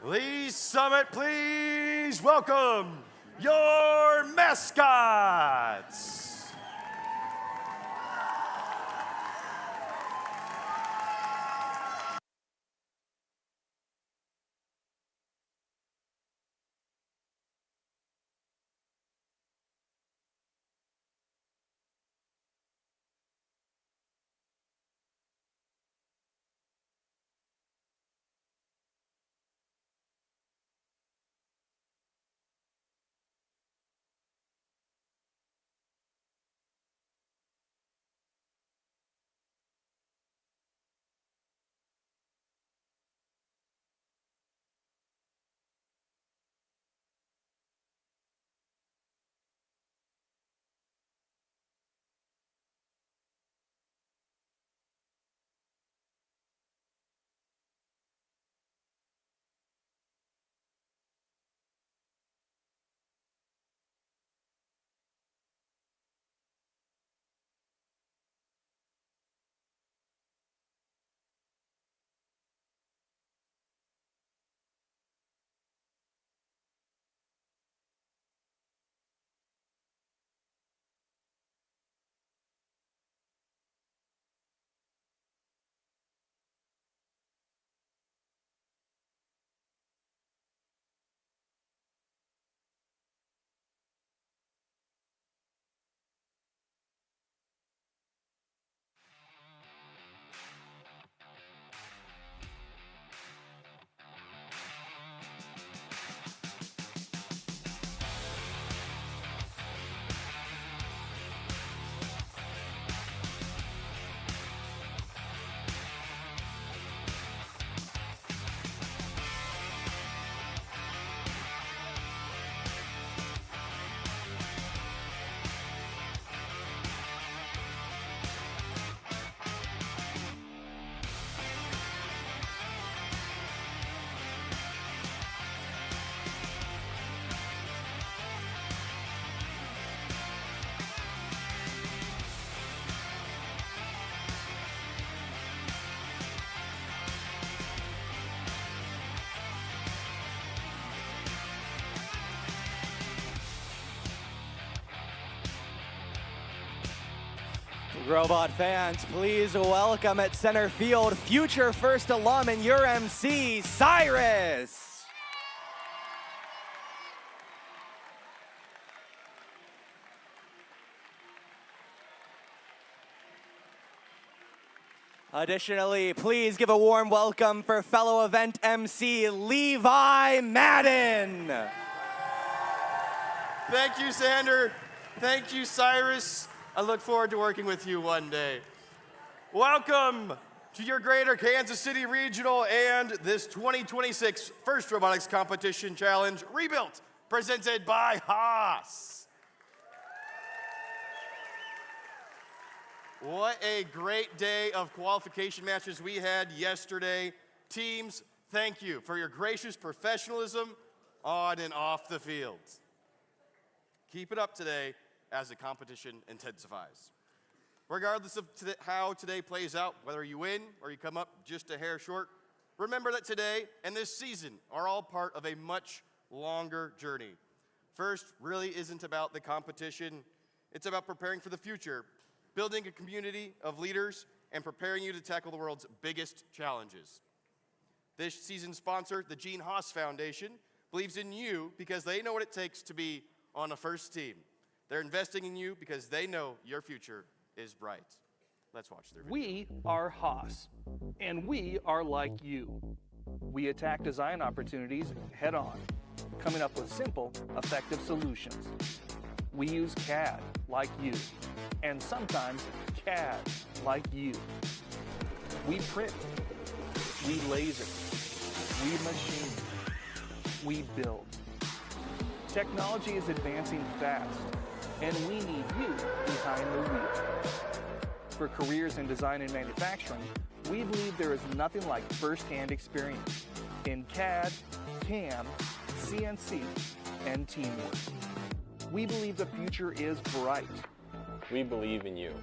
Lee Summit, please welcome your mascots. Robot fans, please welcome at center field future first alum and your MC, Cyrus. Additionally, please give a warm welcome for fellow event MC, Levi Madden. Thank you, Xander. Thank you, Cyrus. I look forward to working with you one day. Welcome to your Greater Kansas City Regional and this 2026 First Robotics Competition Challenge Rebuilt, presented by Haas. What a great day of qualification matches we had yesterday. Teams, thank you for your gracious professionalism on and off the field. Keep it up today as the competition intensifies. Regardless of how today plays out, whether you win or you come up just a hair short, remember that today and this season are all part of a much longer journey. First really isn't about the competition, it's about preparing for the future, building a community of leaders, and preparing you to tackle the world's biggest challenges. This season's sponsor, the Gene Haas Foundation, believes in you because they know what it takes to be on a first team. They're investing in you because they know your future is bright. Let's watch their video. We are Haas, and we are like you. We attack design opportunities head on, coming up with simple, effective solutions. We use CAD like you, and sometimes CAD like you. We print, we laser, we machine, we build. Technology is advancing fast, and we need you behind the wheel. For careers in design and manufacturing, we believe there is nothing like first-hand experience in CAD, CAM, CNC, and teamwork. We believe the future is bright. We believe in you.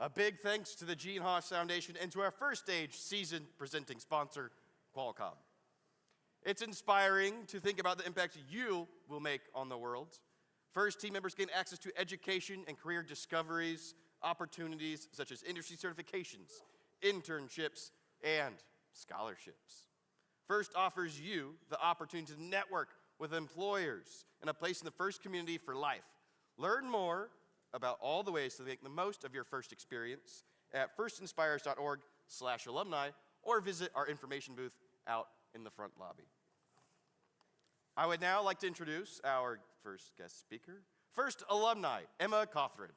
A big thanks to the Gene Haas Foundation and to our first stage season presenting sponsor, Qualcomm. It's inspiring to think about the impact you will make on the world. First, team members gain access to education and career discoveries, opportunities such as industry certifications, internships, and scholarships. First offers you the opportunity to network with employers and a place in the First community for life. Learn more about all the ways to make the most of your First experience at firstinspires.org/alumni or visit our information booth out in the front lobby. I would now like to introduce our first guest speaker, First alumni, Emma Coffrey.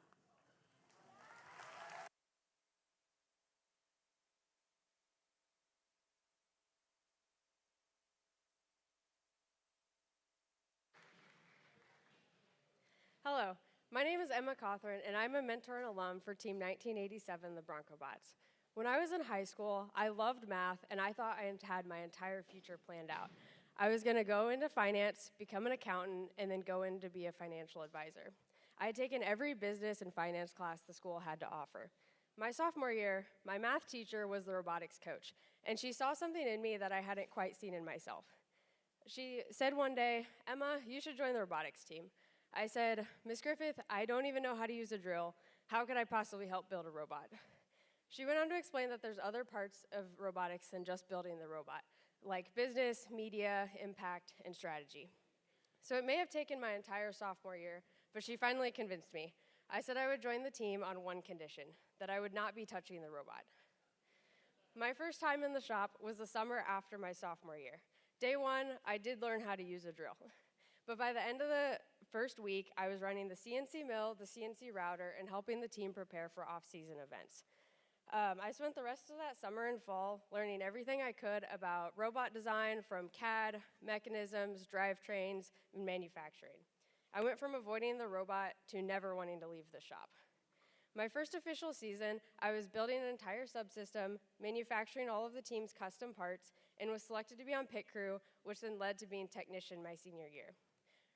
Hello, my name is Emma Coffrey, and I'm a mentor and alum for Team 1987, the Broncobots. When I was in high school, I loved math, and I thought I had my entire future planned out. I was going to go into finance, become an accountant, and then go in to be a financial advisor. I had taken every business and finance class the school had to offer. My sophomore year, my math teacher was the robotics coach, and she saw something in me that I hadn't quite seen in myself. She said one day, "Emma, you should join the robotics team." I said, "Miss Griffith, I don't even know how to use a drill. How could I possibly help build a robot?" She went on to explain that there's other parts of robotics than just building the robot, like business, media, impact, and strategy. So it may have taken my entire sophomore year, but she finally convinced me. I said I would join the team on one condition, that I would not be touching the robot. My first time in the shop was the summer after my sophomore year. Day one, I did learn how to use a drill. But by the end of the first week, I was running the CNC mill, the CNC router, and helping the team prepare for off-season events. I spent the rest of that summer and fall learning everything I could about robot design from CAD, mechanisms, drivetrains, and manufacturing. I went from avoiding the robot to never wanting to leave the shop. My first official season, I was building an entire subsystem, manufacturing all of the team's custom parts, and was selected to be on pit crew, which then led to being technician my senior year.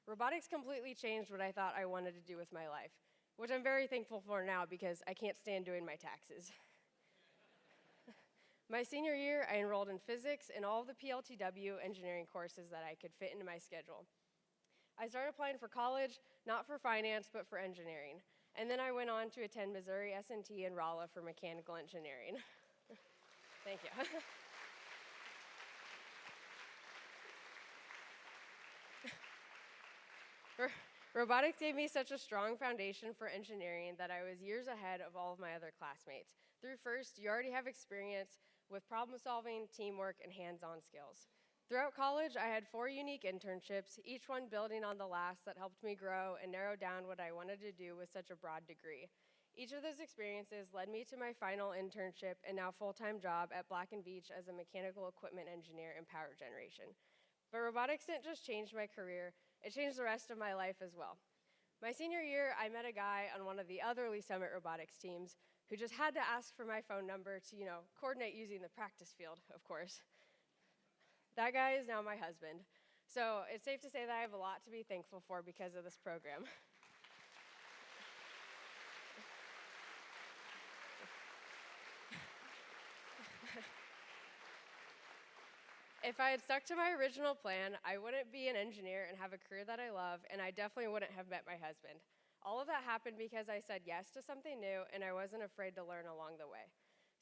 Robotics completely changed what I thought I wanted to do with my life, which I'm very thankful for now because I can't stand doing my taxes. My senior year, I enrolled in physics and all of the PLTW engineering courses that I could fit into my schedule. I started applying for college, not for finance, but for engineering. And then I went on to attend Missouri S&T in Rolla for mechanical engineering. Thank you. Robotics gave me such a strong foundation for engineering that I was years ahead of all of my other classmates. Through First, you already have experience with problem solving, teamwork, and hands-on skills. Throughout college, I had 4 unique internships, each one building on the last that helped me grow and narrow down what I wanted to do with such a broad degree. Each of those experiences led me to my final internship and now full-time job at Black & Veatch as a mechanical equipment engineer in power generation. But robotics didn't just change my career, it changed the rest of my life as well. My senior year, I met a guy on one of the other Lee Summit robotics teams who just had to ask for my phone number to, coordinate using the practice field, of course. That guy is now my husband. So it's safe to say that I have a lot to be thankful for because of this program. If I had stuck to my original plan, I wouldn't be an engineer and have a career that I love, and I definitely wouldn't have met my husband. All of that happened because I said yes to something new, and I wasn't afraid to learn along the way.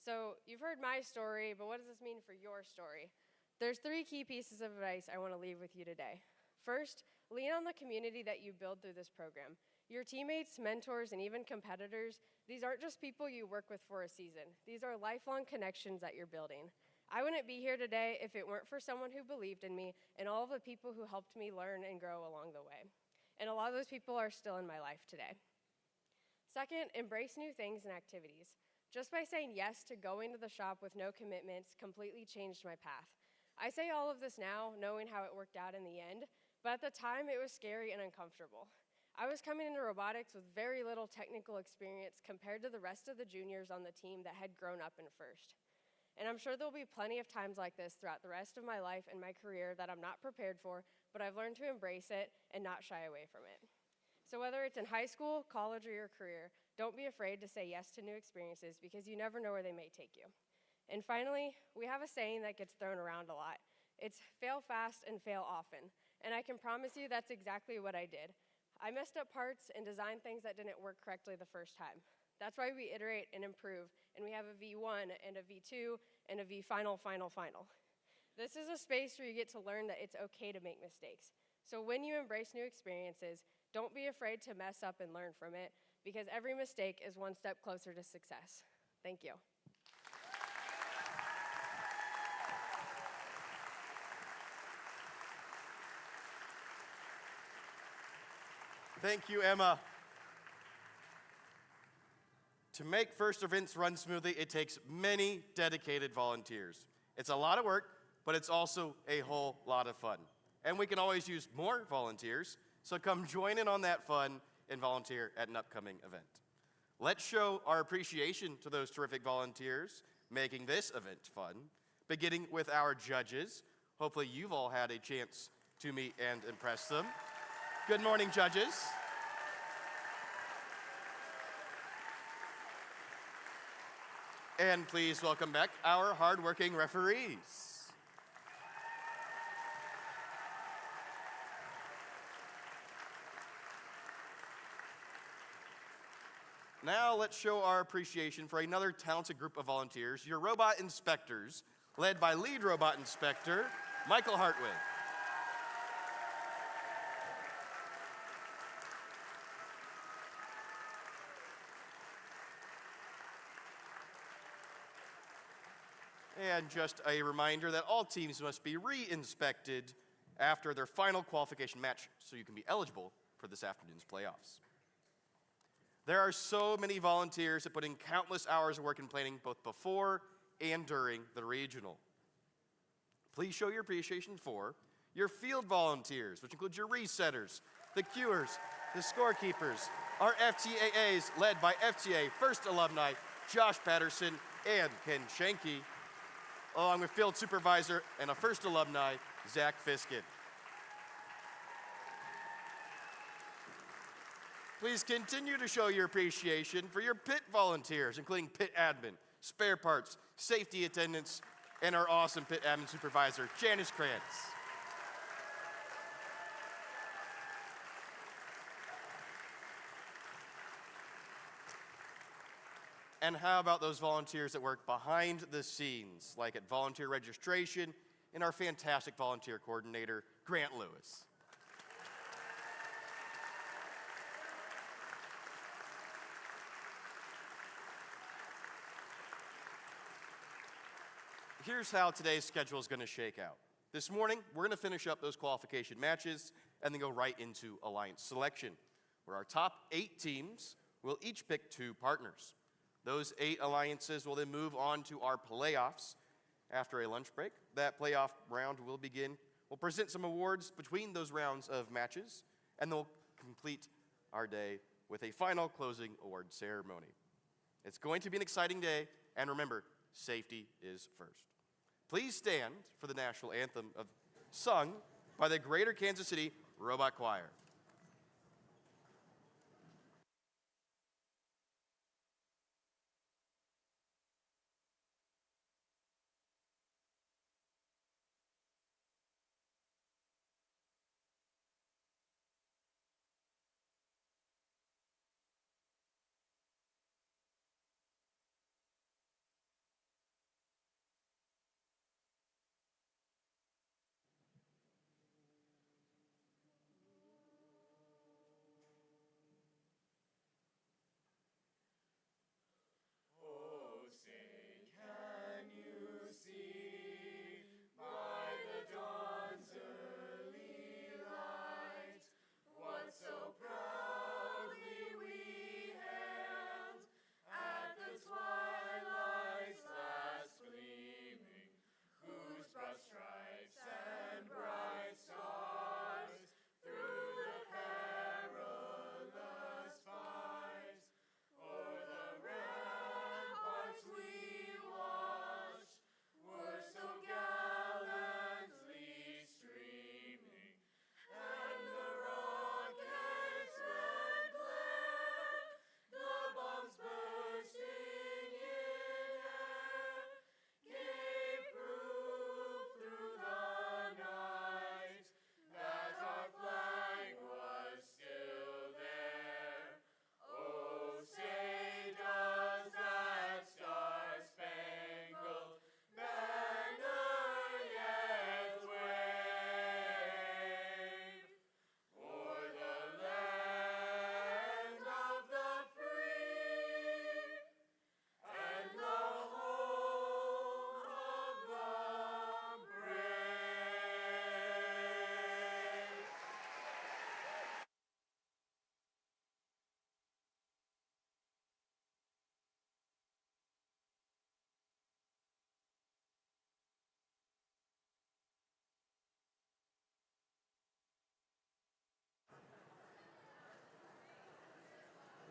So you've heard my story, but what does this mean for your story? There's 3 key pieces of advice I want to leave with you today. First, lean on the community that you build through this program. Your teammates, mentors, and even competitors, these aren't just people you work with for a season. These are lifelong connections that you're building. I wouldn't be here today if it weren't for someone who believed in me and all of the people who helped me learn and grow along the way. And a lot of those people are still in my life today. Second, embrace new things and activities. Just by saying yes to going to the shop with no commitments completely changed my path. I say all of this now, knowing how it worked out in the end, but at the time it was scary and uncomfortable. I was coming into robotics with very little technical experience compared to the rest of the juniors on the team that had grown up in First. And I'm sure there'll be plenty of times like this throughout the rest of my life and my career that I'm not prepared for, but I've learned to embrace it and not shy away from it. So whether it's in high school, college, or your career, Don't be afraid to say yes to new experiences because you never know where they may take you. And finally, we have a saying that gets thrown around a lot. It's fail fast and fail often. And I can promise you that's exactly what I did. I messed up parts and designed things that didn't work correctly the first time. That's why we iterate and improve, and we have a V1 and a V2 and a V final. This is a space where you get to learn that it's okay to make mistakes. So when you embrace new experiences, don't be afraid to mess up and learn from it, because every mistake is one step closer to success. Thank you. Thank you, Emma. To make first events run smoothly, it takes many dedicated volunteers. It's a lot of work, but it's also a whole lot of fun. And we can always use more volunteers, so come join in on that fun and volunteer at an upcoming event. Let's show our appreciation to those terrific volunteers making this event fun, beginning with our judges. Hopefully you've all had a chance to meet and impress them. Good morning, judges. And please welcome back our hardworking referees. Now let's show our appreciation for another talented group of volunteers, your robot inspectors, led by lead robot inspector, Michael Hartwig. And just a reminder that all teams must be re-inspected after their final qualification match so you can be eligible for this afternoon's playoffs. There are so many volunteers that put in countless hours of work in planning both before and during the regional. Please show your appreciation for your field volunteers, which includes your resetters, the cuers, the scorekeepers, our FTAAs led by FTA First Alumni Josh Patterson and Ken Schenke, along with field supervisor and a First Alumni Zach Fiskin. Please continue to show your appreciation for your pit volunteers, including pit admin, spare parts, safety attendants, and our awesome pit admin supervisor, Janice Krantz. And how about those volunteers that work behind the scenes, like at volunteer registration and our fantastic volunteer coordinator, Grant Lewis. Here's how today's schedule is going to shake out. This morning, we're going to finish up those qualification matches and then go right into alliance selection, where our top 8 teams will each pick 2 partners. Those 8 alliances will then move on to our playoffs after a lunch break. That playoff round will begin. We'll present some awards between those rounds of matches, and then we'll complete our day with a final closing award ceremony. It's going to be an exciting day, and remember, safety is first. Please stand for the national anthem sung by the Greater Kansas City Robot Choir.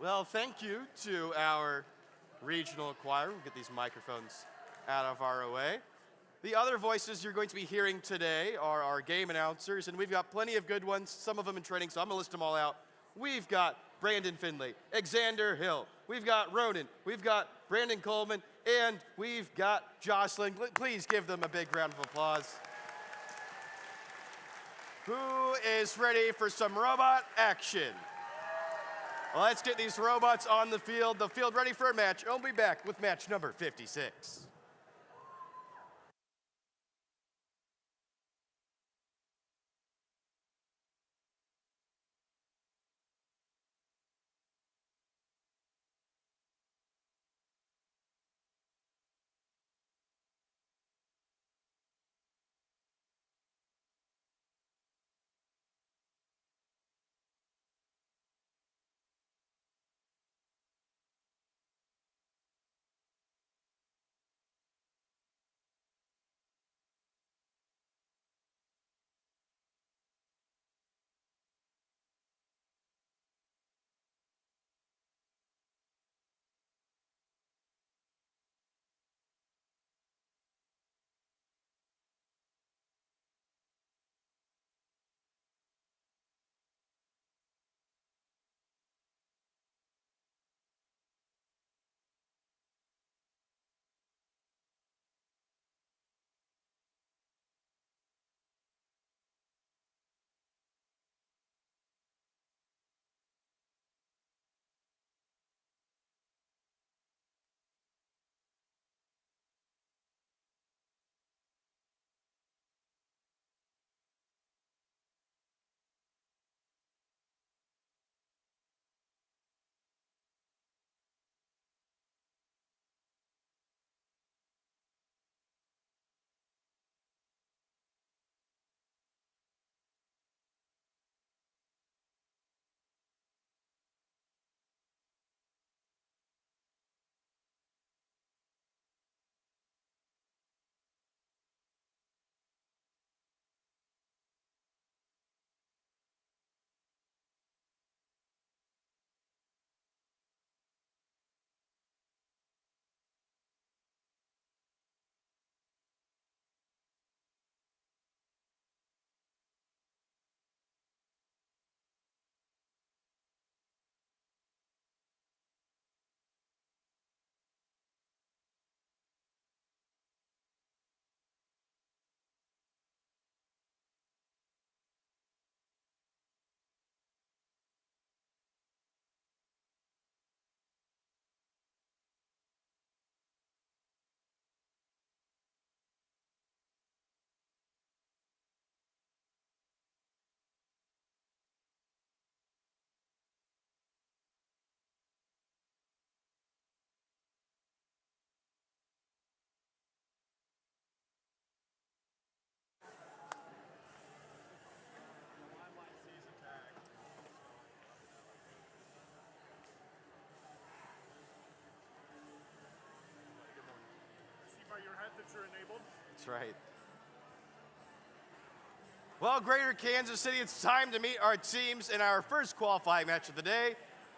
Well, thank you to our regional choir. We'll get these microphones out of our way. The other voices you're going to be hearing today are our game announcers, and we've got plenty of good ones, some of them in training, so I'm going to list them all out. We've got Brandon Finley, Xander Hill, we've got Ronan, we've got Brandon Coleman, and we've got Jocelyn. Please give them a big round of applause. Who is ready for some robot action? Let's get these robots on the field ready for a match. I'll be back with match number 56. That's right. Well, Greater Kansas City, it's time to meet our teams in our first qualifying match of the day,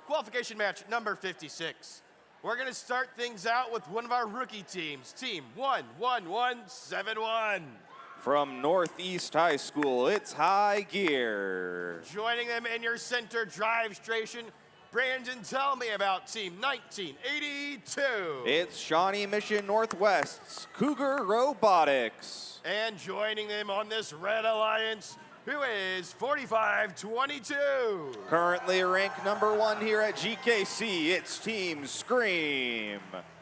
qualification match number 56. We're going to start things out with one of our rookie teams, Team 11171. From Northeast High School, it's High Gear. Joining them in your center drive station, Brandon, tell me about Team 1982. It's Shawnee Mission Northwest's Cougar Robotics. And joining them on this Red Alliance, who is 4522. Currently ranked number 1 here at GKC, it's Team Scream.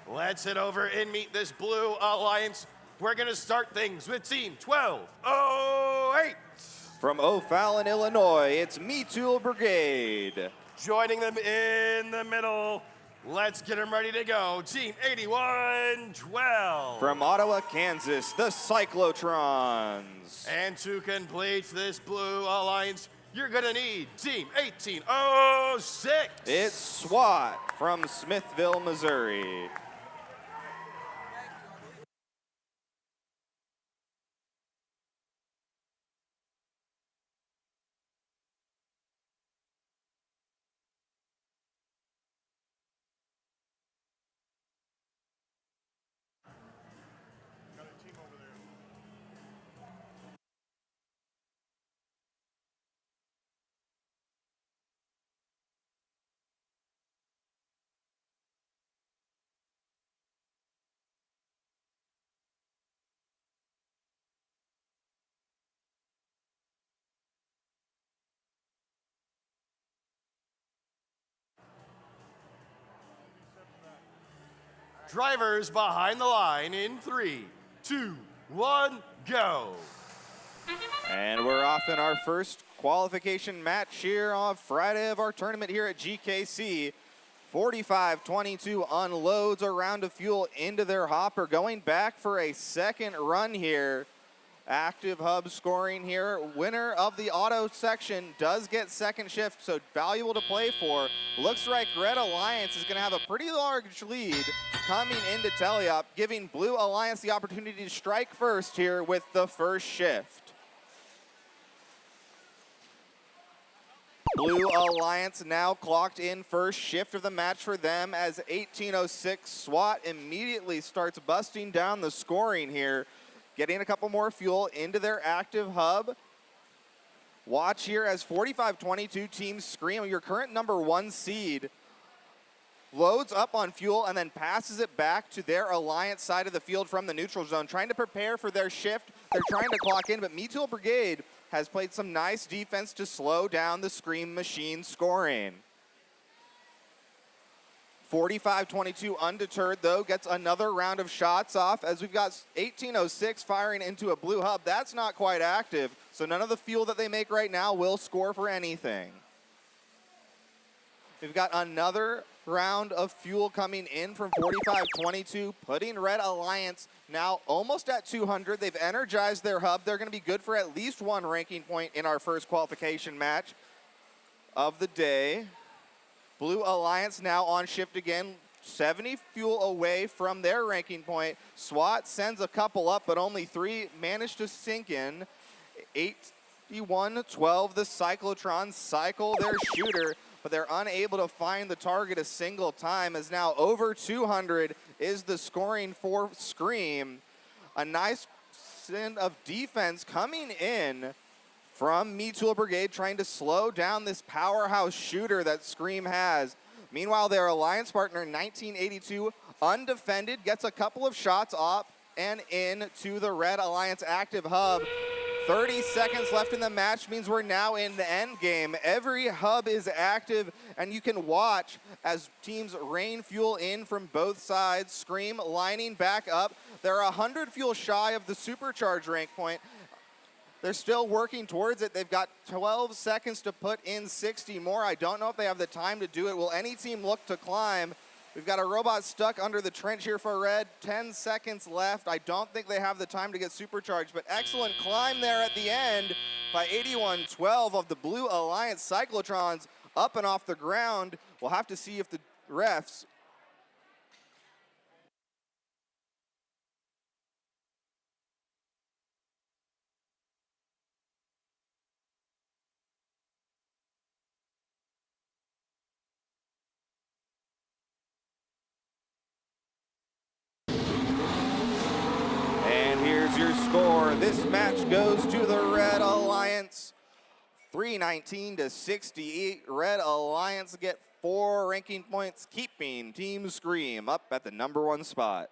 Let's head over and meet this Blue Alliance. We're going to start things with Team 1208. From O'Fallon, Illinois, it's Metool Brigade. Joining them in the middle, let's get them ready to go. Team 8112. From Ottawa, Kansas, the Cyclotrons. And to complete this Blue Alliance, you're going to need Team 1806. It's SWAT from Smithville, Missouri. Drivers behind the line in 3, 2, 1, go. And we're off in our first qualification match here on Friday of our tournament here at GKC. 45-22 unloads a round of fuel into their hopper, going back for a second run here. Active Hub scoring here. Winner of the auto section does get second shift, so valuable to play for. Looks like Red Alliance is going to have a pretty large lead coming into Teleop, giving Blue Alliance the opportunity to strike first here with the first shift. Blue Alliance now clocked in first shift of the match for them as 1806 SWAT immediately starts busting down the scoring here, getting a couple more fuel into their active hub. Watch here as 45-22 Team Scream, your current #1 seed, loads up on fuel and then passes it back to their Alliance side of the field from the neutral zone, trying to prepare for their shift. They're trying to clock in, but Metool Brigade has played some nice defense to slow down the Scream machine scoring. 45-22 undeterred, though, gets another round of shots off as we've got 1806 firing into a blue hub. That's not quite active, so none of the fuel that they make right now will score for anything. We've got another round of fuel coming in from 45-22, putting Red Alliance now almost at 200. They've energized their hub. They're going to be good for at least one ranking point in our first qualification match of the day. Blue Alliance now on shift again, 70 fuel away from their ranking point. SWAT sends a couple up, but only 3 managed to sink in. 81-12, the Cyclotrons cycle their shooter, but they're unable to find the target a single time, as now over 200 is the scoring for Scream. A nice send of defense coming in from Metool Brigade, trying to slow down this powerhouse shooter that Scream has. Meanwhile, their alliance partner, 1982, undefended, gets a couple of shots off and in to the Red Alliance active hub. 30 seconds left in the match means we're now in the end game. Every hub is active, and you can watch as teams rain fuel in from both sides. Scream lining back up. They're 100 fuel shy of the supercharge rank point. They're still working towards it. They've got 12 seconds to put in 60 more. I don't know if they have the time to do it. Will any team look to climb? We've got a robot stuck under the trench here for Red. 10 seconds left. I don't think they have the time to get supercharged, but excellent climb there at the end by 81-12 of the Blue Alliance Cyclotrons up and off the ground. We'll have to see if the refs your score. This match goes to the Red Alliance. 319-68. Red Alliance get 4 ranking points, keeping Team Scream up at the #1 spot.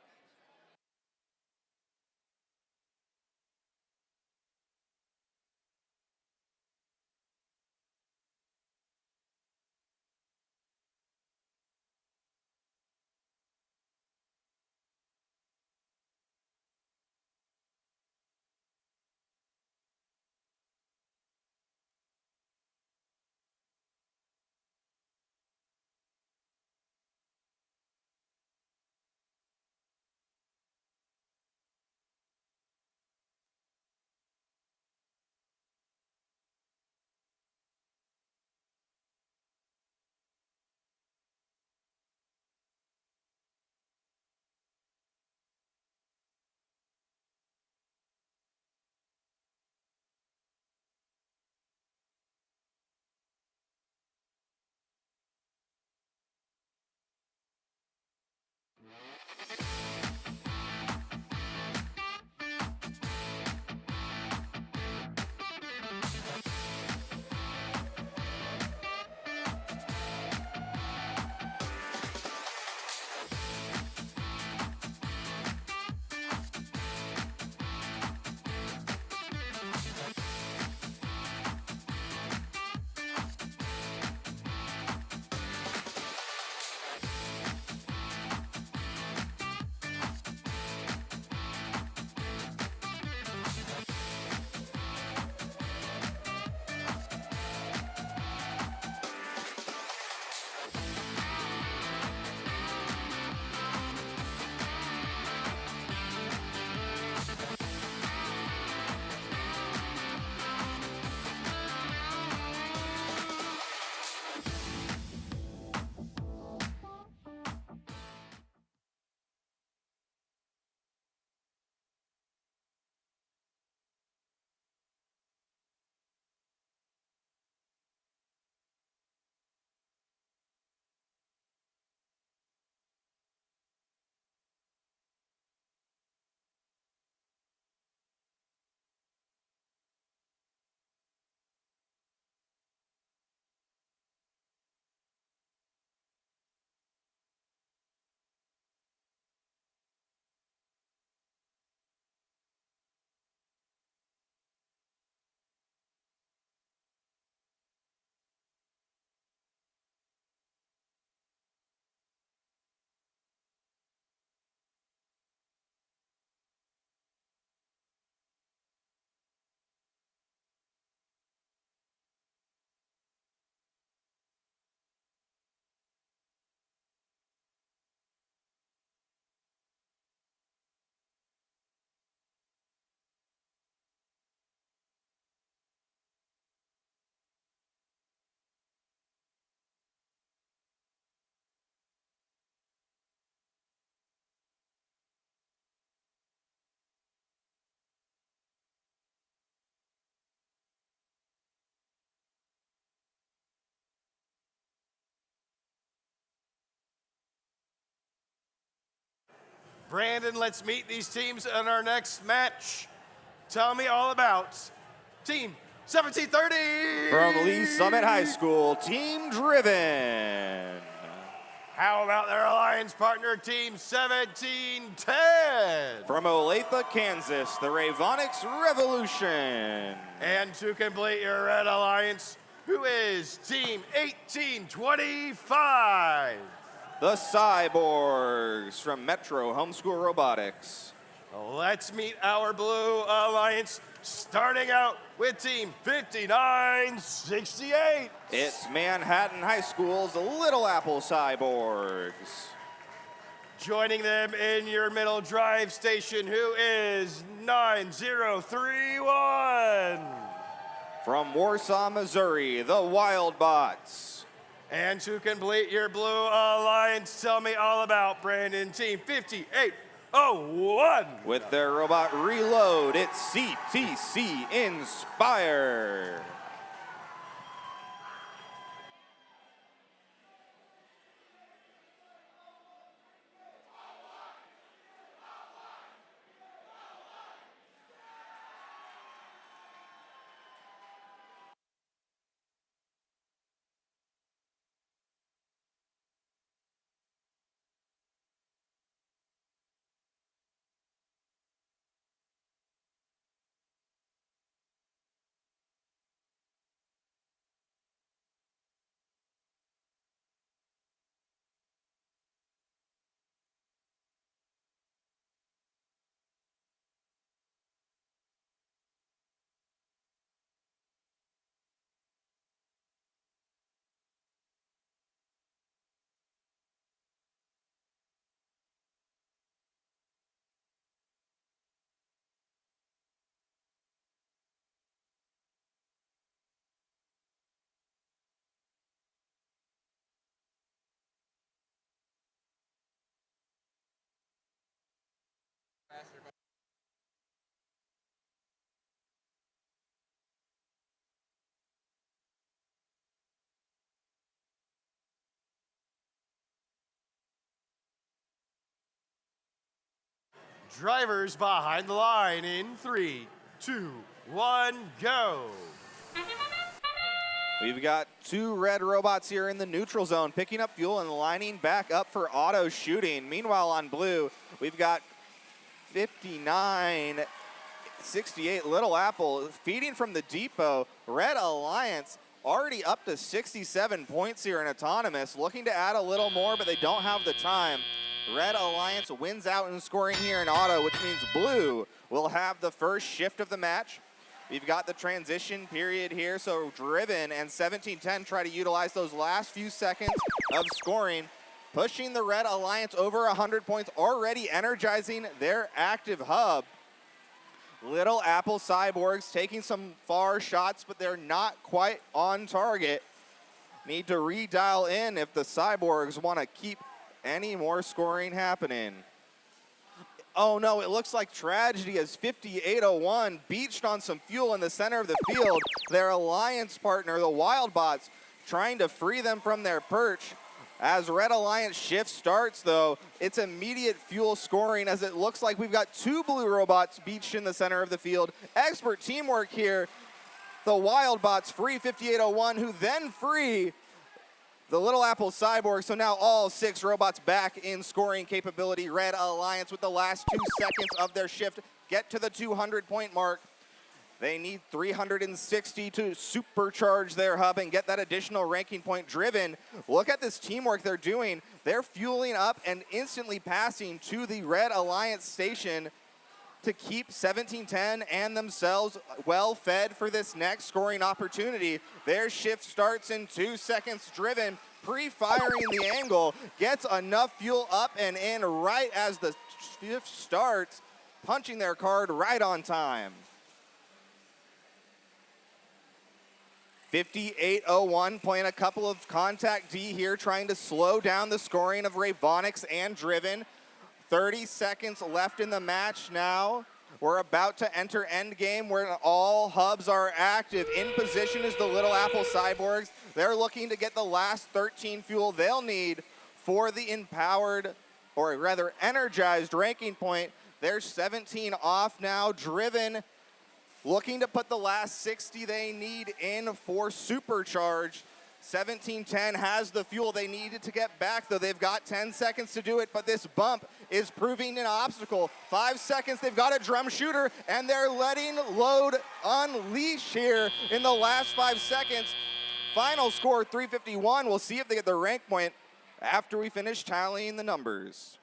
Brandon, let's meet these teams in our next match. Tell me all about Team 1730. From Lee Summit High School, Team Driven. How about their alliance partner, Team 1710? From Olathe, Kansas, the Robotics Revolution. And to complete your red alliance, who is Team 1825? The Cyborgs from Metro Homeschool Robotics. Let's meet our blue alliance, starting out with Team 5968. It's Manhattan High School's Little Apple Cyborgs. Joining them in your middle drive station, who is 9031. From Warsaw, Missouri, the Wild Bots. And to complete your blue alliance, tell me all about Brandon, Team 5801. With their robot Reload, it's CTC Inspire. Drivers behind the line in 3, 2, 1, go. We've got two red robots here in the neutral zone, picking up fuel and lining back up for auto shooting. Meanwhile, on blue, we've got 5968 Little Apple feeding from the depot. Red Alliance already up to 67 points here in Autonomous, looking to add a little more, but they don't have the time. Red Alliance wins out in scoring here in auto, which means blue will have the first shift of the match. We've got the transition period here, so Driven and 1710 try to utilize those last few seconds of scoring, pushing the Red Alliance over 100 points, already energizing their active hub. Little Apple Cyborgs taking some far shots, but they're not quite on target. Need to redial in if the Cyborgs want to keep any more scoring happening. Oh no, it looks like tragedy as 5801 beached on some fuel in the center of the field. Their alliance partner, the Wild Bots, trying to free them from their perch. As Red Alliance shift starts though, it's immediate fuel scoring as it looks like we've got two blue robots beached in the center of the field. Expert teamwork here. The Wild Bots free 5801, who then free the Little Apple Cyborg. So now all 6 robots back in scoring capability. Red Alliance with the last 2 seconds of their shift get to the 200-point mark. They need 360 to supercharge their hub and get that additional ranking point. Driven, look at this teamwork they're doing. They're fueling up and instantly passing to the Red Alliance station to keep 1710 and themselves well fed for this next scoring opportunity. Their shift starts in 2 seconds. Driven, pre-firing the angle, gets enough fuel up and in right as the shift starts, punching their card right on time. 5801 playing a couple of contact D here, trying to slow down the scoring of Robotics and Driven. 30 seconds left in the match now. We're about to enter endgame where all hubs are active. In position is the Little Apple Cyborgs. They're looking to get the last 13 fuel they'll need for the empowered or a rather energized ranking point. They're 17 off now. Driven looking to put the last 60 they need in for Supercharged. 1710 has the fuel they needed to get back, though they've got 10 seconds to do it, but this bump is proving an obstacle. 5 seconds, they've got a drum shooter, and they're letting load unleash here in the last 5 seconds. Final score 351. We'll see if they get the rank point after we finish tallying the numbers.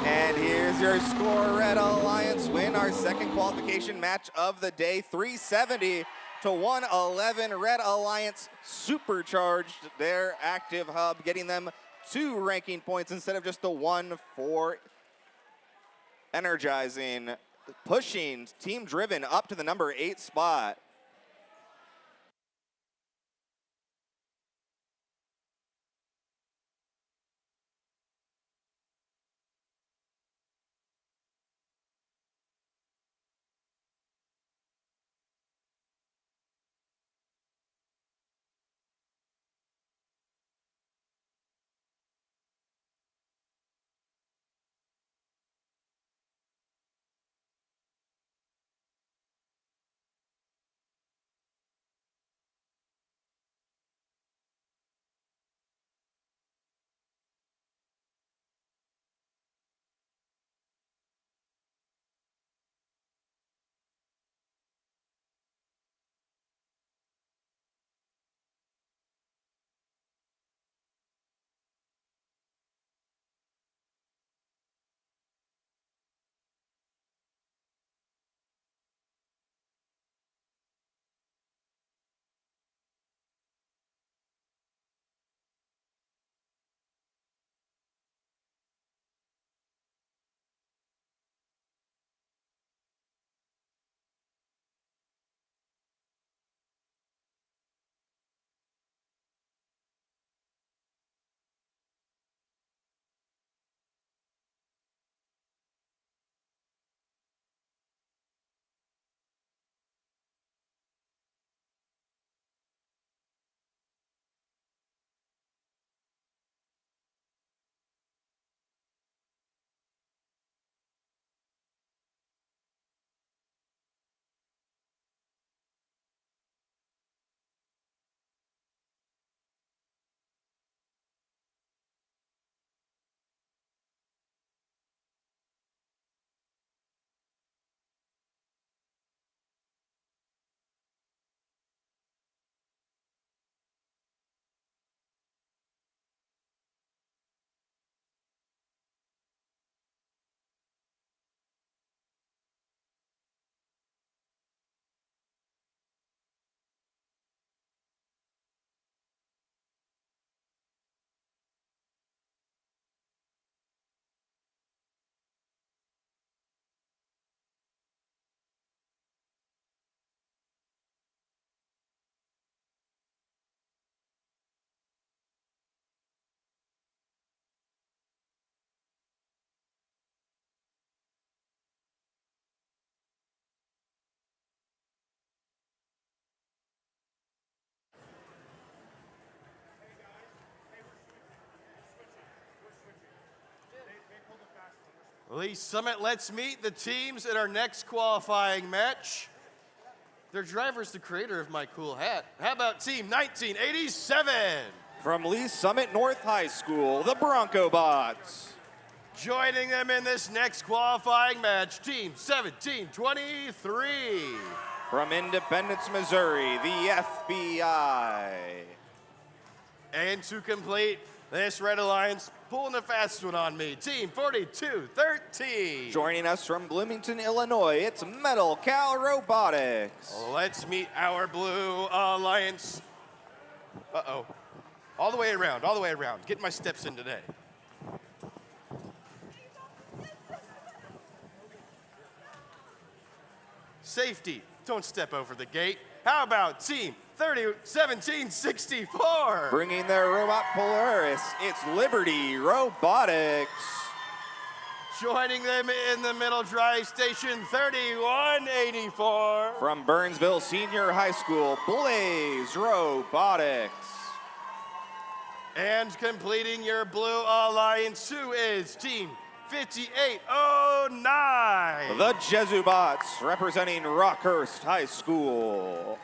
And here's your score. Red Alliance win our second qualification match of the day, 370 to 111. Red Alliance supercharged their active hub, getting them 2 ranking points instead of just the 1 for energizing, pushing Team Driven up to the number 8 spot. Lee Summit, let's meet the teams in our next qualifying match. Their driver's the creator of my cool hat. How about Team 1987? From Lee Summit North High School, the Bronco Bots. Joining them in this next qualifying match, Team 1723. From Independence, Missouri, the FBI. And to complete this Red Alliance, pulling the fast one on me, Team 4213. Joining us from Bloomington, Illinois, it's Metal Cal Robotics. Let's meet our Blue Alliance. Uh-oh. All the way around, all the way around. Getting my steps in today. safety. Don't step over the gate. How about Team 1764? Bringing their robot Polaris, it's Liberty Robotics. Joining them in the middle drive station, 3184. From Burnsville Senior High School, Blaze Robotics. And completing your blue alliance, who is Team 5809. The Jesubots representing Rockhurst High School.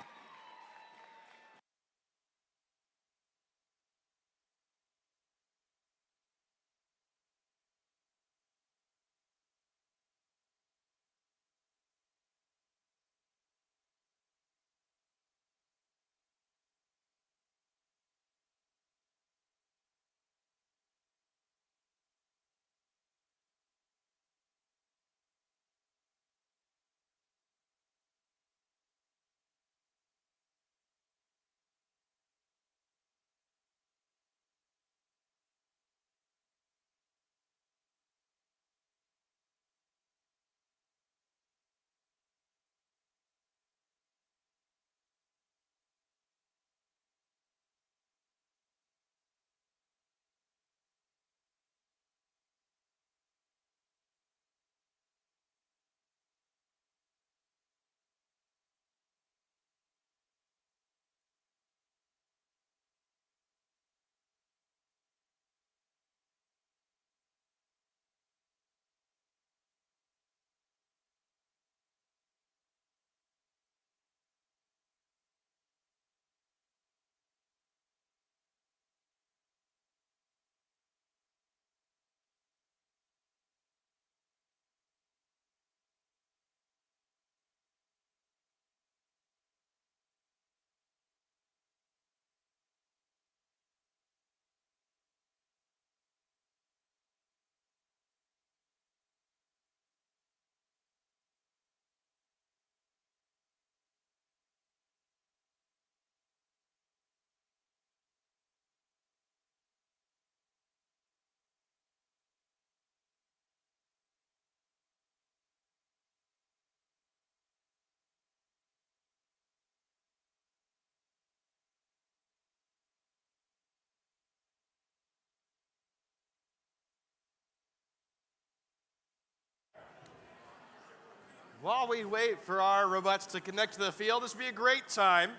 While we wait for our robots to connect to the field, this would be a great time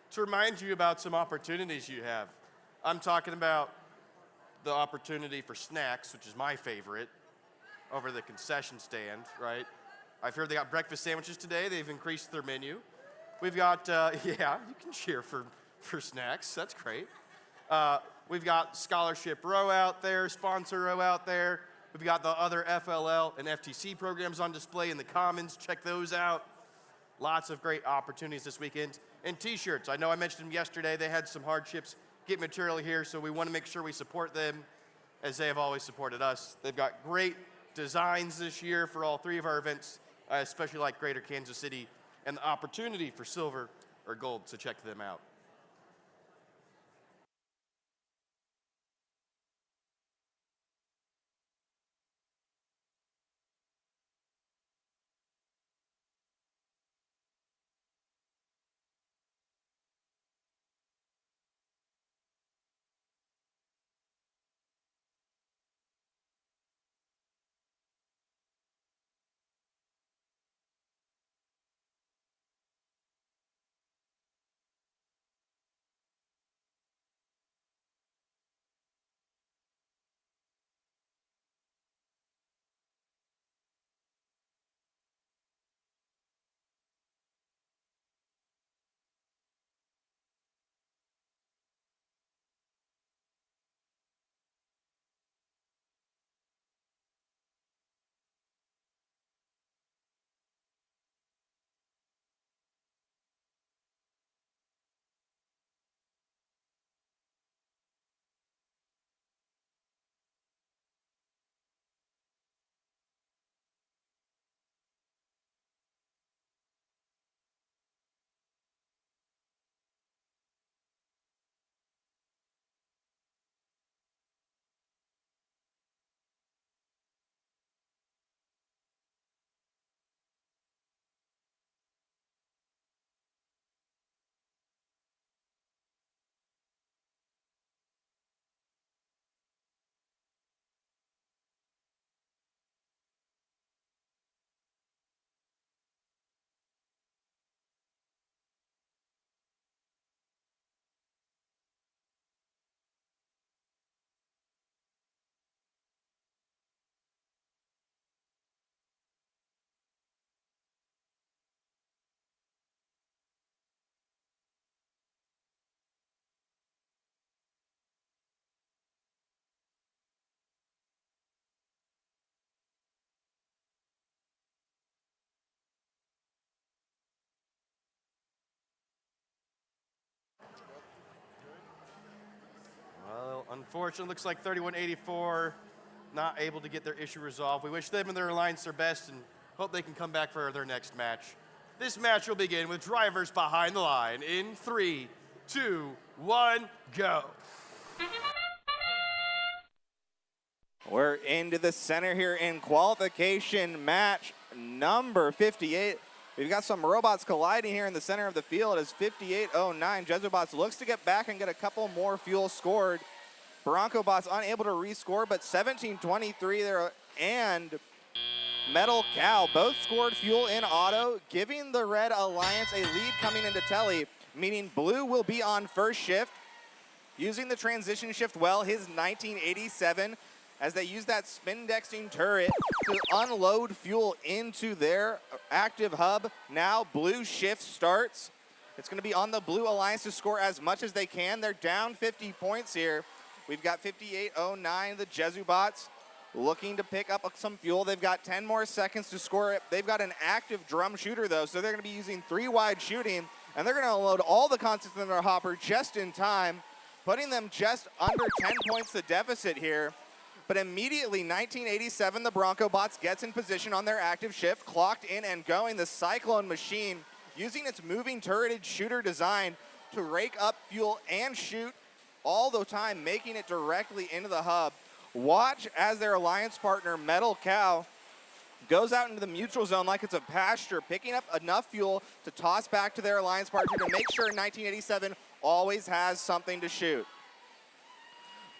to remind you about some opportunities you have. I'm talking about the opportunity for snacks, which is my favorite, over the concession stand, right? I've heard they got breakfast sandwiches today. They've increased their menu. We've got, yeah, you can cheer for snacks. That's great. We've got scholarship row out there, sponsor row out there. We've got the other FLL and FTC programs on display in the Commons. Check those out. Lots of great opportunities this weekend. And t-shirts. I know I mentioned them yesterday. They had some hardships. Get material here, so we want to make sure we support them as they have always supported us. They've got great designs this year for all three of our events. I especially like Greater Kansas City and the opportunity for silver or gold, so check them out. Unfortunately, looks like 3184 not able to get their issue resolved. We wish them and their alliance their best and hope they can come back for their next match. This match will begin with drivers behind the line in 3, 2, 1, go. We're into the center here in qualification match number 58. We've got some robots colliding here in the center of the field as 5809 Jesubots looks to get back and get a couple more fuel scored. Bronco Bots unable to rescore, but 1723 there and Metal Cow both scored fuel in auto, giving the Red Alliance a lead coming into Telly, meaning Blue will be on first shift, using the transition shift well, his 1987, as they use that spin-dexing turret to unload fuel into their active hub. Now Blue shift starts. It's going to be on the Blue Alliance to score as much as they can. They're down 50 points here. We've got 5809, the Jesubots, looking to pick up some fuel. They've got 10 more seconds to score it. They've got an active drum shooter, though, so they're going to be using 3-wide shooting, and they're going to unload all the contents in their hopper just in time, putting them just under 10 points the deficit here. But immediately, 1987, the Bronco Bots gets in position on their active shift, clocked in and going. The Cyclone machine, using its moving turreted shooter design to rake up fuel and shoot all the time, making it directly into the hub. Watch as their alliance partner, Metal Cow, goes out into the mutual zone like it's a pasture, picking up enough fuel to toss back to their alliance partner to make sure 1987 always has something to shoot.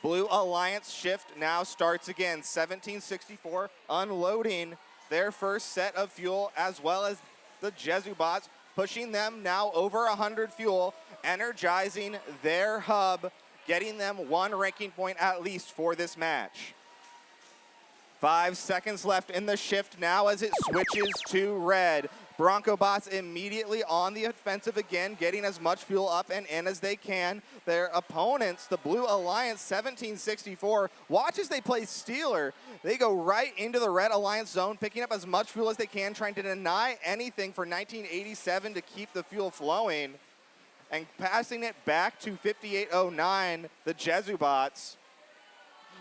Blue Alliance shift now starts again. 1764 unloading their first set of fuel, as well as the Jesubots, pushing them now over 100 fuel, energizing their hub, getting them one ranking point at least for this match. 5 seconds left in the shift now as it switches to red. Bronco Bots immediately on the offensive again, getting as much fuel up and in as they can. Their opponents, the Blue Alliance, 1764, watch as they play Stealer. They go right into the Red Alliance zone, picking up as much fuel as they can, trying to deny anything for 1987 to keep the fuel flowing, and passing it back to 5809, the Jesubots.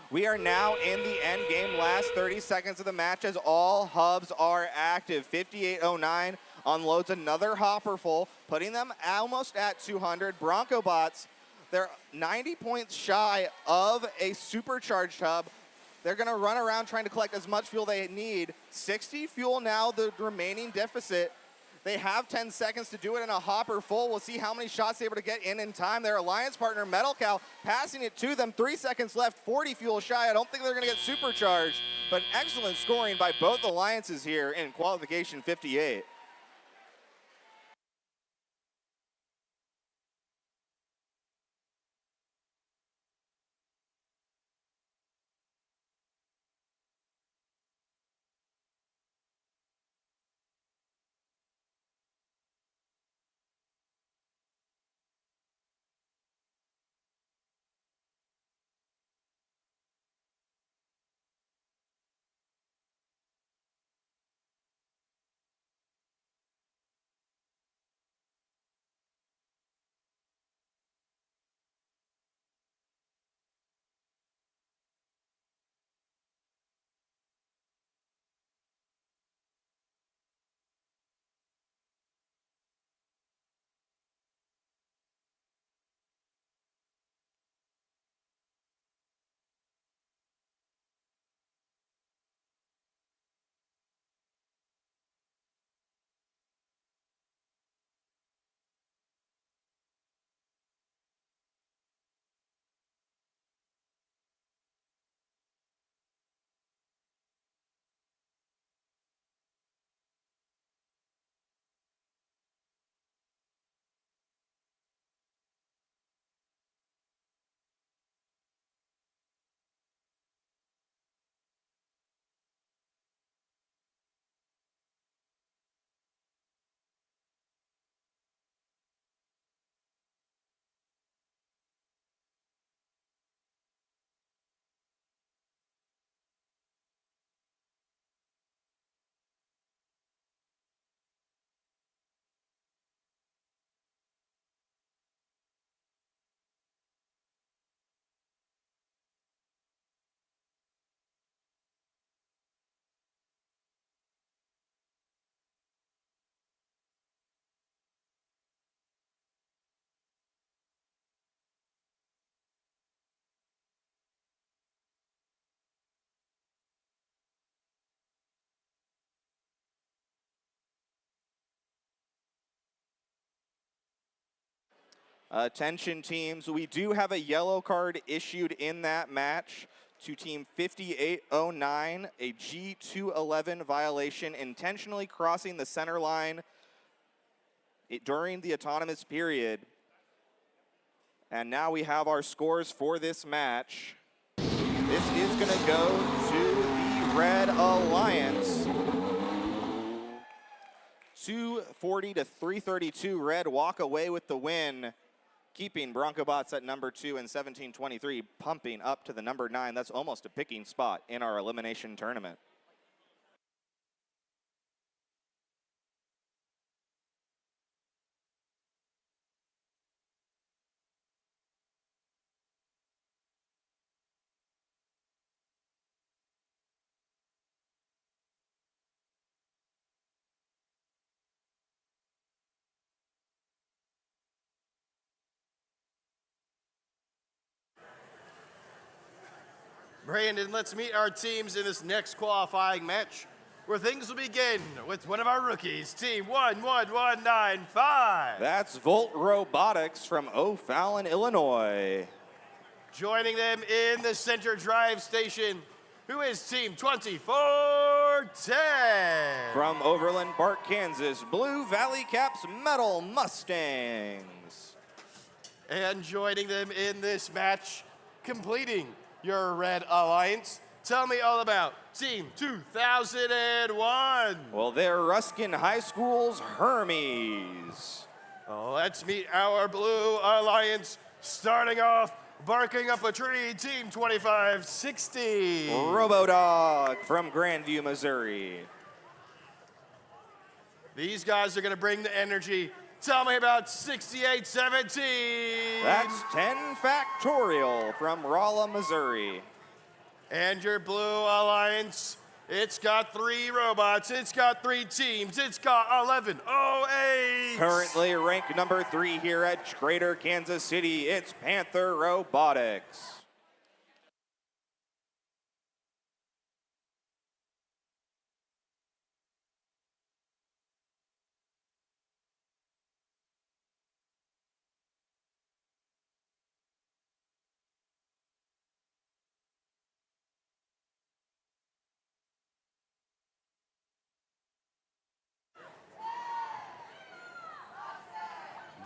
We are now in the end game, last 30 seconds of the match as all hubs are active. 5809 unloads another hopper full, putting them almost at 200. Bronco Bots, they're 90 points shy of a supercharged hub. They're gonna run around trying to collect as much fuel they need. 60 fuel now, the remaining deficit. They have 10 seconds to do it in a hopper full. We'll see how many shots they're able to get in time. Their alliance partner, Metal Cow, passing it to them. 3 seconds left, 40 fuel shy. I don't think they're gonna get supercharged, but excellent scoring by both alliances here in qualification 58. Attention teams, we do have a yellow card issued in that match to team 5809, a G211 violation, intentionally crossing the center line during the autonomous period. And now we have our scores for this match. This is gonna go to the Red Alliance. 240 to 332, Red walk away with the win, keeping BroncoBots at number 2 and 1723, pumping up to the number 9. That's almost a picking spot in our elimination tournament. Brandon, let's meet our teams in this next qualifying match, where things will begin with one of our rookies, team 11195. That's Volt Robotics from O'Fallon, Illinois. Joining them in the center drive station, who is team 2410. From Overland Park, Kansas, Blue Valley Caps Metal Mustangs. And joining them in this match, completing your Red Alliance, tell me all about team 2001. Well, they're Ruskin High School's Hermes. Let's meet our Blue Alliance, starting off, barking up a tree, team 2560. Robodog from Grandview, Missouri. These guys are gonna bring the energy. Tell me about 6817. That's 10 Factorial from Rolla, Missouri. And your Blue Alliance, it's got 3 robots, it's got 3 teams, it's got 1108. Currently ranked number 3 here at Greater Kansas City, it's Panther Robotics.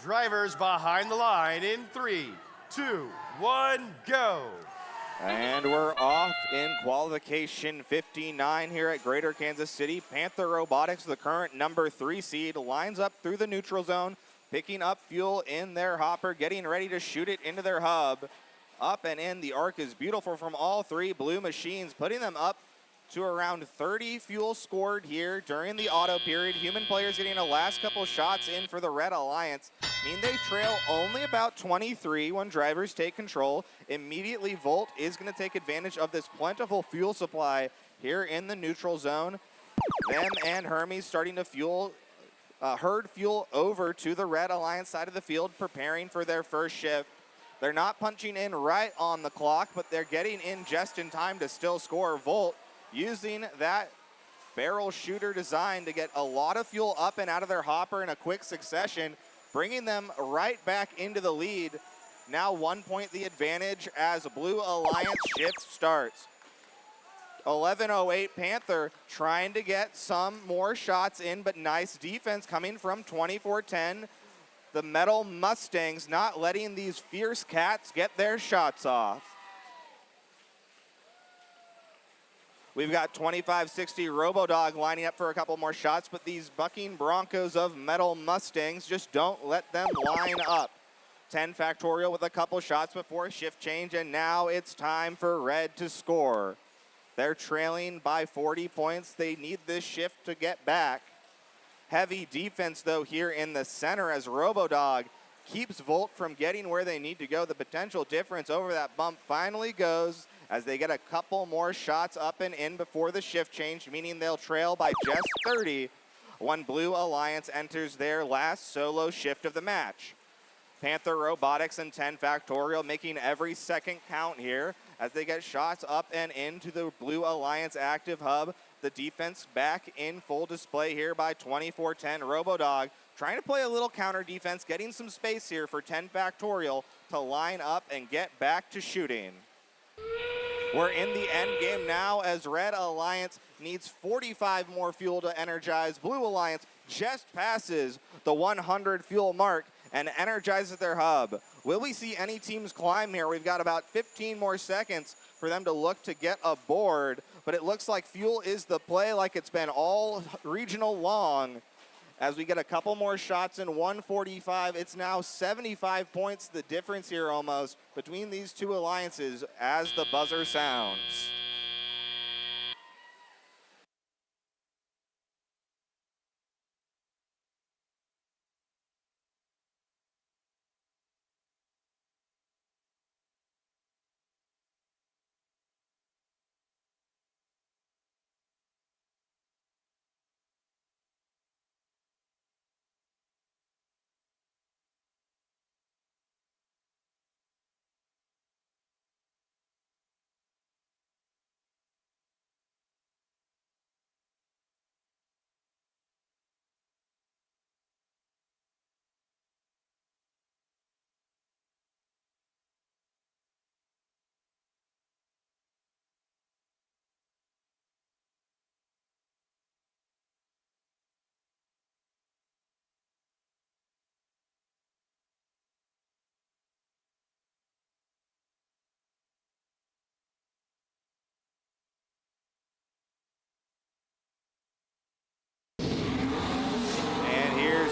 Drivers behind the line in 3, 2, 1, go. And we're off in qualification 59 here at Greater Kansas City. Panther Robotics, the current number 3 seed, lines up through the neutral zone, picking up fuel in their hopper, getting ready to shoot it into their hub. Up and in, the arc is beautiful from all 3 blue machines, putting them up to around 30 fuel scored here during the auto period. Human players getting a last couple shots in for the Red Alliance mean they trail only about 23 when drivers take control. Immediately, Volt is going to take advantage of this plentiful fuel supply here in the neutral zone. Them and Hermes starting to herd fuel over to the Red Alliance side of the field, preparing for their first shift. They're not punching in right on the clock, but they're getting in just in time to still score. Volt using that barrel shooter design to get a lot of fuel up and out of their hopper in a quick succession, bringing them right back into the lead. Now 1 point the advantage as Blue Alliance shift starts. 1108 Panther trying to get some more shots in, but nice defense coming from 2410. The Metal Mustangs not letting these fierce cats get their shots off. We've got 2560 Robodog lining up for a couple more shots, but these bucking Broncos of Metal Mustangs just don't let them line up. 10 Factorial with a couple shots before a shift change, and now it's time for Red to score. They're trailing by 40 points. They need this shift to get back. Heavy defense, though, here in the center as Robodog keeps Volt from getting where they need to go. The potential difference over that bump finally goes as they get a couple more shots up and in before the shift change, meaning they'll trail by just 30 when Blue Alliance enters their last solo shift of the match. Panther Robotics and 10 Factorial making every second count here as they get shots up and into the Blue Alliance active hub. The defense back in full display here by 2410 Robodog, trying to play a little counter defense, getting some space here for 10 Factorial to line up and get back to shooting. We're in the end game now as Red Alliance needs 45 more fuel to energize. Blue Alliance just passes the 100 fuel mark and energizes their hub. Will we see any teams climb here? We've got about 15 more seconds for them to look to get aboard, but it looks like fuel is the play like it's been all regional long. As we get a couple more shots in 145, it's now 75 points, the difference here almost between these two alliances as the buzzer sounds.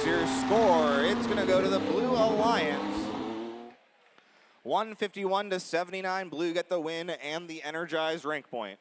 Your score, it's going to go to the Blue Alliance. 151 to 79. Blue get the win and the energized rank point.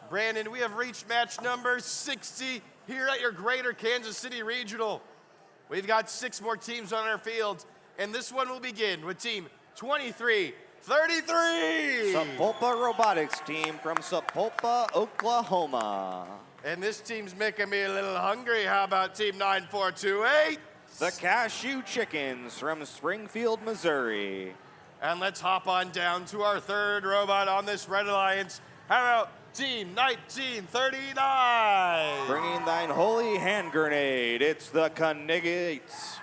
Brandon, we have reached match number 60 here at your Greater Kansas City Regional. We've got 6 more teams on our field, and this one will begin with team 2333. Sapulpa Robotics team from Sapulpa, Oklahoma. And this team's making me a little hungry. How about team 9428? The Cashew Chickens from Springfield, Missouri. And let's hop on down to our third robot on this Red Alliance. How about team 1939? Bringing thine holy hand grenade, it's the Knigates.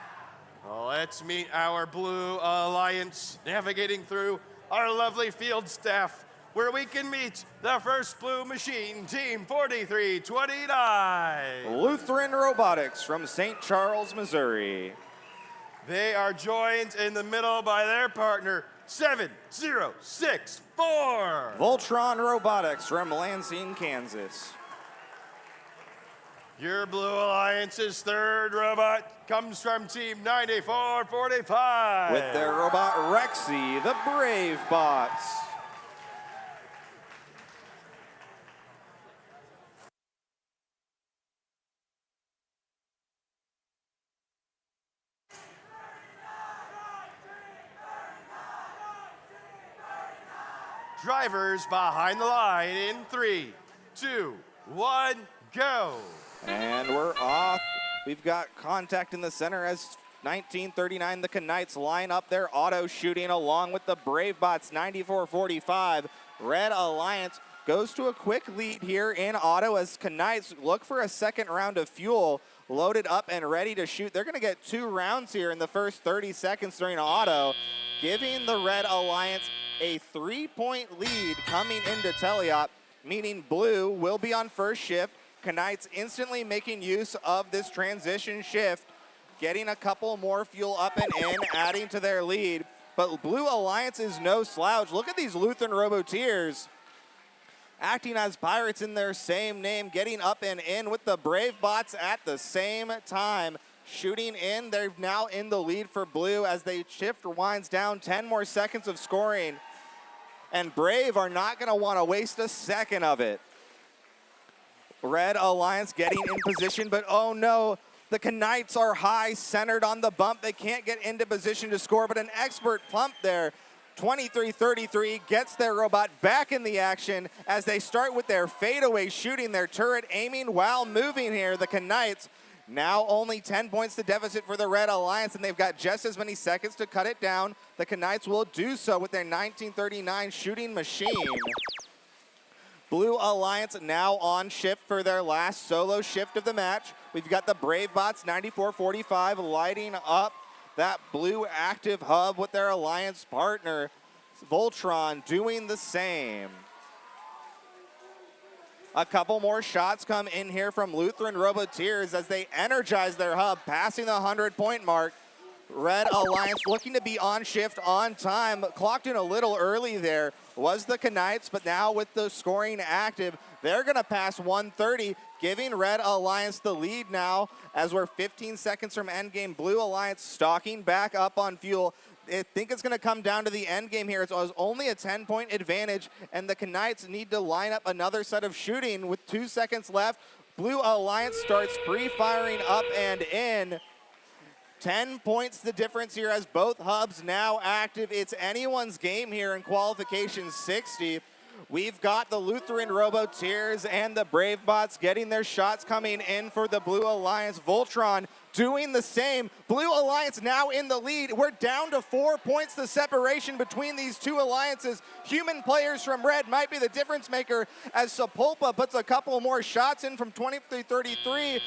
Let's meet our Blue Alliance, navigating through our lovely field staff, where we can meet the first blue machine, team 4329. Lutheran Robotics from St. Charles, Missouri. They are joined in the middle by their partner, 7064. Voltron Robotics from Lansing, Kansas. Your Blue Alliance's third robot comes from Team 9445. With their robot Rexy, the Brave Bots. Drivers behind the line in 3, 2, 1, go. And we're off. We've got contact in the center as 1939, the Knights line up their auto shooting along with the Brave Bots 9445. Red Alliance goes to a quick lead here in auto as Knights look for a second round of fuel loaded up and ready to shoot. They're going to get 2 rounds here in the first 30 seconds during auto, giving the Red Alliance a 3-point lead coming into Teliop, meaning Blue will be on first shift. Knights instantly making use of this transition shift, getting a couple more fuel up and in, adding to their lead. But Blue Alliance is no slouch. Look at these Lutheran Roboteers acting as pirates in their same name, getting up and in with the Brave Bots at the same time. Shooting in, they're now in the lead for Blue as they shift winds down, 10 more seconds of scoring. And Brave are not gonna wanna waste a second of it. Red Alliance getting in position, but oh no, the Knights are high, centered on the bump. They can't get into position to score, but an expert pump there. 23-33 gets their robot back in the action as they start with their fadeaway shooting, their turret aiming while moving here. The Knights now only 10 points to deficit for the Red Alliance, and they've got just as many seconds to cut it down. The Knights will do so with their 1939 shooting machine. Blue Alliance now on shift for their last solo shift of the match. We've got the Brave Bots 9445 lighting up that blue active hub with their alliance partner, Voltron, doing the same. A couple more shots come in here from Lutheran Roboteers as they energize their hub, passing the 100-point mark. Red Alliance looking to be on shift on time. Clocked in a little early there was the Knights, but now with the scoring active, they're gonna pass 130, giving Red Alliance the lead now as we're 15 seconds from endgame. Blue Alliance stalking back up on fuel. I think it's gonna come down to the end game here. It's only a 10-point advantage, and the Knights need to line up another set of shooting with 2 seconds left. Blue Alliance starts pre-firing up and in. 10 points the difference here as both hubs now active. It's anyone's game here in qualification 60. We've got the Lutheran Roboteers and the Brave Bots getting their shots coming in for the Blue Alliance. Voltron doing the same. Blue Alliance now in the lead. We're down to 4 points the separation between these two alliances. Human players from Red might be the difference maker as Sepulpa puts a couple more shots in from 23-33.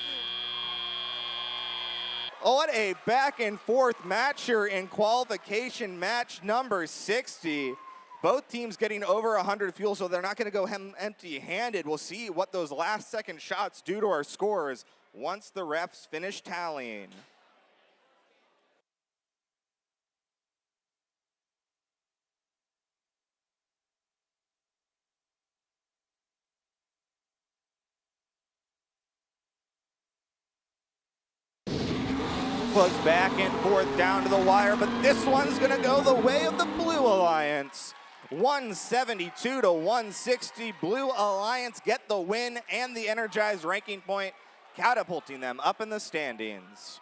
Oh, what a back and forth match here in qualification match number 60. Both teams getting over 100 fuel, so they're not going to go empty-handed. We'll see what those last second shots do to our scores once the refs finish tallying. Was back and forth down to the wire, but this one's gonna go the way of the Blue Alliance. 172 to 160. Blue Alliance get the win and the energized ranking point, catapulting them up in the standings.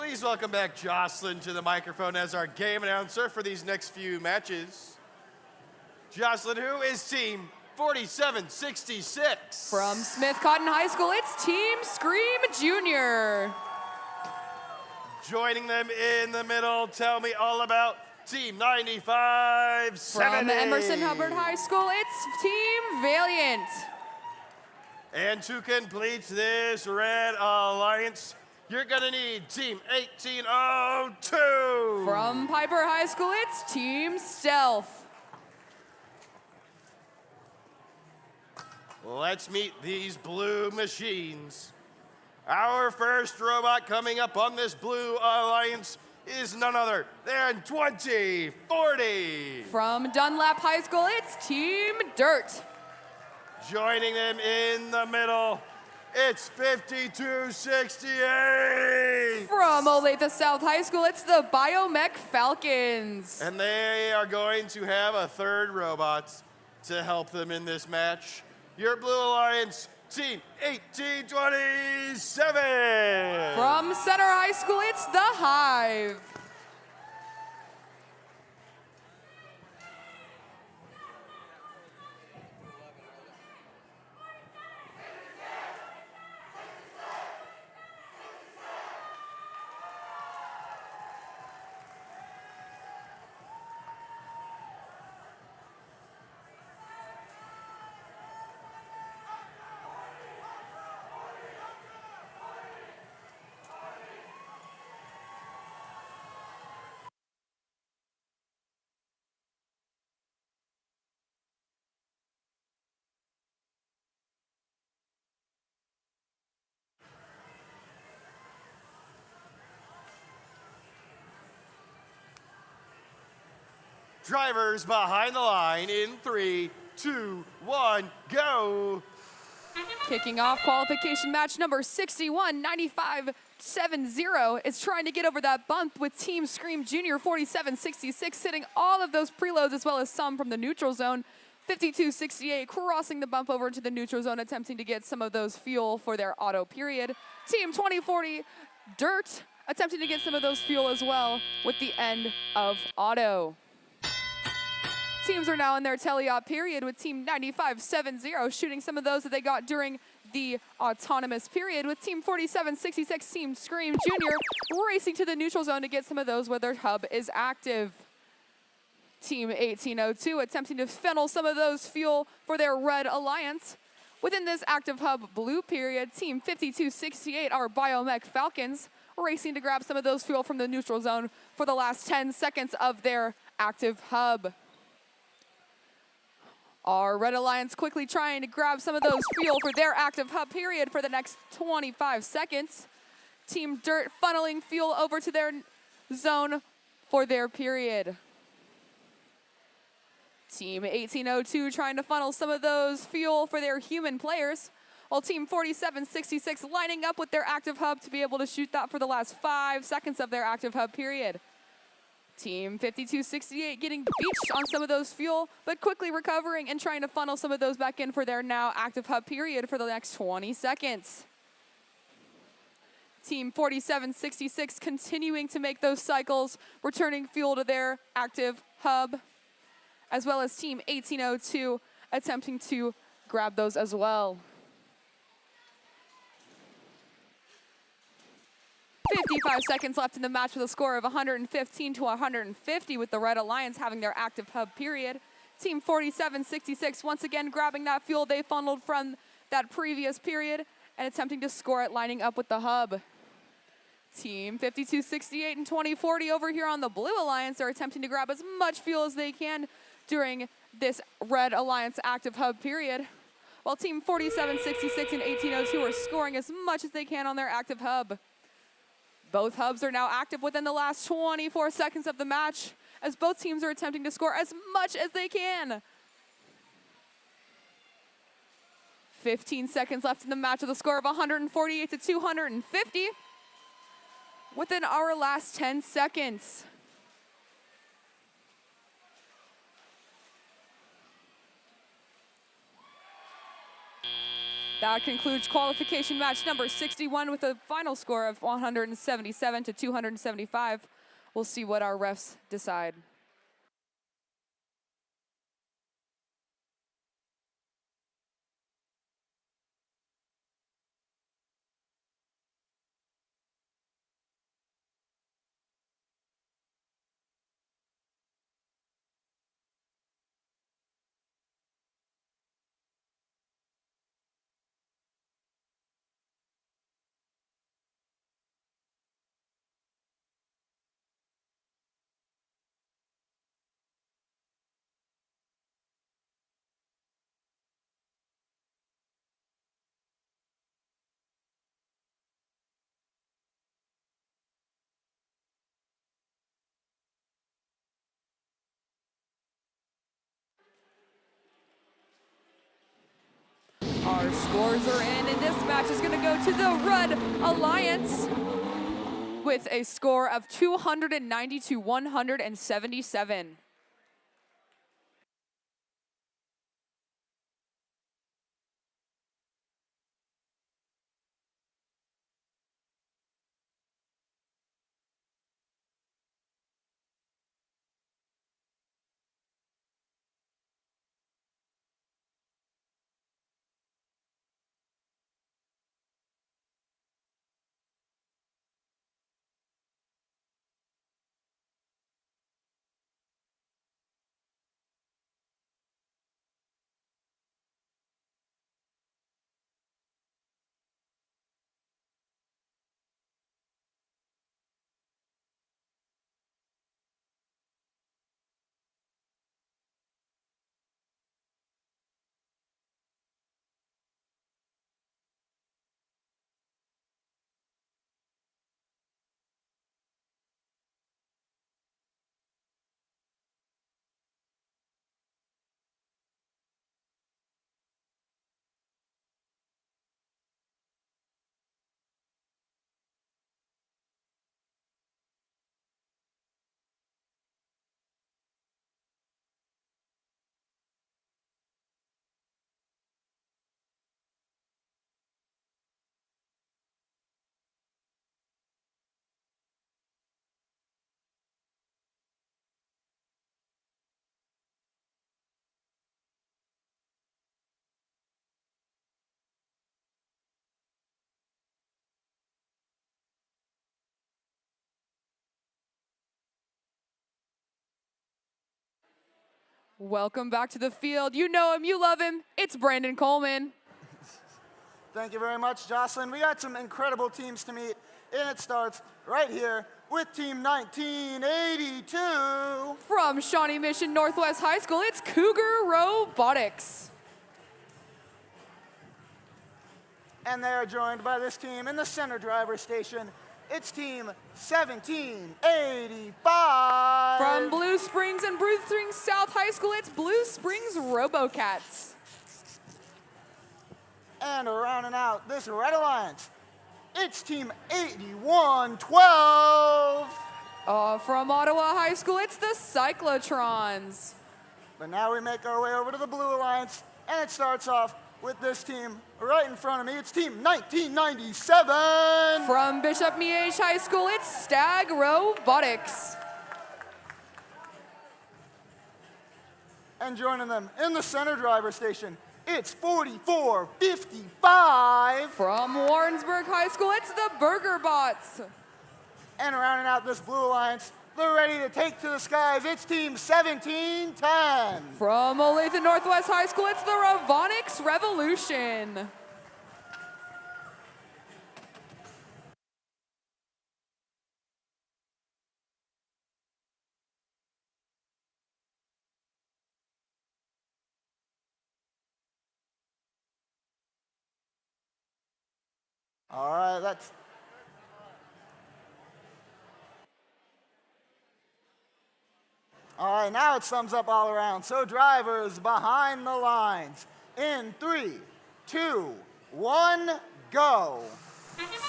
Please welcome back Jocelyn to the microphone as our game announcer for these next few matches. Jocelyn, who is team 4766? From Smith Cotton High School, it's Team Scream Junior. Joining them in the middle, tell me all about team 9570. From Emerson Hubbard High School, it's Team Valiant. And to complete this red alliance, you're gonna need team 1802. From Piper High School, it's Team Stealth. Let's meet these blue machines. Our first robot coming up on this blue alliance is none other than 2040. From Dunlap High School, it's Team Dirt. Joining them in the middle, it's 5268. From Olathe South High School, it's the Biomech Falcons. And they are going to have a third robot to help them in this match. Your blue alliance, team 1827. From Center High School, it's the Hive. Drivers behind the line in 3, 2, 1, go. Kicking off qualification match number 61, 9570 is trying to get over that bump with Team Scream Junior 4766, hitting all of those preloads as well as some from the neutral zone. 5268 crossing the bump over to the neutral zone, attempting to get some of those fuel for their auto period. Team 2040 Dirt attempting to get some of those fuel as well with the end of auto. Teams are now in their teleop period with Team 9570 shooting some of those that they got during the autonomous period, with Team 4766, Team Scream Junior, racing to the neutral zone to get some of those where their hub is active. Team 1802 attempting to funnel some of those fuel for their red alliance. Within this active hub blue period, Team 5268, our Biomech Falcons, racing to grab some of those fuel from the neutral zone for the last 10 seconds of their active hub. Our Red Alliance quickly trying to grab some of those fuel for their active hub period for the next 25 seconds. Team Dirt funneling fuel over to their zone for their period. Team 1802 trying to funnel some of those fuel for their human players, while Team 4766 lining up with their active hub to be able to shoot that for the last 5 seconds of their active hub period. Team 5268 getting beached on some of those fuel, but quickly recovering and trying to funnel some of those back in for their now active hub period for the next 20 seconds. Team 4766 continuing to make those cycles, returning fuel to their active hub, as well as Team 1802 attempting to grab those as well. 55 seconds left in the match with a score of 115 to 150, with the Red Alliance having their active hub period. Team 4766 once again grabbing that fuel they funneled from that previous period and attempting to score it, lining up with the hub. Team 5268 and 2040 over here on the Blue Alliance are attempting to grab as much fuel as they can during this Red Alliance active hub period, while Team 4766 and 1802 are scoring as much as they can on their active hub. Both hubs are now active within the last 24 seconds of the match, as both teams are attempting to score as much as they can. 15 seconds left in the match with a score of 148 to 250 within our last 10 seconds. That concludes qualification match number 61 with a final score of 177 to 275. We'll see what our refs decide. Our scores are in, and this match is going to go to the Red Alliance with a score of 290 to 177. Welcome back to the field. You know him, you love him. It's Brandon Coleman. Thank you very much, Jocelyn. We got some incredible teams to meet, and it starts right here with Team 1982. From Shawnee Mission Northwest High School, it's Cougar Robotics. And they are joined by this team in the center driver station. It's Team 1785. From Blue Springs and Blue Springs South High School, it's Blue Springs Robocats. And rounding out this Red Alliance, it's Team 8112. From Ottawa High School, it's the Cyclotrons. But now we make our way over to the Blue Alliance, and it starts off with this team right in front of me. It's Team 1997. From Bishop Miege High School, it's Stag Robotics. And joining them in the center driver station, it's 4455. From Warrensburg High School, it's the Burger Bots. And rounding out this Blue Alliance, they're ready to take to the skies. It's Team 1710. From Olathe Northwest High School, it's the Robotics Revolution. All right, that's... All right, now it sums up all around. So drivers behind the lines. In 3, 2, 1, go.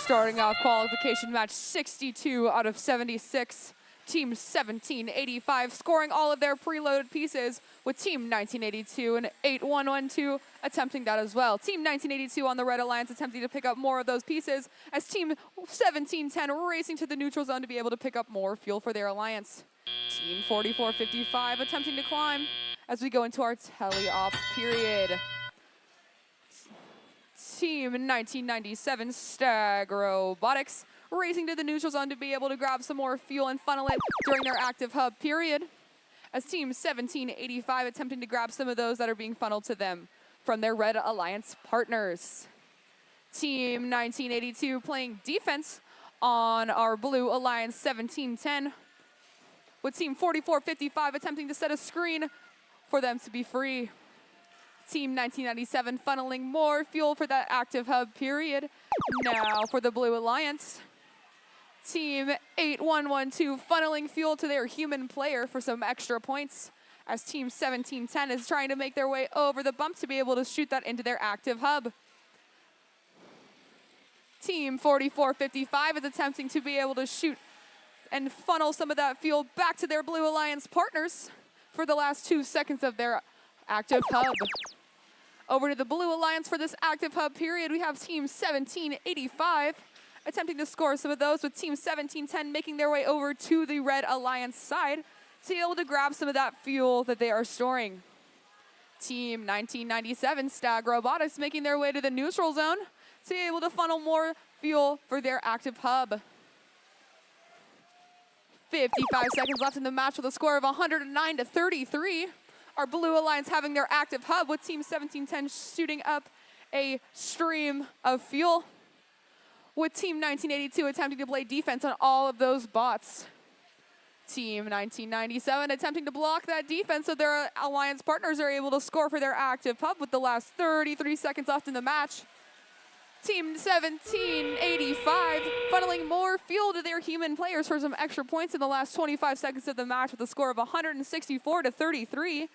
Starting off qualification match 62 out of 76. Team 1785 scoring all of their preloaded pieces, with Team 1982 and 8112 attempting that as well. Team 1982 on the Red Alliance attempting to pick up more of those pieces, as Team 1710 racing to the neutral zone to be able to pick up more fuel for their alliance. Team 4455 attempting to climb as we go into our tele-op period. Team 1997 Stag Robotics racing to the neutral zone to be able to grab some more fuel and funnel it during their active hub period, as Team 1785 attempting to grab some of those that are being funneled to them from their Red Alliance partners. Team 1982 playing defense on our Blue Alliance 1710, with Team 4455 attempting to set a screen for them to be free. Team 1997 funneling more fuel for that active hub period. Now for the Blue Alliance. Team 8112 funneling fuel to their human player for some extra points, as Team 1710 is trying to make their way over the bump to be able to shoot that into their active hub. Team 4455 is attempting to be able to shoot and funnel some of that fuel back to their Blue Alliance partners for the last 2 seconds of their active hub. Over to the Blue Alliance for this active hub period, we have Team 1785 attempting to score some of those, with Team 1710 making their way over to the Red Alliance side to be able to grab some of that fuel that they are storing. Team 1997 Stag Robotics making their way to the neutral zone to be able to funnel more fuel for their active hub. 55 seconds left in the match with a score of 109-33. Our Blue Alliance having their active hub, with Team 1710 shooting up a stream of fuel, with Team 1982 attempting to play defense on all of those bots. Team 1997 attempting to block that defense so their alliance partners are able to score for their active hub with the last 33 seconds left in the match. Team 1785 funneling more fuel to their human players for some extra points in the last 25 seconds of the match with a score of 164-33.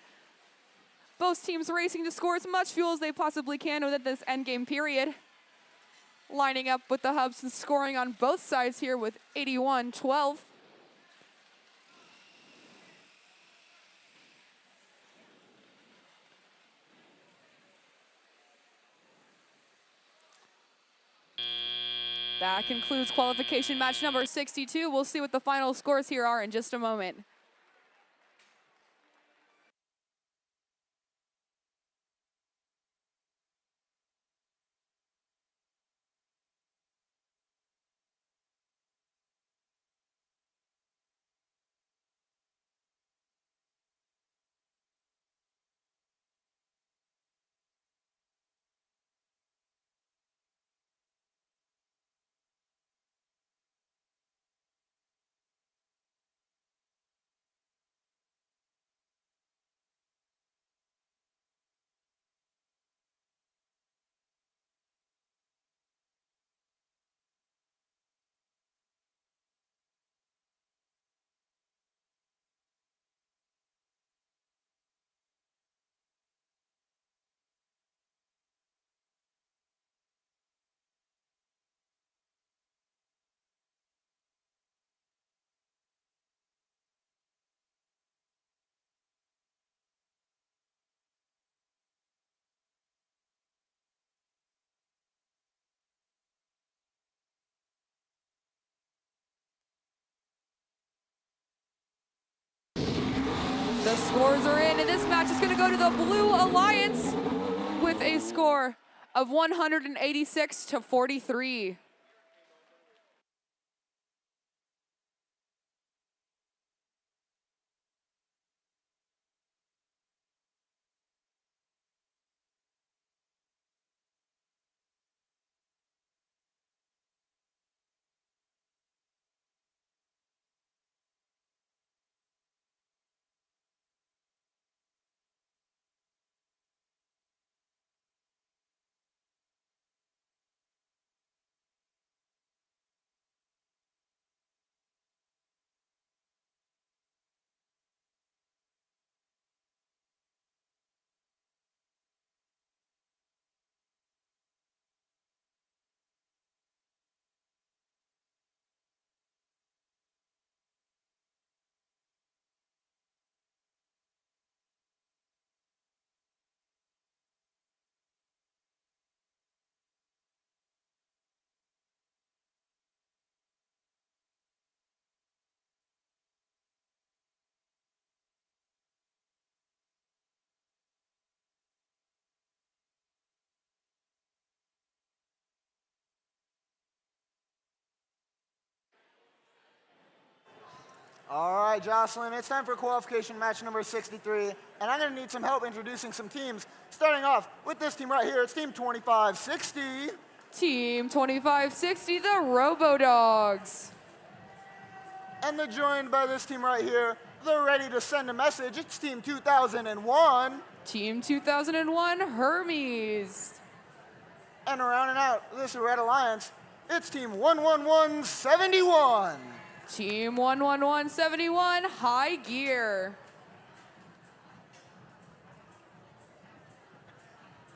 Both teams racing to score as much fuel as they possibly can within this endgame period. Lining up with the hubs and scoring on both sides here with 81-12. That concludes qualification match number 62. We'll see what the final scores here are in just a moment. The scores are in, and this match is going to go to the Blue Alliance with a score of 186-43. All right, Jocelyn, it's time for qualification match number 63, and I'm going to need some help introducing some teams. Starting off with this team right here, it's Team 2560. Team 2560, the Robodogs. And they're joined by this team right here. They're ready to send a message. It's Team 2001. Team 2001, Hermes. And rounding out this Red Alliance, it's Team 11171. Team 11171, High Gear.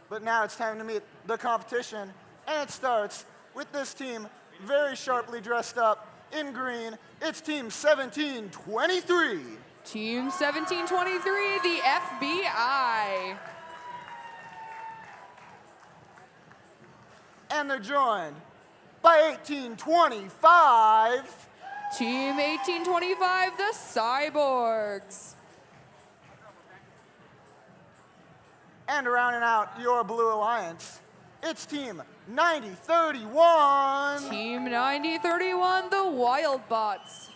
But now it's time to meet the competition, and it starts with this team very sharply dressed up in green. It's Team 1723. Team 1723, the FBI. And they're joined by 1825. Team 1825, the Cyborgs. And rounding out your Blue Alliance, it's Team 9031. Team 9031, the Wildbots.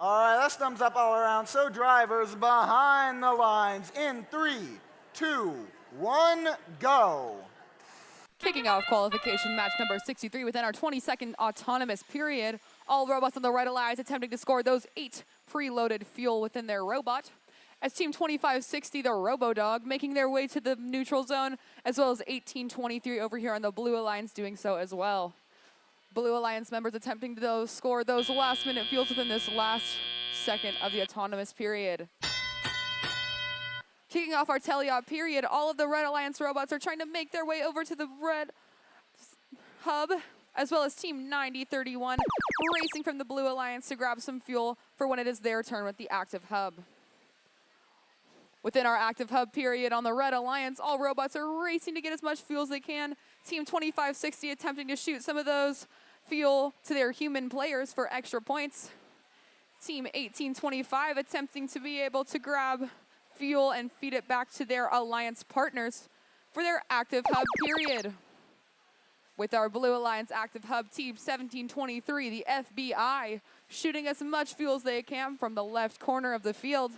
All right, that's thumbs up all around. So drivers behind the lines in 3, 2, 1, go. Kicking off qualification match number 63 within our 20-second autonomous period. All robots on the Red Alliance attempting to score those 8 preloaded fuel within their robot. As Team 2560, the Robodog, making their way to the neutral zone, as well as 1823 over here on the Blue Alliance doing so as well. Blue Alliance members attempting to score those last-minute fuels within this last second of the autonomous period. Kicking off our teleop period, all of the Red Alliance robots are trying to make their way over to the Red Hub, as well as Team 9031 racing from the Blue Alliance to grab some fuel for when it is their turn with the active hub. Within our active hub period on the Red Alliance, all robots are racing to get as much fuel as they can. Team 2560 attempting to shoot some of those fuel to their human players for extra points. Team 1825 attempting to be able to grab fuel and feed it back to their alliance partners for their active hub period. With our Blue Alliance active hub, Team 1723, the FBI, shooting as much fuel as they can from the left corner of the field.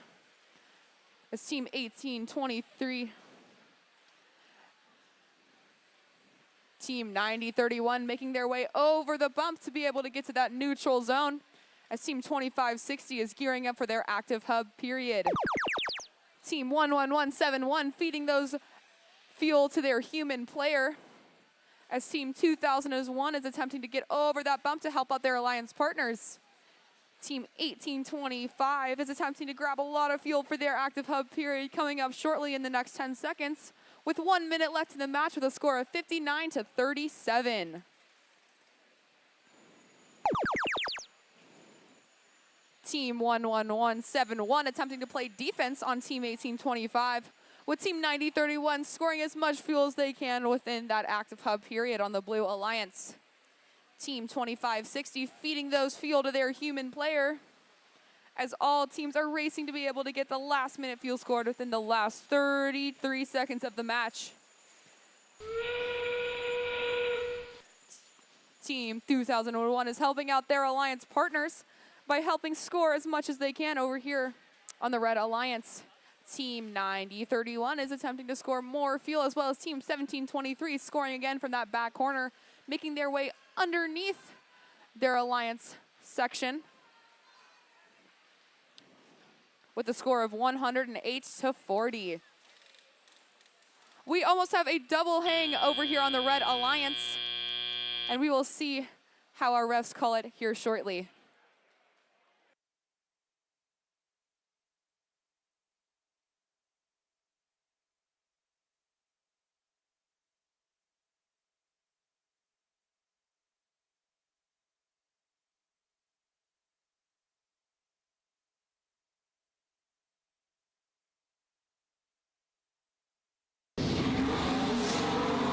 As Team 1823, Team 9031 making their way over the bump to be able to get to that neutral zone. As Team 2560 is gearing up for their active hub period. Team 11171 feeding those fuel to their human player. As Team 2001 is attempting to get over that bump to help out their alliance partners. Team 1825 is attempting to grab a lot of fuel for their active hub period coming up shortly in the next 10 seconds with 1 minute left in the match with a score of 59-37. Team 11171 attempting to play defense on Team 1825 with Team 9031 scoring as much fuel as they can within that active hub period on the Blue Alliance. Team 2560 feeding those fuel to their human player as all teams are racing to be able to get the last-minute fuel scored within the last 33 seconds of the match. Team 2001 is helping out their alliance partners by helping score as much as they can over here on the Red Alliance. Team 9031 is attempting to score more fuel, as well as Team 1723 scoring again from that back corner, making their way underneath their alliance section with a score of 108-40. We almost have a double hang over here on the Red Alliance, and we will see how our refs call it here shortly.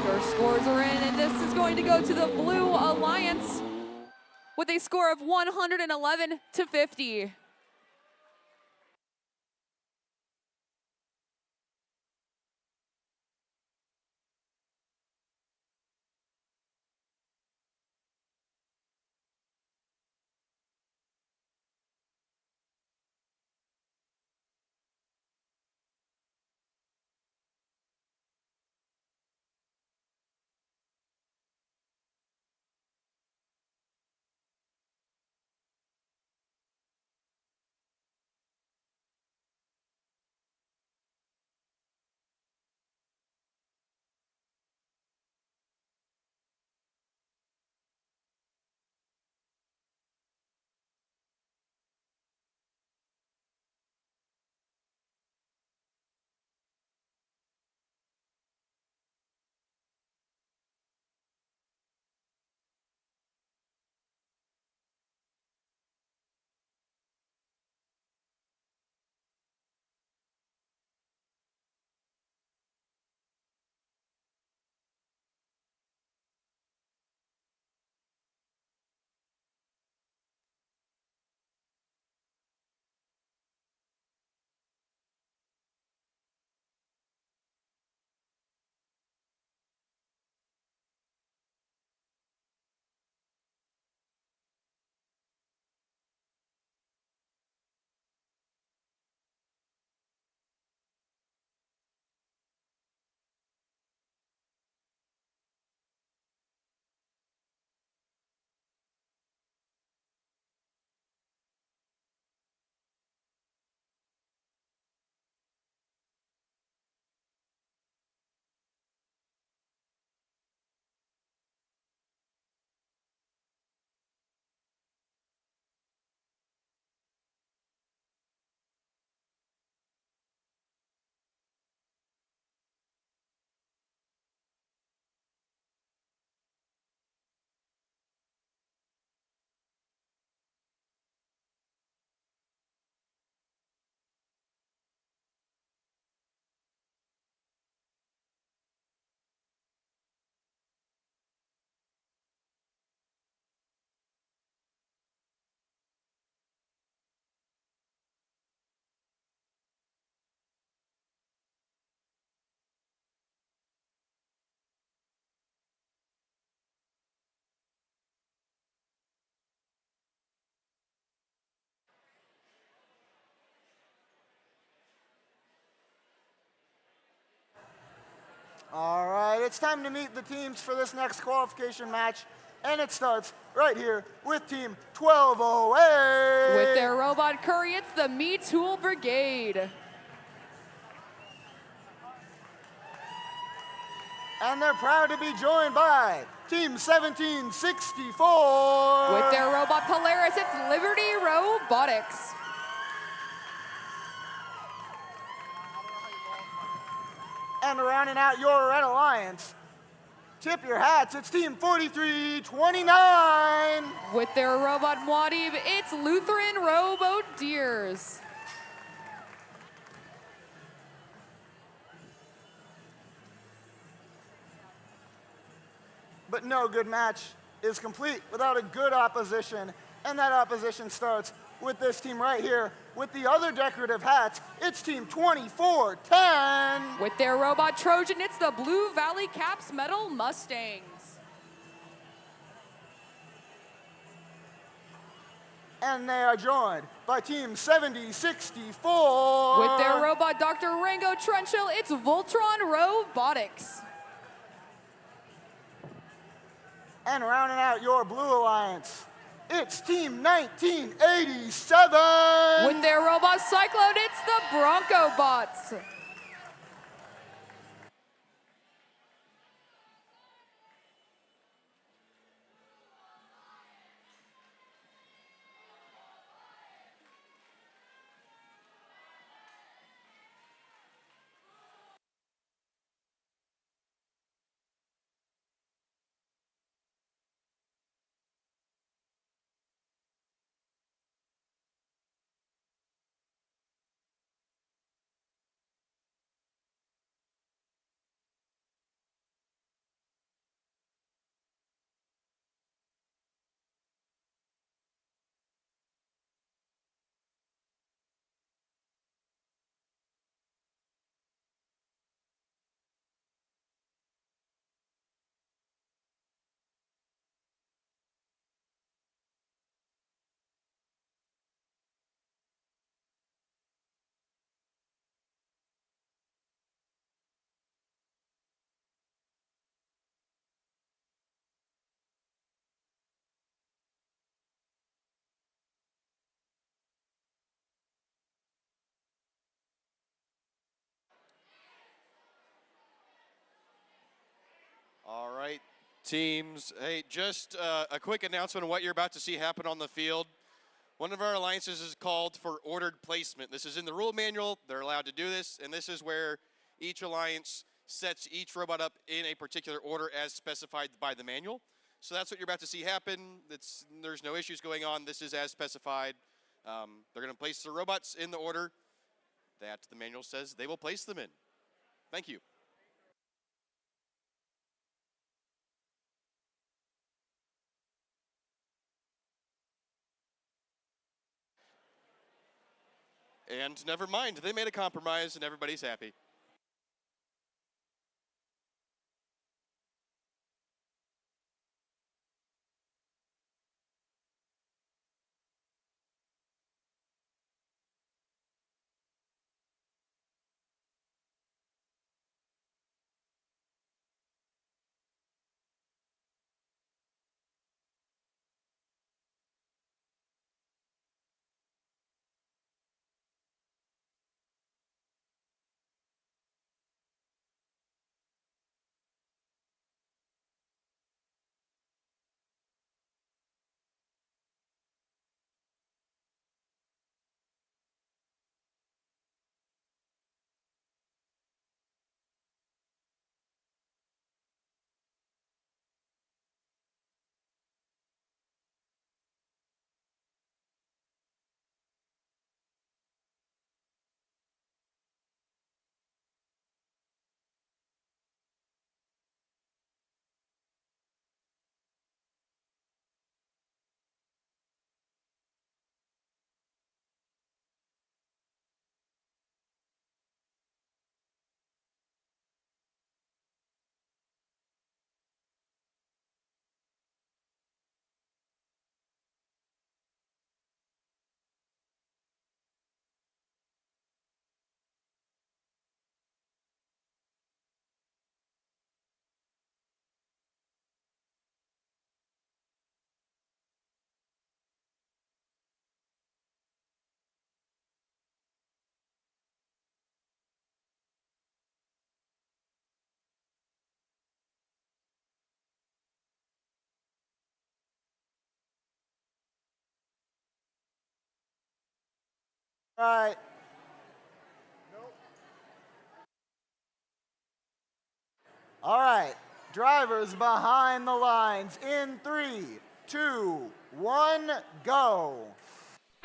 Their scores are in, and this is going to go to the Blue Alliance with a score of 111-50. All right, it's time to meet the teams for this next qualification match, and it starts right here with Team 1208. With their robot curry, it's the Me Tool Brigade. And they're proud to be joined by Team 1764. With their robot Polaris, it's Liberty Robotics. And rounding out your Red Alliance, tip your hats, it's Team 4329. With their robot Muad'Dib, it's Lutheran Robo Deers. But no good match is complete without a good opposition, and that opposition starts with this team right here. With the other decorative hats, it's Team 2410. With their robot Trojan, it's the Blue Valley Caps Metal Mustangs. And they are joined by Team 7064. With their robot Dr. Rango Trenchel, it's Voltron Robotics. And rounding out your Blue Alliance, it's Team 1987. With their robot Cyclone, it's the Bronco Bots. All right, teams. Hey, just a quick announcement of what you're about to see happen on the field. One of our alliances is called for ordered placement. This is in the rule manual. They're allowed to do this, and this is where each alliance sets each robot up in a particular order as specified by the manual. So that's what you're about to see happen. There's no issues going on. This is as specified. They're going to place the robots in the order that the manual says they will place them in. Thank you. And never mind, they made a compromise and everybody's happy. All right. All right. Drivers behind the lines in 3, 2, 1, go.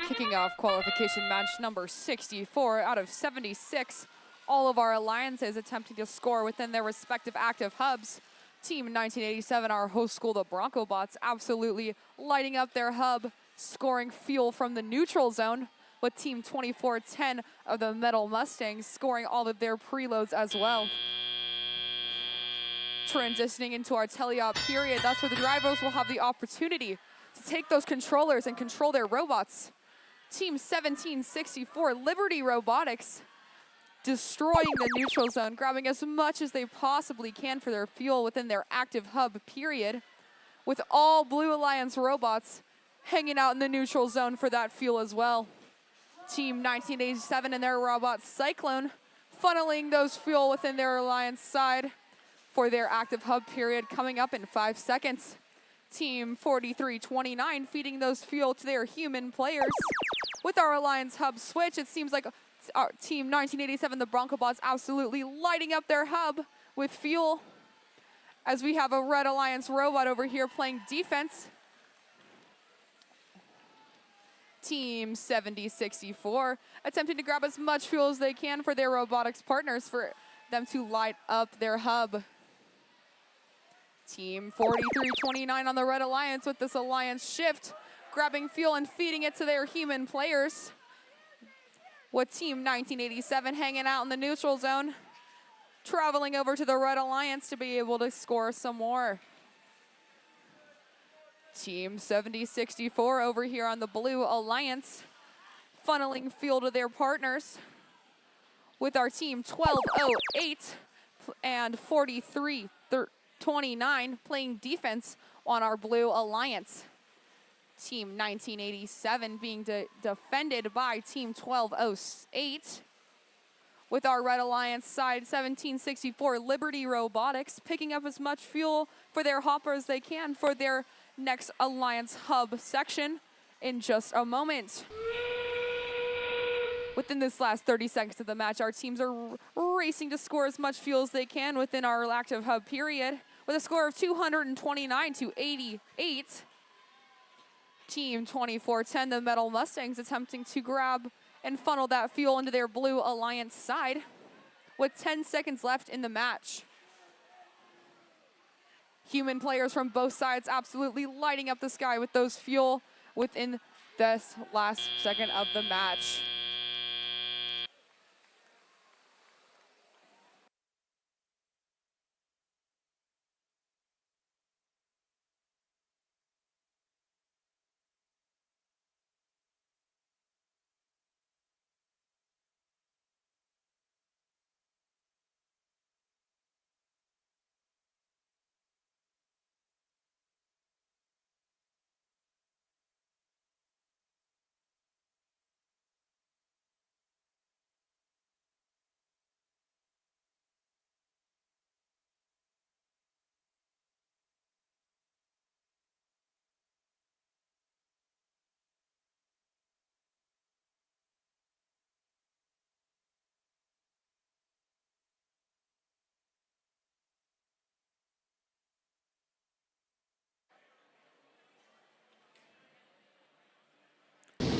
Kicking off qualification match number 64 out of 76. All of our alliances attempting to score within their respective active hubs. Team 1987, our host school, the Bronco Bots, absolutely lighting up their hub, scoring fuel from the neutral zone, with Team 2410 of the Metal Mustangs scoring all of their preloads as well. Transitioning into our teleop period, that's where the drivers will have the opportunity to take those controllers and control their robots. Team 1764, Liberty Robotics, destroying the neutral zone, grabbing as much as they possibly can for their fuel within their active hub period, with all Blue Alliance robots hanging out in the neutral zone for that fuel as well. Team 1987 and their robot Cyclone funneling those fuel within their Alliance side for their active hub period coming up in 5 seconds. Team 4329 feeding those fuel to their human players. With our Alliance hub switch, it seems like our Team 1987, the Bronco Bots, absolutely lighting up their hub with fuel, as we have a Red Alliance robot over here playing defense. Team 7064 attempting to grab as much fuel as they can for their robotics partners for them to light up their hub. Team 4329 on the Red Alliance with this Alliance shift, grabbing fuel and feeding it to their human players. With Team 1987 hanging out in the neutral zone, traveling over to the Red Alliance to be able to score some more. Team 7064 over here on the Blue Alliance, funneling fuel to their partners, with our Team 1208 and 4329 playing defense on our Blue Alliance. Team 1987 being defended by Team 1208. With our Red Alliance side, 1764 Liberty Robotics picking up as much fuel for their hopper as they can for their next Alliance hub section in just a moment. Within this last 30 seconds of the match, our teams are racing to score as much fuel as they can within our active hub period, with a score of 229 to 88. Team 2410, the Metal Mustangs, attempting to grab and funnel that fuel into their Blue Alliance side with 10 seconds left in the match. Human players from both sides absolutely lighting up the sky with those fuel within this last second of the match.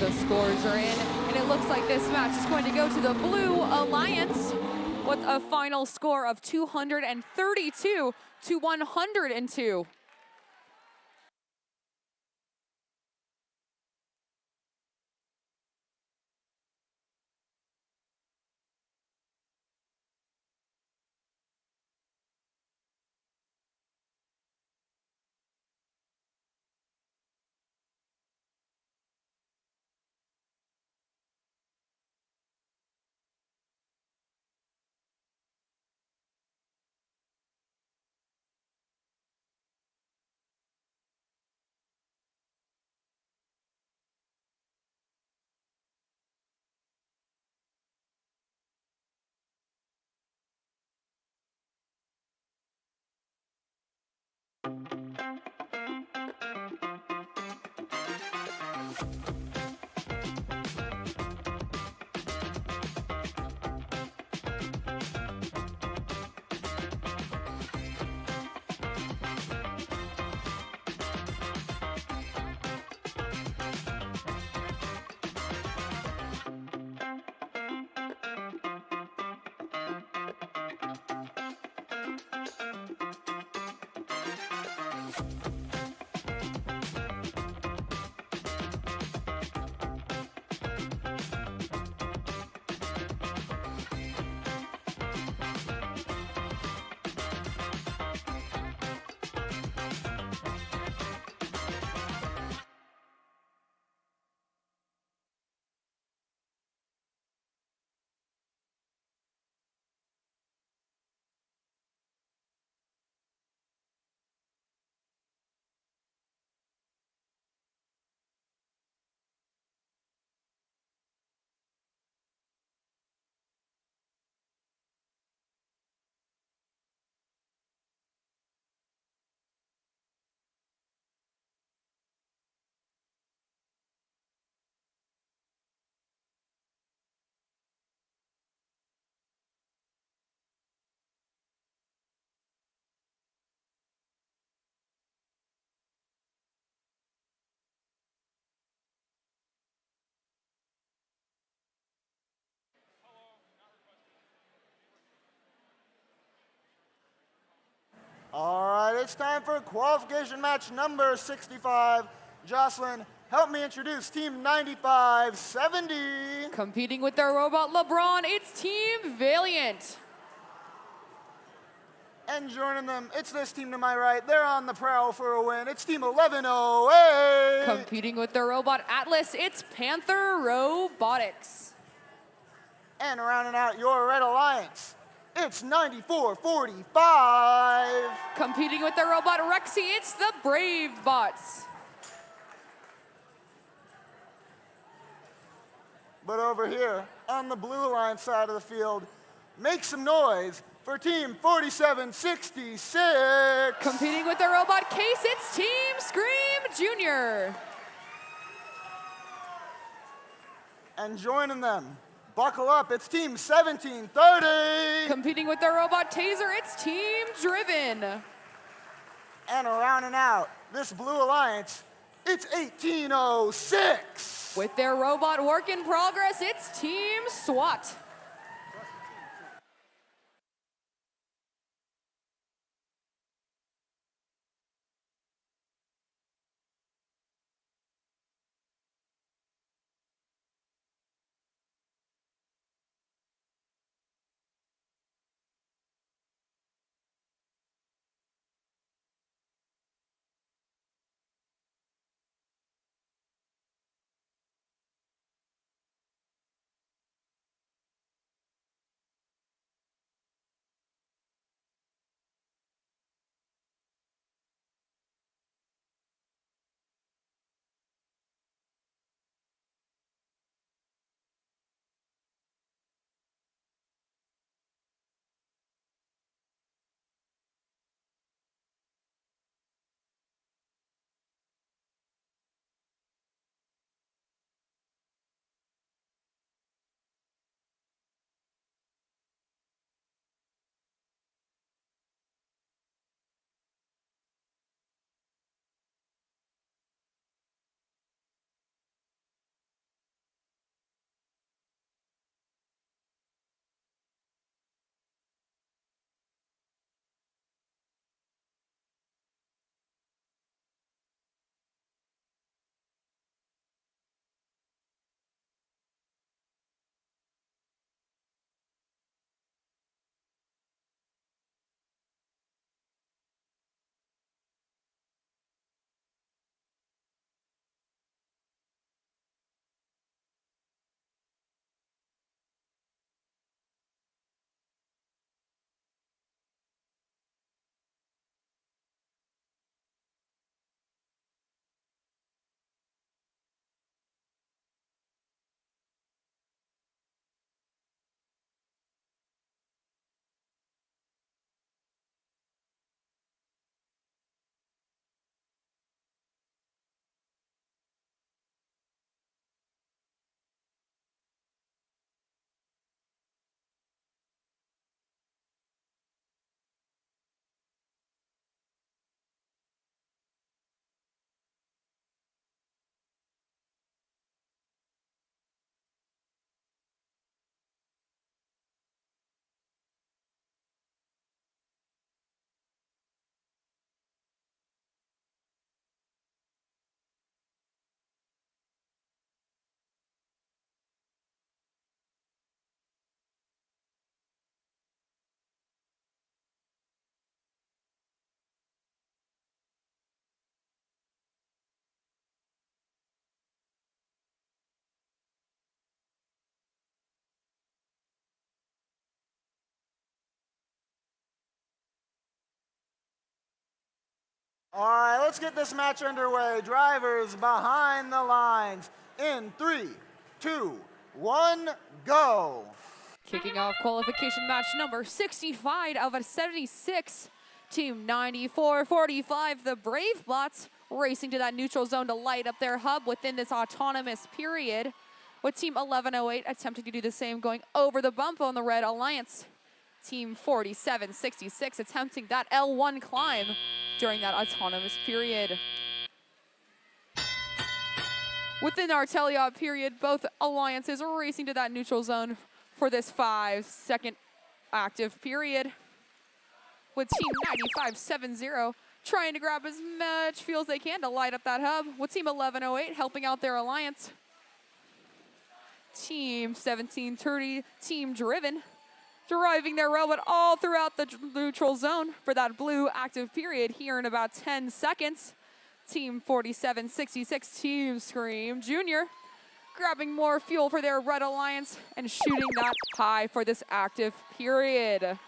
The scores are in, and it looks like this match is going to go to the Blue Alliance with a final score of 232 to 102. All right, it's time for qualification match number 65. Jocelyn, help me introduce Team 9570. Competing with their robot LeBron, it's Team Valiant. And joining them, it's this team to my right. They're on the prowl for a win. It's Team 1108. Competing with their robot Atlas, it's Panther Robotics. And rounding out your Red Alliance, it's 9445. Competing with their robot Rexy, it's the Brave Bots. But over here, on the Blue Alliance side of the field, make some noise for Team 4766. Competing with their robot Case, it's Team Scream Jr. And joining them, buckle up, it's Team 1730. Competing with their robot Taser, it's Team Driven. And rounding out this Blue Alliance, it's 1806. With their robot Work in Progress, it's Team SWAT. All right, let's get this match underway. Drivers behind the lines in 3, 2, 1, go. Kicking off qualification match number 65 out of 76. Team 9445, the Brave Bots, racing to that neutral zone to light up their hub within this autonomous period. With Team 1108 attempting to do the same, going over the bump on the Red Alliance. Team 4766 attempting that L1 climb during that autonomous period. Within our teleop period, both alliances are racing to that neutral zone for this 5-second active period. with Team 9570 trying to grab as much fuel as they can to light up that hub, with Team 1108 helping out their alliance. Team 1730, Team Driven, driving their robot all throughout the neutral zone for that blue active period here in about 10 seconds. Team 4766, Team Scream Junior, grabbing more fuel for their red alliance and shooting that high for this active period.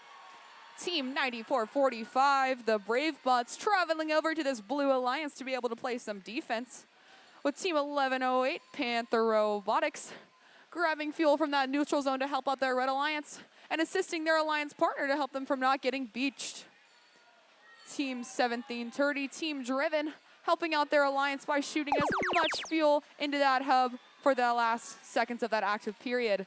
Team 9445, the Brave Butts, traveling over to this blue alliance to be able to play some defense, with Team 1108, Panther Robotics, grabbing fuel from that neutral zone to help out their red alliance and assisting their alliance partner to help them from not getting beached. Team 1730, Team Driven, helping out their alliance by shooting as much fuel into that hub for the last seconds of that active period.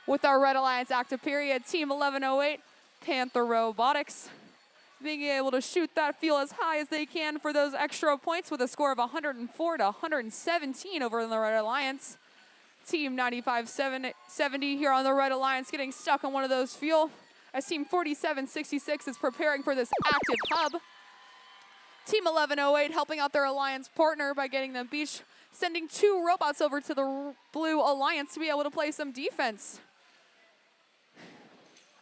With our red alliance active period, Team 1108, Panther Robotics, being able to shoot that fuel as high as they can for those extra points with a score of 104 to 117 over in the red alliance. Team 9570 here on the red alliance getting stuck on one of those fuel as Team 4766 is preparing for this active hub. Team 1108 helping out their alliance partner by getting them beached, sending 2 robots over to the blue alliance to be able to play some defense.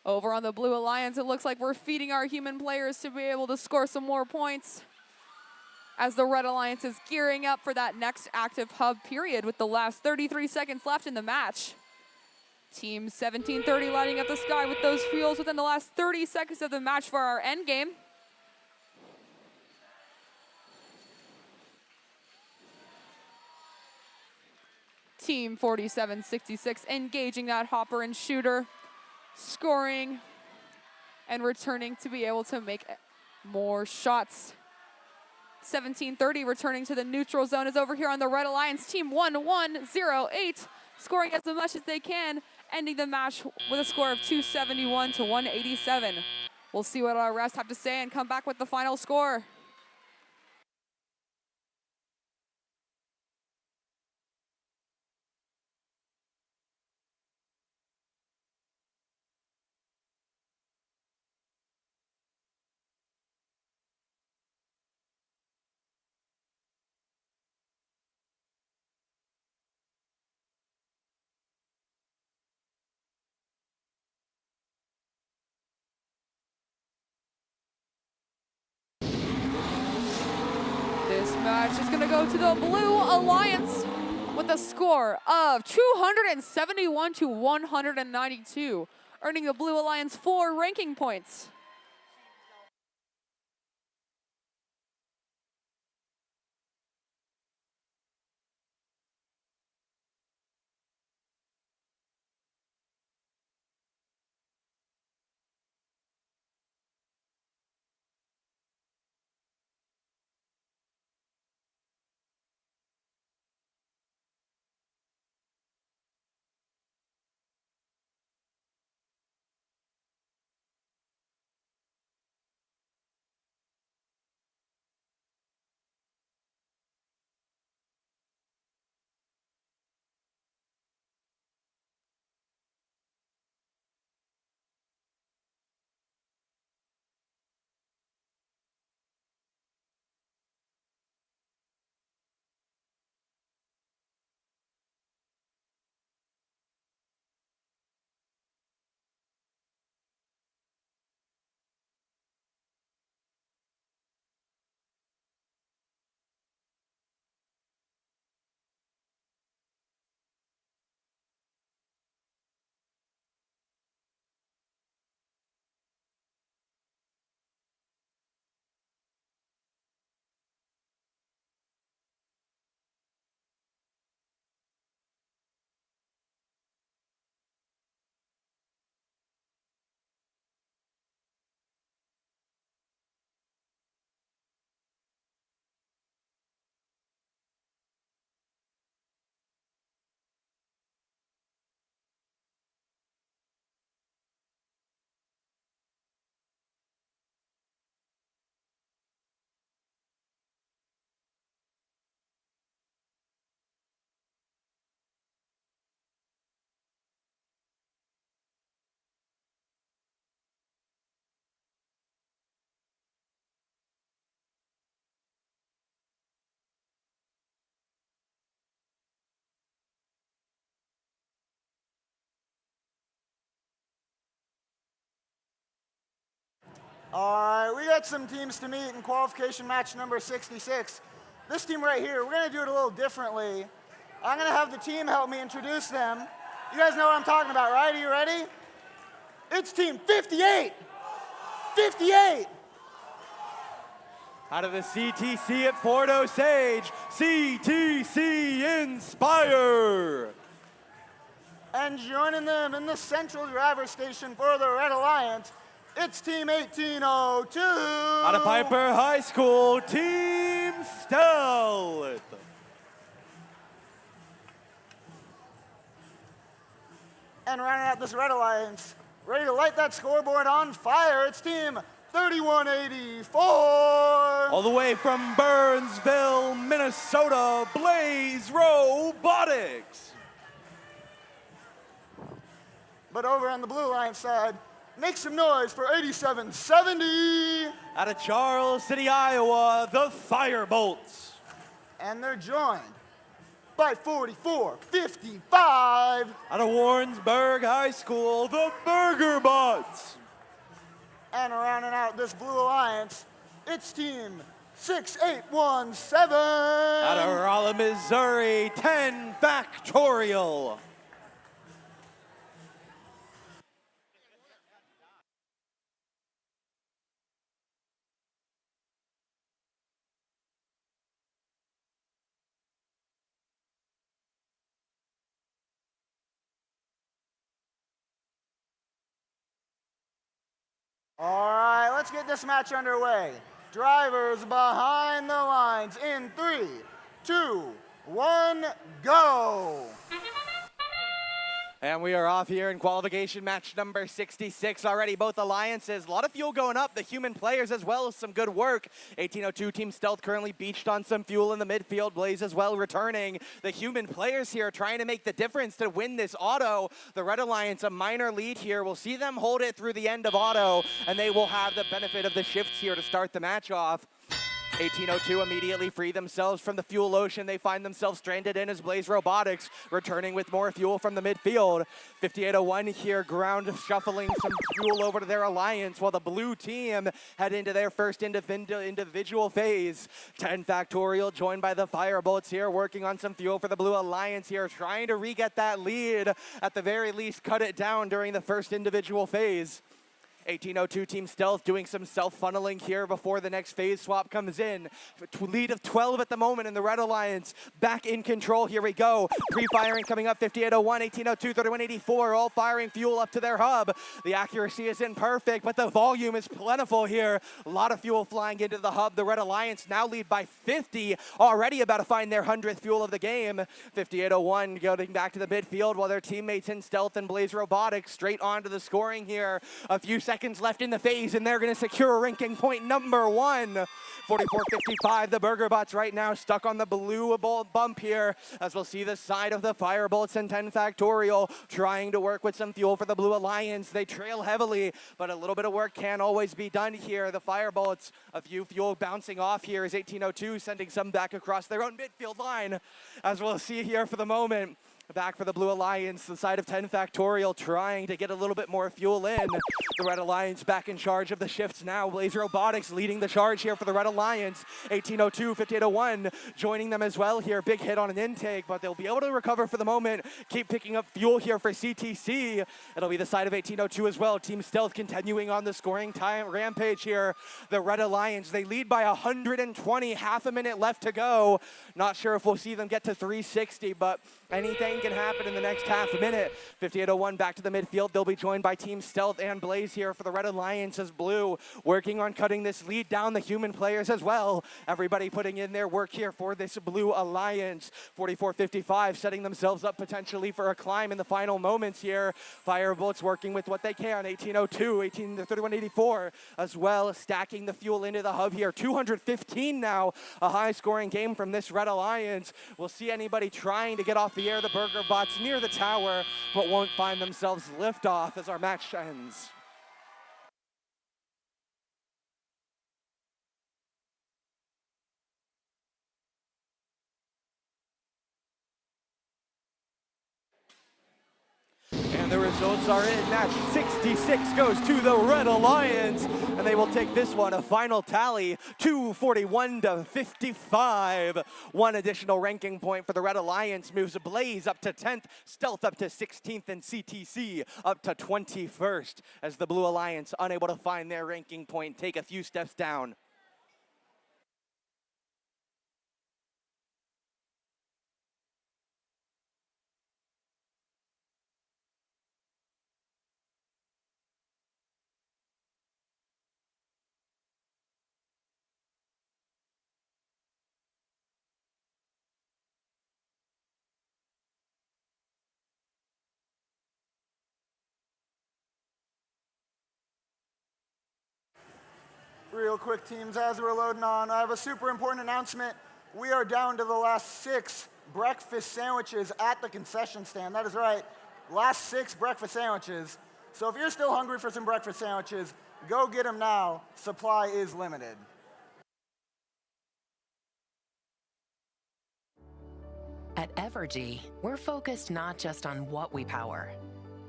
Over on the blue alliance, it looks like we're feeding our human players to be able to score some more points, as the red alliance is gearing up for that next active hub period with the last 33 seconds left in the match. Team 1730 lighting up the sky with those fuels within the last 30 seconds of the match for our end game. Team 4766 engaging that hopper and shooter, scoring and returning to be able to make more shots. 1730 returning to the neutral zone is over here on the red alliance. Team 1108 scoring as much as they can, ending the match with a score of 271 to 187. We'll see what our refs have to say and come back with the final score. This match is going to go to the Blue Alliance with a score of 271 to 192, earning the Blue Alliance 4 ranking points. All right, we got some teams to meet in qualification match number 66. This team right here, we're going to do it a little differently. I'm going to have the team help me introduce them. You guys know what I'm talking about, right? Are you ready? It's team 58. 58. Out of the CTC at Fort Osage, CTC Inspire. And joining them in the central driver station for the Red Alliance, it's team 1802. Out of Piper High School, Team Stealth. And rounding out this Red Alliance, ready to light that scoreboard on fire, it's team 3184. All the way from Burnsville, Minnesota, Blaze Robotics. But over on the Blue Alliance side, make some noise for 8770. Out of Charles City, Iowa, the Firebolts. And they're joined by 4455. Out of Warrensburg High School, the Burger Bots. And rounding out this Blue Alliance, it's team 6817. Out of Rolla, Missouri, 10 Factorial. All right, let's get this match underway. Drivers behind the lines in 3, 2, 1, go. And we are off here in qualification match number 66 already. Both alliances, a lot of fuel going up. The human players as well as some good work. 1802 Team Stealth currently beached on some fuel in the midfield. Blaze as well returning. The human players here trying to make the difference to win this auto. The Red Alliance, a minor lead here. We'll see them hold it through the end of auto, and they will have the benefit of the shifts here to start the match off. 1802 immediately free themselves from the fuel ocean. They find themselves stranded in as Blaze Robotics, returning with more fuel from the midfield. 5801 here, ground shuffling some fuel over to their alliance, while the blue team head into their first individual phase. 10 Factorial joined by the Firebolts here, working on some fuel for the blue alliance here, trying to re-get that lead, at the very least cut it down during the first individual phase. 1802 Team Stealth doing some self-funneling here before the next phase swap comes in. Lead of 12 at the moment in the Red Alliance. Back in control, here we go. Pre-firing coming up, 5801, 1802, 3184, all firing fuel up to their hub. The accuracy isn't perfect, but the volume is plentiful here. A lot of fuel flying into the hub. The Red Alliance now lead by 50, already about to find their 100th fuel of the game. 5801 going back to the midfield while their teammates in Stealth and Blaze Robotics straight onto the scoring here. A few seconds left in the phase, and they're going to secure ranking point number 1. 4455, the Burger Bots right now stuck on the blue bump here, as we'll see the side of the Firebolts and 10 Factorial trying to work with some fuel for the Blue Alliance. They trail heavily, but a little bit of work can always be done here. The Firebolts, a few fuel bouncing off here as 1802 sending some back across their own midfield line, as we'll see here for the moment. Back for the Blue Alliance, the side of 10 Factorial trying to get a little bit more fuel in. The Red Alliance back in charge of the shifts now. Blaze Robotics leading the charge here for the Red Alliance. 1802, 5801 joining them as well here. Big hit on an intake, but they'll be able to recover for the moment. Keep picking up fuel here for CTC. It'll be the side of 1802 as well. Team Stealth continuing on the scoring time rampage here. The Red Alliance, they lead by 120, half a minute left to go. Not sure if we'll see them get to 360, but anything can happen in the next half a minute. 5801 back to the midfield. They'll be joined by Team Stealth and Blaze here for the Red Alliance as Blue working on cutting this lead down. The human players as well. Everybody putting in their work here for this Blue Alliance. 4455 setting themselves up potentially for a climb in the final moments here. Firebolts working with what they can. 1802, 3184 as well, stacking the fuel into the hub here. 215 now, a high scoring game from this Red Alliance. We'll see anybody trying to get off the air. The Burger Bots near the tower, but won't find themselves liftoff as our match ends. And the results are in. Match 66 goes to the Red Alliance, and they will take this one a final tally 241 to 55. One additional ranking point for the Red Alliance moves Blaze up to 10th, Stealth up to 16th, and CTC up to 21st, as the Blue Alliance, unable to find their ranking point, take a few steps down. Real quick, teams, as we're loading on, I have a super important announcement. We are down to the last 6 breakfast sandwiches at the concession stand. That is right, last 6 breakfast sandwiches. So if you're still hungry for some breakfast sandwiches, go get them now. Supply is limited. At Evergy, we're focused not just on what we power,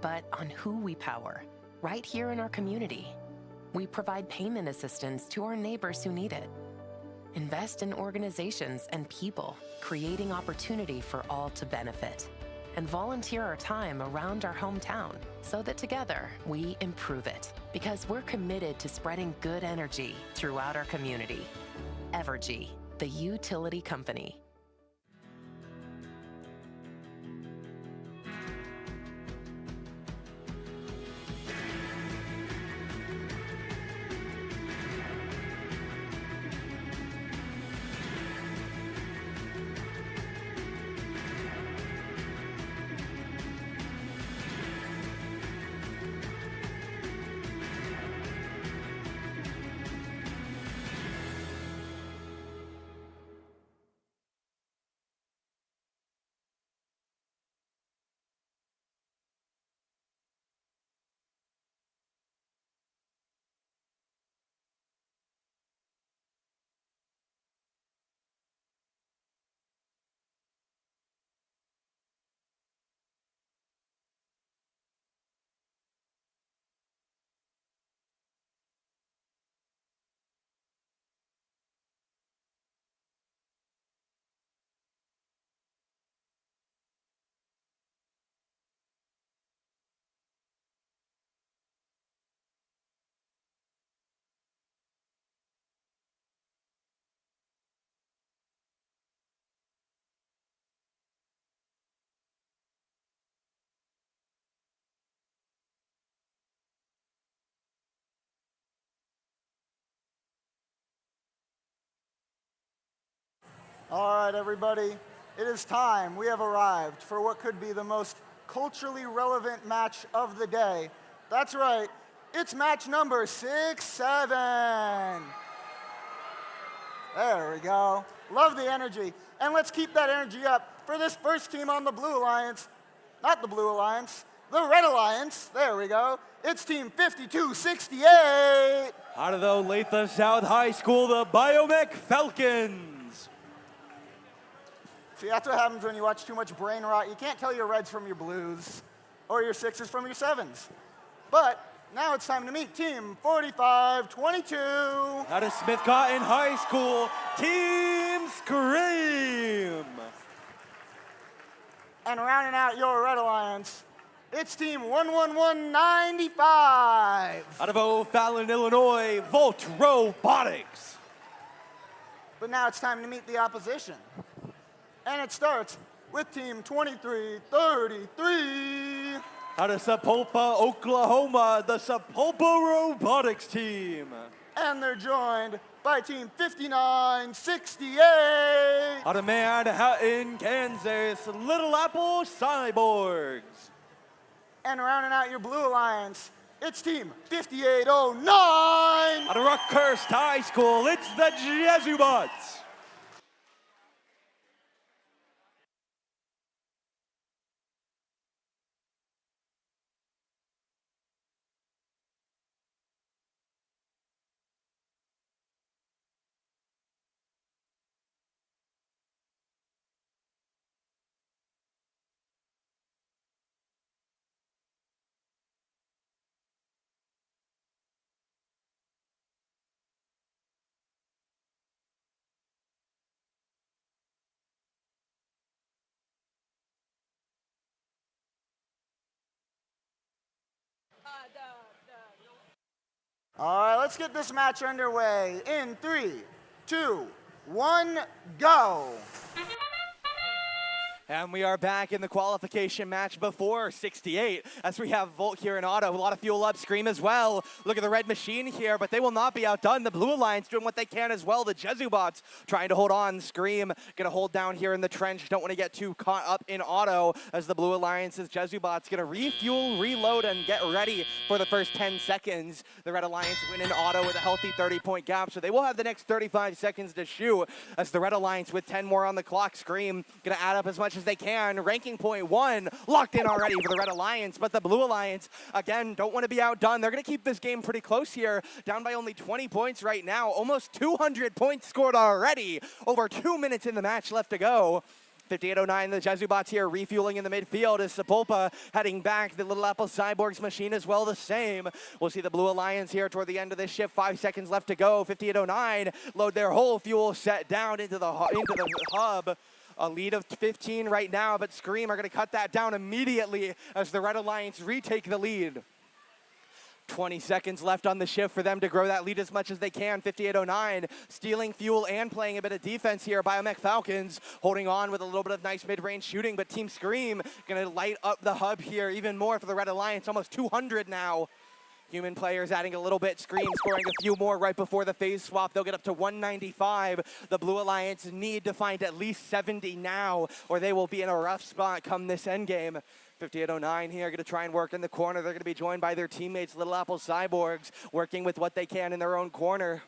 but on who we power, right here in our community. We provide payment assistance to our neighbors who need it. Invest in organizations and people, creating opportunity for all to benefit. And volunteer our time around our hometown so that together we improve it. Because we're committed to spreading good energy throughout our community. Evergy, the utility company. All right, everybody, it is time. We have arrived for what could be the most culturally relevant match of the day. That's right, it's match number 6-7. There we go. Love the energy. And let's keep that energy up for this first team on the Blue Alliance. Not the Blue Alliance, the Red Alliance. There we go. It's team 5268. Out of the Olathe South High School, the Biomech Falcons. See, that's what happens when you watch too much brain rot. You can't tell your reds from your blues or your 6s from your 7s. But now it's time to meet team 4522. Out of Smith Cotton High School, Team Scream. And rounding out your Red Alliance, it's team 11195. Out of O'Fallon, Illinois, Volt Robotics. But now it's time to meet the opposition. And it starts with team 2333. Out of Sapulpa, Oklahoma, the Sapulpa Robotics team. And they're joined by team 5968. Out of Manhattan, Kansas, Little Apple Cyborgs. And rounding out your Blue Alliance, it's team 5809. Out of Rockhurst High School, it's the Jesubots. All right, let's get this match underway in 3, 2, 1, go. And we are back in the qualification match before 68 as we have Volt here in auto. A lot of fuel up, Scream as well. Look at the red machine here, but they will not be outdone. The Blue Alliance doing what they can as well. The Jesubots trying to hold on. Scream gonna hold down here in the trench. Don't want to get too caught up in auto as the Blue Alliance's Jesubots gonna refuel, reload, and get ready for the first 10 seconds. The Red Alliance win in auto with a healthy 30-point gap, so they will have the next 35 seconds to shoot as the Red Alliance with 10 more on the clock. Scream gonna add up as much as they can. Ranking point 1 locked in already for the Red Alliance, but the Blue Alliance, again, don't want to be outdone. They're going to keep this game pretty close here, down by only 20 points right now. Almost 200 points scored already. Over 2 minutes in the match left to go. 5809, the Jesubots here refueling in the midfield as Sepulpa heading back. The Little Apple Cyborgs machine as well the same. We'll see the Blue Alliance here toward the end of this shift. 5 seconds left to go. 5809 load their whole fuel set down into the hub. A lead of 15 right now, but Scream are going to cut that down immediately as the Red Alliance retake the lead. 20 seconds left on the shift for them to grow that lead as much as they can. 5809 stealing fuel and playing a bit of defense here. Biomech Falcons holding on with a little bit of nice mid-range shooting, but Team Scream going to light up the hub here even more for the Red Alliance. Almost 200 now. Human players adding a little bit. Scream scoring a few more right before the phase swap. They'll get up to 195. The Blue Alliance need to find at least 70 now, or they will be in a rough spot come this endgame. 5809 here, going to try and work in the corner. They're going to be joined by their teammates, Little Apple Cyborgs, working with what they can in their own corner.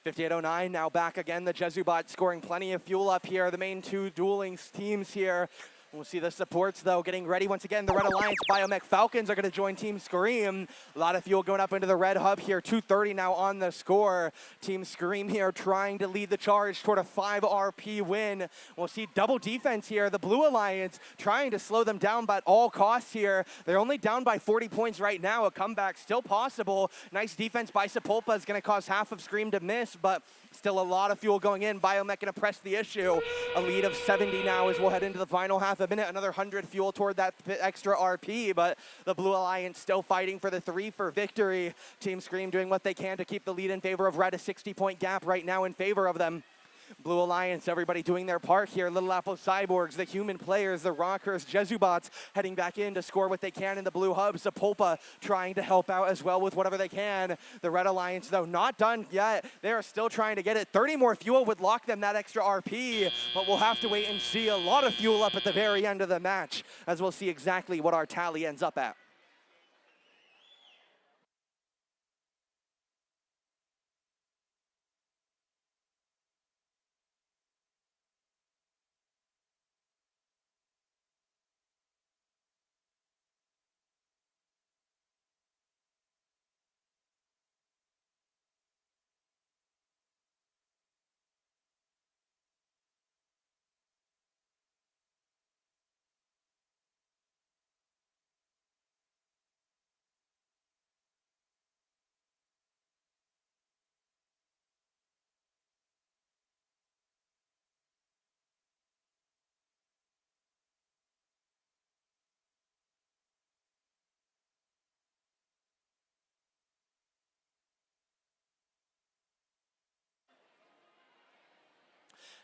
5809 now back again. The Jesubot scoring plenty of fuel up here. The main two dueling teams here. We'll see the supports, though, getting ready once again. The Red Alliance Biomech Falcons are going to join Team Scream. A lot of fuel going up into the red hub here. 230 now on the score. Team Scream here trying to lead the charge toward a 5 RP win. We'll see double defense here. The Blue Alliance trying to slow them down by all costs here. They're only down by 40 points right now. A comeback still possible. Nice defense by Sepulpa is going to cause half of Scream to miss, but still a lot of fuel going in. Biomech going to press the issue. A lead of 70 now as we'll head into the final half a minute. Another 100 fuel toward that extra RP, but the Blue Alliance still fighting for the 3 for victory. Team Scream doing what they can to keep the lead in favor of Red. A 60-point gap right now in favor of them. Blue Alliance, everybody doing their part here. Little Apple Cyborgs, the human players, the Rockers, Jesubots heading back in to score what they can in the blue hub. Sepulpa trying to help out as well with whatever they can. The Red Alliance, though, not done yet. They are still trying to get it. 30 more fuel would lock them that extra RP, but we'll have to wait and see. A lot of fuel up at the very end of the match as we'll see exactly what our tally ends up at.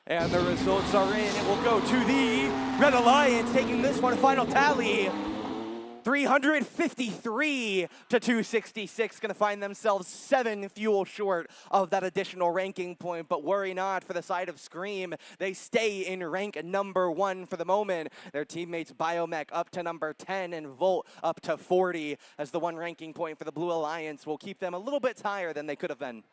And the results are in. It will go to the Red Alliance, taking this one final tally. 353 to 266, going to find themselves 7 fuel short of that additional ranking point. But worry not for the side of Scream. They stay in rank number 1 for the moment. Their teammates Biomech up to number 10 and Volt up to 40 as the 1 ranking point for the Blue Alliance will keep them a little bit higher than they could have been.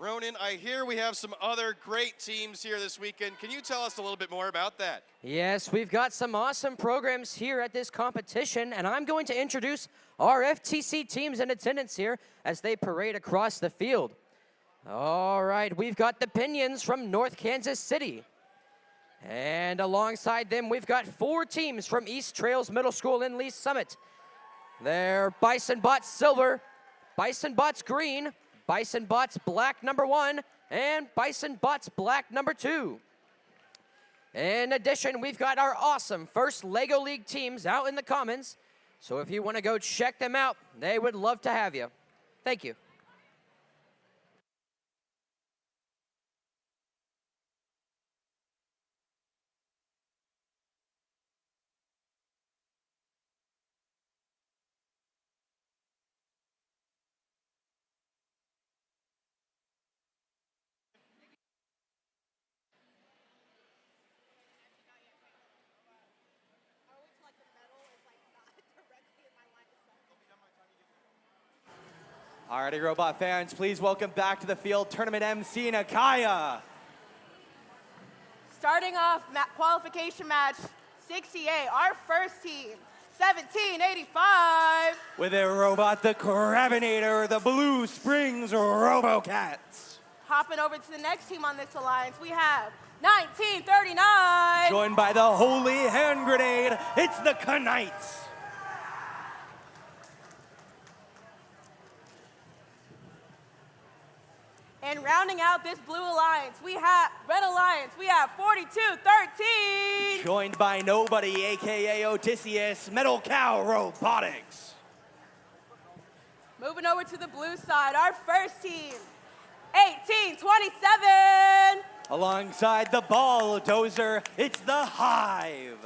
Ronan, I hear we have some other great teams here this weekend. Can you tell us a little bit more about that? Yes, we've got some awesome programs here at this competition, and I'm going to introduce our FTC teams in attendance here as they parade across the field. All right, we've got the Pinions from North Kansas City. And alongside them, we've got 4 teams from East Trails Middle School in Lee Summit. They're Bison Bots Silver, Bison Bots Green, Bison Bots Black #1, and Bison Bots Black #2. In addition, we've got our awesome first LEGO League teams out in the Commons. So if you want to go check them out, they would love to have you. Thank you. Alrighty, Robot fans, please welcome back to the field Tournament MC Nakaya. Starting off qualification match 68, our first team, 1785. With their robot, the Cravinator, the Blue Springs Robocats. Hopping over to the next team on this alliance, we have 1939. Joined by the Holy Hand Grenade, it's the Knights. And rounding out this blue alliance, red alliance, we have 4213. Joined by nobody, AKA Odysseus, Metal Cow Robotics. Moving over to the blue side, our first team, 1827. Alongside the Balldozer, it's the Hive.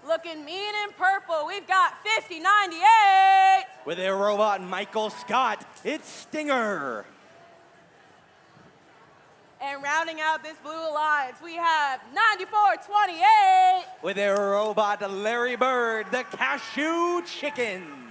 Looking mean in purple, we've got 5098. With their robot Michael Scott, it's Stinger. And rounding out this blue alliance, we have 9428. With their robot Larry Bird, the Cashew Chickens.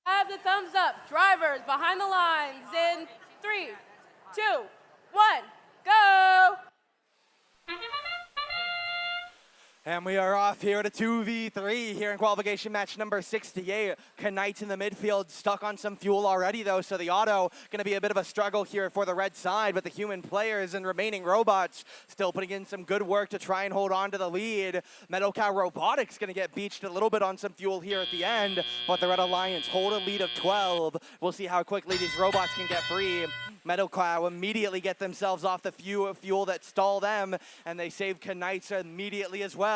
Have the thumbs up. Drivers behind the lines in 3, 2, 1, go! And we are off here to 2v3 here in qualification match number 68. Knights in the midfield stuck on some fuel already though, so the auto going to be a bit of a struggle here for the red side, but the human players and remaining robots still putting in some good work to try and hold on to the lead. Metal Cow Robotics going to get beached a little bit on some fuel here at the end, but the Red Alliance hold a lead of 12. We'll see how quickly these robots can get free. Metal Cow immediately get themselves off the fuel that stall them, and they save Knights immediately as well.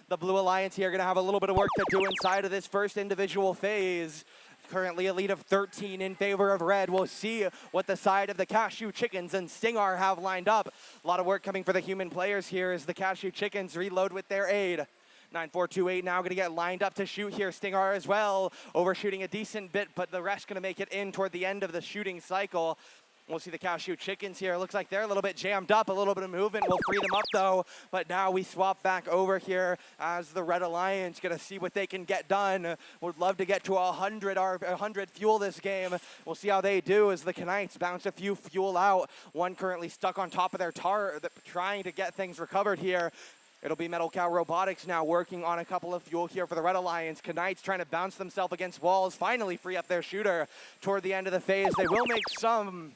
The Blue Alliance here going to have a little bit of work to do inside of this first individual phase. Currently a lead of 13 in favor of red. We'll see what the side of the Cashew Chickens and Stinger have lined up. A lot of work coming for the human players here as the Cashew Chickens reload with their aid. 9428 now going to get lined up to shoot here. Stinger as well, overshooting a decent bit, but the rest going to make it in toward the end of the shooting cycle. We'll see the Cashew Chickens here. Looks like they're a little bit jammed up, a little bit of movement. We'll free them up though. But now we swap back over here as the Red Alliance gonna see what they can get done. Would love to get to 100 fuel this game. We'll see how they do as the Knights bounce a few fuel out. One currently stuck on top of their trying to get things recovered here. It'll be Metal Cow Robotics now working on a couple of fuel here for the Red Alliance. Knights trying to bounce themselves against walls, finally free up their shooter toward the end of the phase. They will make some.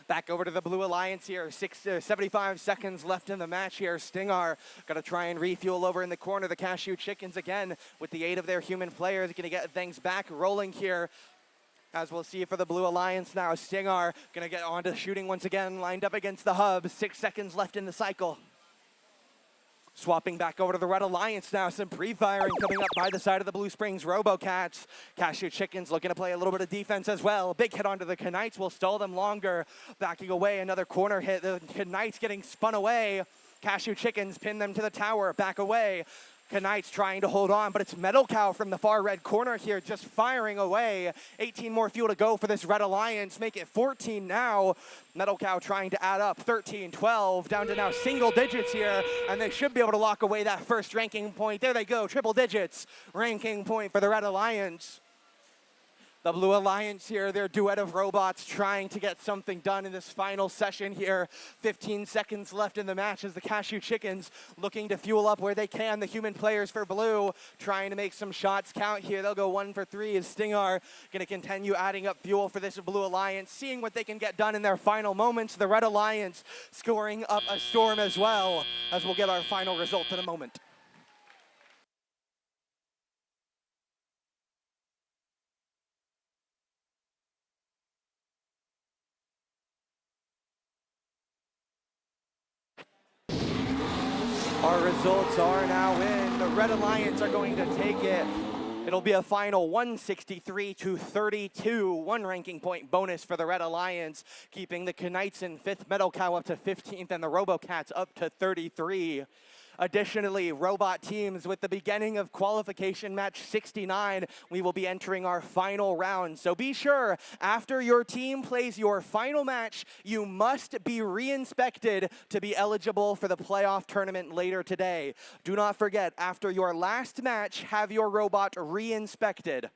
Back over to the Blue Alliance here. 75 seconds left in the match here. Stinger got to try and refuel over in the corner. The Cashew Chickens again with the aid of their human players going to get things back rolling here. As we'll see for the Blue Alliance now. Stinger going to get on to shooting once again, lined up against the hub. 6 seconds left in the cycle. Swapping back over to the Red Alliance now. Some pre-firing coming up by the side of the Blue Springs Robocats. Cashew Chickens looking to play a little bit of defense as well. Big hit onto the Knights will stall them longer. Backing away, another corner hit. The Knights getting spun away. Cashew Chickens pin them to the tower. Back away. Knights trying to hold on, but it's Metal Cow from the far red corner here just firing away. 18 more fuel to go for this Red Alliance. Make it 14 now. Metal Cow trying to add up 13, 12, down to now single digits here, and they should be able to lock away that first ranking point. There they go, triple digits. Ranking point for the Red Alliance. The Blue Alliance here, their duet of robots trying to get something done in this final session here. 15 seconds left in the match as the Cashew Chickens looking to fuel up where they can. The human players for Blue trying to make some shots count here. They'll go 1 for 3 as Stingar going to continue adding up fuel for this Blue Alliance, seeing what they can get done in their final moments. The Red Alliance scoring up a storm as well, as we'll get our final result in a moment. Our results are now in. The Red Alliance are going to take it. It'll be a final 163-32, 1 ranking point bonus for the Red Alliance, keeping the Knights in 5th, Metal Cow up to 15th, and the Robocats up to 33. Additionally, robot teams, with the beginning of qualification match 69, we will be entering our final round. So be sure, after your team plays your final match, you must be re-inspected to be eligible for the playoff tournament later today. Do not forget, after your last match, have your robot re-inspected.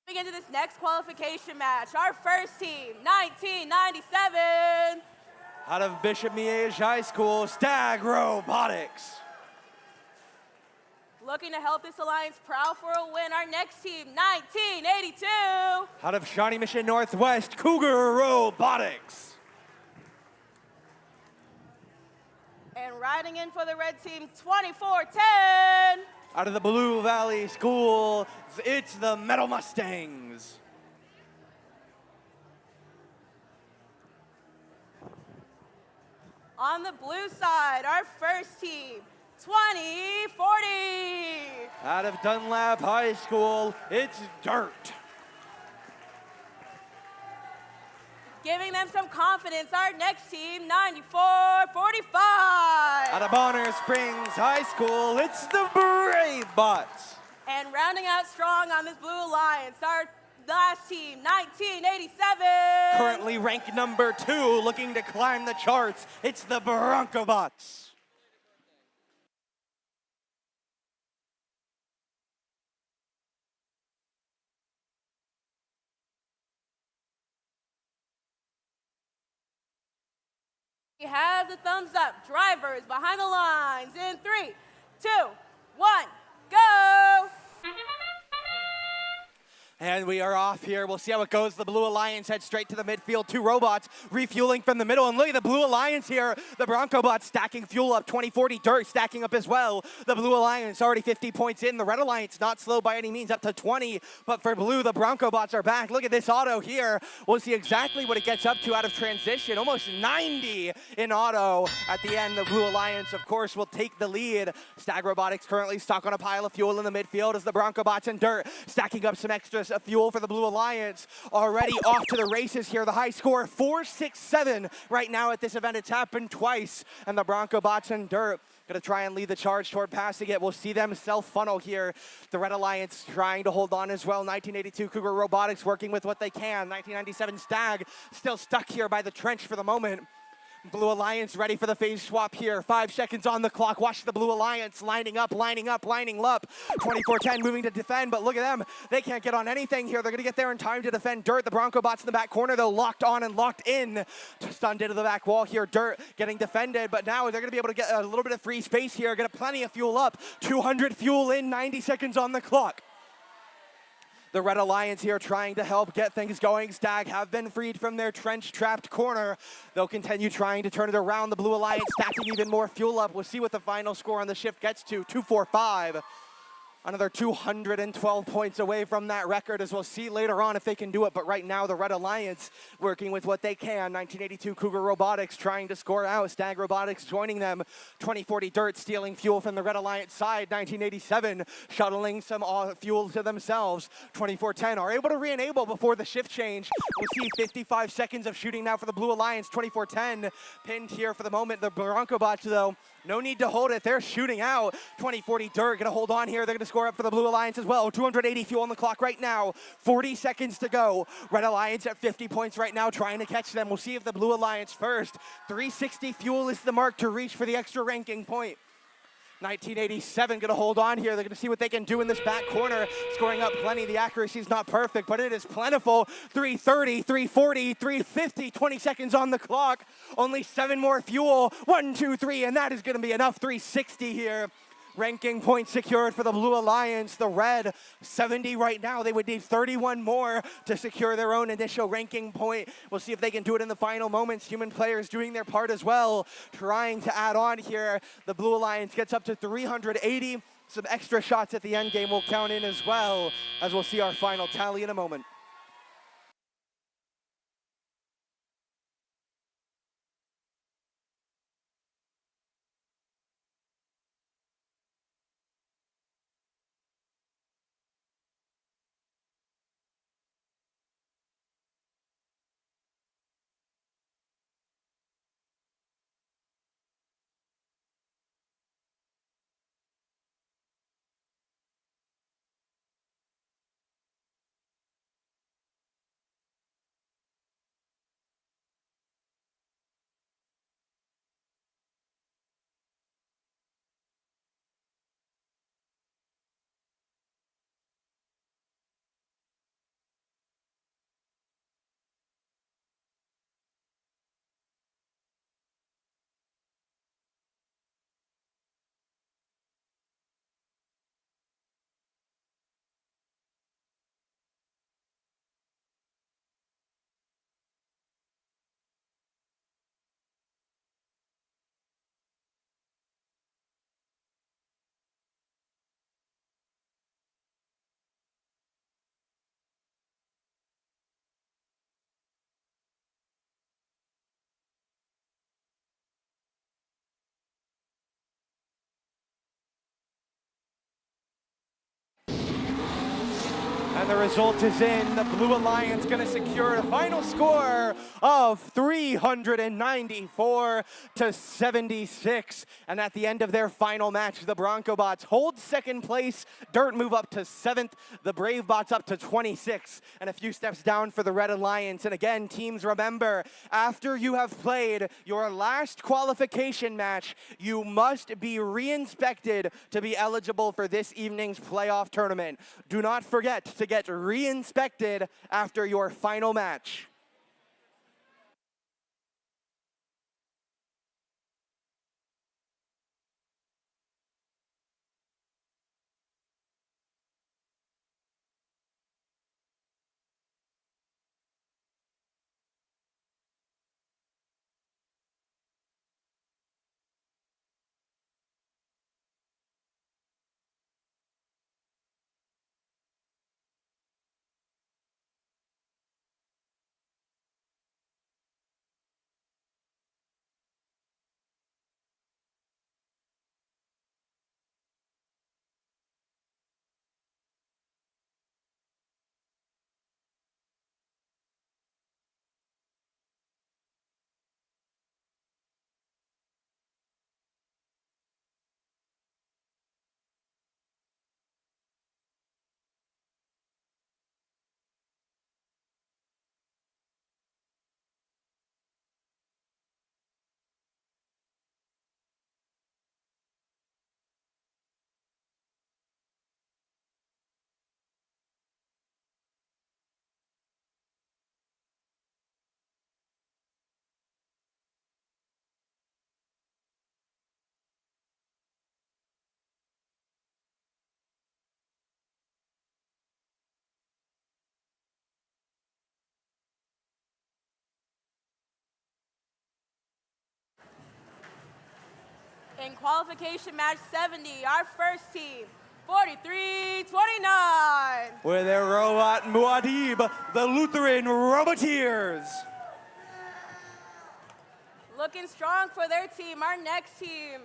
Moving into this next qualification match, our first team, 1997. Out of Bishop Miege High School, Stag Robotics. Looking to help this alliance proud for a win, our next team, 1982. Out of Shawnee Mission Northwest, Cougar Robotics. And riding in for the red team, 2410. Out of the Blue Valley School, it's the Metal Mustangs. On the blue side, our first team, 2040. Out of Dunlap High School, it's Dirt. Giving them some confidence, our next team, 9445. Out of Bonner Springs High School, it's the Brave Bots. And rounding out strong on this blue alliance, our last team, 1987. Currently ranked number 2, looking to climb the charts, it's the Bronco Bots. We have the thumbs up. Drivers behind the lines in 3, 2, 1, go! And we are off here. We'll see how it goes. The Blue Alliance heads straight to the midfield. 2 robots refueling from the middle. And look at the Blue Alliance here. The Bronco Bots stacking fuel up. 2040 Dirt stacking up as well. The Blue Alliance already 50 points in. The Red Alliance not slow by any means, up to 20. But for Blue, the Bronco Bots are back. Look at this auto here. We'll see exactly what it gets up to out of transition. Almost 90 in auto. At the end, the Blue Alliance, of course, will take the lead. Stag Robotics currently stuck on a pile of fuel in the midfield as the Bronco Bots and Dirt stacking up some extra fuel for the Blue Alliance. Already off to the races here. The high score, 4-6-7 right now at this event. It's happened twice. And the Bronco Bots and Dirt gonna try and lead the charge toward passing it. We'll see them self-funnel here. The Red Alliance trying to hold on as well. 1982 Cougar Robotics working with what they can. 1997 Stag still stuck here by the trench for the moment. Blue Alliance ready for the phase swap here. 5 seconds on the clock. Watch the Blue Alliance lining up, lining up, lining up. 2410 moving to defend, but look at them. They can't get on anything here. They're going to get there in time to defend Dirt. The Bronco Bots in the back corner, though, locked on and locked in. Stunned into the back wall here. Dirt getting defended, but now they're going to be able to get a little bit of free space here. Get plenty of fuel up. 200 fuel in, 90 seconds on the clock. The Red Alliance here trying to help get things going. Stag have been freed from their trench-trapped corner. They'll continue trying to turn it around. The Blue Alliance stacking even more fuel up. We'll see what the final score on the shift gets to, 245. Another 212 points away from that record, as we'll see later on if they can do it. But right now, the Red Alliance working with what they can. 1982 Cougar Robotics trying to score out. Stag Robotics joining them. 2040 Dirt stealing fuel from the Red Alliance side. 1987 shuttling some fuel to themselves. 2410 are able to re-enable before the shift change. We'll see 55 seconds of shooting now for the Blue Alliance. 2410 pinned here for the moment. The Bronco Bots, though, no need to hold it. They're shooting out. 2040 Dirt going to hold on here. They're going to score up for the Blue Alliance as well. 280 fuel on the clock right now. 40 seconds to go. Red Alliance at 50 points right now, trying to catch them. We'll see if the Blue Alliance first. 360 fuel is the mark to reach for the extra ranking point. 1987 going to hold on here. They're going to see what they can do in this back corner. Scoring up plenty. The accuracy is not perfect, but it is plentiful. 330, 340, 350, 20 seconds on the clock. Only 7 more fuel. 1, 2, 3, and that is going to be enough. 360 here. Ranking point secured for the Blue Alliance. The Red, 70 right now. They would need 31 more to secure their own initial ranking point. We'll see if they can do it in the final moments. Human players doing their part as well, trying to add on here. The Blue Alliance gets up to 380. Some extra shots at the end game will count in as well, as we'll see our final tally in a moment. And the result is in. The Blue Alliance going to secure a final score of 394 to 76. And at the end of their final match, the Bronco Bots hold second place. Dirt move up to 7th. The Brave Bots up to 26. And a few steps down for the Red Alliance. And again, teams, remember, after you have played your last qualification match, you must be re-inspected to be eligible for this evening's playoff tournament. Do not forget to get re-inspected after your final match. In qualification match 70, our first team, 43-29. With their robot Muad'Dib, the Lutheran Roboteers. Looking strong for their team, our next team,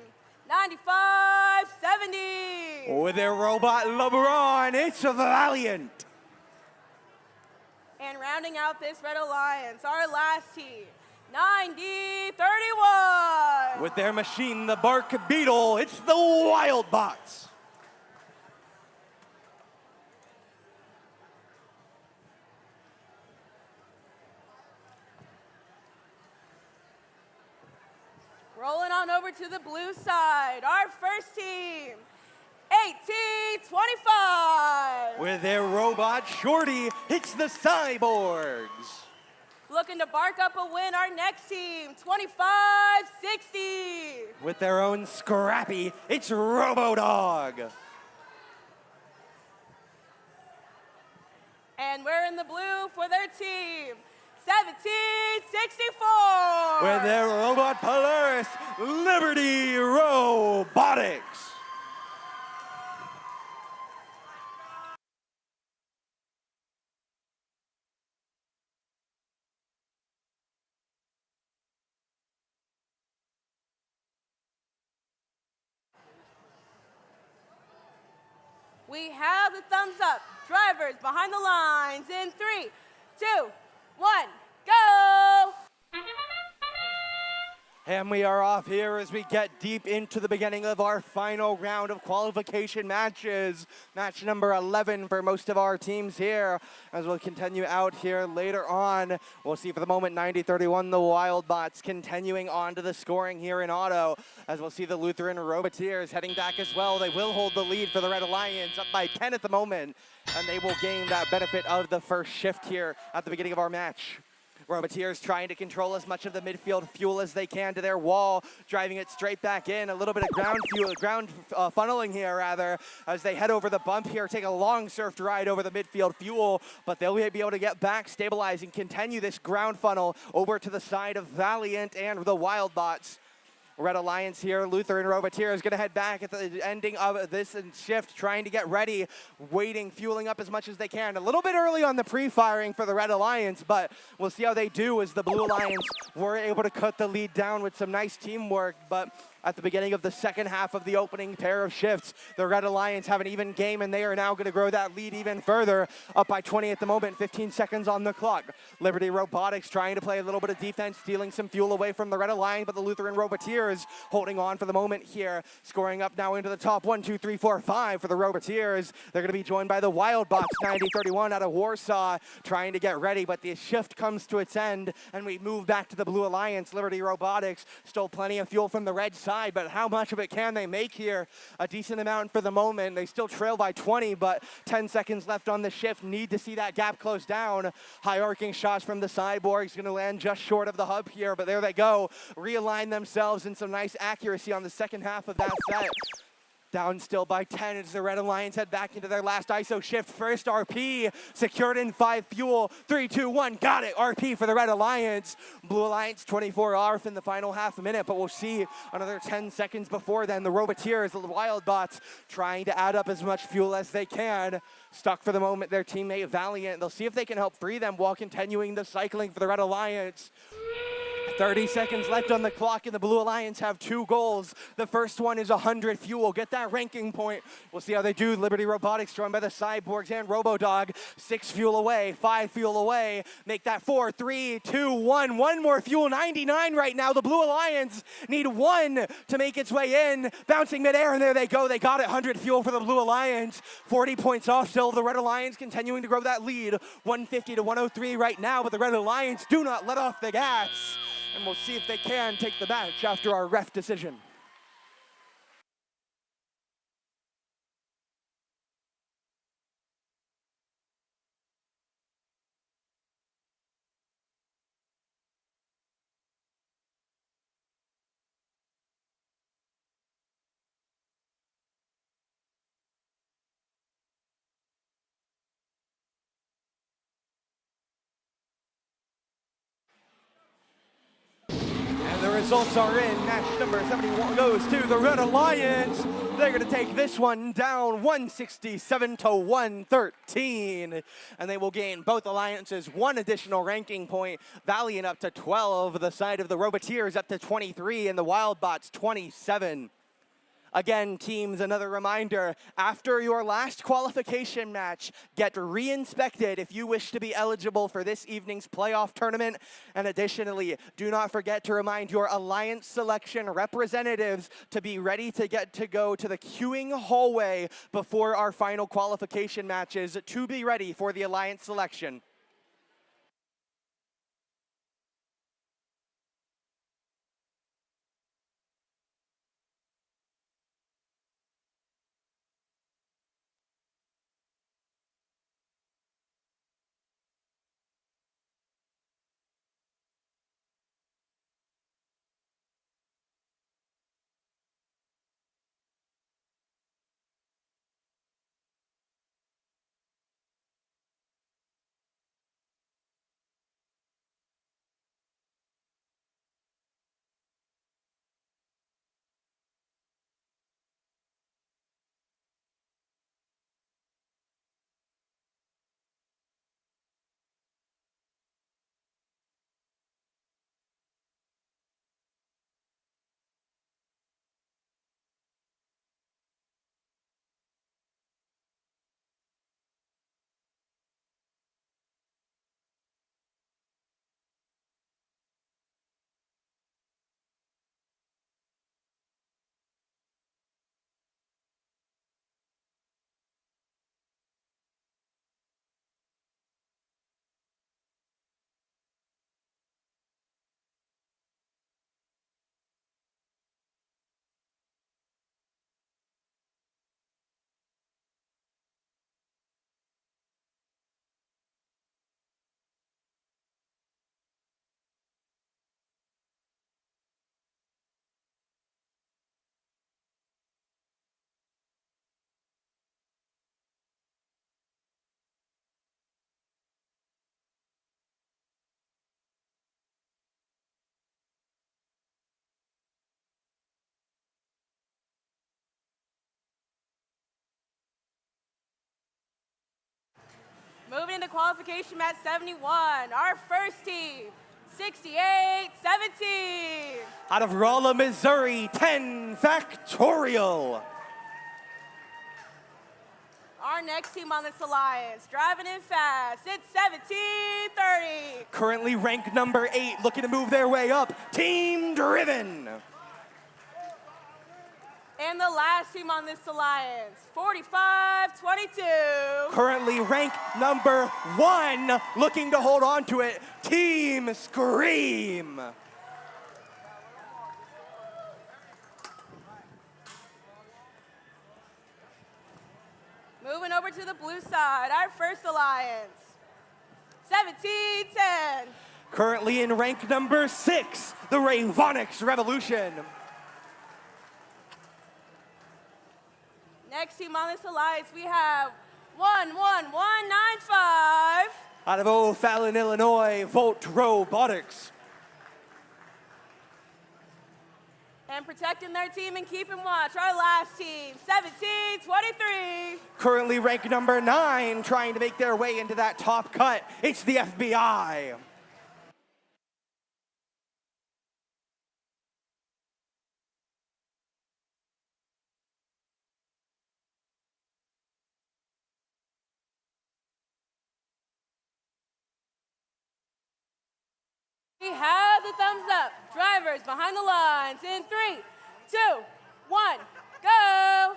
95-70. With their robot LeBron, it's Valiant. And rounding out this Red Alliance, our last team, 90-31. With their machine, the Bark Beetle, it's the Wild Bots. Rolling on over to the blue side, our first team, 18-25. With their robot Shorty, it's the Cyborgs. Looking to bark up a win, our next team, 25-60. With their own Scrappy, it's RoboDog. And we're in the blue for their team, 17-64. With their robot Polaris, Liberty Robotics. We have the thumbs up. Drivers behind the lines in 3, 2, 1, go! And we are off here as we get deep into the beginning of our final round of qualification matches. Match number 11 for most of our teams here. As we'll continue out here later on. We'll see for the moment 90-31 the Wild Bots continuing on to the scoring here in auto. As we'll see the Lutheran Roboteers heading back as well. They will hold the lead for the Red Alliance up by 10 at the moment. And they will gain that benefit of the first shift here at the beginning of our match. Roboteers trying to control as much of the midfield fuel as they can to their wall, driving it straight back in. A little bit of ground funneling here, rather, as they head over the bump here, take a long surfed ride over the midfield fuel, but they'll be able to get back, stabilize, and continue this ground funnel over to the side of Valiant and the Wild Bots. Red Alliance here, Lutheran Roboteer is going to head back at the ending of this shift, trying to get ready, waiting, fueling up as much as they can. A little bit early on the pre-firing for the Red Alliance, but we'll see how they do as the Blue Alliance were able to cut the lead down with some nice teamwork. But at the beginning of the second half of the opening pair of shifts. The Red Alliance have an even game, and they are now going to grow that lead even further, up by 20 at the moment, 15 seconds on the clock. Liberty Robotics trying to play a little bit of defense, stealing some fuel away from the Red Alliance, but the Lutheran Roboteers holding on for the moment here, scoring up now into the top 1, 2, 3, 4, 5 for the Roboteers. They're going to be joined by the Wildbots, 90-31 out of Warsaw, trying to get ready, but the shift comes to its end, and we move back to the Blue Alliance. Liberty Robotics stole plenty of fuel from the red side, but how much of it can they make here? A decent amount for the moment. They still trail by 20, but 10 seconds left on the shift. Need to see that gap close down. High arcing shots from the Cyborgs, going to land just short of the hub here, but there they go. Realign themselves in some nice accuracy on the second half of that set. Down still by 10 as the Red Alliance head back into their last ISO shift. First RP secured in 5 fuel. 3, 2, 1, got it. RP for the Red Alliance. Blue Alliance 24 ARF in the final half a minute, but we'll see another 10 seconds before then. The Roboteers, the Wildbots, trying to add up as much fuel as they can. Stuck for the moment their teammate Valiant. They'll see if they can help free them while continuing the cycling for the Red Alliance. 30 seconds left on the clock, and the Blue Alliance have 2 goals. The first one is 100 fuel. Get that ranking point. We'll see how they do. Liberty Robotics joined by the Cyborgs and Robodog. 6 fuel away, 5 fuel away. Make that 4, 3, 2, 1. One more fuel, 99 right now. The Blue Alliance need 1 to make its way in. Bouncing midair, and there they go. They got it. 100 fuel for the Blue Alliance. 40 points off still. The Red Alliance continuing to grow that lead. 150 to 103 right now, but the Red Alliance do not let off the gas. And we'll see if they can take the match after our ref decision. The results are in. Match number 71 goes to the Red Alliance. They're going to take this one down 167 to 113. And they will gain both alliances 1 additional ranking point. Valiant up to 12. The side of the Roboteers up to 23. And the Wildbots 27. Again, teams, another reminder, after your last qualification match, get re-inspected if you wish to be eligible for this evening's playoff tournament. And additionally, do not forget to remind your Alliance selection representatives to be ready to go to the queuing hallway before our final qualification matches to be ready for the Alliance selection. Moving into qualification match 71, our first team, 68-17. Out of Rolla, Missouri, 10 Factorial. Our next team on this alliance, driving in fast. It's 17-30. Currently ranked number 8, looking to move their way up. Team Driven. And the last team on this alliance, 45-22. Currently ranked number 1, looking to hold on to it. Team Scream. Moving over to the blue side, our first alliance, 17-10. Currently in rank number 6, the Robotics Revolution. Next team on this alliance, we have 11195. Out of O'Fallon, Illinois, Volt Robotics. And protecting their team and keeping watch, our last team, 17-23. Currently ranked number 9, trying to make their way into that top cut. It's the FBI. We have the thumbs up. Drivers behind the lines in 3, 2, 1, go.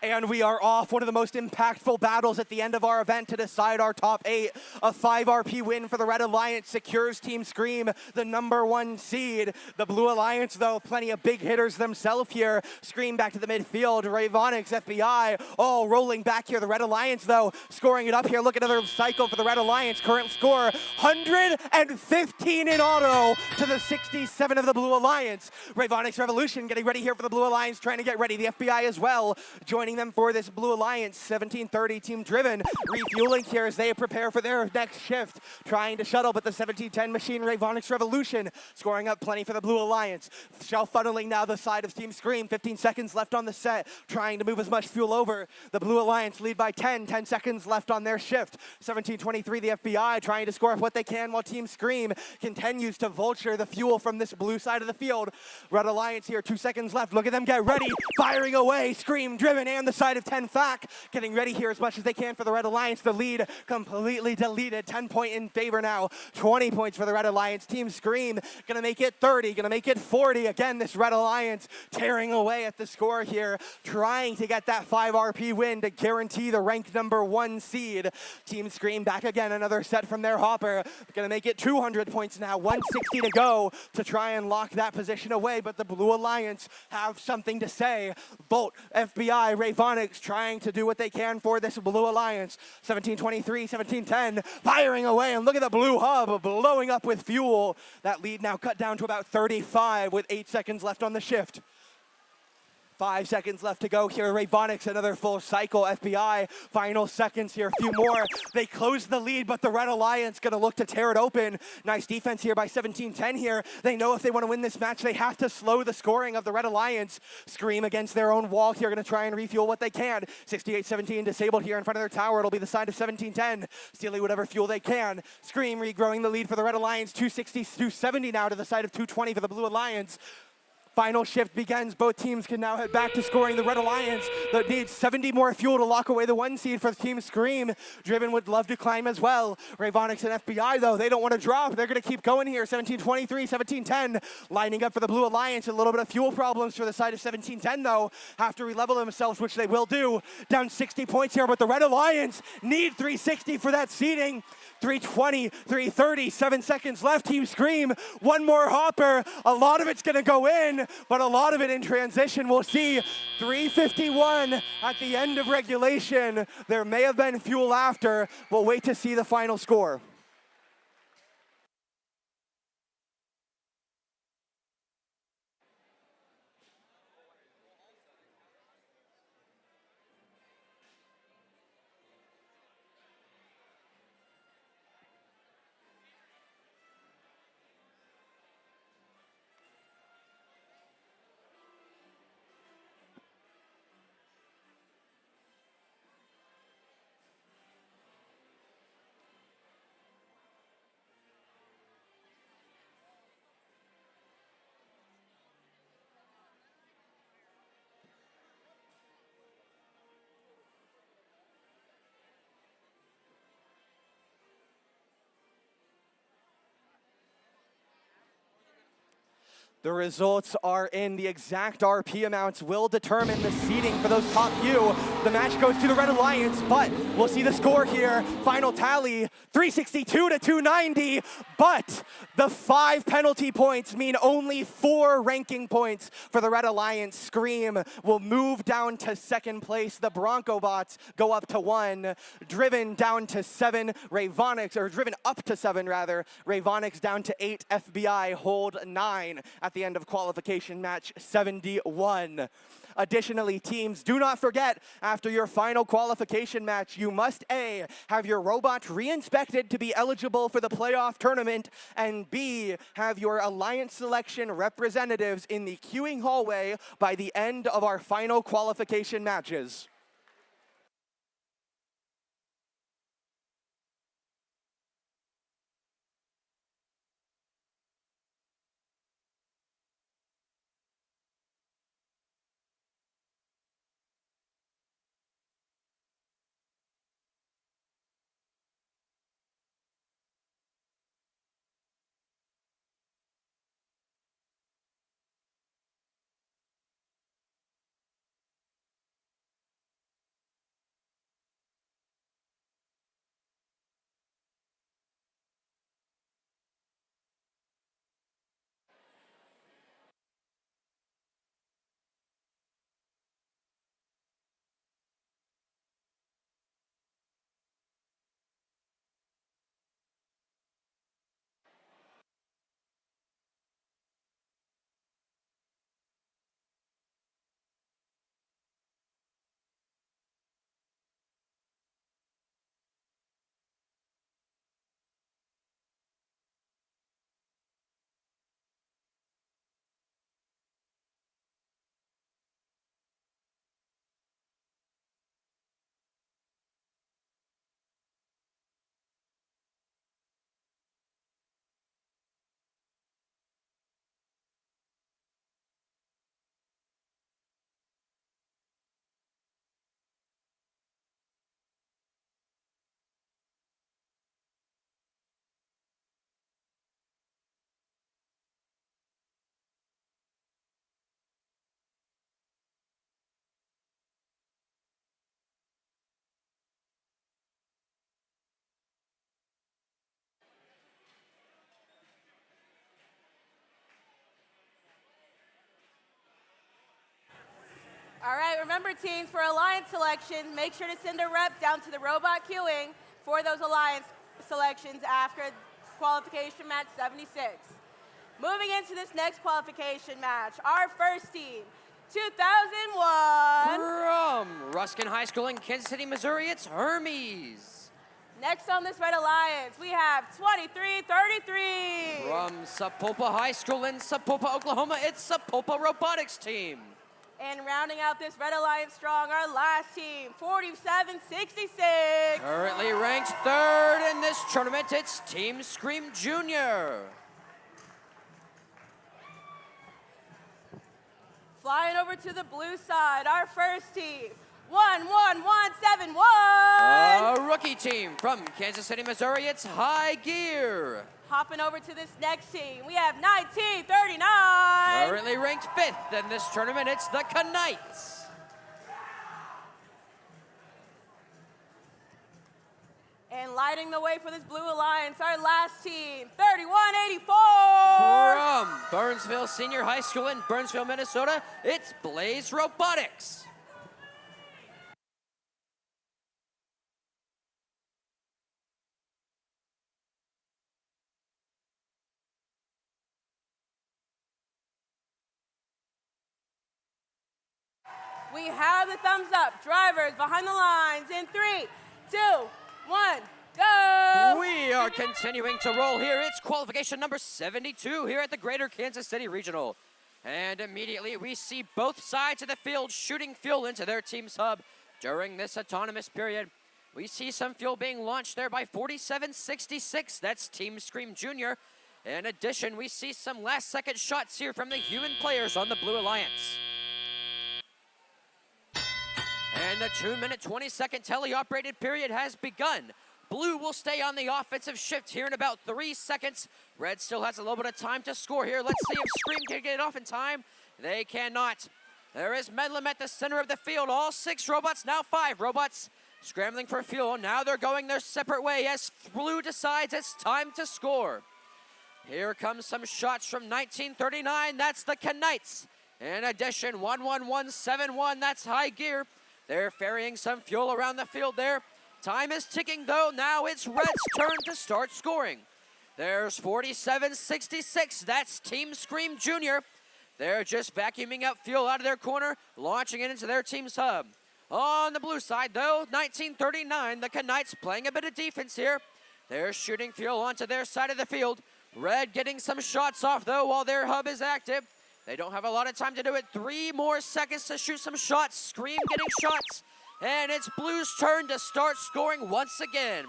And we are off. One of the most impactful battles at the end of our event to decide our top 8. A 5 RP win for the Red Alliance secures Team Scream the number 1 seed. The Blue Alliance, though, plenty of big hitters themselves here. Scream back to the midfield. Robotics, FBI, all rolling back here. The Red Alliance, though, scoring it up here. Look at another cycle for the Red Alliance. Current score, 115 in auto to the 67 of the Blue Alliance. Robotics Revolution getting ready here for the Blue Alliance, trying to get ready. The FBI as well, joining them for this Blue Alliance. 1730 Team Driven refueling here as they prepare for their next shift, trying to shuttle, but the 1710 machine Robotics Revolution scoring up plenty for the Blue Alliance. Shell funneling now the side of Team Scream. 15 seconds left on the set, trying to move as much fuel over. The Blue Alliance lead by 10 seconds left on their shift. 1723 the FBI trying to score what they can while Team Scream continues to vulture the fuel from this blue side of the field. Red Alliance here, 2 seconds left. Look at them get ready, firing away. Scream Driven and the side of 10 FAC getting ready here as much as they can for the Red Alliance. The lead completely deleted. 10-point in favor now. 20 points for the Red Alliance. Team Scream gonna make it 30, gonna make it 40. Again, this Red Alliance tearing away at the score here, trying to get that 5 RP win to guarantee the ranked number 1 seed. Team Scream back again, another set from their hopper. Gonna make it 200 points now. 160 to go to try and lock that position away, but the Blue Alliance have something to say. Volt, FBI, Robotics trying to do what they can for this Blue Alliance. 1723, 1710, firing away, and look at the blue hub blowing up with fuel. That lead now cut down to about 35 with 8 seconds left on the shift. 5 seconds left to go here. Robotics, another full cycle. FBI, final seconds here. A few more. They close the lead, but the Red Alliance going to look to tear it open. Nice defense here by 1710 here. They know if they want to win this match, they have to slow the scoring of the Red Alliance. Scream against their own wall here. Going to try and refuel what they can. 68-17 disabled here in front of their tower. It'll be the side of 1710. Stealing whatever fuel they can. Scream regrowing the lead for the Red Alliance. 260, 270 now to the side of 220 for the Blue Alliance. Final shift begins. Both teams can now head back to scoring. The Red Alliance that needs 70 more fuel to lock away the 1 seed for Team Scream. Driven would love to climb as well. Robotics and FBI, though, they don't want to drop. They're going to keep going here. 1723, 1710, lining up for the Blue Alliance. A little bit of fuel problems for the side of 1710, though. Have to re-level themselves, which they will do. Down 60 points here, but the Red Alliance need 360 for that seeding. 320, 330, 7 seconds left. Team Scream, 1 more hopper. A lot of it's going to go in, but a lot of it in transition. We'll see 351 at the end of regulation. There may have been fuel after. We'll wait to see the final score. The results are in. The exact RP amounts will determine the seeding for those top few. The match goes to the Red Alliance, but we'll see the score here. Final tally, 362 to 290, but the 5 penalty points mean only 4 ranking points for the Red Alliance. Scream will move down to 2nd place. The Bronco Bots go up to 1. Driven down to 7. Ravonics, or driven up to 7 rather. Ravonics down to 8. FBI hold 9 at the end of qualification match 71. Additionally, teams, do not forget, after your final qualification match, you must A, have your robot re-inspected to be eligible for the playoff tournament, and B, have your alliance selection representatives in the queuing hallway by the end of our final qualification matches. All right, remember teams, for alliance selection, make sure to send a rep down to the robot queuing for those alliance selections after qualification match 76. Moving into this next qualification match, our first team, 2001. From Ruskin High School in Kansas City, Missouri, it's Hermes. Next on this red alliance, we have 2333. From Sapulpa High School in Sapulpa, Oklahoma, it's Sapulpa Robotics team. And rounding out this red alliance strong, our last team, 4766. Currently ranked 3rd in this tournament, it's Team Scream Junior. Flying over to the blue side, our first team, 11171. A rookie team from Kansas City, Missouri, it's High Gear. Hopping over to this next team, we have 1939. Currently ranked 5th in this tournament, it's the Knights. And lighting the way for this blue alliance, our last team, 3184. From Burnsville Senior High School in Burnsville, Minnesota, it's Blaze Robotics. We have the thumbs up. Drivers behind the lines in 3, 2, 1, go! We are continuing to roll here. It's qualification number 72 here at the Greater Kansas City Regional. And immediately we see both sides of the field shooting fuel into their team's hub during this autonomous period. We see some fuel being launched there by 4766. That's Team Scream Junior. In addition, we see some last-second shots here from the human players on the Blue Alliance. And the 2-minute, 20-second teleoperated period has begun. Blue will stay on the offensive shift here in about 3 seconds. Red still has a little bit of time to score here. Let's see if Scream can get it off in time. They cannot. There is Medlem at the center of the field. All 6 robots, now 5 robots, scrambling for fuel. Now they're going their separate way as Blue decides it's time to score. Here comes some shots from 1939. That's the Knights. In addition, 11171, that's High Gear. They're ferrying some fuel around the field there. Time is ticking though. Now it's Red's turn to start scoring. There's 4766. That's Team Scream Jr. They're just vacuuming up fuel out of their corner, launching it into their team's hub. On the blue side though, 1939, the Knights playing a bit of defense here. They're shooting fuel onto their side of the field. Red getting some shots off though while their hub is active. They don't have a lot of time to do it. 3 more seconds to shoot some shots. Scream getting shots. And it's Blue's turn to start scoring once again.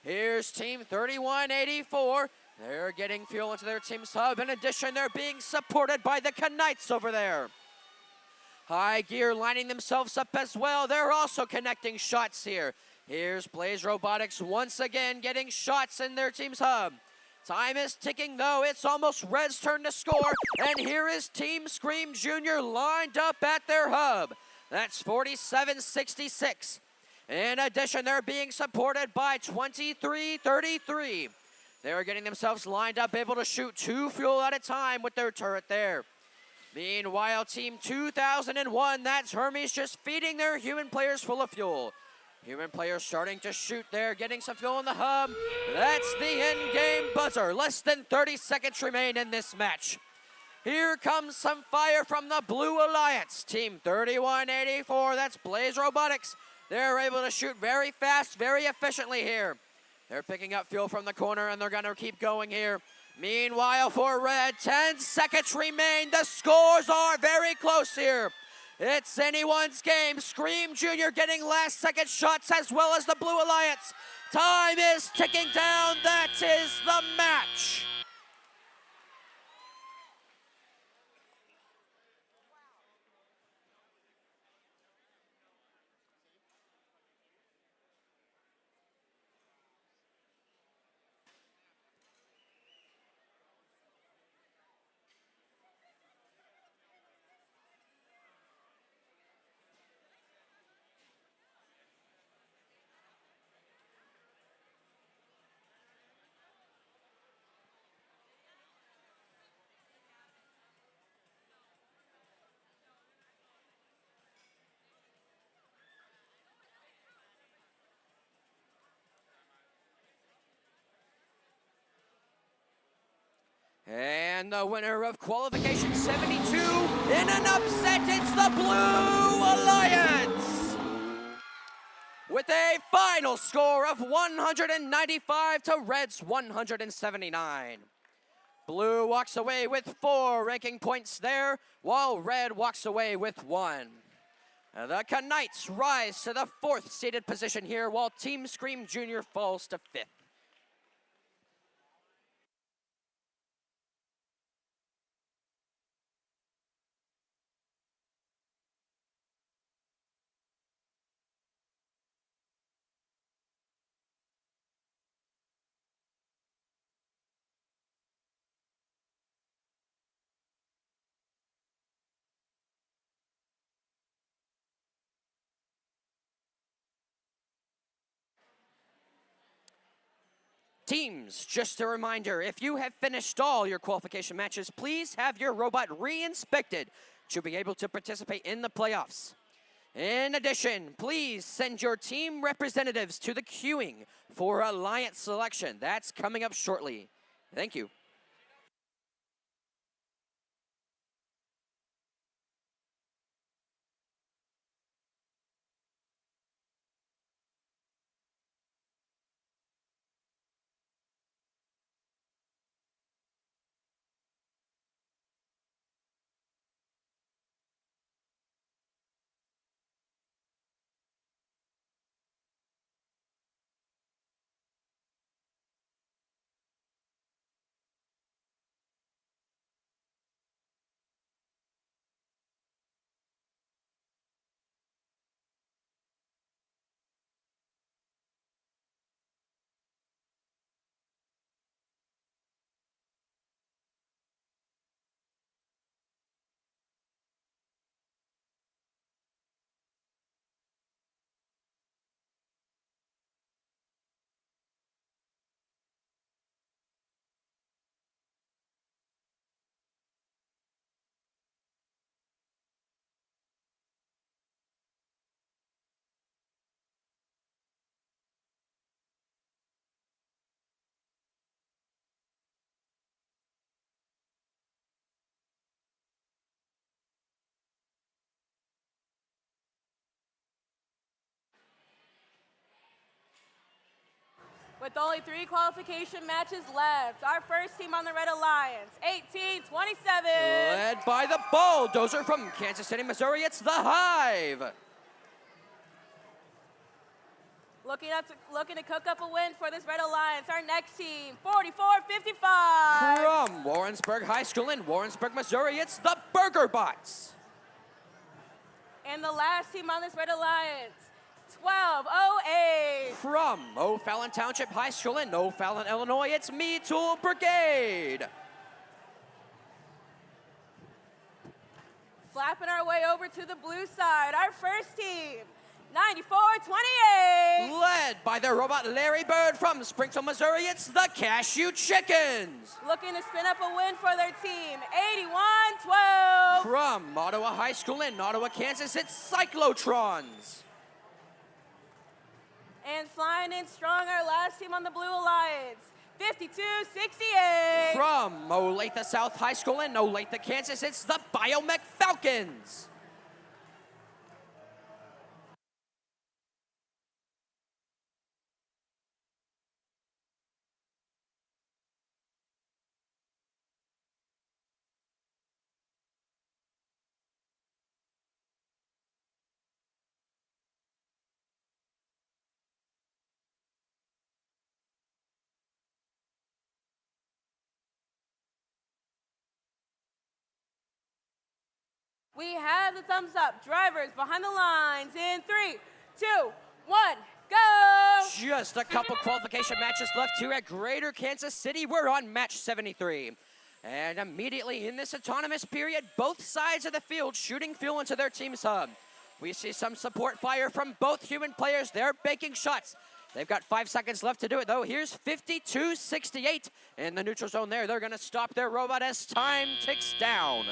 Here's Team 3184. They're getting fuel into their team's hub. In addition, they're being supported by the Knights over there. High Gear lining themselves up as well. They're also connecting shots here. Here's Blaze Robotics once again getting shots in their team's hub. Time is ticking though. It's almost Red's turn to score. And here is Team Scream Jr. lined up at their hub. That's 4766. In addition, they're being supported by 2333. They're getting themselves lined up, able to shoot 2 fuel at a time with their turret there. Meanwhile, Team 2001, that's Hermes just feeding their human players full of fuel. Human players starting to shoot there, getting some fuel in the hub. That's the end game buzzer. Less than 30 seconds remain in this match. Here comes some fire from the Blue Alliance. Team 3184, that's Blaze Robotics. They're able to shoot very fast, very efficiently here. They're picking up fuel from the corner and they're gonna keep going here. Meanwhile for Red, 10 seconds remain. The scores are very close here. It's anyone's game. Scream Jr. getting last second shots as well as the Blue Alliance. Time is ticking down. That is the match. And the winner of Qualification 72 in an upset, it's the Blue Alliance! With a final score of 195 to Red's 179. Blue walks away with 4 ranking points there, while Red walks away with 1. The Knights rise to the 4th seeded position here, while Team Scream Jr. falls to 5th. Teams, just a reminder, if you have finished all your qualification matches, please have your robot re-inspected to be able to participate in the playoffs. In addition, please send your team representatives to the queuing for Alliance selection. That's coming up shortly. Thank you. With only 3 qualification matches left, our first team on the Red Alliance, 1827. Led by the bulldozer from Kansas City, Missouri, it's the Hive. Looking to cook up a win for this Red Alliance. Our next team, 4455. From Warrensburg High School in Warrensburg, Missouri, it's the Burger Bots. And the last team on this Red Alliance, 1208. From O'Fallon Township High School in O'Fallon, Illinois, it's Me Tool Brigade. Flapping our way over to the blue side, our first team, 9428. Led by their robot Larry Bird from Springfield, Missouri, it's the Cashew Chickens. Looking to spin up a win for their team, 8112. From Ottawa High School in Ottawa, Kansas, it's Cyclotrons. And flying in strong, our last team on the Blue Alliance, 5268. From Olathe South High School in Olathe, Kansas, it's the Biomech Falcons. We have the thumbs up. Drivers behind the lines in 3, 2, 1, go! Just a couple qualification matches left here at Greater Kansas City. We're on match 73. And immediately in this autonomous period, both sides of the field shooting fuel into their team's hub. We see some support fire from both human players. They're baking shots. They've got 5 seconds left to do it, though. Here's 52-68 in the neutral zone there. They're going to stop their robot as time ticks down.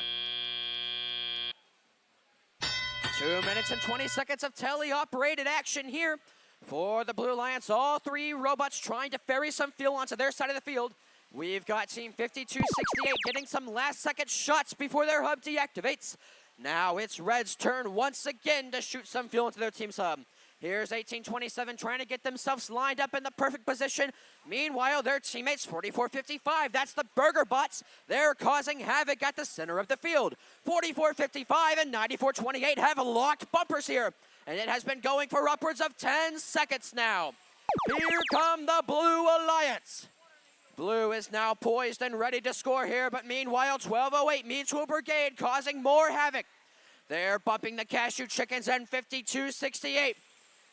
2 minutes and 20 seconds of teleoperated action here for the Blue Alliance. All 3 robots trying to ferry some fuel onto their side of the field. We've got Team 5268 getting some last-second shots before their hub deactivates. Now it's Red's turn once again to shoot some fuel into their team's hub. Here's 1827 trying to get themselves lined up in the perfect position. Meanwhile, their teammates, 4455, that's the Burger Bots. They're causing havoc at the center of the field. 4455 and 9428 have locked bumpers here. And it has been going for upwards of 10 seconds now. Here come the Blue Alliance. Blue is now poised and ready to score here, but meanwhile, 1208 Mutual Brigade causing more havoc. They're bumping the Cashew Chickens and 5268.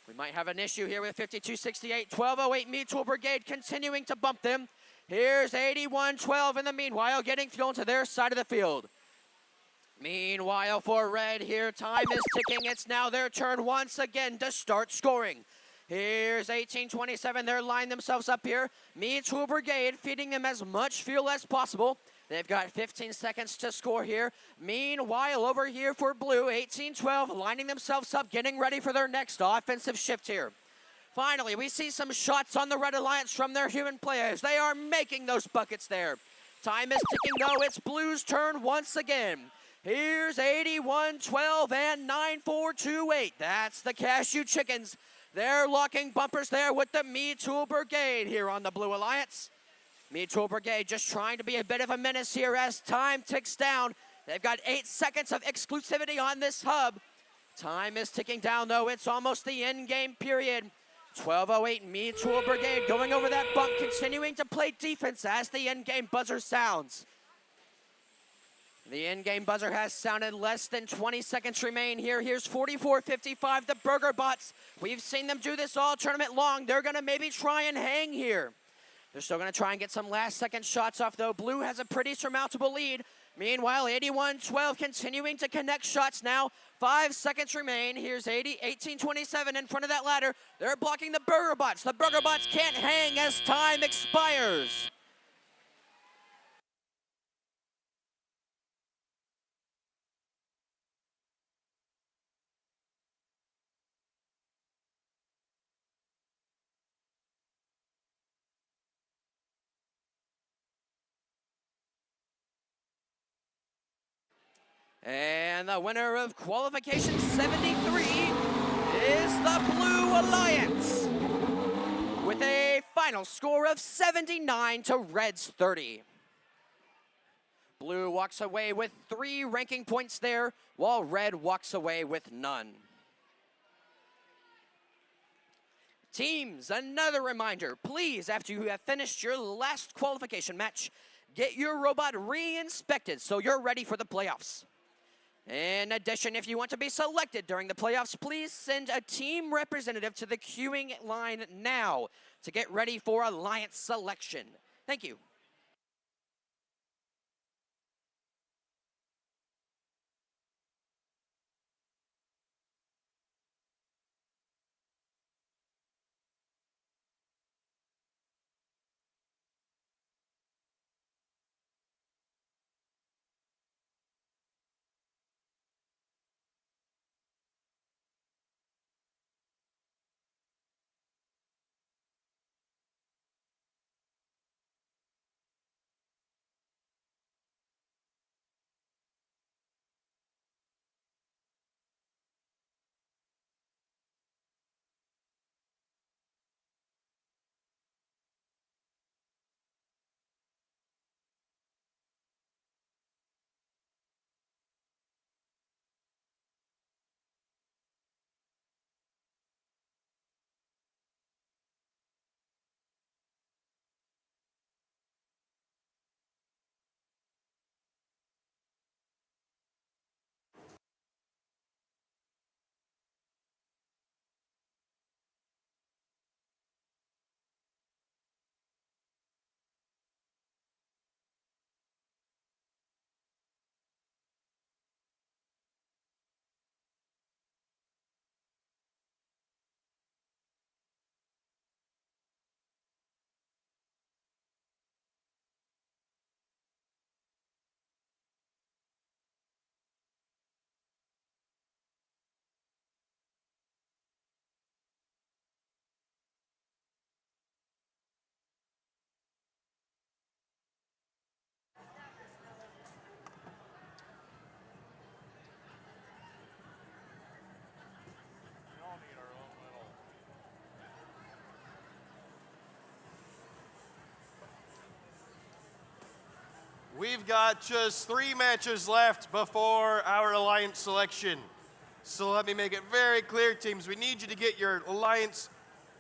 We might have an issue here with 5268. 1208 Mutual Brigade continuing to bump them. Here's 8112 in the meanwhile, getting fuel into their side of the field. Meanwhile, for Red here, time is ticking. It's now their turn once again to start scoring. Here's 1827. They're lining themselves up here. Mutual Brigade feeding them as much fuel as possible. They've got 15 seconds to score here. Meanwhile, over here for Blue, 1812 lining themselves up, getting ready for their next offensive shift here. Finally, we see some shots on the Red Alliance from their human players. They are making those buckets there. Time is ticking, though. It's Blue's turn once again. Here's 8112 and 9428. That's the Cashew Chickens. They're locking bumpers there with the Me Tool Brigade here on the Blue Alliance. Me Tool Brigade just trying to be a bit of a menace here as time ticks down. They've got 8 seconds of exclusivity on this hub. Time is ticking down, though. It's almost the end-game period. 1208 Me Tool Brigade going over that bump, continuing to play defense as the end-game buzzer sounds. The end-game buzzer has sounded. Less than 20 seconds remain here. Here's 4455, the Burger Bots. We've seen them do this all tournament long. They're going to maybe try and hang here. They're still going to try and get some last-second shots off, though. Blue has a pretty surmountable lead. Meanwhile, 8112 continuing to connect shots now. 5 seconds remain. Here's 1827 in front of that ladder. They're blocking the Burger Bots. The Burger Bots can't hang as time expires. And the winner of Qualification 73 is the Blue Alliance with a 5 final score of 79 to Red's 30. Blue walks away with 3 ranking points there, while Red walks away with none. Teams, another reminder, please, after you have finished your last qualification match, get your robot re-inspected so you're ready for the playoffs. In addition, if you want to be selected during the playoffs, please send a team representative to the queuing line now to get ready for Alliance selection. Thank you. We've got just 3 matches left before our Alliance selection. So let me make it very clear, teams. We need you to get your Alliance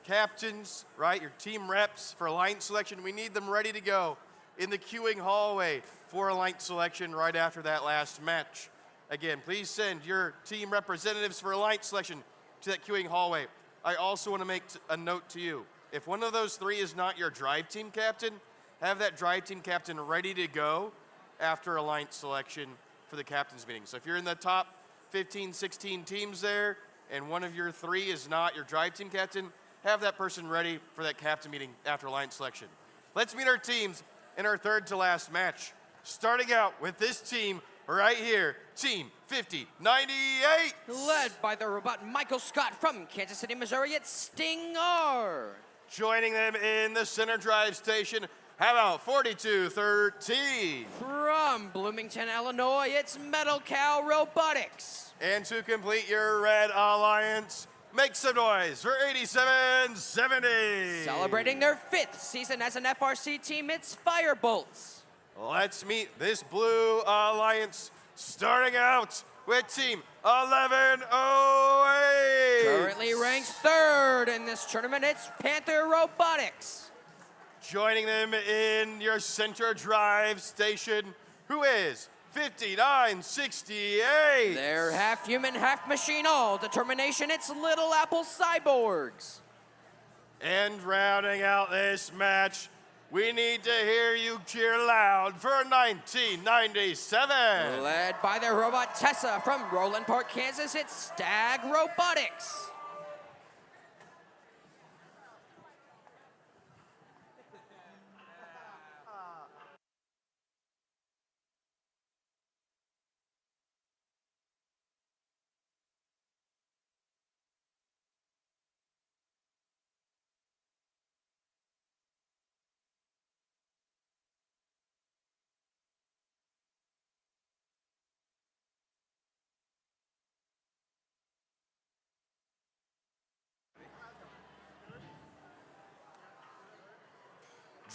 captains, right, your team reps for Alliance selection. We need them ready to go in the queuing hallway for Alliance selection right after that last match. Again, please send your team representatives for Alliance selection to that queuing hallway. I also want to make a note to you. If one of those 3 is not your drive team captain, have that drive team captain ready to go after Alliance selection for the captain's meeting. So if you're in the top 15, 16 teams there, and one of your 3 is not your drive team captain, have that person ready for that captain meeting after Alliance selection. Let's meet our teams in our third to last match. Starting out with this team right here, Team 5098. Led by the robot Michael Scott from Kansas City, Missouri, it's Stinger. Joining them in the center drive station, how about 4213? From Bloomington, Illinois, it's Metal Cow Robotics. And to complete your Red Alliance, make some noise for 8770. Celebrating their 5th season as an FRC team, it's Firebolts. Let's meet this Blue Alliance, starting out with Team 1108. Currently ranked 3rd in this tournament, it's Panther Robotics. Joining them in your center drive station, who is 5968. They're half human, half machine, all determination, it's Little Apple Cyborgs. And rounding out this match, we need to hear you cheer loud for 1997. Led by their robot Tessa from Roland Park, Kansas, it's Stag Robotics.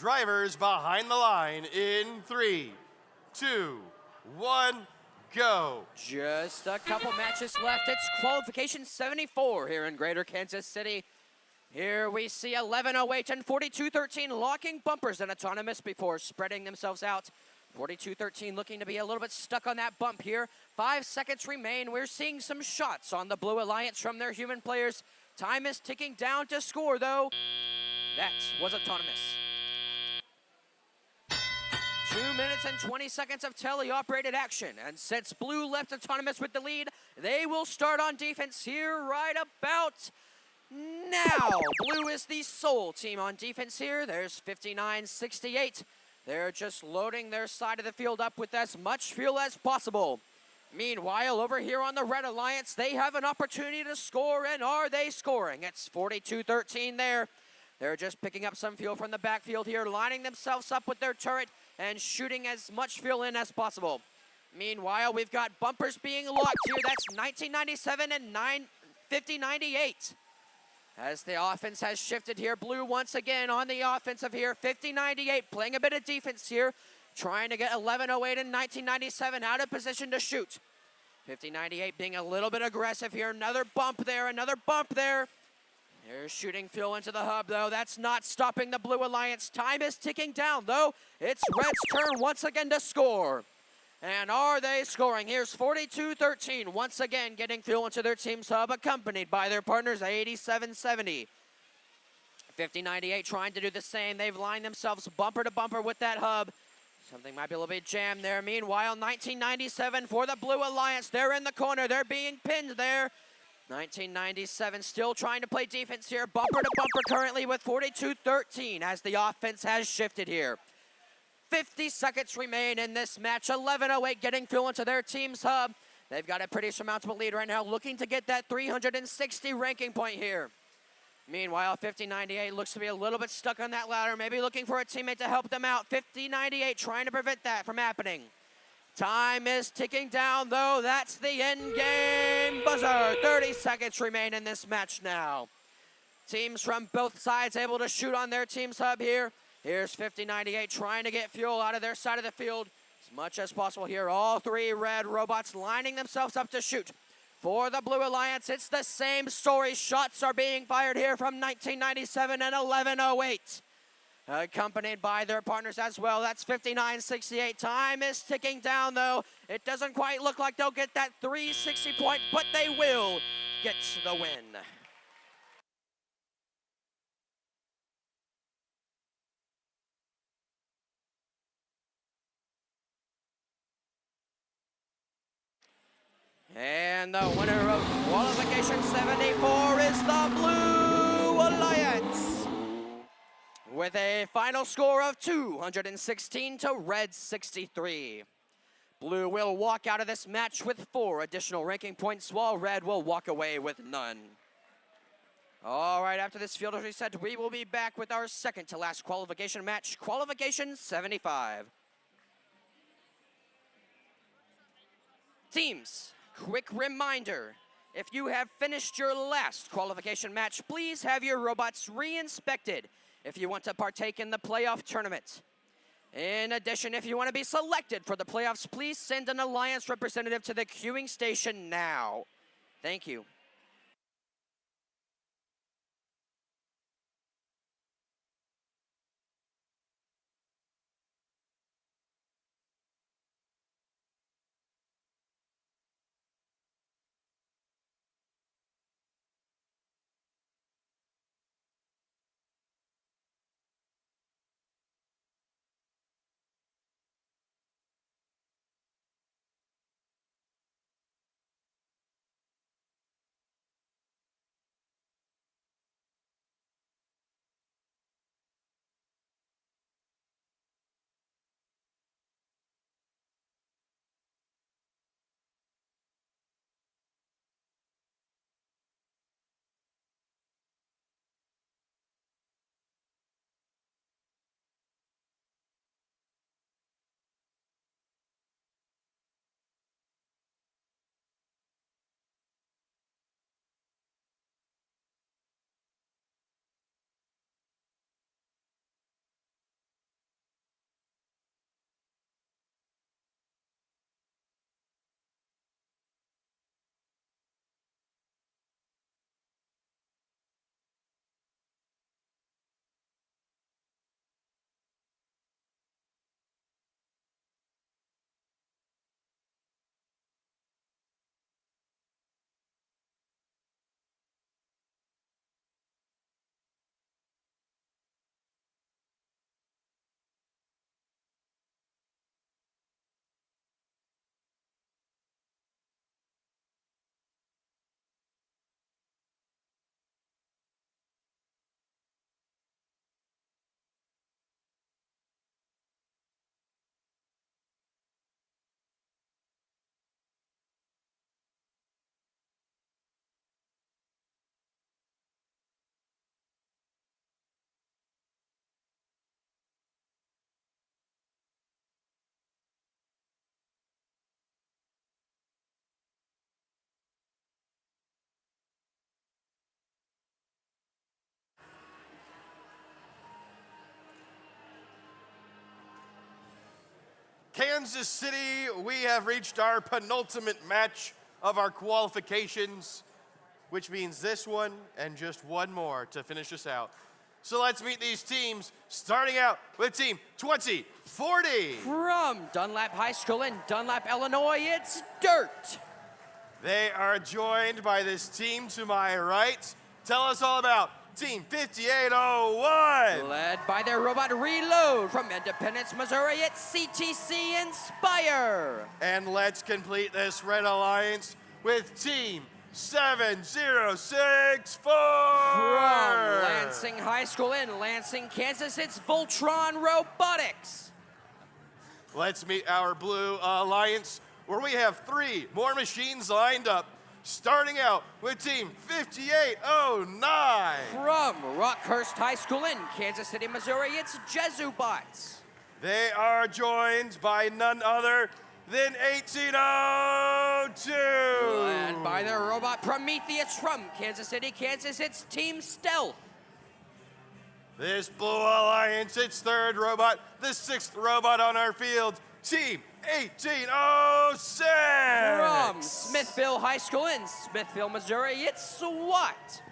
Drivers behind the line in 3, 2, 1, go. Just a couple matches left. It's qualification 74 here in Greater Kansas City. Here we see 11:08 and 42:13 locking bumpers and autonomous before spreading themselves out. 42:13 looking to be a little bit stuck on that bump here. 5 seconds remain. We're seeing some shots on the Blue Alliance from their human players. Time is ticking down to score, though. That was autonomous. 2 minutes and 20 seconds of teleoperated action. And since Blue left autonomous with the lead, they will start on defense here right about now. Blue is the sole team on defense here. There's 59-68. They're just loading their side of the field up with as much fuel as possible. Meanwhile, over here on the Red Alliance, they have an opportunity to score, and are they scoring? It's 42-13 there. They're just picking up some fuel from the backfield here, lining themselves up with their turret and shooting as much fuel in as possible. Meanwhile, we've got bumpers being locked here. That's 1997 and 50-98. As the offense has shifted here, Blue once again on the offensive here, 50-98, playing a bit of defense here, trying to get 11:08 and 1997 out of position to shoot. 50-98 being a little bit aggressive here, another bump there, another bump there. They're shooting fuel into the hub, though. That's not stopping the Blue Alliance. Time is ticking down, though. It's Red's turn once again to score. And are they scoring? Here's 42-13, once again getting fuel into their team's hub, accompanied by their partners, 87-70. 50-98 trying to do the same. They've lined themselves bumper to bumper with that hub. Something might be a little bit jammed there. Meanwhile, 1997 for the Blue Alliance. They're in the corner. They're being pinned there. 1997 still trying to play defense here. Bumper to bumper currently with 42-13 as the offense has shifted here. 50 seconds remain in this match. 11:08 getting fuel into their team's hub. They've got a pretty surmountable lead right now, looking to get that 360 ranking point here. Meanwhile, 50-98 looks to be a little bit stuck on that ladder, maybe looking for a teammate to help them out. 50-98 trying to prevent that from happening. Time is ticking down, though. That's the end game buzzer. 30 seconds remain in this match now. Teams from both sides able to shoot on their team's hub here. Here's 50-98 trying to get fuel out of their side of the field as much as possible here. All three red robots lining themselves up to shoot. For the Blue Alliance, it's the same story. Shots are being fired here from 1997 and 11:08. Accompanied by their partners as well. That's 59-68. Time is ticking down, though. It doesn't quite look like they'll get that 360 point, but they will get the win. And the winner of Qualification 74 is the Blue Alliance, with a final score of 216 to Red 63. Blue will walk out of this match with 4 additional ranking points, while Red will walk away with none. All right, after this field reset, we will be back with our second to last qualification match, Qualification 75. Teams, quick reminder, if you have finished your last qualification match, please have your robots re-inspected if you want to partake in the playoff tournament. In addition, if you want to be selected for the playoffs, please send an Alliance representative to the queuing station now. Thank you. Kansas City, we have reached our penultimate match of our qualifications, which means this one and just one more to finish us out. So let's meet these teams, starting out with Team 2040. From Dunlap High School in Dunlap, Illinois, it's Dirt. They are joined by this team to my right. Tell us all about Team 5801. Led by their robot Reload from Independence, Missouri, it's CTC Inspire. And let's complete this Red Alliance with Team 7064. From Lansing High School in Lansing, Kansas, it's Voltron Robotics. Let's meet our Blue Alliance, where we have 3 more machines lined up, starting out with Team 5809. From Rockhurst High School in Kansas City, Missouri, it's Jesubots. They are joined by none other than 1802. Led by their robot Prometheus from Kansas City, Kansas, it's Team Stealth. This Blue Alliance, its 3rd robot, the 6th robot on our field, Team 1806. From Smithville High School in Smithville, Missouri, it's SWAT.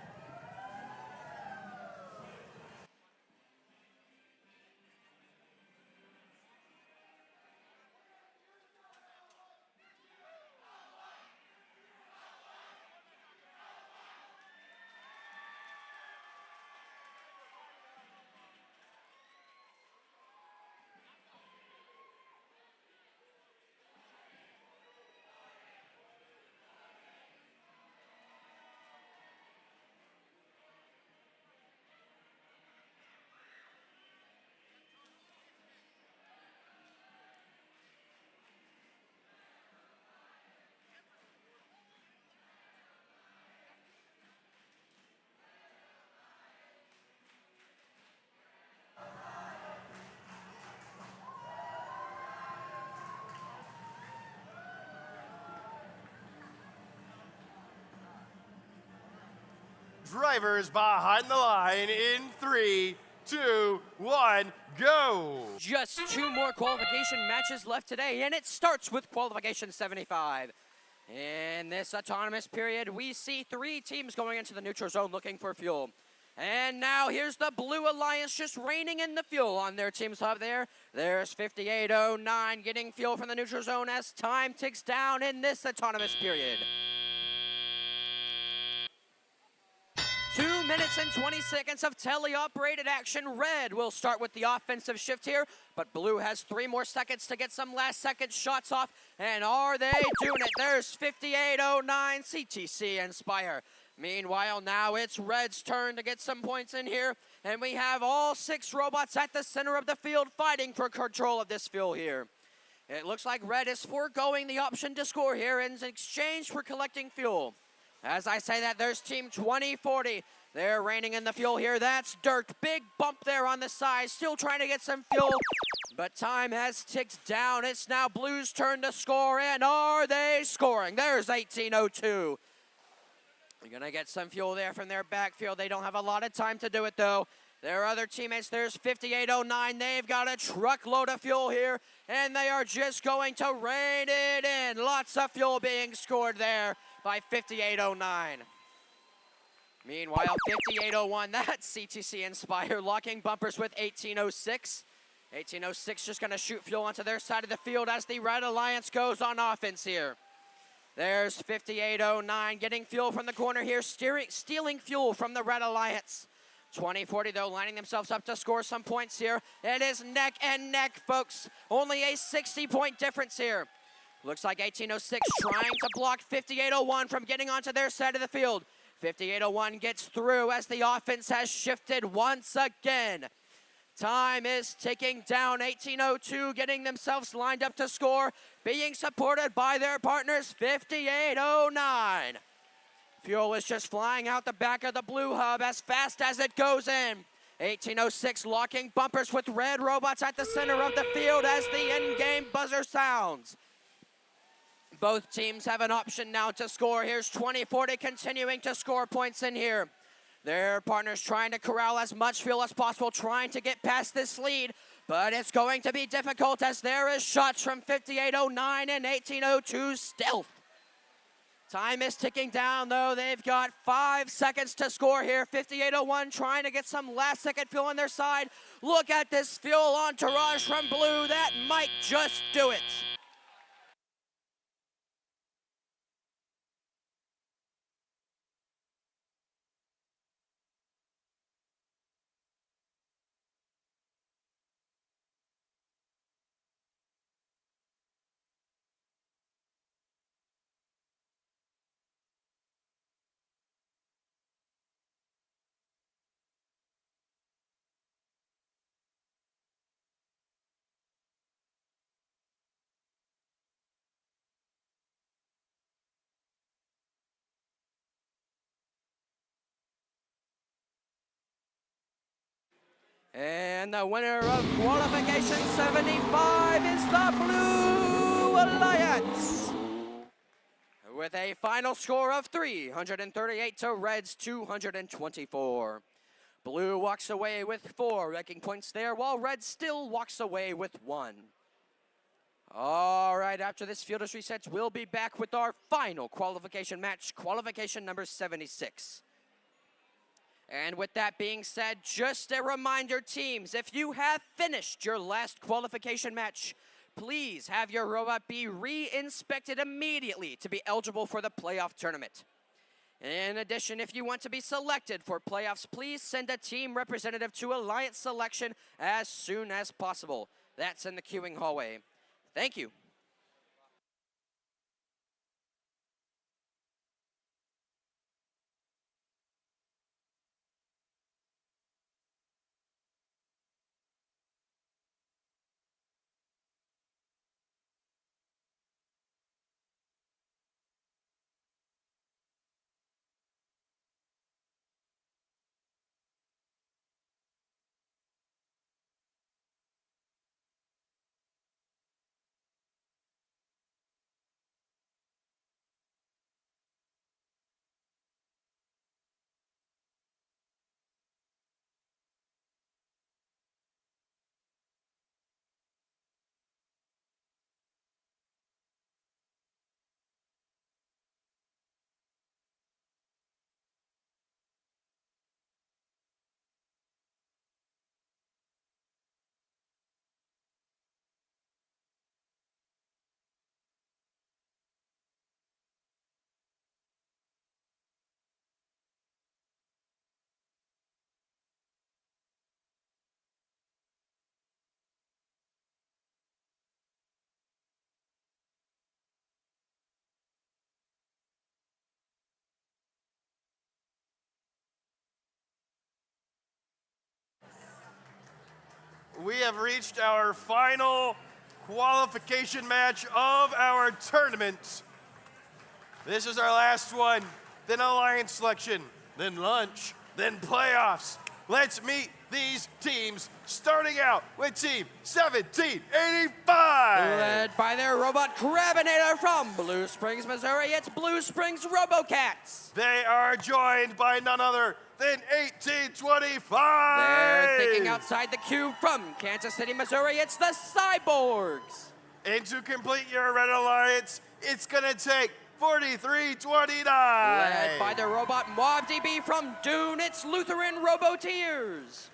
Drivers behind the line in 3, 2, 1, go. Just 2 more qualification matches left today, and it starts with qualification 75. In this autonomous period, we see 3 teams going into the neutral zone looking for fuel. And now here's the Blue Alliance just raining in the fuel on their team's hub there. There's 5809 getting fuel from the neutral zone as time ticks down in this autonomous period. 2 minutes and 20 seconds of teleoperated action. Red will start with the offensive shift here, but Blue has 3 more seconds to get some last-second shots off. And are they doing it? There's 5809 CTC Inspire. Meanwhile, now it's Red's turn to get some points in here, and we have all 6 robots at the center of the field fighting for control of this fuel here. It looks like Red is foregoing the option to score here in exchange for collecting fuel. As I say that, there's Team 2040. They're raining in the fuel here. That's Dirt. Big bump there on the side. Still trying to get some fuel, but time has ticked down. It's now Blue's turn to score, and are they scoring? There's 1802. They're going to get some fuel there from their backfield. They don't have a lot of time to do it, though. Their other teammates, there's 5809. They've got a truckload of fuel here, and they are just going to rain it in. Lots of fuel being scored there by 5809. Meanwhile, 5801, that's CTC Inspire, locking bumpers with 1806. 1806 just going to shoot fuel onto their side of the field as the Red Alliance goes on offense here. There's 5809 getting fuel from the corner here, stealing fuel from the Red Alliance. 2040, though, lining themselves up to score some points here. It is neck and neck, folks. Only a 60-point difference here. Looks like 1806 trying to block 5801 from getting onto their side of the field. 5801 gets through as the offense has shifted once again. Time is ticking down. 1802 getting themselves lined up to score, being supported by their partners, 5809. Fuel is just flying out the back of the Blue hub as fast as it goes in. 1806 locking bumpers with Red robots at the center of the field as the in-game buzzer sounds. Both teams have an option now to score. Here's 2040 continuing to score points in here. Their partners trying to corral as much fuel as possible, trying to get past this lead. But it's going to be difficult as there is shots from 5809 and 1802 Stealth. Time is ticking down, though. They've got 5 seconds to score here. 5801 trying to get some last-second fuel on their side. Look at this fuel entourage from Blue. That might just do it. And the winner of Qualification 75 is the Blue Alliance, with a final score of 338 to Red's 224. Blue walks away with 4 ranking points there, while Red still walks away with 1. All right, after this field is reset, we'll be back with our final qualification match, qualification number 76. And with that being said, just a reminder, teams, if you have finished your last qualification match, please have your robot be re-inspected immediately to be eligible for the playoff tournament. In addition, if you want to be selected for playoffs, please send a team representative to Alliance selection as soon as possible. That's in the queuing hallway. Thank you. We have reached our final qualification match of our tournament. This is our last one, then Alliance selection, then lunch, then playoffs. Let's meet these teams, starting out with Team 1785. Led by their robot Gravinator from Blue Springs, Missouri, it's Blue Springs RoboCats. They are joined by none other than 1825. They're thinking outside the queue from Kansas City, Missouri, it's the Cyborgs. And to complete your Red Alliance, it's gonna take 4329. Led by the robot MobDB from Dune, it's Lutheran Roboteers.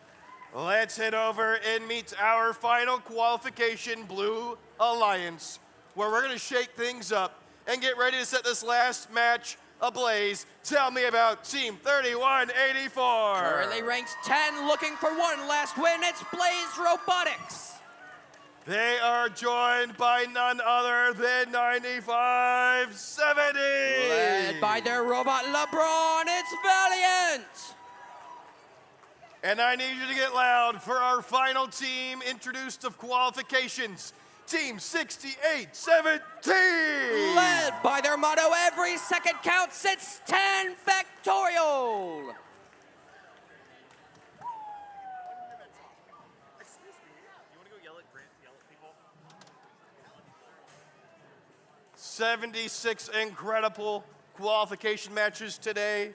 Let's head over and meet our final qualification Blue Alliance, where we're gonna shake things up and get ready to set this last match ablaze. Tell me about Team 3184. Currently ranked 10, looking for one last win, it's Blaze Robotics. They are joined by none other than 9570. Led by their robot LeBron, it's Valiant. And I need you to get loud for our final team introduced of qualifications. Team 6817. Led by their motto, every second counts, it's 10 factorial. Excuse me, you want to go yell at people? 76 incredible qualification matches today.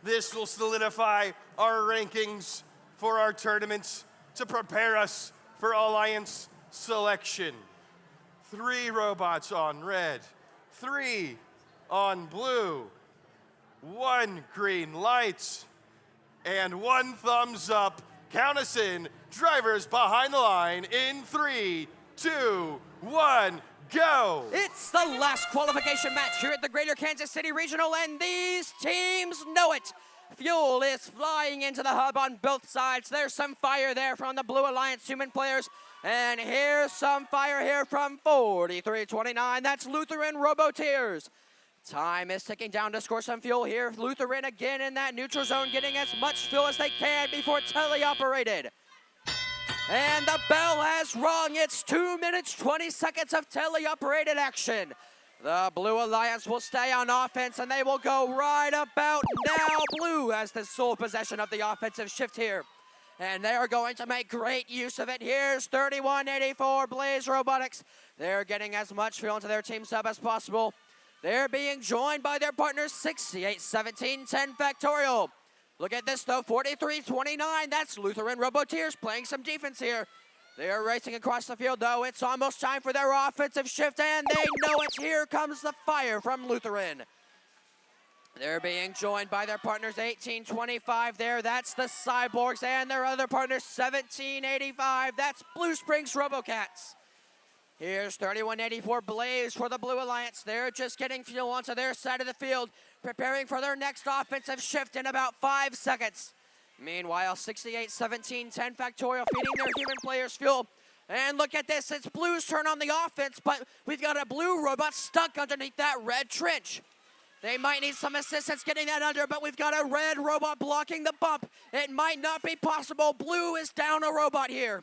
This will solidify our rankings for our tournaments to prepare us for for alliance selection. 3 robots on red, 3 on blue, 1 green light, and 1 thumbs up. Count us in. Drivers behind the line in 3, 2, 1, go! It's the last qualification match here at the Greater Kansas City Regional, and these teams know it. Fuel is flying into the hub on both sides. There's some fire there from the Blue Alliance human players, and here's some fire here from 4329. That's Lutheran Robotics. Time is ticking down to score some fuel here. Lutheran again in that neutral zone, getting as much fuel as they can before teleoperated. And the bell has rung. It's 2 minutes, 20 seconds of teleoperated action. The Blue Alliance will stay on offense, and they will go right about now. Blue has the sole possession of the offensive shift here. And they are going to make great use of it. Here's 3184 Blaze Robotics. They're getting as much fuel into their team sub as possible. They're being joined by their partners 6817 10 Factorial. Look at this though, 4329. That's Lutheran Robotics playing some defense here. They are racing across the field though. It's almost time for their offensive shift, and they know it. Here comes the fire from Lutheran. They're being joined by their partners 1825 there. That's the Cyborgs, and their other partner 1785. That's Blue Springs Robocats. Here's 3184 Blaze for the Blue Alliance. They're just getting fuel onto their side of the field, preparing for their next offensive shift in about 5 seconds. Meanwhile, 6817 10 Factorial feeding their human players fuel. And look at this, it's Blue's turn on the offense, but we've got a blue robot stuck underneath that red trench. They might need some assistance getting that under, but we've got a red robot blocking the bump. It might not be possible. Blue is down a robot here.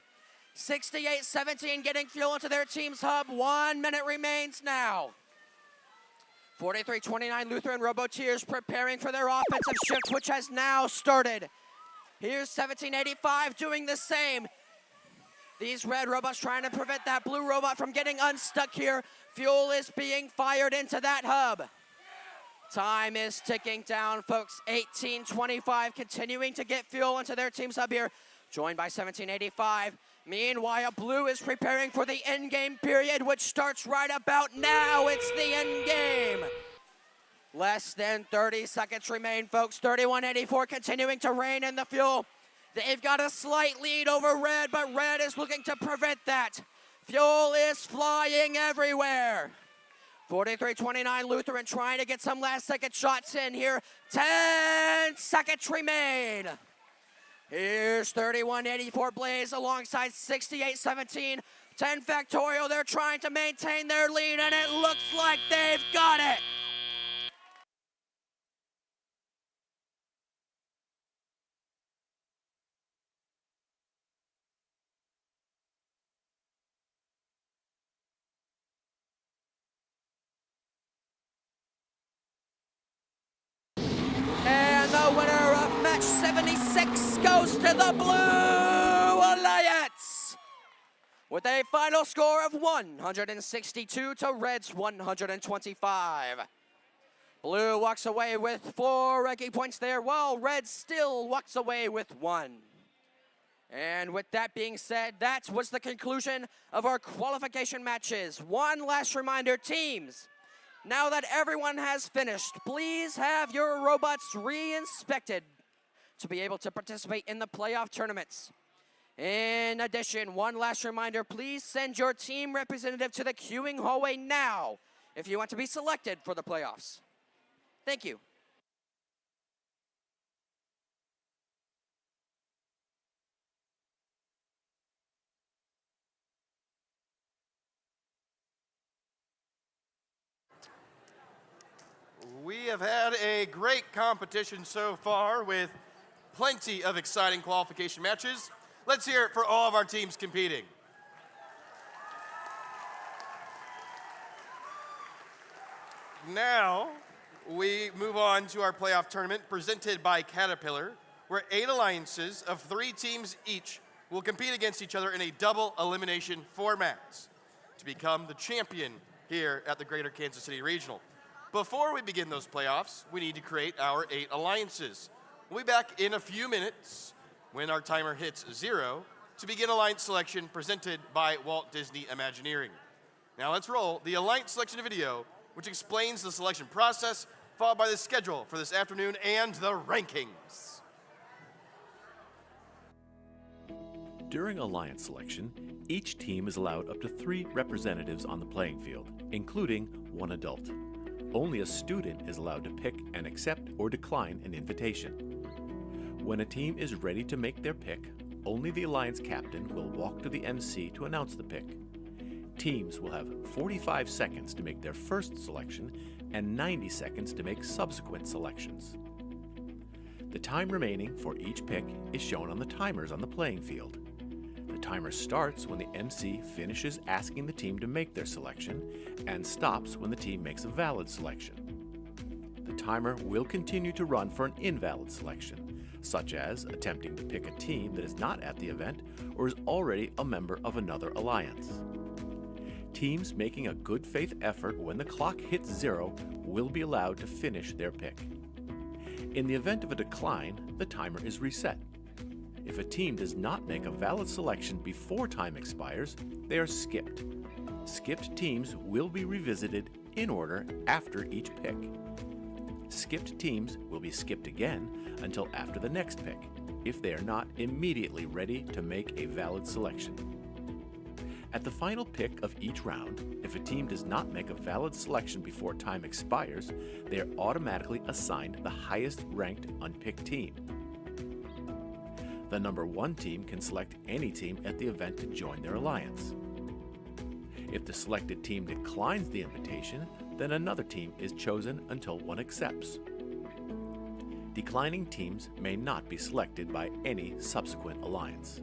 6817 getting fuel into their team's hub. 1 minute remains now. 4329 Lutheran Robotics preparing for their offensive shift, which has now started. Here's 1785 doing the same. These red robots trying to prevent that blue robot from getting unstuck here. Fuel is being fired into that hub. Time is ticking down, folks. 1825 continuing to get fuel into their team's hub here, joined by 1785. Meanwhile, Blue is preparing for the endgame period, which starts right about now. It's the endgame. Less than 30 seconds remain, folks. 3184 continuing to reign in the fuel. They've got a slight lead over Red, but Red is looking to prevent that. Fuel is flying everywhere. 4329 Lutheran trying to get some last-second shots in here. 10 seconds remain. Here's 3184 Blaze alongside 6817 10 Factorial. They're trying to maintain their lead, and it looks like they've got it. And the winner of match 76 goes to the Blue Alliance with a final score of 162 to Red's 125. Blue walks away with 4 ranking points there, while Red still walks away with 1. And with that being said, that was the conclusion of our qualification matches. One last reminder, teams. Now that everyone has finished, please have your robots re-inspected to be able to participate in the playoff tournaments. In addition, one last reminder, please send your team representative to the queuing hallway now if you want to be selected for the playoffs. Thank you. We have had a great competition so far with plenty of exciting qualification matches. Let's hear it for all of our teams competing. Now, we move on to our playoff tournament presented by Caterpillar, where 8 alliances of 3 teams each will compete against each other in a double elimination format to become the champion here at the Greater Kansas City Regional. Before we begin those playoffs, we need to create our 8 alliances. We'll be back in a few minutes when our timer hits 0 to begin Alliance selection presented by Walt Disney Imagineering. Now let's roll the Alliance selection video, which explains the selection process, followed by the schedule for this afternoon and the rankings. During Alliance selection, each team is allowed up to 3 representatives on the playing field, including 1 adult. Only a student is allowed to pick and accept or decline an invitation. When a team is ready to make their pick, only the Alliance captain will walk to the MC to announce the pick. Teams will have 45 seconds to make their first selection and 90 seconds to make subsequent selections. The time remaining for each pick is shown on the timers on the playing field. The timer starts when the MC finishes asking the team to make their selection and stops when the team makes a valid selection. The timer will continue to run for an invalid selection, such as attempting to pick a team that is not at the event or is already a member of another alliance. Teams making a good faith effort when the clock hits 0 will be allowed to finish their pick. In the event of a decline, the timer is reset. If a team does not make a valid selection before time expires, they are skipped. Skipped teams will be revisited in order after each pick. Skipped teams will be skipped again until after the next pick, if they are not immediately ready to make a valid selection. At the final pick of each round, if a team does not make a valid selection before time expires, they are automatically assigned the highest ranked unpicked team. The number 1 team can select any team at the event to join their alliance. If the selected team declines the invitation, then another team is chosen until one accepts. Declining teams may not be selected by any subsequent alliance.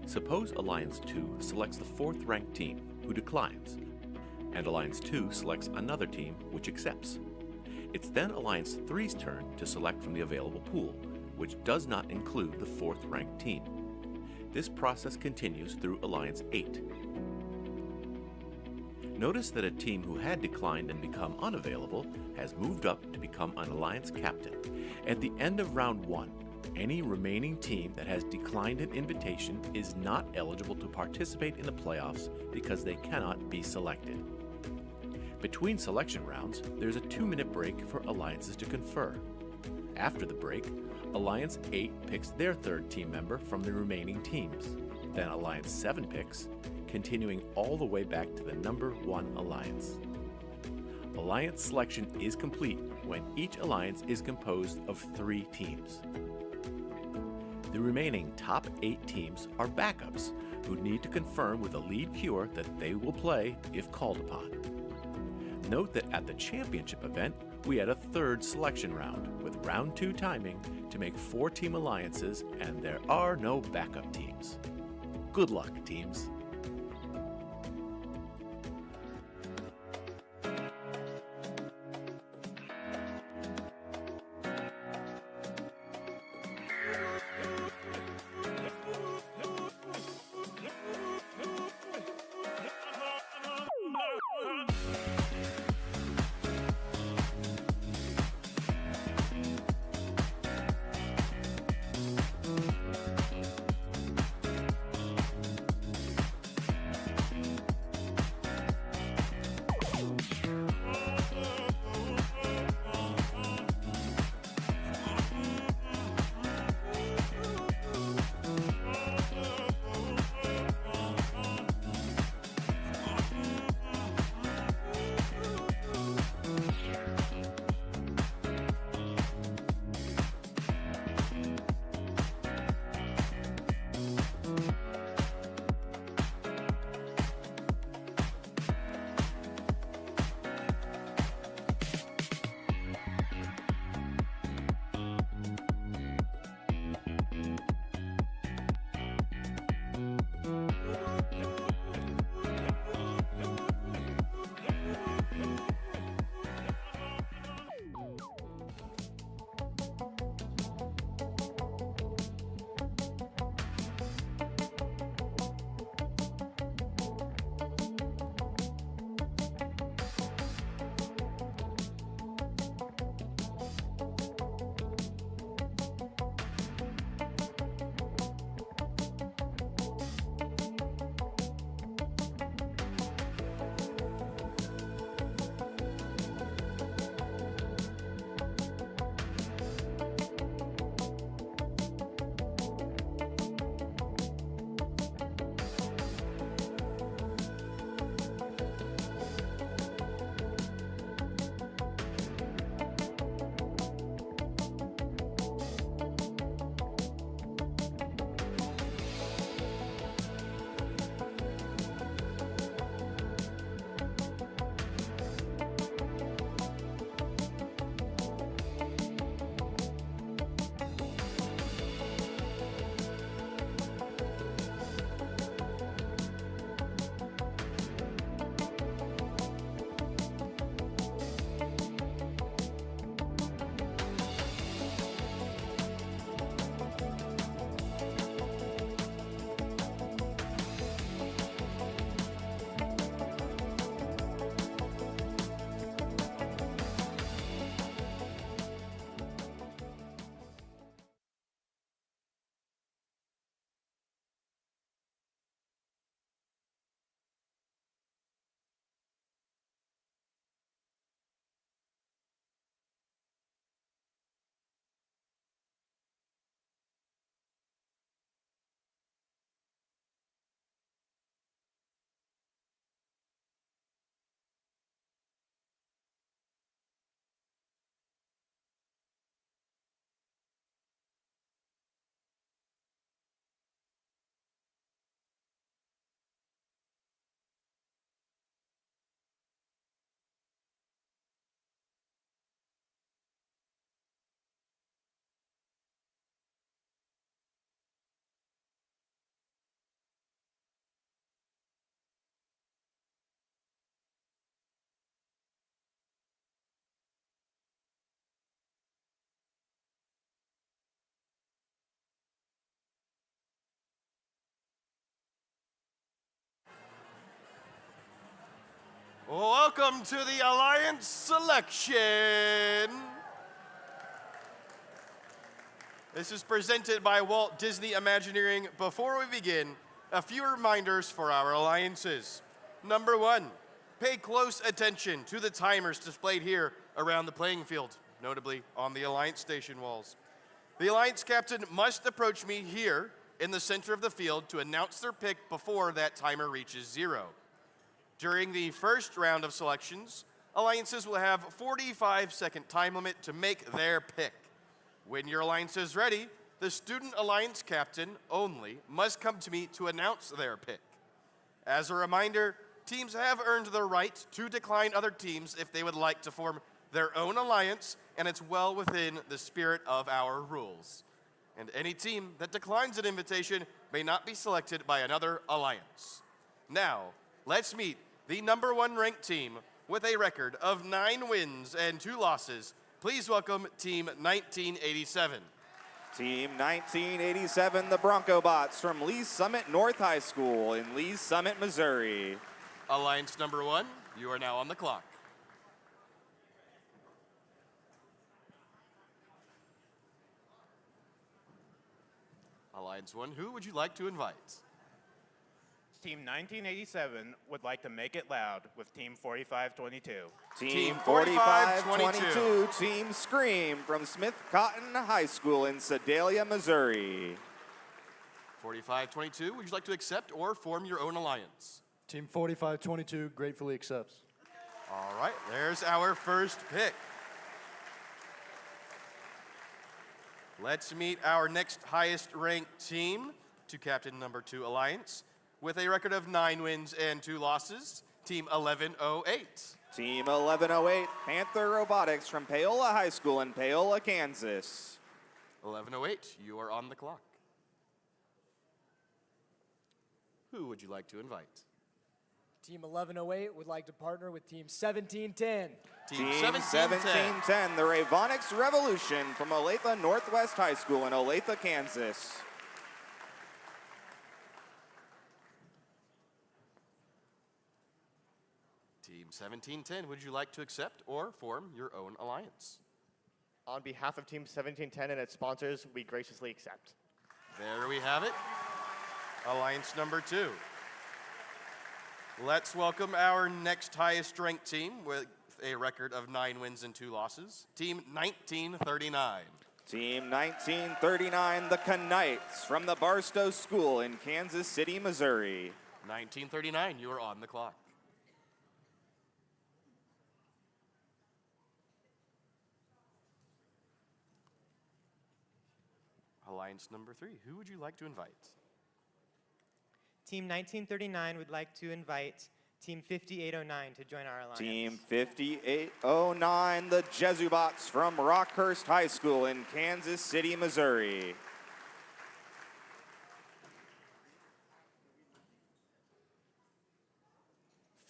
Suppose Alliance 2 selects the 4th ranked team, who declines, and Alliance 2 selects another team, which accepts. It's then Alliance 3's turn to select from the available pool, which does not include the 4th ranked team. This process continues through Alliance 8. Notice that a team who had declined and become unavailable has moved up to become an Alliance captain. At the end of round 1, any remaining team that has declined an invitation is not eligible to participate in the playoffs because they cannot be selected. Between selection rounds, there's a 2-minute break for alliances to confer. After the break, Alliance 8 picks their 3rd team member from the remaining teams. Then Alliance 7 picks, continuing all the way back to the number 1 alliance. Alliance selection is complete when each alliance is composed of 3 teams. The remaining top 8 teams are backups who need to confirm with a lead queuer that they will play if called upon. Note that at the championship event, we had a 3rd selection round with round 2 timing to make 4-team alliances, and there are no backup teams. Good luck, teams. Welcome to the Alliance selection. This is presented by Walt Disney Imagineering. Before we begin, a few reminders for our alliances. Number 1, pay close attention to the timers displayed here around the playing field, notably on the Alliance station walls. The Alliance captain must approach me here in the center of the field to announce their pick before that timer reaches 0. During the first round of selections, alliances will have a 45-second time limit to make their pick. When your alliance is ready, the student alliance captain only must come to me to announce their pick. As a reminder, teams have earned the right to decline other teams if they would like to form their own alliance, and it's well within the spirit of our rules. And any team that declines an invitation may not be selected by another alliance. Now, let's meet the number 1 ranked team with a record of 9 wins and 2 losses. Please welcome Team 1987. Team 1987, the Bronco Bots from Lee's Summit North High School in Lee's Summit, Missouri. Alliance number 1, you are now on the clock. Alliance 1, who would you like to invite? Team 1987 would like to make it loud with Team 4522. Team 4522, Team Scream from Smith Cotton High School in Sedalia, Missouri. 4522, would you like to accept or form your own alliance? Team 4522 gratefully accepts. All right, there's our first pick. Let's meet our next highest ranked team to captain number 2 alliance with a record of 9 wins and 2 losses, Team 1108. Team 1108, Panther Robotics from Paola High School in Paola, Kansas. 1108, you are on the clock. Who would you like to invite? Team 1108 would like to partner with Team 1710. Team 1710, the Ravonics Revolution from Olathe Northwest High School in Olathe, Kansas. Team 1710, would you like to accept or form your own alliance? On behalf of Team 1710 and its sponsors, we graciously accept. There we have it. Alliance number 2. Let's welcome our next highest ranked team with a record of 9 wins and 2 losses, Team 1939. Team 1939, the Knights from the Barstow School in Kansas City, Missouri. 1939, you are on the clock. Alliance number 3, who would you like to invite? Team 1939 would like to invite Team 5809 to join our alliance. Team 5809, the Jesubots from Rockhurst High School in Kansas City, Missouri.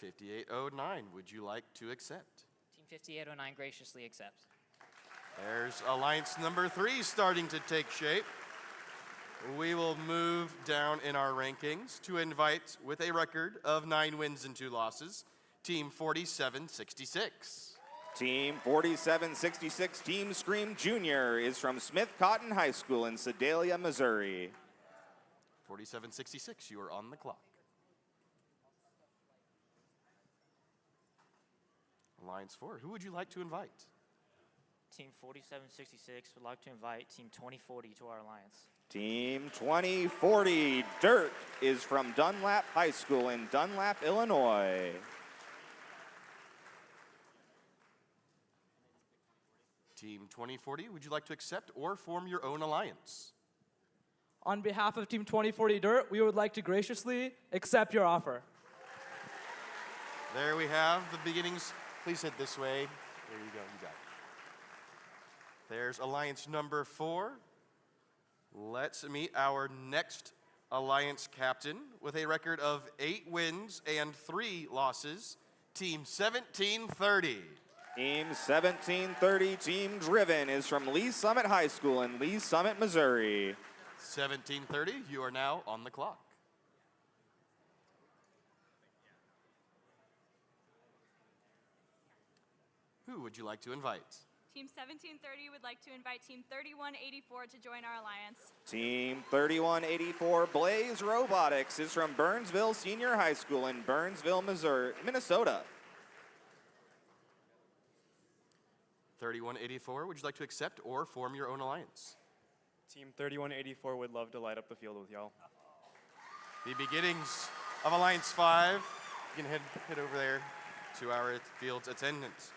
(5809), would you like to accept? Team 5809 graciously accepts. There's alliance number 3 starting to take shape. We will move down in our rankings to invite, with a record of 9 wins and 2 losses, Team 4766. Team 4766, Team Scream Jr. is from Smith Cotton High School in Sedalia, Missouri. 4766, you are on the clock. Alliance 4, who would you like to invite? Team 4766 would like to invite Team 2040 to our alliance. Team 2040, Dirt, is from Dunlap High School in Dunlap, Illinois. Team 2040, would you like to accept or form your own alliance? On behalf of Team 2040 Dirt, we would like to graciously accept your offer. There we have the beginnings. Please head this way. There you go, you got it. There's alliance number 4. Let's meet our next alliance captain with a record of 8 wins and 3 losses, Team 1730. Team 1730, Team Driven, is from Lee's Summit High School in Lee's Summit, Missouri. 1730, you are now on the clock. who would you like to invite? Team 1730 would like to invite Team 3184 to join our alliance. Team 3184 Blaze Robotics is from Burnsville Senior High School in Burnsville, Missouri, Minnesota. 3184, would you like to accept or form your own alliance? Team 3184 would love to light up the field with y'all. The beginnings of Alliance 5. You can head over there to our field's attendants.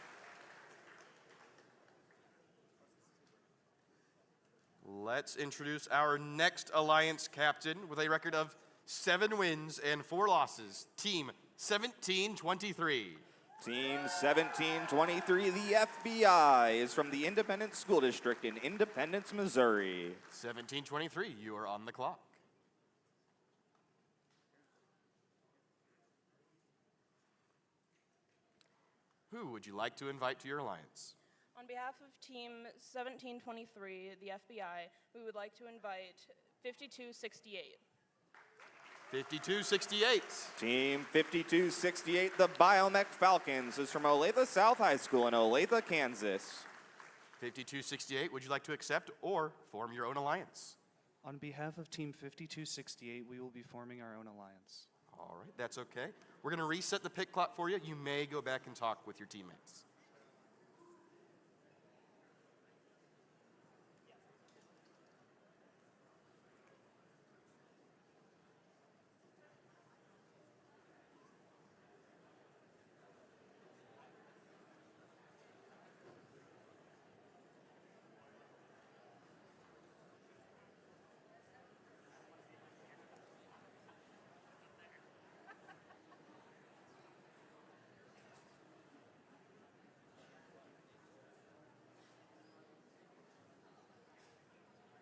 Let's introduce our next Alliance captain with a record of 7 wins and 4 losses, Team 1723. Team 1723, the FBI, is from the Independent School District in Independence, Missouri. 1723, you are on the clock. Who would you like to invite to your alliance? On behalf of Team 1723, the FBI, we would like to invite 5268. 5268. Team 5268, the Biomech Falcons, is from Olathe South High School in Olathe, Kansas. 5268, would you like to accept or form your own alliance? On behalf of Team 5268, we will be forming our own alliance. All right, that's okay. We're going to reset the pick clock for you. You may go back and talk with your teammates.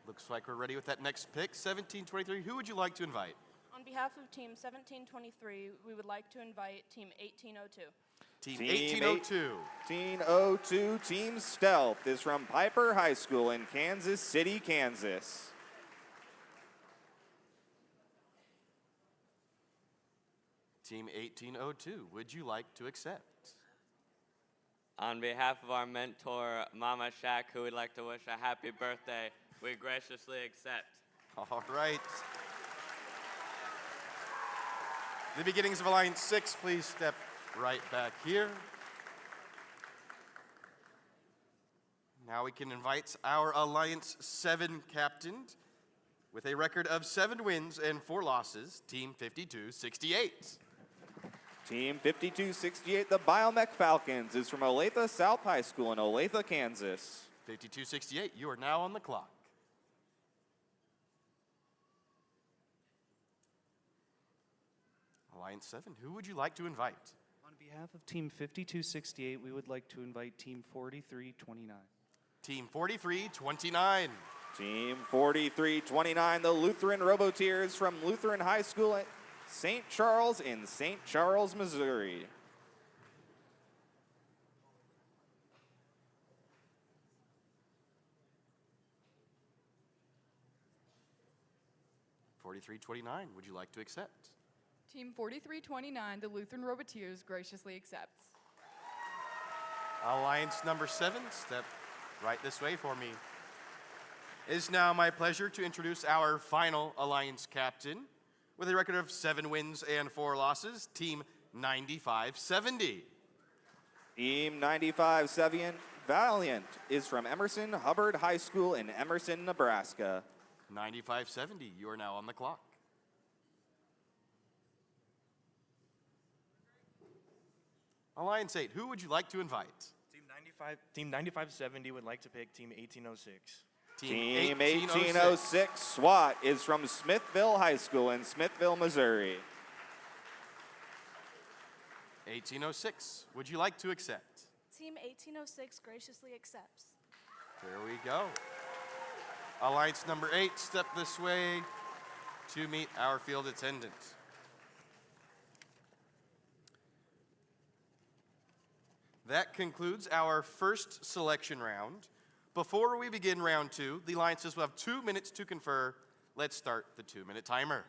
Looks like we're ready with that next pick. 1723, who would you like to invite? On behalf of Team 1723, we would like to invite Team 1802. Team 1802. 1802, Team Stealth, is from Piper High School in Kansas City, Kansas. Team 1802, would you like to accept? On behalf of our mentor, Mama Shaq, who would like to wish a happy birthday, we graciously accept. All right. The beginnings of Alliance 6, please step right back here. Now we can invite our Alliance 7 captain with a record of 7 wins and 4 losses, Team 5268. Team 5268, the Biomech Falcons, is from Olathe South High School in Olathe, Kansas. 5268, you are now on the clock. Alliance 7, who would you like to invite? On behalf of Team 5268, we would like to invite Team 4329. Team 4329. Team 4329, the Lutheran Robotiers from Lutheran High School at St. Charles in St. Charles, Missouri. Would you like to accept? Team 4329, the Lutheran Robotiers, graciously accepts. Alliance number 7, step right this way for me. It is now my pleasure to introduce our final Alliance captain with a record of 7 wins and 4 losses, Team 9570. Team 9570, Valiant, is from Emerson Hubbard High School in Emerson, Nebraska. 9570, you are now on the clock. Alliance 8, who would you like to invite? Team 9570 would like to pick Team 1806. Team 1806, SWAT, is from Smithville High School in Smithville, Missouri. 1806, would you like to accept? Team 1806 graciously accepts. There we go. Alliance number 8, step this way to meet our field attendant. That concludes our first selection round. Before we begin round 2, the alliances will have 2 minutes to confer. Let's start the 2-minute timer.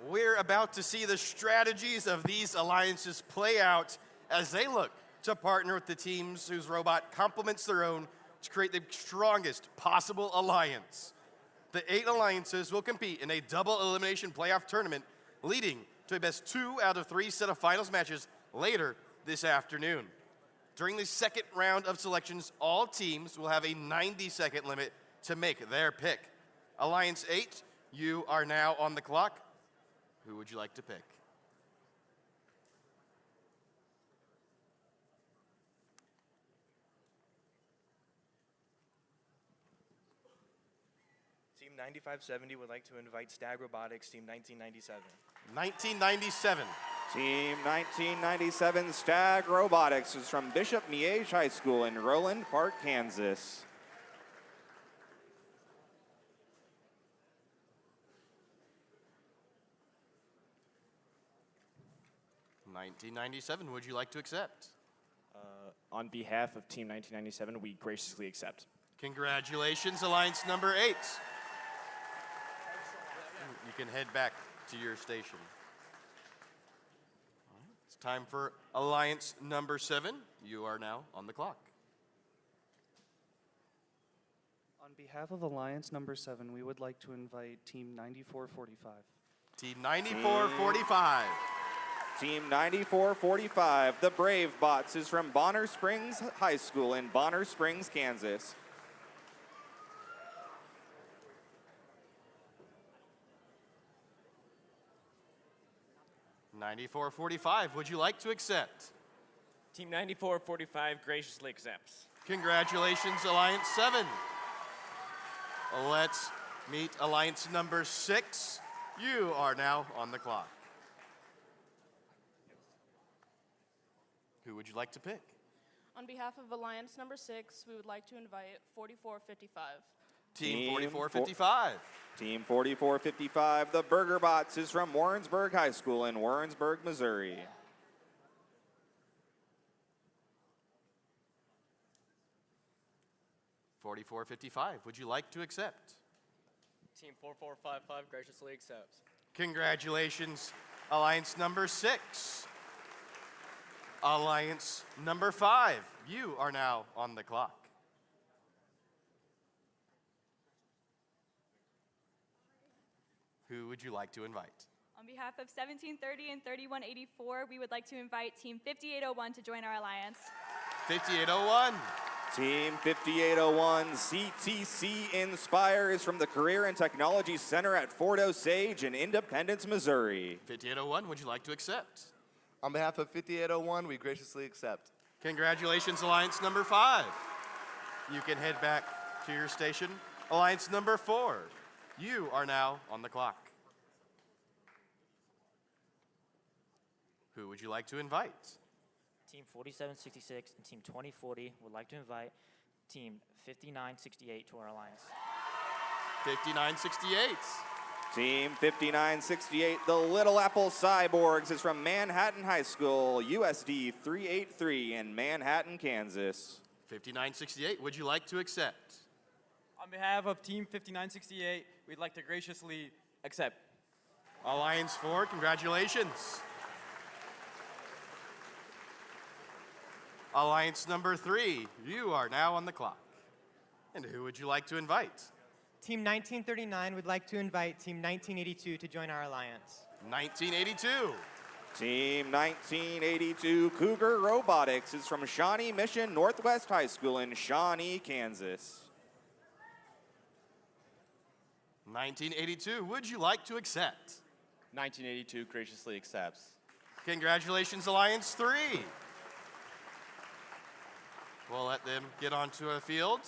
we're about to see the strategies of these alliances play out as they look to partner with the teams whose robot complements their own to create the strongest possible alliance. The 8 alliances will compete in a double elimination playoff tournament, leading to a best 2 out of 3 set of finals matches later this afternoon. During the second round of selections, all teams will have a 90-second limit to make their pick. Alliance 8, you are now on the clock. Who would you like to pick? Team 9570 would like to invite Stag Robotics, Team 1997. 1997. Team 1997 Stag Robotics is from Bishop Miege High School in Roland Park, Kansas. $19.97, would you like to accept? On behalf of Team 1997, we graciously accept. Congratulations, Alliance number 8. You can head back to your station. All right, it's time for Alliance number 7. You are now on the clock. On behalf of Alliance number 7, we would like to invite Team 9445. Team 9445. Team 9445, the Brave Bots, is from Bonner Springs High School in Bonner Springs, Kansas. $94.45, would you like to accept? Team 9445 graciously accepts. Congratulations, Alliance 7. Let's meet Alliance number 6. You are now on the clock. Who would you like to pick? On behalf of Alliance number 6, we would like to invite 4455. Team 4455. Team 4455, the Burger Bots, is from Warrensburg High School in Warrensburg, Missouri. $44.55, would you like to accept? Team 4455 graciously accepts. Congratulations, Alliance number 6. Alliance number 5, you are now on the clock. Who would you like to invite? On behalf of 1730 and 3184, we would like to invite Team 5801 to join our alliance. 5801. Team 5801 CTC Inspire is from the Career and Technology Center at Fort Osage in Independence, Missouri. 5801, would you like to accept? On behalf of 5801, we graciously accept. Congratulations, Alliance number 5. You can head back to your station. Alliance number 4, you are now on the clock. Who would you like to invite? Team 4766 and Team 2040 would like to invite Team 5968 to our alliance. 5968. Team 5968, the Little Apple Cyborgs, is from Manhattan High School, USD 383 in Manhattan, Kansas. 5968, would you like to accept? On behalf of Team 5968, we'd like to graciously accept. Alliance 4, congratulations. Alliance number 3, you are now on the clock. And who would you like to invite? Team 1939 would like to invite Team 1982 to join our alliance. 1982. Team 1982 Cougar Robotics is from Shawnee Mission Northwest High School in Shawnee, Kansas. 1982, would you like to accept? 1982 graciously accepts. Congratulations, Alliance 3. We'll let them get onto a field.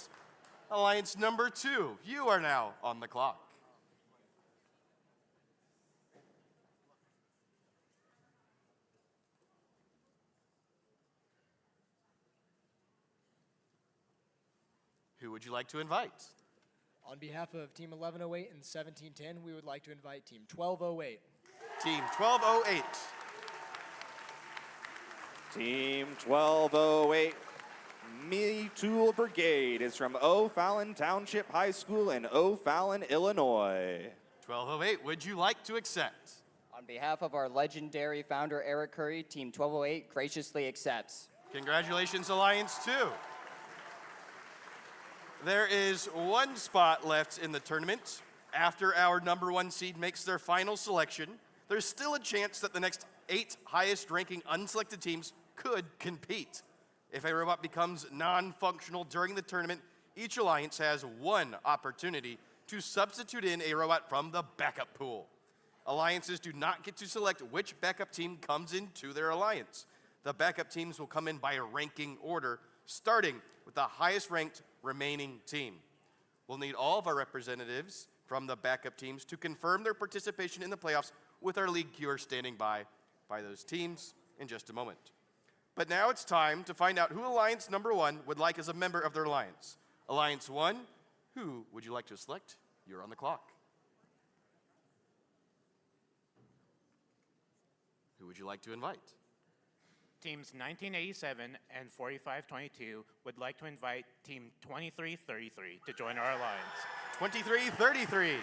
Alliance number 2, you are now on the clock. Who would you like to invite? On behalf of Team 1108 and 1710, we would like to invite Team 1208. Team 1208. Team 1208 Me-Tool Brigade is from O'Fallon Township High School in O'Fallon, Illinois. 1208, would you like to accept? On On behalf of our legendary founder, Eric Curry, Team 1208 graciously accepts. Congratulations, Alliance 2. There is one spot left in the tournament. After our number 1 seed makes their final selection, there's still a chance that the next 8 highest ranking unselected teams could compete. If a robot becomes non-functional during the tournament, each alliance has one opportunity to substitute in a robot from the backup pool. Alliances do not get to select which backup team comes into their alliance. The backup teams will come in by a ranking order, starting with the highest ranked remaining team. We'll need all of our representatives from the backup teams to confirm their participation in the playoffs with our league queuer standing by those teams in just a moment. But now it's time to find out who Alliance number 1 would like as a member of their alliance. Alliance 1, who would you like to select? You're on the clock. Who would you like to invite? Teams 1987 and 4522 would like to invite Team 2333 to join our alliance. 2333.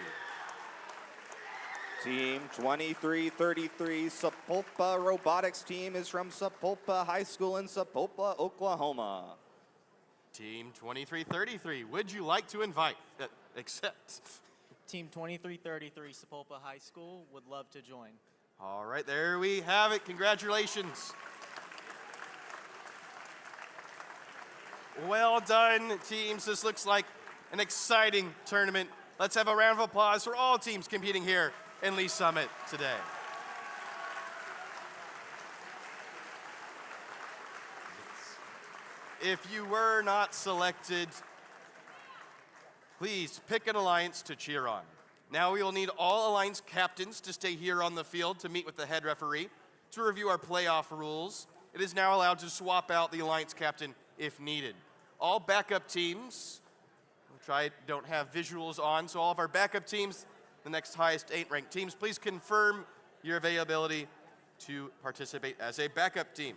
Team 2333 Sapulpa Robotics team is from Sapulpa High School in Sapulpa, Oklahoma. Team 2333, would you like to invite, accept? Team 2333 Sapulpa High School would love to join. All right, there we have it. Congratulations. Well done, teams. This looks like an exciting tournament. Let's have a round of applause for all teams competing here in Lee Summit today. If you were not selected, please pick an alliance to cheer on. Now we will need all alliance captains to stay here on the field to meet with the head referee to review our playoff rules. It is now allowed to swap out the alliance captain if needed. All backup teams, which I don't have visuals on, so all of our backup teams, the next highest 8 ranked teams, please confirm your availability to participate as a backup team.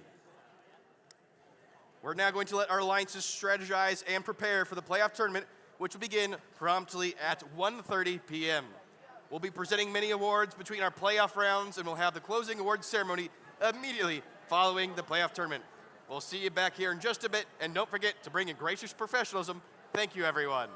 We're now going to let our alliances strategize and prepare for the playoff tournament, which will begin promptly at 1:30 p.m. We'll be presenting many awards between our playoff rounds, and we'll have the closing awards ceremony immediately following the playoff tournament. We'll see you back here in just a bit, and don't forget to bring in gracious professionalism. Thank you, everyone.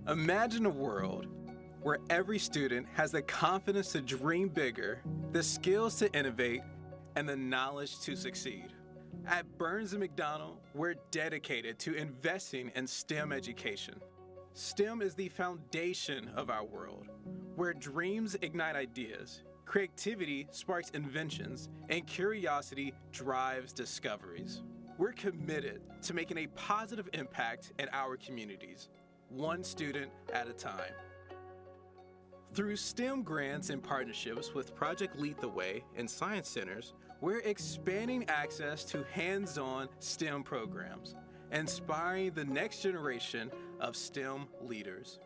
Imagine a world where every student has the confidence to dream bigger, the skills to innovate, and the knowledge to succeed. At Burns & McDonnell, we're dedicated to investing in STEM education. STEM is the foundation of our world, where dreams ignite ideas, creativity sparks inventions, and curiosity drives discoveries. We're committed to making a positive impact in our communities, one student at a time. Through STEM grants and partnerships with Project Lead the Way and Science Centers, we're expanding access to hands-on STEM programs, inspiring the next generation of STEM leaders.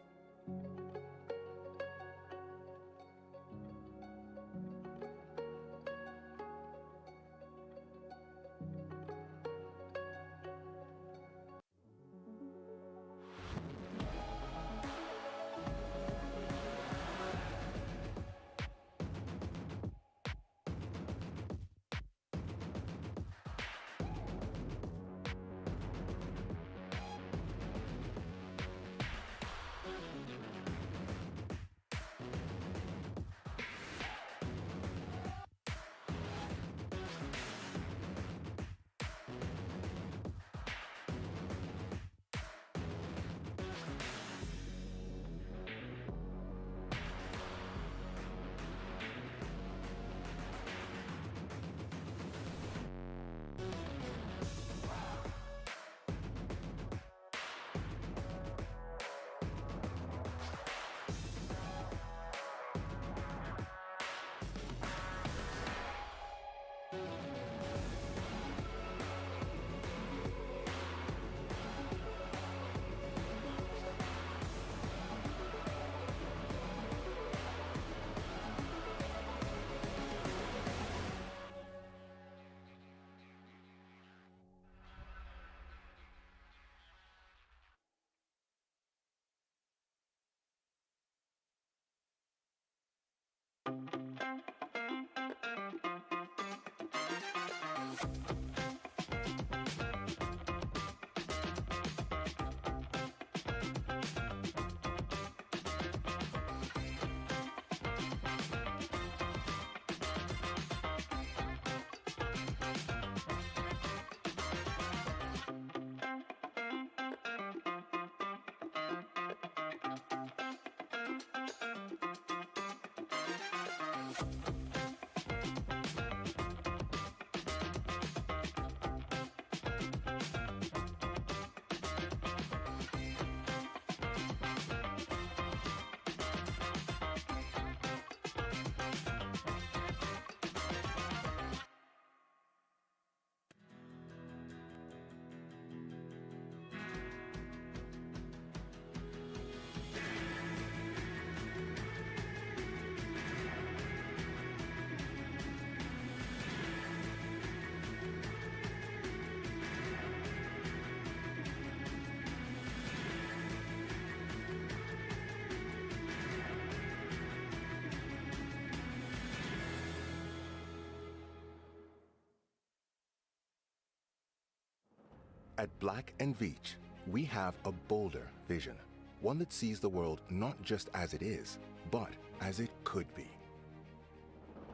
At Black & Veatch, we have a bolder vision, one that sees the world not just as it is, but as it could be.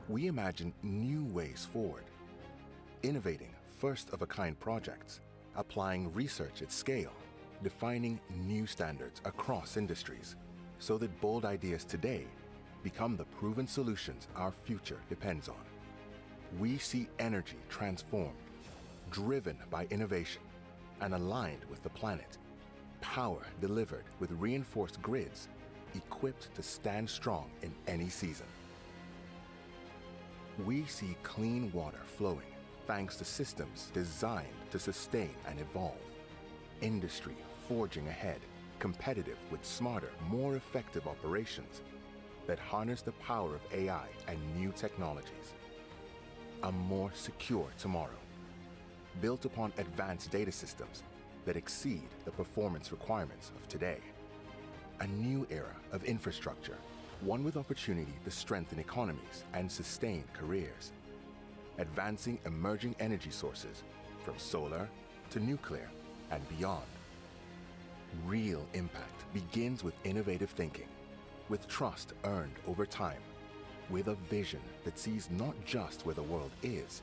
We imagine new ways forward, innovating first-of-a-kind projects, applying research at scale, defining new standards across industries, so that bold ideas today become the proven solutions our future depends on. We see energy transformed, driven by innovation, and aligned with the planet. Power delivered with reinforced grids, equipped to stand strong in any season. We see clean water flowing thanks to systems designed to sustain and evolve. Industry forging ahead, competitive with smarter, more effective operations that harness the power of AI and new technologies. A more secure tomorrow, built upon advanced data systems that exceed the performance requirements of today. A new era of infrastructure, one with opportunity to strengthen economies and sustain careers. Advancing emerging energy sources from solar to nuclear and beyond. Real impact begins with innovative thinking, with trust earned over time, with a vision that sees not just where the world is,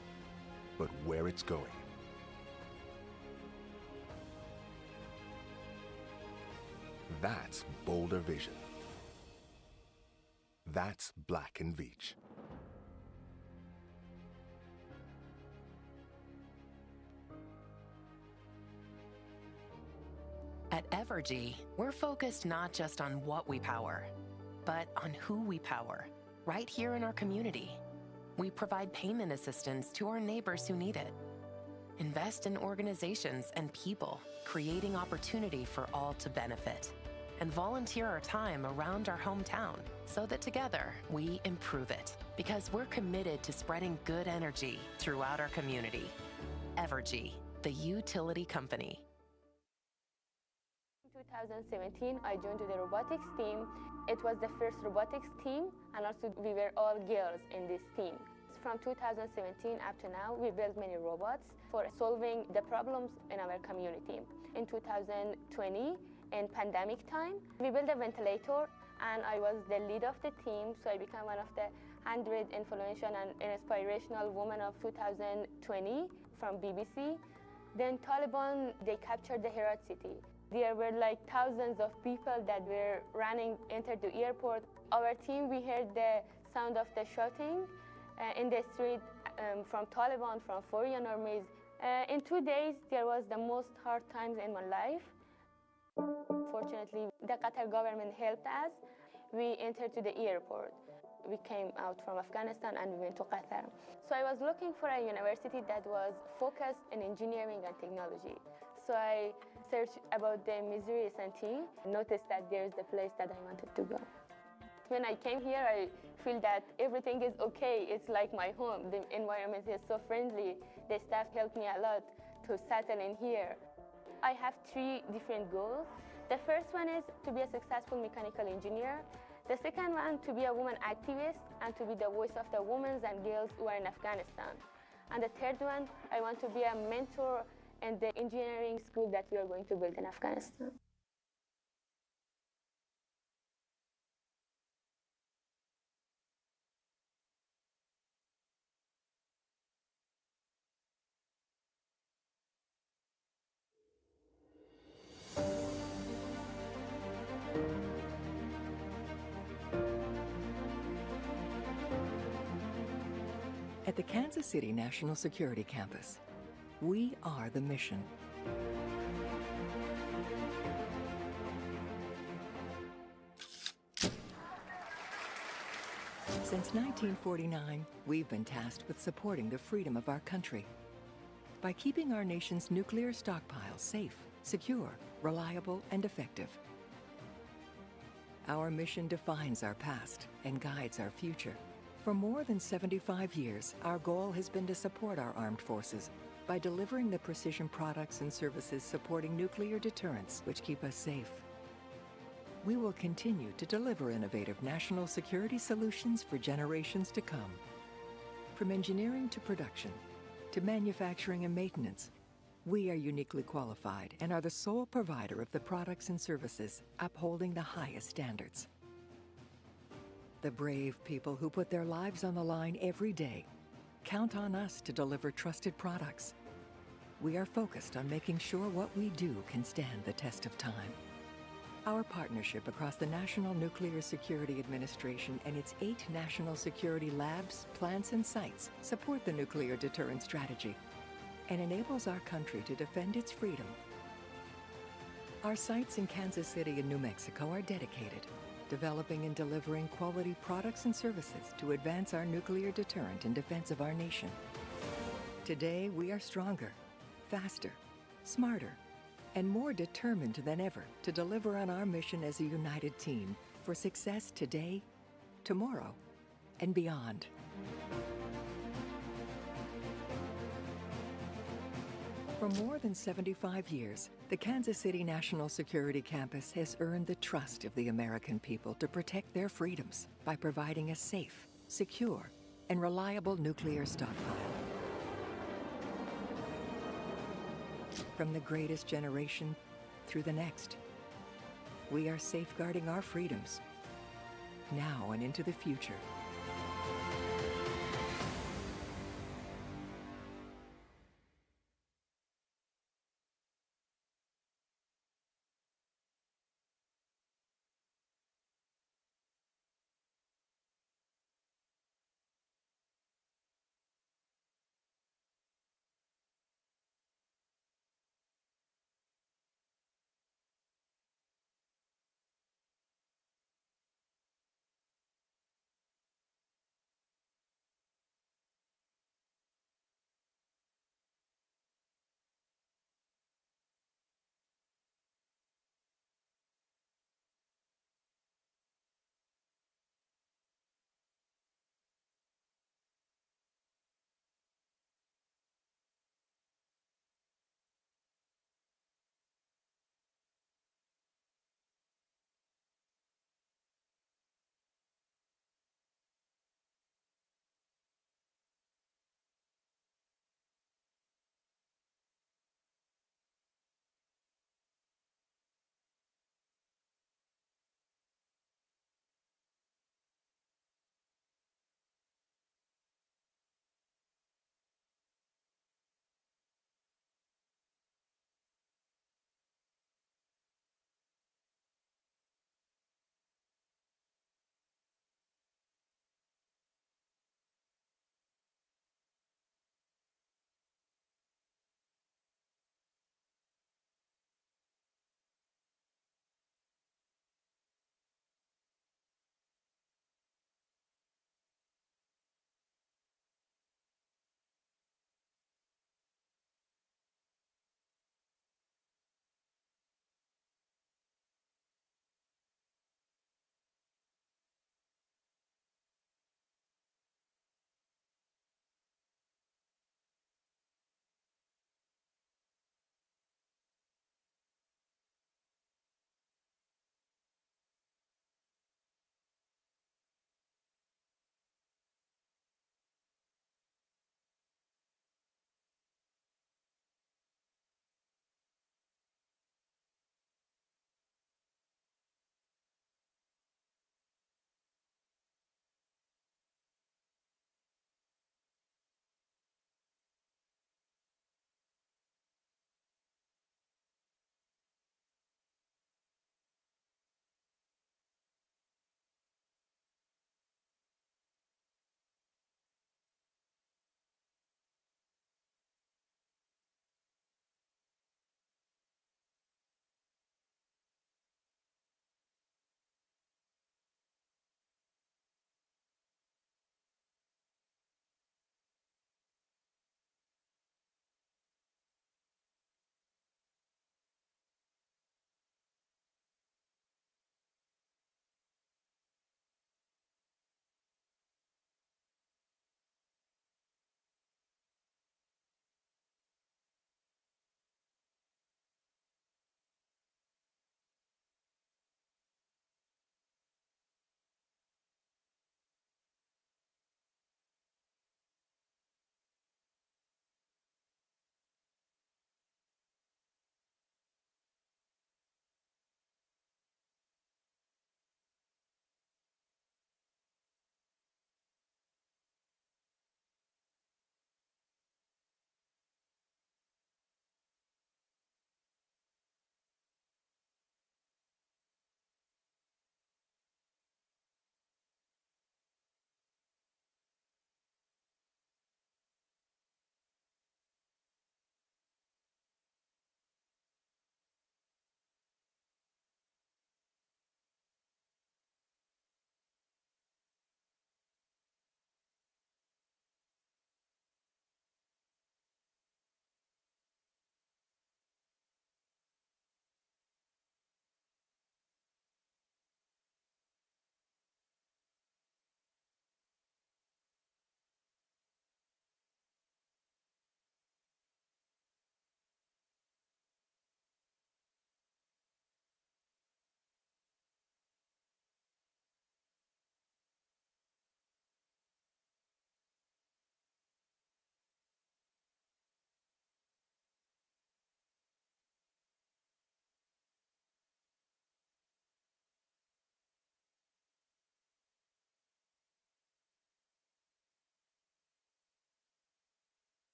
but where it's going. That's bolder vision. That's Black & Veatch. At Evergy, we're focused not just on what we power, but on who we power, right here in our community. We provide payment assistance to our neighbors who need it. Invest in organizations and people, creating opportunity for all to benefit. And volunteer our time around our hometown so that together we improve it. Because we're committed to spreading good energy throughout our community. Evergy, the utility company. In 2017, I joined the robotics team. It was the first robotics team, and also we were all girls in this team. From 2017 up to now, we built many robots for solving the problems in our community. In 2020, in pandemic time, we built a ventilator, and I was the lead of the team, so I became one of the 100 influential and inspirational women of 2020 from BBC. Then Taliban, they captured the Herat city. There were like thousands of people that were running, entered the airport. Our team, we heard the sound of the shouting in the street from Taliban, from foreign armies. In 2 days, there was the most hard times in my life. Fortunately, the Qatar government helped us. We entered to the airport. We came out from Afghanistan and we went to Qatar. So I was looking for a university that was focused in engineering and technology. So I searched about the Missouri S&T, noticed that there's the place that I wanted to go. When I came here, I feel that everything is okay. It's like my home. The environment is so friendly. The staff helped me a lot to settle in here. I have 3 different goals. The first one is to be a successful mechanical engineer. The second one, to be a woman activist and to be the voice of the women and girls who are in Afghanistan. And the third one, I want to be a mentor in the engineering school that we are going to build in Afghanistan. At the Kansas City National Security Campus, we are the mission. Since 1949, we've been tasked with supporting the freedom of our country by keeping our nation's nuclear stockpiles safe, secure, reliable, and effective. Our mission defines our past and guides our future. For more than 75 years, our goal has been to support our armed forces by delivering the precision products and services supporting nuclear deterrence, which keep us safe. We will continue to deliver innovative national security solutions for generations to come. From engineering to production, to manufacturing and maintenance, we are uniquely qualified and are the sole provider of the products and services upholding the highest standards. The brave people who put their lives on the line every day count on us to deliver trusted products. We are focused on making sure what we do can stand the test of time. Our partnership across the National Nuclear Security Administration and its 8 national security labs, plants, and sites support the nuclear deterrence strategy and enables our country to defend its freedom. Our sites in Kansas City and New Mexico are dedicated, developing and delivering quality products and services to advance our nuclear deterrent in defense of our nation. Today, we are stronger, faster, smarter, and more determined than ever to deliver on our mission as a united team for success today, tomorrow, and beyond. For more than 75 years, the Kansas City National Security Campus has earned the trust of the American people to protect their freedoms by providing a safe, secure, and reliable nuclear stockpile. From the greatest generation through the next, we are safeguarding our freedoms, now and into the future.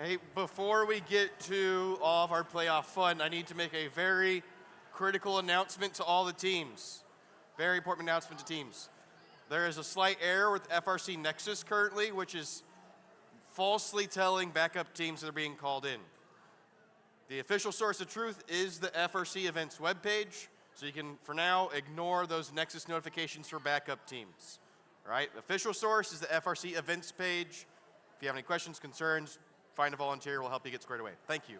Hey, before we get to all of our playoff fun, I need to make a very critical announcement to all the teams. Very important announcement to teams. There is a slight error with FRC Nexus currently, which is falsely telling backup teams that are being called in. The official source of truth is the FRC events webpage, so you can, for now, ignore those Nexus notifications for backup teams. All right, the official source is the FRC events page. If you have any questions, concerns, find a volunteer, we'll help you get squared away. Thank you.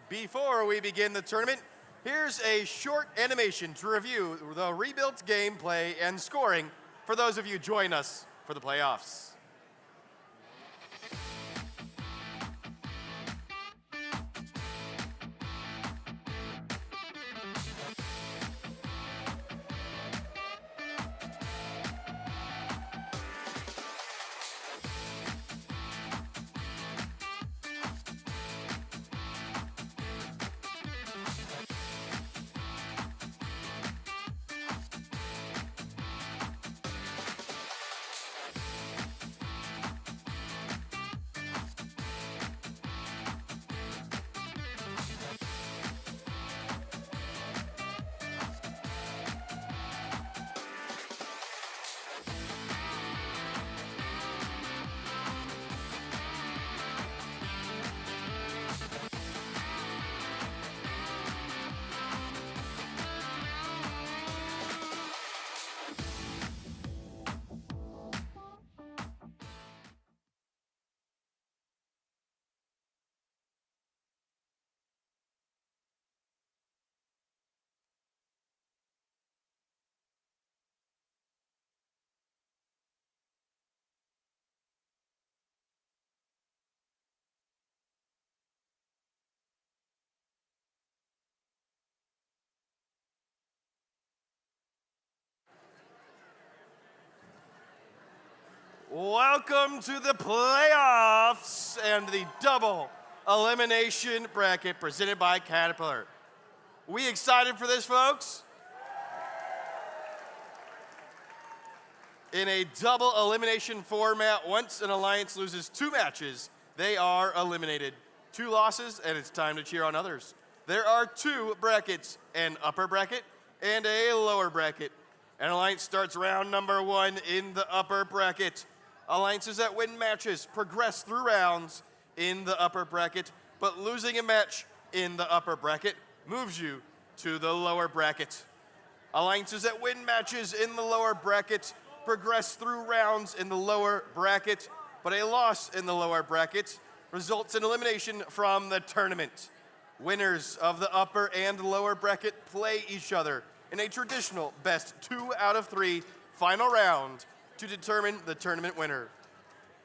Before we begin the tournament, here's a short animation to review the rebuilt gameplay and scoring for those of you joining us for the playoffs. Welcome to the playoffs and the double elimination bracket presented by Caterpillar. We excited for this, folks? In a double elimination format, once an alliance loses 2 matches, they are eliminated. 2 losses, and it's time to cheer on others. There are 2 brackets, an upper bracket and a lower bracket. An alliance starts round number 1 in the upper bracket. Alliances that win matches progress through rounds in the upper bracket, but losing a match in the upper bracket moves you to the lower bracket. Alliances that win matches in the lower bracket progress through rounds in the lower bracket, but a loss in the lower bracket results in elimination from the tournament. Winners of the upper and lower bracket play each other in a traditional best 2 out of 3 final round to determine the tournament winner.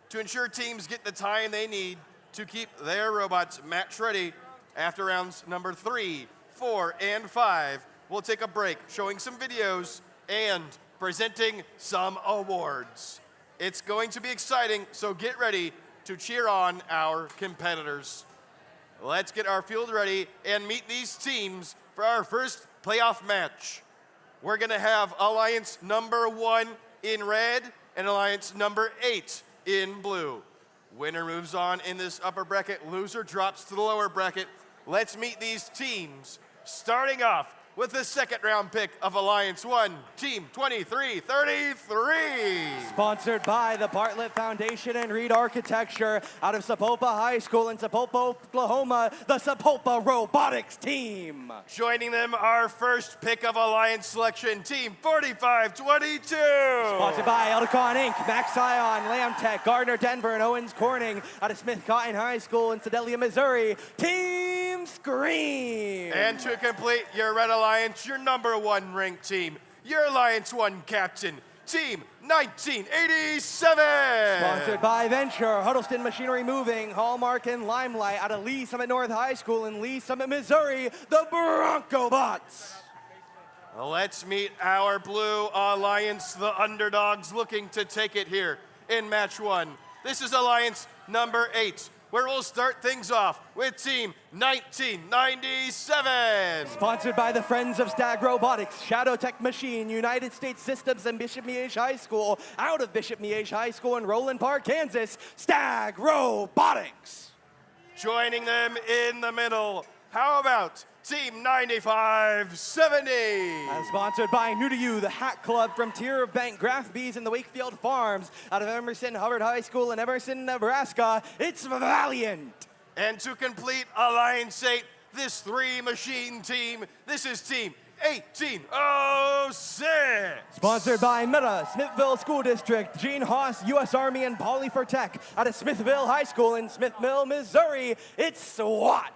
To ensure teams get the time they need to keep their robots match ready, after rounds number 3, 4, and 5, we'll take a break showing some videos and presenting some awards. It's going to be exciting, so get ready to cheer on our competitors. Let's get our field ready and meet these teams for our first playoff match. We're gonna have Alliance number 1 in red and Alliance number 8 in blue. Winner moves on in this upper bracket, loser drops to the lower bracket. Let's meet these teams, starting off with the second round pick of Alliance 1, Team 2333. Sponsored by the Bartlett Foundation and Reed Architecture out of Sapulpa High School in Sapulpa, Oklahoma, the Sapulpa Robotics team. Joining them, our first pick of Alliance selection, Team 4522. Sponsored by Eldecon Inc., Max Ion, Lamb Tech, Gardner Denver, and Owens Corning out of Smith Cotton High School in Sedalia, Missouri, Team Scream. And to complete your Red Alliance, your number 1 ranked team, your Alliance 1 captain, Team 1987. Sponsored by Venture, Huddleston Machinery Moving, Hallmark, and Limelight out of Lee Summit North High School in Lee Summit, Missouri, the Bronco Bots. Let's meet our Blue Alliance, the underdogs looking to take it here in match 1. This is Alliance number 8, where we'll start things off with Team 1997. Sponsored by the Friends of Stag Robotics, Shadow Tech Machine, United States Systems, and Bishop Miege High School, out of Bishop Miege High School in Roland Park, Kansas, Stag Robotics. Joining them in the middle, how about Team 9570? And sponsored by New to You, the Hat Club from Tier Bank Graph Bees in the Wakefield Farms, out of Emerson Hubbard High School in Emerson, Nebraska, it's Valiant. And to complete Alliance 8, this 3-machine team, this is Team 1806. Sponsored by Meta, Smithville School District, Gene Haas, U.S. Army, and Poly for Tech, out of Smithville High School in Smithville, Missouri, it's SWAT.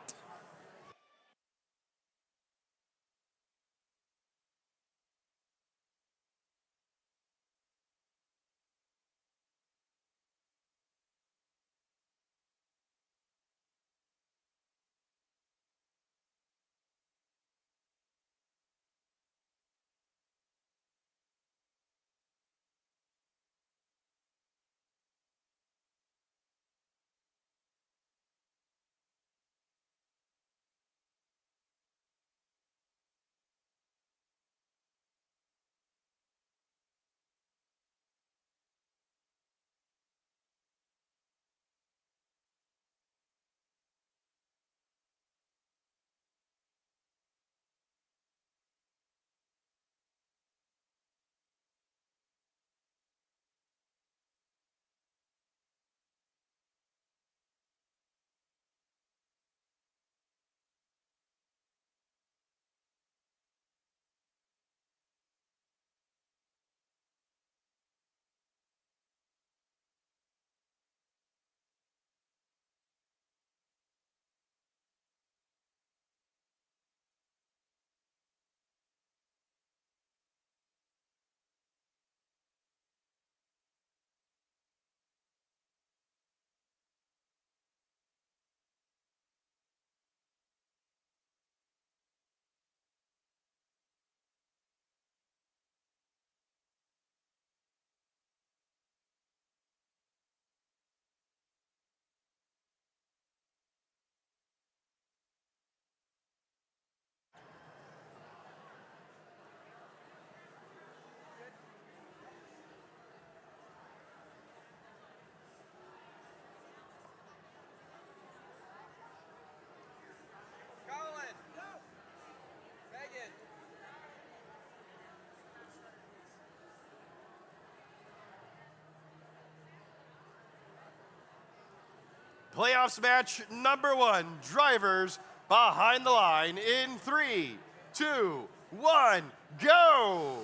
Playoffs match number 1, drivers behind the line in 3, 2, 1, go!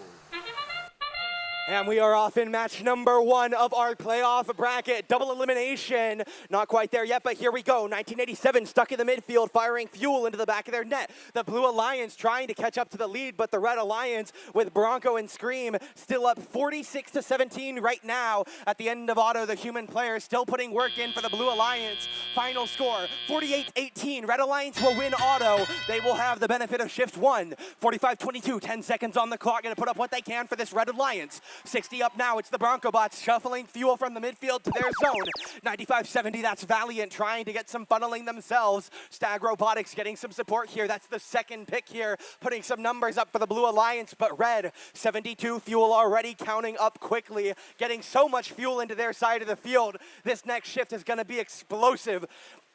And we are off in match number 1 of our playoff bracket. Double elimination. Not quite there yet, but here we go. 1987 stuck in the midfield, firing fuel into the back of their net. The Blue Alliance trying to catch up to the lead, but the Red Alliance with Bronco and Scream still up 46-17 right now. At the end of auto, the human players still putting work in for the Blue Alliance. Final score, 48-18. Red Alliance will win auto. They will have the benefit of shift 1. 45-22, 10 seconds on the clock. Going to put up what they can for this Red Alliance. 60 up now, it's the Bronco bots shuffling fuel from the midfield to their zone. 95-70, that's Valiant trying to get some funneling themselves. Stag Robotics getting some support here. That's the second pick here, putting some numbers up for the Blue Alliance, but Red, 72 fuel already counting up quickly, getting so much fuel into their side of the field. This next shift is gonna be explosive.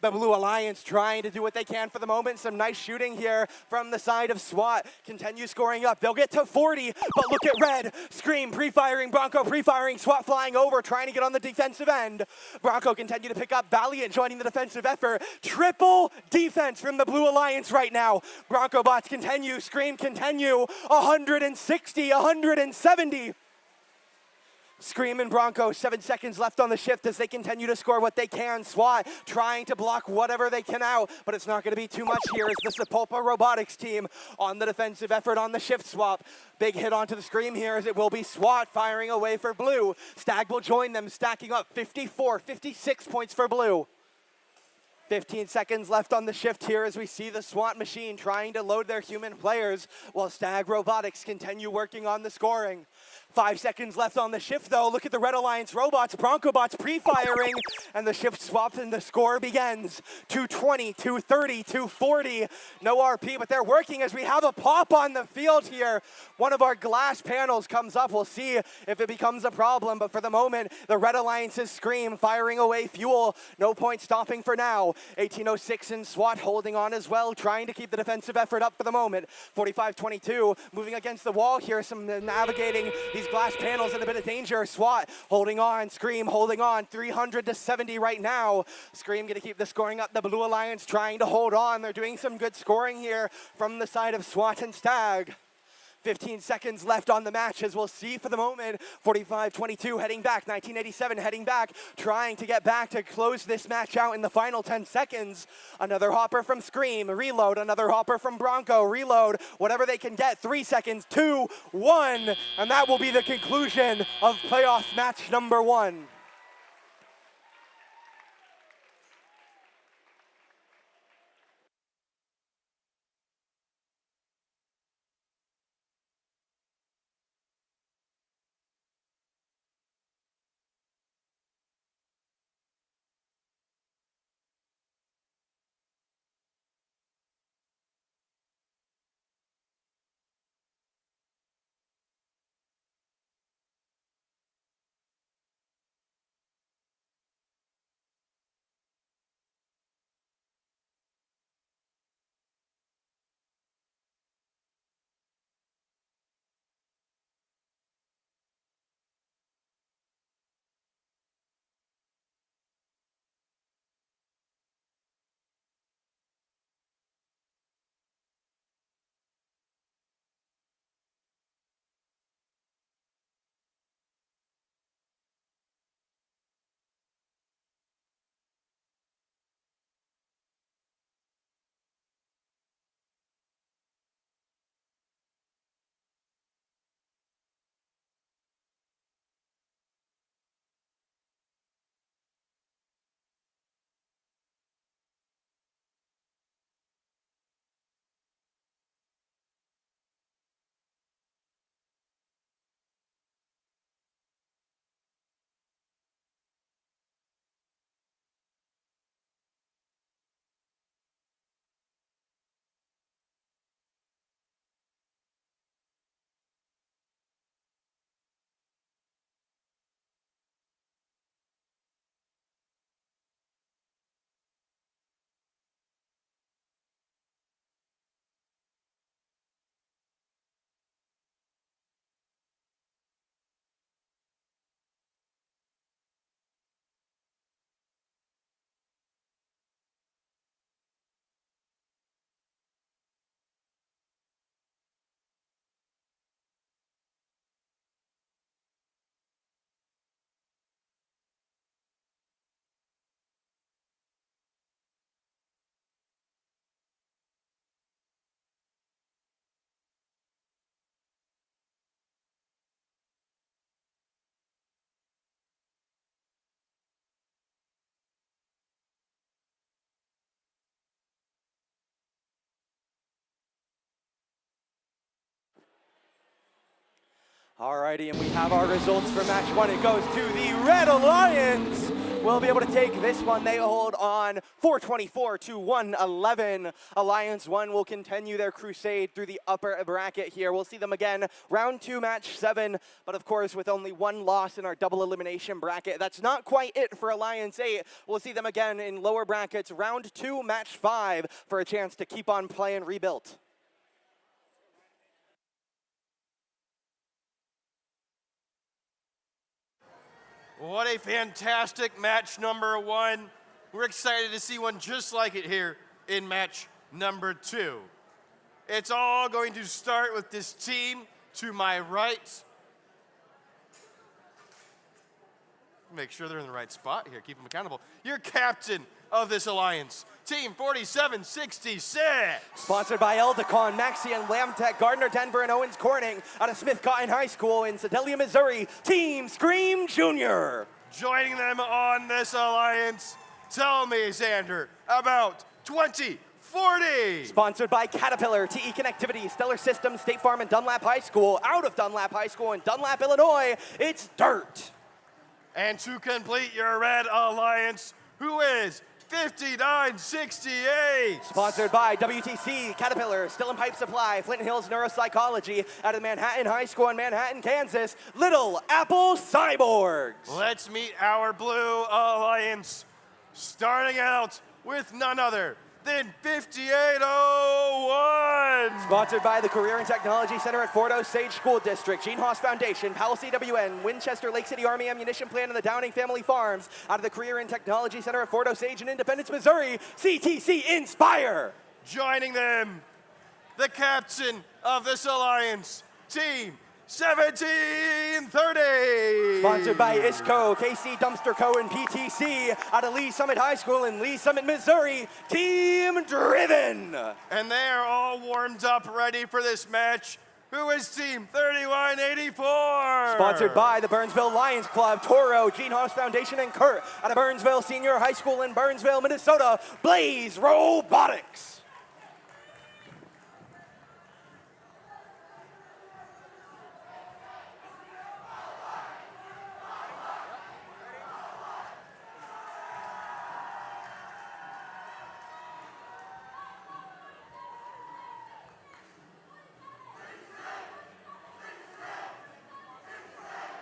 The Blue Alliance trying to do what they can for the moment. Some nice shooting here from the side of SWAT. Continue scoring up. They'll get to 40, but look at Red. Scream pre-firing, Bronco pre-firing, SWAT flying over, trying to get on the defensive end. Bronco continue to pick up. Valiant joining the defensive effort. Triple defense from the Blue Alliance right now. Bronco bots continue, Scream continue. 160, 170. Scream and Bronco, 7 seconds left on the shift as they continue to score what they can. SWAT trying to block whatever they can out, but it's not going to be too much here as the Sepulpa Robotics team on the defensive effort on the shift swap. Big hit onto the Scream here as it will be SWAT firing away for Blue. Stag will join them, stacking up 54, 56 points for Blue. 15 seconds left on the shift here as we see the SWAT machine trying to load their human players while Stag Robotics continue working on the scoring. 5 seconds left on the shift though. Look at the Red Alliance robots, Bronco bots pre-firing, and the shift swaps and the score begins. 220, 230, 240. No RP, but they're working as we have a pop on the field here. One of our glass panels comes up. We'll see if it becomes a problem, but for the moment, the Red Alliance's Scream firing away fuel. No point stopping for now. 1806 and SWAT holding on as well, trying to keep the defensive effort up for the moment. 45-22, moving against the wall here, some navigating these glass panels in a bit of danger. SWAT holding on, Scream holding on, 300-70 right now. Scream gonna keep the scoring up. The Blue Alliance trying to hold on. They're doing some good scoring here from the side of SWAT and Stag. 15 seconds left on the match as we'll see for the moment. 45-22 heading back, 1987 heading back, trying to get back to close this match out in the final 10 seconds. Another hopper from Scream, reload, another hopper from Bronco, reload, whatever they can get. 3 seconds, 2, 1, and that will be the conclusion of playoff match number 1. Alrighty, and we have our results for match one. It goes to the Red Alliance. We'll be able to take this one. They hold on 424 to 111. Alliance 1 will continue their crusade through the upper bracket here. We'll see them again round 2, match 7, but of course with only one loss in our double elimination bracket. That's not quite it for Alliance 8. We'll see them again in lower brackets, round 2, match 5, for a chance to keep on playing Rebuilt. What a fantastic match number 1. We're excited to see one just like it here in match number 2. It's all going to start with this team to my right. Make sure they're in the right spot here, keep them accountable. Your captain of this alliance, Team 4766. Sponsored by Eldecon, Maxian, Lamtech, Gardner, Denver, and Owens Corning out of Smith Cotton High School in Sedalia, Missouri, Team Scream Jr. Joining them on this alliance, tell me, Xander, about 2040. Sponsored by Caterpillar, TE Connectivity, Stellar Systems, State Farm, and Dunlap High School. Out of Dunlap High School in Dunlap, Illinois, it's Dirt. And to complete your Red Alliance, who is 5968. Sponsored by WTC, Caterpillar, Still and Pipe Supply, Flint Hills Neuropsychology, out of Manhattan High School in Manhattan, Kansas, Little Apple Cyborgs. Let's meet our Blue Alliance, starting out with none other than 5801. Sponsored by the Career and Technology Center at Fort Osage School District, Gene Haas Foundation, Powell CWN, Winchester Lake City Army Ammunition Plant, and the Downing Family Farms. Out of the Career and Technology Center at Fort Osage in Independence, Missouri, CTC Inspire. Joining them, the captain of this alliance, Team 1730. Sponsored by ISCO, KC Dumpster Co. and PTC, out of Lee Summit High School in Lee Summit, Missouri, Team Driven. And they are all warmed up, ready for this match. Who is Team 3184? Sponsored by the Burnsville Lions Club, Toro, Gene Haas Foundation, and Kurt, out of Burnsville Senior High School in Burnsville, Minnesota, Blaze Robotics.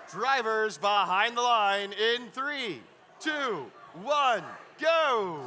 Drivers behind the line in 3, 2, 1, go!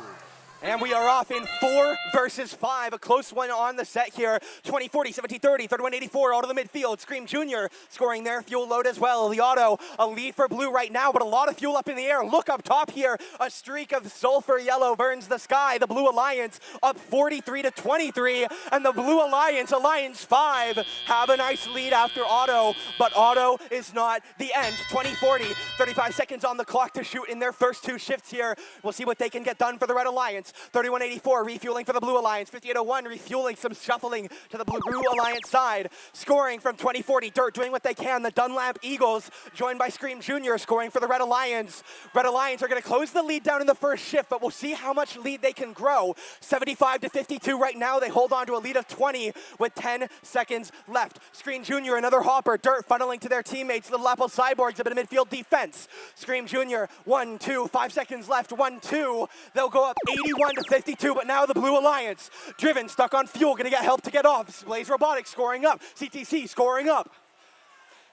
And we are off in 4 versus 5. A close one on the set here. 2040, 1730, 3184, out of the midfield. Scream Jr. scoring their fuel load as well. The auto, a lead for blue right now, but a lot of fuel up in the air. Look up top here. A streak of sulfur yellow burns the sky. The Blue Alliance up 43 to 23. And the Blue Alliance, Alliance 5, have a nice lead after auto. But auto is not the end. 2040, 35 seconds on the clock to shoot in their first 2 shifts here. We'll see what they can get done for the Red Alliance. 3184 refueling for the Blue Alliance. 5801 refueling, some shuffling to the Blue Alliance side. Scoring from 2040, Dirt doing what they can. The Dunlap Eagles joined by Scream Jr. scoring for the Red Alliance. Red Alliance are going to close the lead down in the first shift, but we'll see how much lead they can grow. 75 to 52 right now. They hold on to a lead of 20 with 10 seconds left. Scream Jr. another hopper. Dirt funneling to their teammates. Little Apple Cyborgs a bit of midfield defense. Scream Jr. 1, 2, 5 seconds left. 1, 2. They'll go up 81 to 52, but now the Blue Alliance, Driven, stuck on fuel, gonna get help to get off. Blaze Robotics scoring up, CTC scoring up.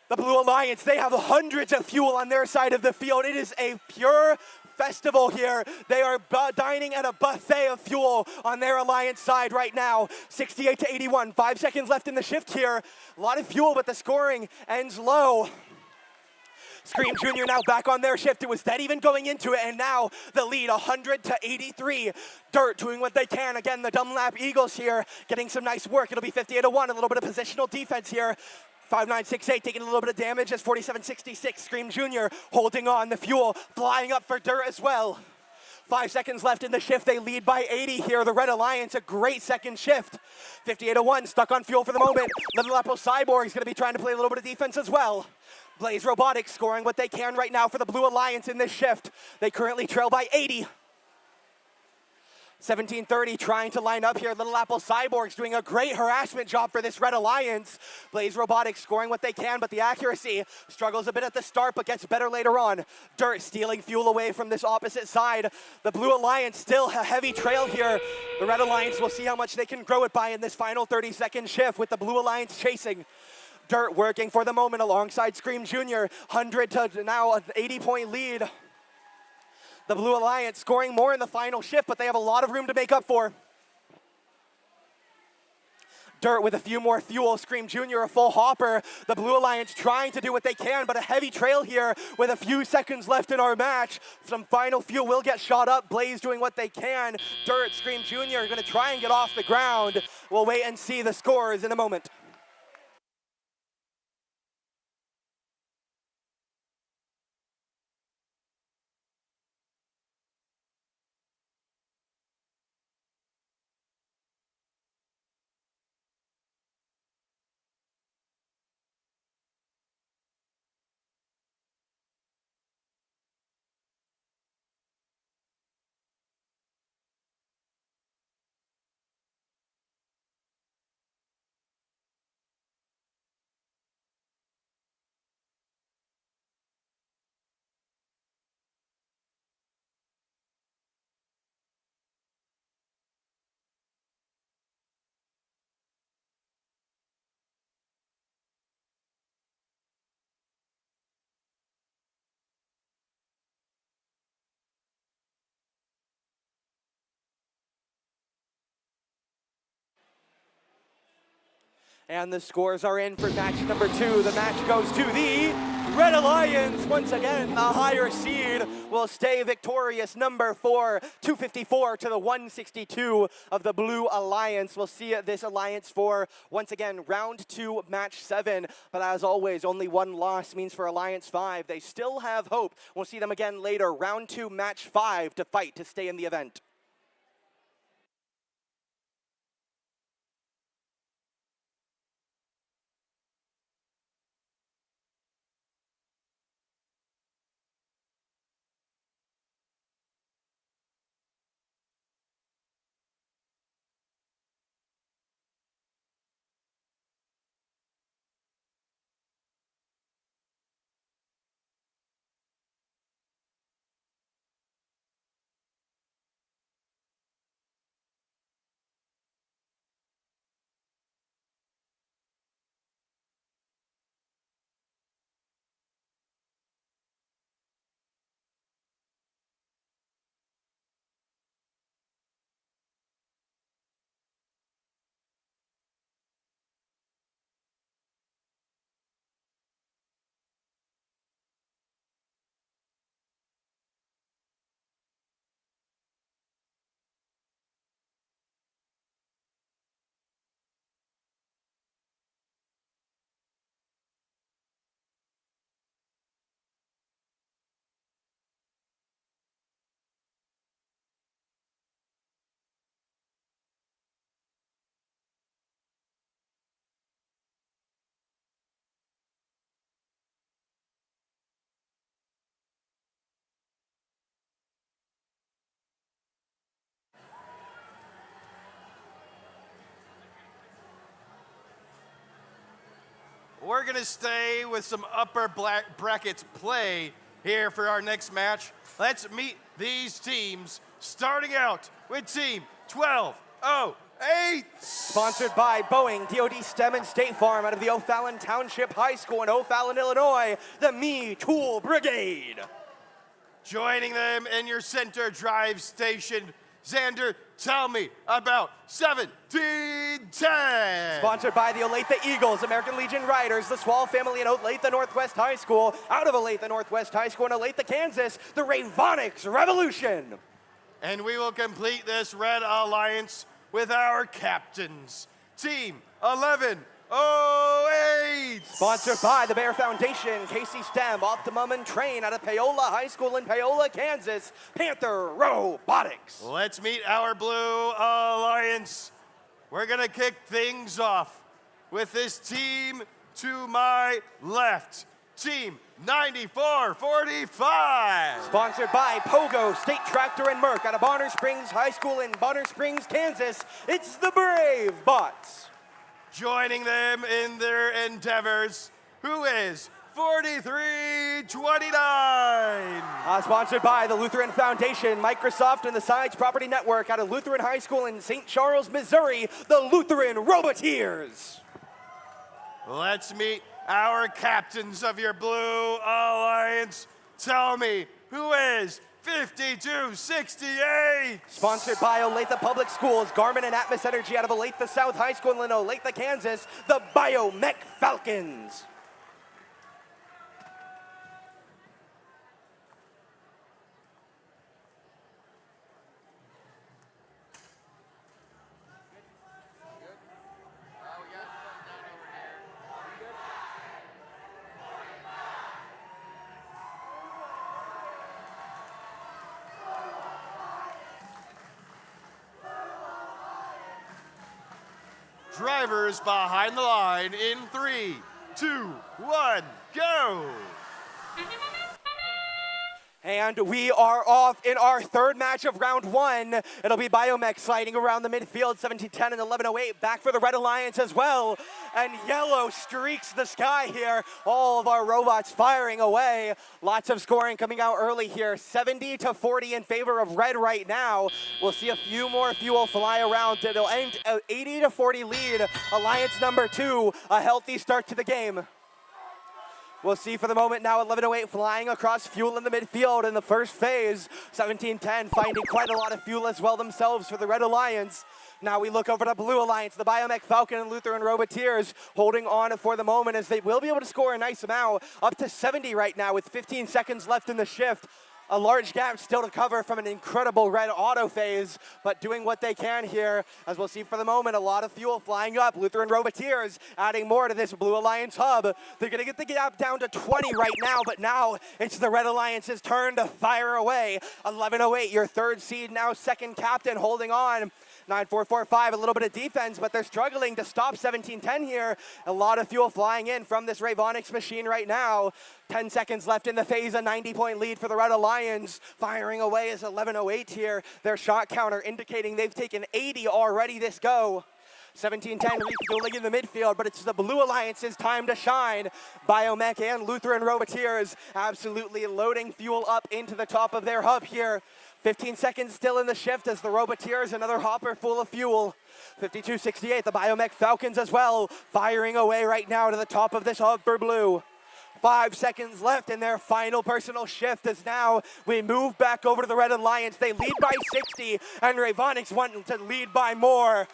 The Blue Alliance, they have hundreds of fuel on their side of the field. It is a pure festival here. They are dining at a buffet of fuel on their Alliance side right now. 68 to 81, 5 seconds left in the shift here. A lot of fuel, but the scoring ends low. Scream Jr. now back on their shift. It was dead even going into it, and now the lead 100 to 83. Dirt doing what they can. Again, the Dunlap Eagles here getting some nice work. It'll be 58-1, a little bit of positional defense here. 5968 taking a little bit of damage as 4766. Scream Jr. holding on. The fuel flying up for Dirt as well. 5 seconds left in the shift. They lead by 80 here. The Red Alliance, a great second shift. 58-1, stuck on fuel for the moment. Little Apple Cyborg is going to be trying to play a little bit of defense as well. Blaze Robotics scoring what they can right now for the Blue Alliance in this shift. They currently trail by 80. 1730 trying to line up here. Little Apple Cyborgs doing a great harassment job for this Red Alliance. Blaze Robotics scoring what they can, but the accuracy struggles a bit at the start, but gets better later on. Dirt stealing fuel away from this opposite side. The Blue Alliance still a heavy trail here. The Red Alliance will see how much they can grow it by in this final 30-second shift with the Blue Alliance chasing. Dirt working for the moment alongside Scream Jr. 100 to now an 80-point lead. The Blue Alliance scoring more in the final shift, but they have a lot of room to make up for. Dirt with a few more fuel. Scream Jr. a full hopper. The Blue Alliance trying to do what they can, but a heavy trail here with a few seconds left in our match. Some final fuel will get shot up. Blaze doing what they can. Dirt, Scream Jr. are going to try and get off the ground. We'll wait and see the scores in a moment. And the scores are in for match number 2. The match goes to the Red Alliance. Once again, the higher seed will stay victorious. Number 4, 254 to the 162 of the Blue Alliance. We'll see this alliance for, once again, round 2, match 7. But as always, only one loss means for Alliance 5, they still have hope. We'll see them again later, round 2, match 5, to fight to stay in the event. We're going to stay with some upper brackets play here for our next match. Let's meet these teams, starting out with Team 1208. Sponsored by Boeing, DoD STEM, and State Farm out of the O'Fallon Township High School in O'Fallon, Illinois, the Me Tool Brigade. Joining them in your center drive station, Xander, tell me about 1710. Sponsored by the Olathe Eagles, American Legion Riders, the Swall family in Olathe Northwest High School, out of Olathe Northwest High School in Olathe, Kansas, the Robotics Revolution. And we will complete this Red Alliance with our captains, Team 1108. Sponsored by the Bear Foundation, Casey Stem, Optimum and Train out of Paola High School in Paola, Kansas, Panther Robotics. Let's meet our Blue Alliance. We're gonna kick things off with this team to my left. Team 9445. Sponsored by Pogo, State Tractor, and Merck out of Bonner Springs High School in Bonner Springs, Kansas. It's the Brave Bots. Joining them in their endeavors, who is 4329. Sponsored by the Lutheran Foundation, Microsoft, and the Sides Property Network out of Lutheran High School in St. Charles, Missouri, the Lutheran Roboteers. Let's meet our captains of your Blue Alliance. Tell me, who is 5268? Sponsored by Olathe Public Schools, Garmin and Atmos Energy out of Olathe South High School in Olathe, Kansas, the Biomech Falcons. Drivers behind the line in 3, 2, 1, go! And we are off in our third match of round one. It'll be Biomech sliding around the midfield, 17-10 and 11-08. Back for the Red Alliance as well. And yellow streaks the sky here. All of our robots firing away. Lots of scoring coming out early here. 70-40 in favor of Red right now. We'll see a few more fuel fly around. It'll end 80-40 lead. Alliance number 2, a healthy start to the game. We'll see for the moment now 11-08 flying across fuel in the midfield in the first phase. 17-10 finding quite a lot of fuel as well themselves for the Red Alliance. Now we look over to Blue Alliance, the Biomech Falcon and Lutheran Roboteers holding on for the moment as they will be able to score a nice amount, up to 70 right now with 15 seconds left in the shift. A large gap still to cover from an incredible Red auto phase, but doing what they can here. As we'll see for the moment, a lot of fuel flying up. Lutheran Roboteers adding more to this Blue Alliance hub. They're going to get the gap down to 20 right now, but now it's the Red Alliance's turn to fire away. 11-08, your third seed, now second captain holding on. 9-4-4-5, a little bit of defense, but they're struggling to stop 17-10 here. A lot of fuel flying in from this Robotics machine right now. 10 seconds left in the phase, a 90-point lead for the Red Alliance. Firing away is 11-08 here. Their shot counter indicating they've taken 80 already this go. 17-10 refueling in the midfield, but it's the Blue Alliance's time to shine. Biomech and Lutheran Roboteers absolutely loading fuel up into the top of their hub here. 15 seconds still in the shift as the Roboteers, another hopper full of fuel. 52-68, the Biomech Falcons as well, firing away right now to the top of this hub for Blue. 5 seconds left in their final personal shift as now we move back over to the Red Alliance. They lead by 60, and Robotics want to lead by more.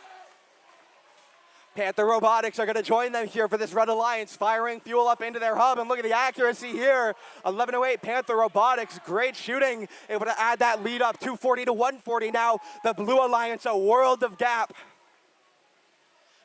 Panther Robotics are going to join them here for this Red Alliance, firing fuel up into their hub. And look at the accuracy here. 11-08 Panther Robotics, great shooting, able to add that lead up, 240 to 140 now. The Blue Alliance, a world of gap.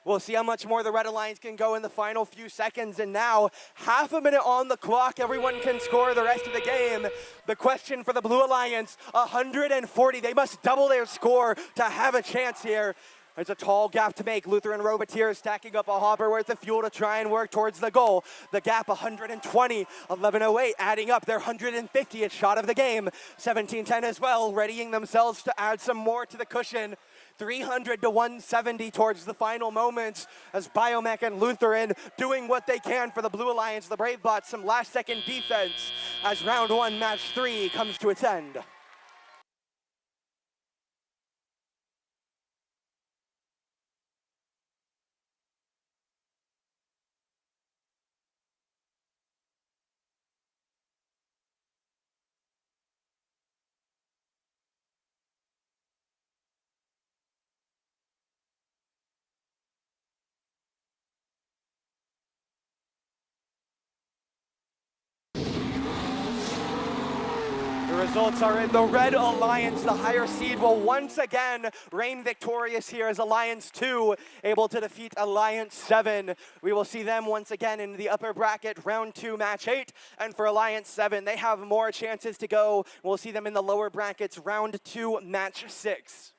We'll see how much more the Red Alliance can go in the final few seconds. And now, half a minute on the clock. Everyone can score the rest of the game. The question for the Blue Alliance, 140. They must double their score to have a chance here. There's a tall gap to make. Lutheran Roboteers stacking up a hopper worth of fuel to try and work towards the goal. The gap 120, 11-08 adding up their 150th shot of the game. 17-10 as well, readying themselves to add some more to the cushion. 300 to 170 towards the final moments as Biomech and Lutheran doing what they can for the Blue Alliance. The Brave Bots some last second defense as round one, match 3 comes to its end. The results are in the Red Alliance. The higher seed will once again reign victorious here as Alliance 2 able to defeat Alliance 7. We will see them once again in the upper bracket, round 2, match 8. And for Alliance 7, they have more chances to go. We'll see them in the lower brackets, round 2, match 6.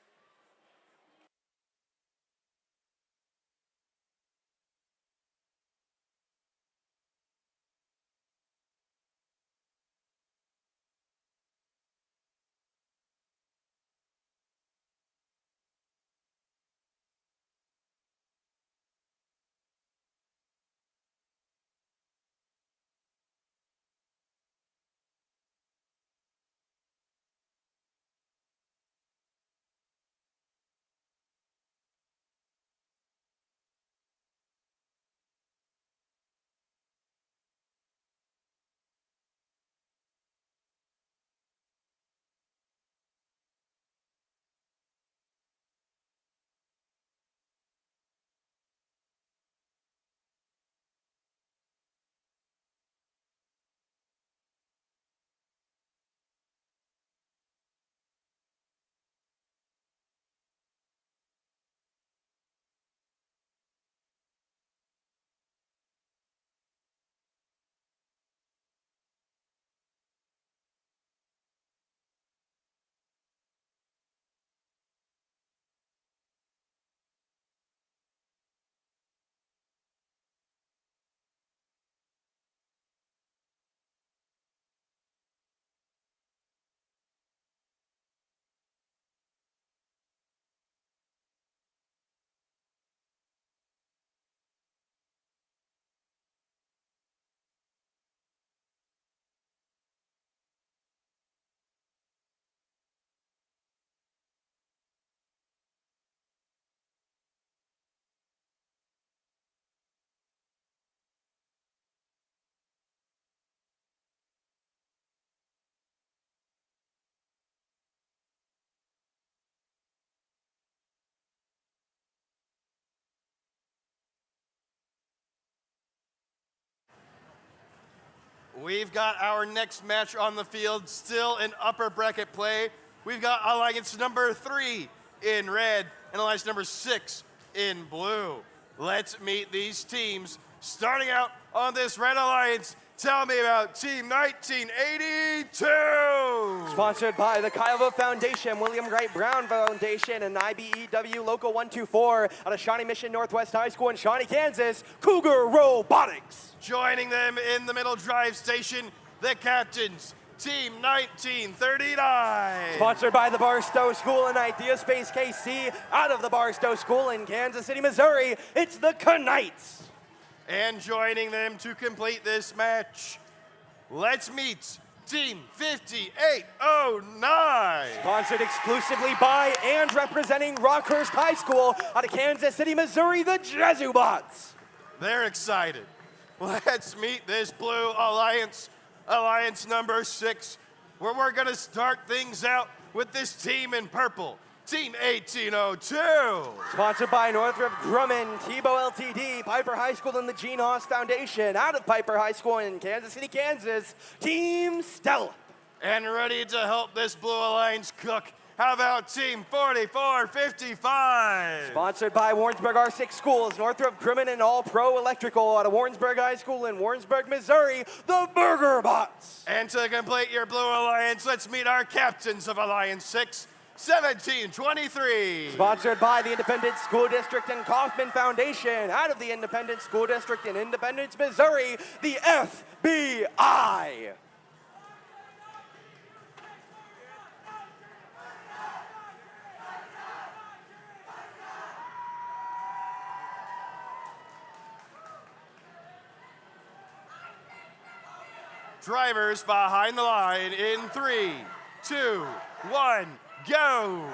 we've got our next match on the field, still in upper bracket play. We've got alliance number 3 in red and alliance number 6 in blue. Let's meet these teams. Starting out on this red alliance, tell me about Team 1982. Sponsored by the Kiowa Foundation, William Wright Brown Foundation, and IBEW Local 124 out of Shawnee Mission Northwest High School in Shawnee, Kansas, Cougar Robotics. Joining them in the middle drive station, the captains, Team 1939. Sponsored by the Barstow School and Idea Space KC out of the Barstow School in Kansas City, Missouri, it's the Knights. And joining them to complete this match, let's meet Team 5809. Sponsored exclusively by and representing Rockhurst High School out of Kansas City, Missouri, the Jesubots. They're excited. Let's meet this blue alliance, alliance number 6, where we're gonna start things out with this team in purple. Team 1802. Sponsored by Northrop Grumman, Tebow LTD, Piper High School and the Gene Haas Foundation, out of Piper High School in Kansas City, Kansas, Team Stella. And ready to help this blue alliance cook, how about Team 4455? Sponsored by Warrensburg R6 Schools, Northrop Grumman and All Pro Electrical out of Warrensburg High School in Warrensburg, Missouri, the Burger Bots. And to complete your blue alliance, let's meet our captains of Alliance 6, 1723. Sponsored by the Independent School District and Kauffman Foundation, out of the Independent School District in Independence, Missouri, the FBI. Drivers behind the line in 3, 2, 1. Go!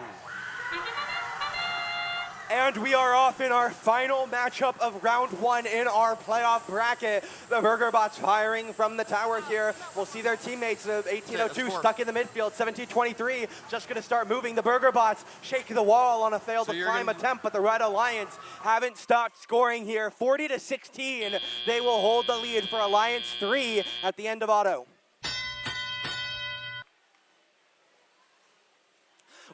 And we are off in our final matchup of round 1 in our playoff bracket. The Burger Bots firing from the tower here. We'll see their teammates of 1802 stuck in the midfield. 1723 just going to start moving. The Burger Bots shake the wall on a failed climb attempt, but the Red Alliance haven't stopped scoring here. 40-16, they will hold the lead for Alliance 3 at the end of auto.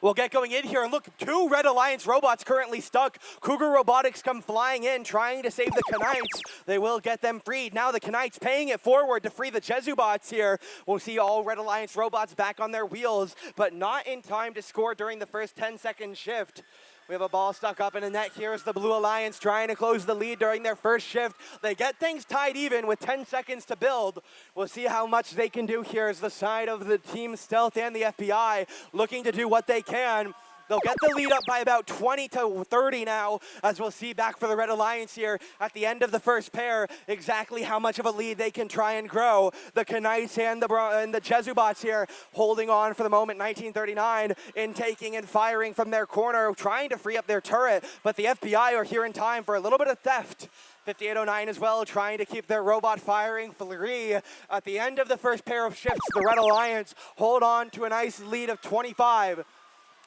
We'll get going in here, and look, 2 Red Alliance robots currently stuck. Cougar Robotics come flying in, trying to save the Knights. They will get them freed. Now the Knights paying it forward to free the Jesubots here. We'll see all Red Alliance robots back on their wheels, but not in time to score during the first 10-second shift. We have a ball stuck up in the net. Here's the Blue Alliance trying to close the lead during their first shift. They get things tied even with 10 seconds to build. We'll see how much they can do here as the side of the Team Stealth and the FBI looking to do what they can. They'll get the lead up by about 20-30 now, as we'll see back for the Red Alliance here at the end of the first pair, exactly how much of a lead they can try and grow. The Knights and the Jesubots here holding on for the moment. 1939 in taking and firing from their corner, trying to free up their turret, but the FBI are here in time for a little bit of theft. 5809 as well, trying to keep their robot firing free. At the end of the first pair of shifts, the Red Alliance hold on to a nice lead of 25.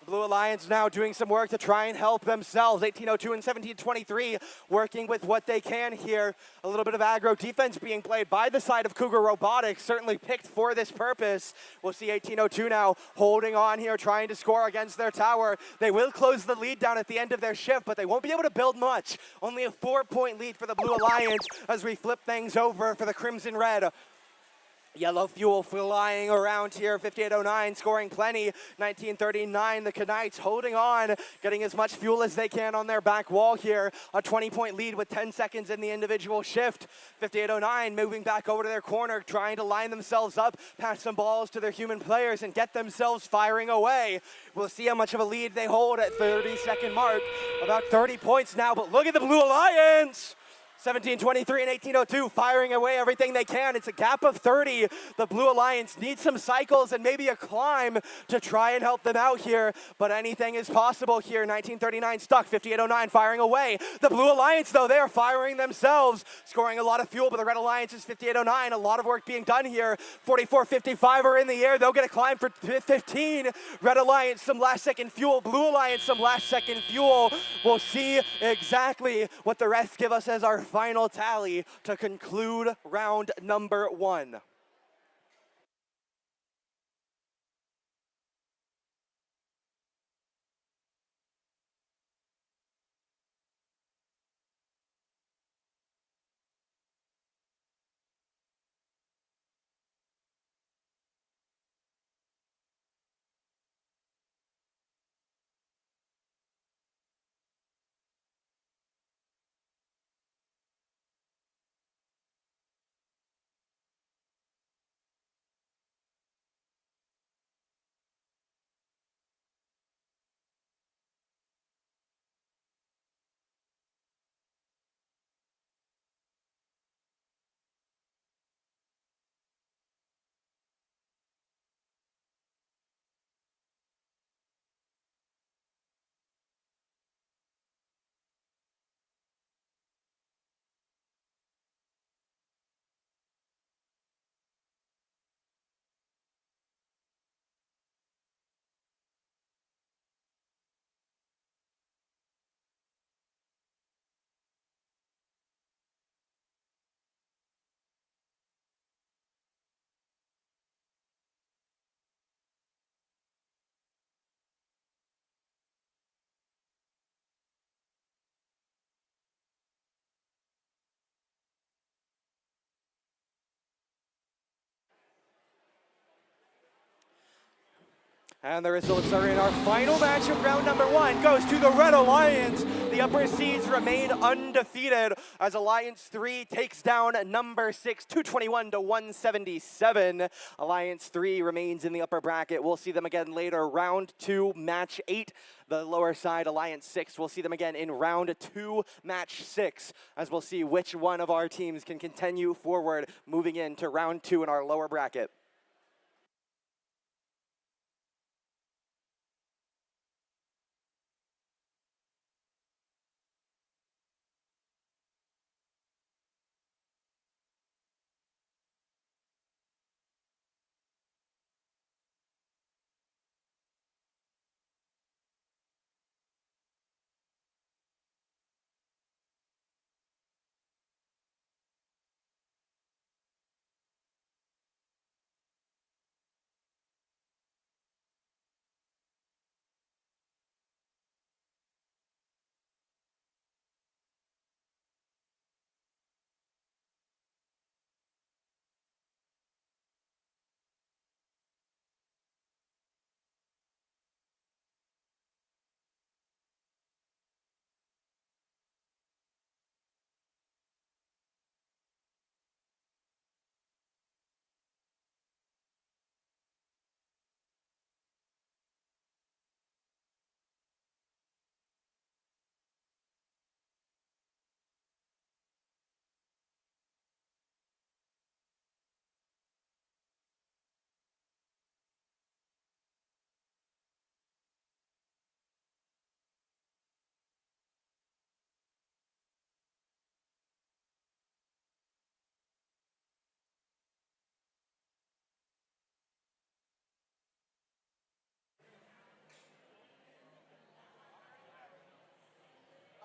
Blue Alliance now doing some work to try and help themselves. 1802 and 1723 working with what they can here. A little bit of aggro defense being played by the side of Cougar Robotics, certainly picked for this purpose. We'll see 1802 now holding on here, trying to score against their tower. They will close the lead down at the end of their shift, but they won't be able to build much. Only a 4-point lead for the Blue Alliance as we flip things over for the Crimson Red. Yellow fuel flying around here. 5809 scoring plenty. 1939, the Knights holding on, getting as much fuel as they can on their back wall here. A 20-point lead with 10 seconds in the individual shift. 5809 moving back over to their corner, trying to line themselves up, pass some balls to their human players, and get themselves firing away. We'll see how much of a lead they hold at 30-second mark. About 30 points now, but look at the Blue Alliance. 1723 and 1802 firing away everything they can. It's a gap of 30. The Blue Alliance needs some cycles and maybe a climb to try and help them out here, but anything is possible here. 1939 stuck, 5809 firing away. The Blue Alliance, though, they are firing themselves, scoring a lot of fuel, but the Red Alliance is 5809. A lot of work being done here. 4455 are in the air. They'll get a climb for 15. Red Alliance, some last-second fuel. Blue Alliance, some last-second fuel. We'll see exactly what the rest give us as our final tally to conclude round number 1. And the results are in. Our final match of round number 1 goes to the Red Alliance. The upper seeds remain undefeated as Alliance 3 takes down number 6, 221 to 177. Alliance 3 remains in the upper bracket. We'll see them again later. Round 2, match 8. The lower side, Alliance 6, we'll see them again in round 2, match 6, as we'll see which one of our teams can continue forward moving into round 2 in our lower bracket.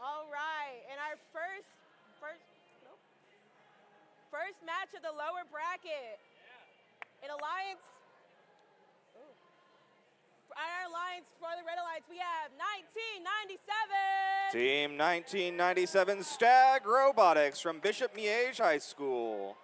All right, and our first match of the lower bracket. In Alliance, our Alliance for the Red Alliance, we have 1997. Team 1997 Stag Robotics from Bishop Miege High School.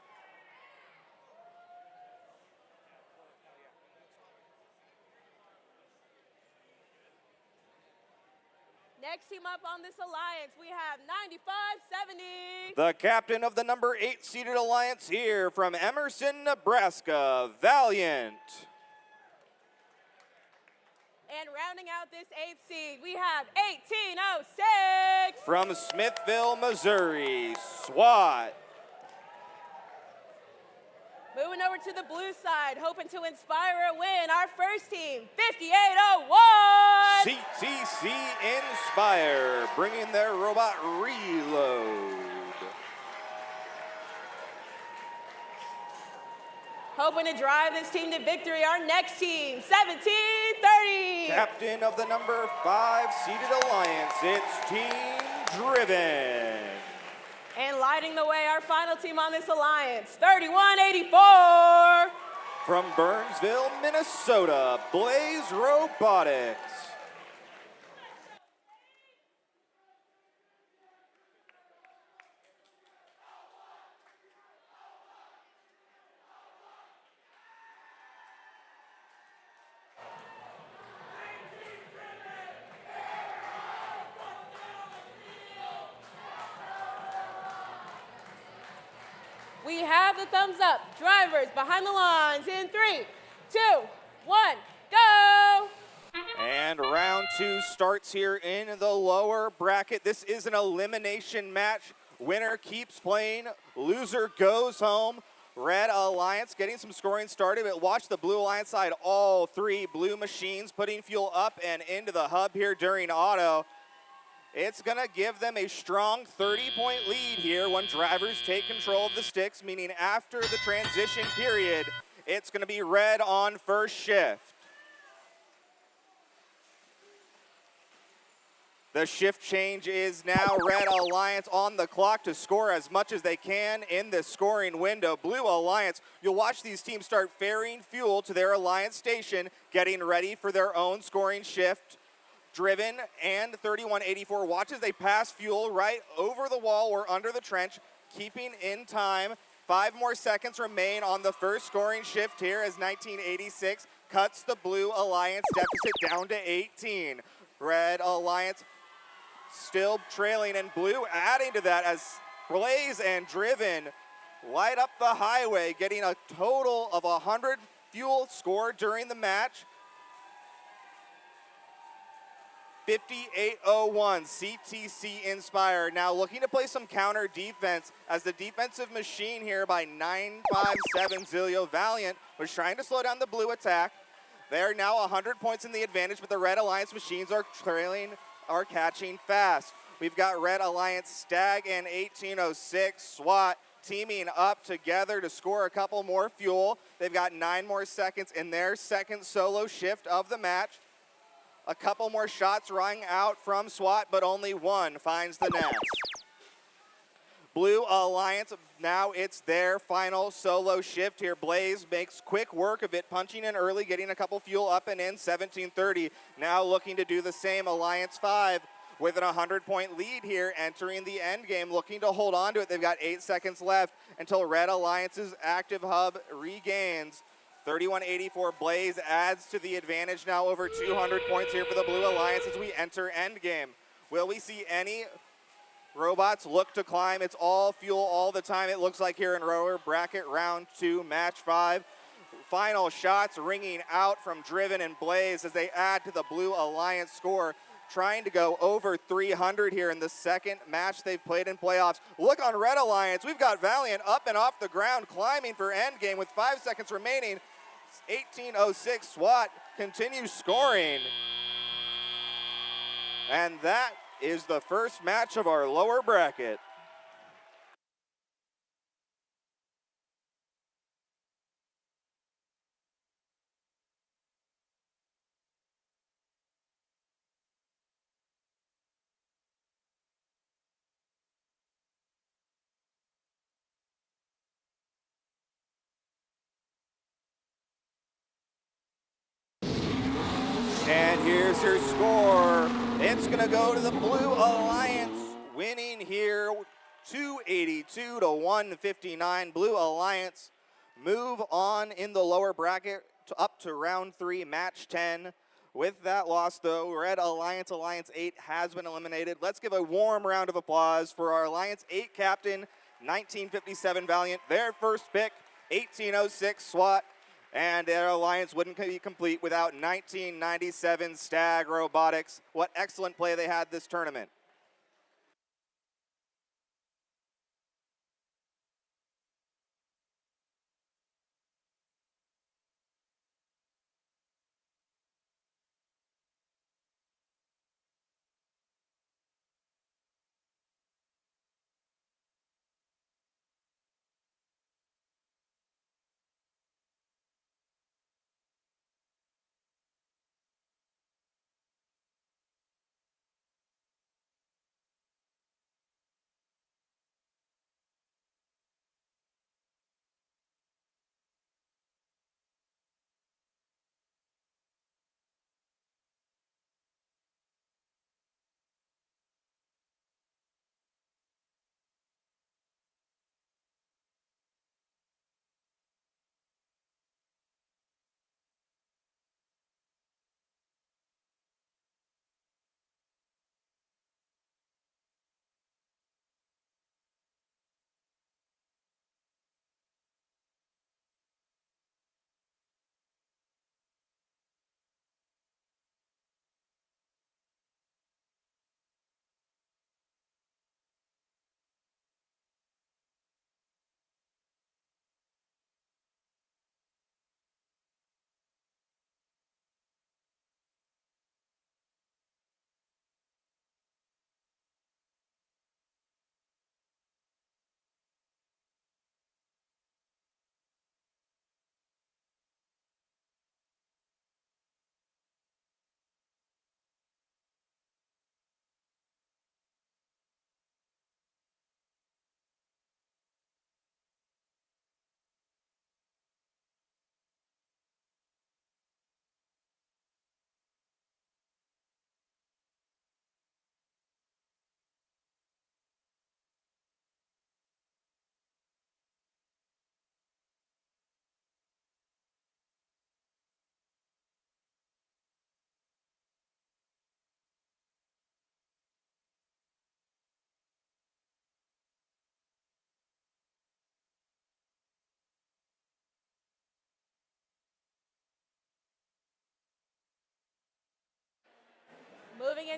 Next team up on this alliance, we have 9570. The captain of the number 8 seeded alliance here from Emerson, Nebraska, Valiant. And rounding out this 8th seed, we have 1806. From Smithville, Missouri, SWAT. Moving over to the blue side, hoping to inspire a win, our first team, 5801. CTC Inspire, bringing their robot reload. Hoping to drive this team to victory, our next team, 1730. Captain of the number 5 seeded alliance, it's Team Driven. And lighting the way, our final team on this alliance, 3184. From Burnsville, Minnesota, Blaze Robotics. We have the thumbs up. Drivers behind the lines in 3, 2, 1, go! And round 2 starts here in the lower bracket. This is an elimination match. Winner keeps playing, loser goes home. Red Alliance getting some scoring started, but watch the Blue Alliance side. All 3 blue machines putting fuel up and into the hub here during auto. It's going to give them a strong 30-point lead here when drivers take control of the sticks, meaning after the transition period, it's going to be red on first shift. The shift change is now Red Alliance on the clock to score as much as they can in this scoring window. Blue Alliance, you'll watch these teams start ferrying fuel to their Alliance station, getting ready for their own scoring shift. Driven and 3184 watch as they pass fuel right over the wall or under the trench, keeping in time. 5 more seconds remain on the first scoring shift here as 1986 cuts the Blue Alliance deficit down to 18. Red Alliance still trailing, and Blue adding to that as Blaze and Driven light up the highway, getting a total of 100 fuel scored during the match. 5801, CTC Inspire now looking to play some counter defense as the defensive machine here by 957 Zilio Valiant was trying to slow down the Blue attack. They're now 100 points in the advantage, but the Red Alliance machines are trailing, are catching fast. We've got Red Alliance Stag and 1806 SWAT teaming up together to score a couple more fuel. They've got 9 more seconds in their second solo shift of the match. A couple more shots rung out from SWAT, but only one finds the nest. Blue Alliance, now it's their final solo shift here. Blaze makes quick work of it, punching in early, getting a couple fuel up and in, 1730. Now looking to do the same, Alliance 5 with an 100-point lead here, entering the end game, looking to hold on to it. They've got 8 seconds left until Red Alliance's active hub regains. 3184 Blaze adds to the advantage, now over 200 points here for the Blue Alliance as we enter endgame. Will we see any robots look to climb? It's all fuel all the time, it looks like, here in rower bracket round 2, match 5. Final shots ringing out from Driven and Blaze as they add to the Blue Alliance score, trying to go over 300 here in the second match they've played in playoffs. Look on Red Alliance, we've got Valiant up and off the ground, climbing for endgame with 5 seconds remaining. 1806 SWAT continues scoring. And that is the first match of our lower bracket. And here's your score. It's gonna go to the Blue Alliance, winning here 282 to 159. Blue Alliance move on in the lower bracket up to round 3, match 10. With that loss though, Red Alliance, Alliance 8 has been eliminated. Let's give a warm round of applause for our Alliance 8 captain, 1957 Valiant, their first pick, 1806 SWAT. And their alliance wouldn't be complete without 1997 Stag Robotics. What excellent play they had this tournament.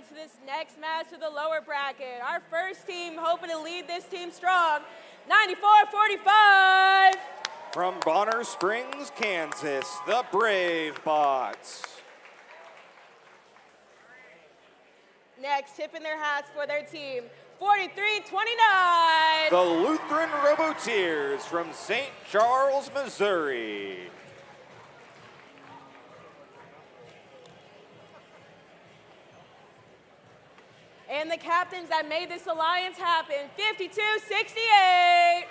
to this next match of the lower bracket. Our first team hoping to lead this team strong, 94-45. From Bonner Springs, Kansas, the Brave Bots. Next, tipping their hats for their team, 43-29. The Lutheran Robotics from St. Charles, Missouri. And the captains that made this alliance happen, 52-68.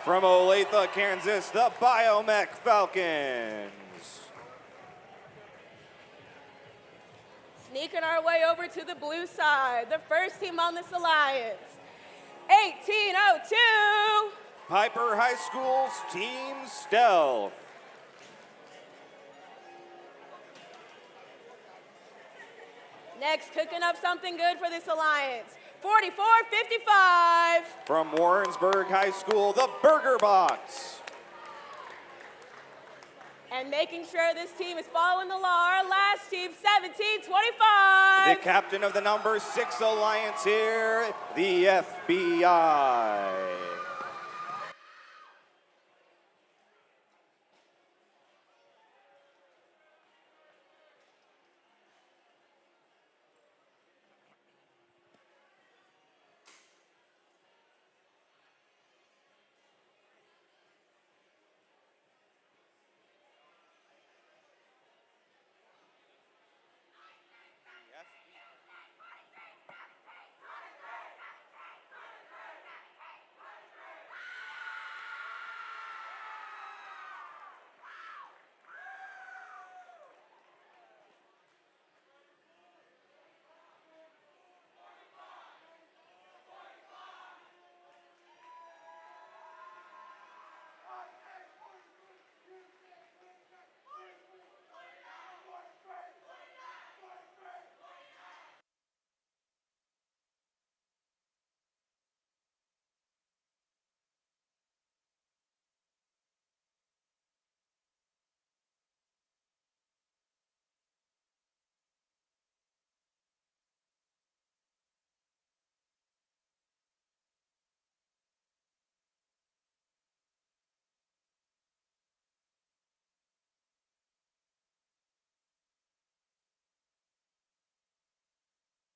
From Olathe, Kansas, the Biomech Falcons. Sneaking our way over to the blue side, the first team on this alliance, 1802. Piper High School's Team Stealth. Next, cooking up something good for this alliance, 44-55. From Warrensburg High School, the Burger Bots. And making sure this team is following the law, our last team, 17-25. The captain of the number 6 alliance here, the FBI.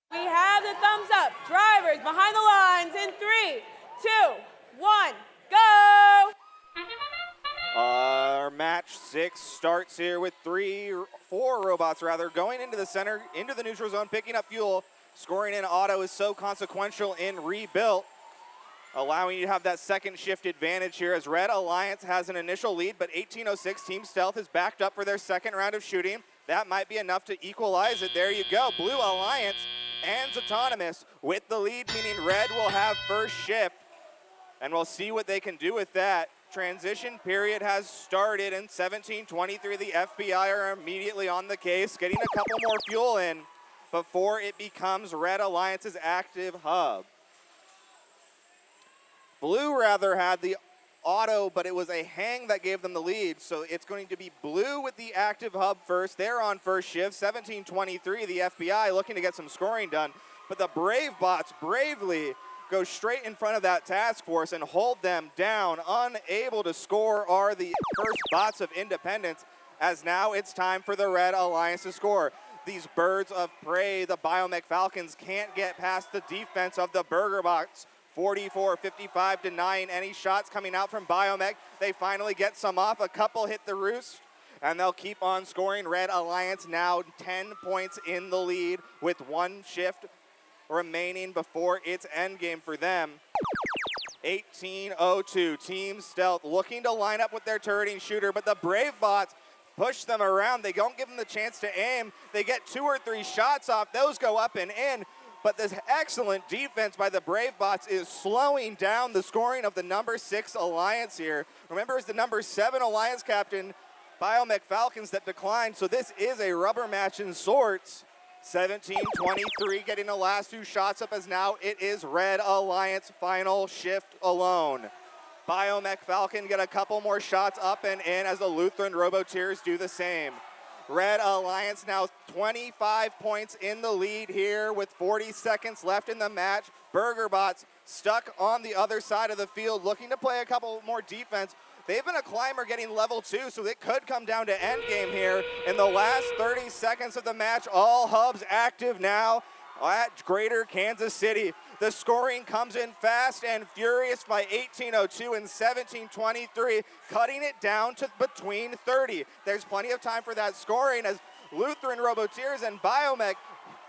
We have the thumbs up. Drivers behind the lines in 3, 2, 1, go! Our match 6 starts here with 4 robots going into the center, into the neutral zone, picking up fuel. Scoring in auto is so consequential in rebuilt, allowing you to have that second shift advantage here as Red Alliance has an initial lead, but 1806 Team Stealth is backed up for their second round of shooting. That might be enough to equalize it. There you go. Blue Alliance and Autonomous with the lead, meaning Red will have first shift, and we'll see what they can do with that. Transition period has started in 1723. The FBI are immediately on the case, getting a couple more fuel in before it becomes Red Alliance's active hub. Blue rather had the auto, but it was a hang that gave them the lead, so it's going to be Blue with the active hub first. They're on first shift. 1723, the FBI looking to get some scoring done, but the Brave Bots bravely go straight in front of that task force and hold them down. Unable to score are the first Bots of Independence, as now it's time for the Red Alliance to score. These birds of prey, the Biomech Falcons, can't get past the defense of the Burger Bots. 44-55 denying any shots coming out from Biomech. They finally get some off. A couple hit the roost, and they'll keep on scoring. Red Alliance now 10 points in the lead with 1 shift remaining before it's endgame for them. 1802, Team Stealth looking to line up with their turreting shooter, but the Brave Bots push them around. They don't give them the chance to aim. They get 2 or 3 shots off. Those go up and in. But this excellent defense by the Brave Bots is slowing down the scoring of the number 6 Alliance here. Remember, it's the number 7 Alliance captain, Biomech Falcons, that declined. So this is a rubber match in sorts. 1723 getting the last 2 shots up, as now it is Red Alliance final shift alone. Biomech Falcon get a couple more shots up and in as the Lutheran Robotiers do the same. Red Alliance now 25 points in the lead here with 40 seconds left in the match. BurgerBots stuck on the other side of the field looking to play a couple more defense. They've been a climber getting level 2, so it could come down to endgame here in the last 30 seconds of the match. All hubs active now at Greater Kansas City. The scoring comes in fast and furious by 18:02 and 17:23, cutting it down to between 30. There's plenty of time for that scoring as Lutheran Robotics and Biomech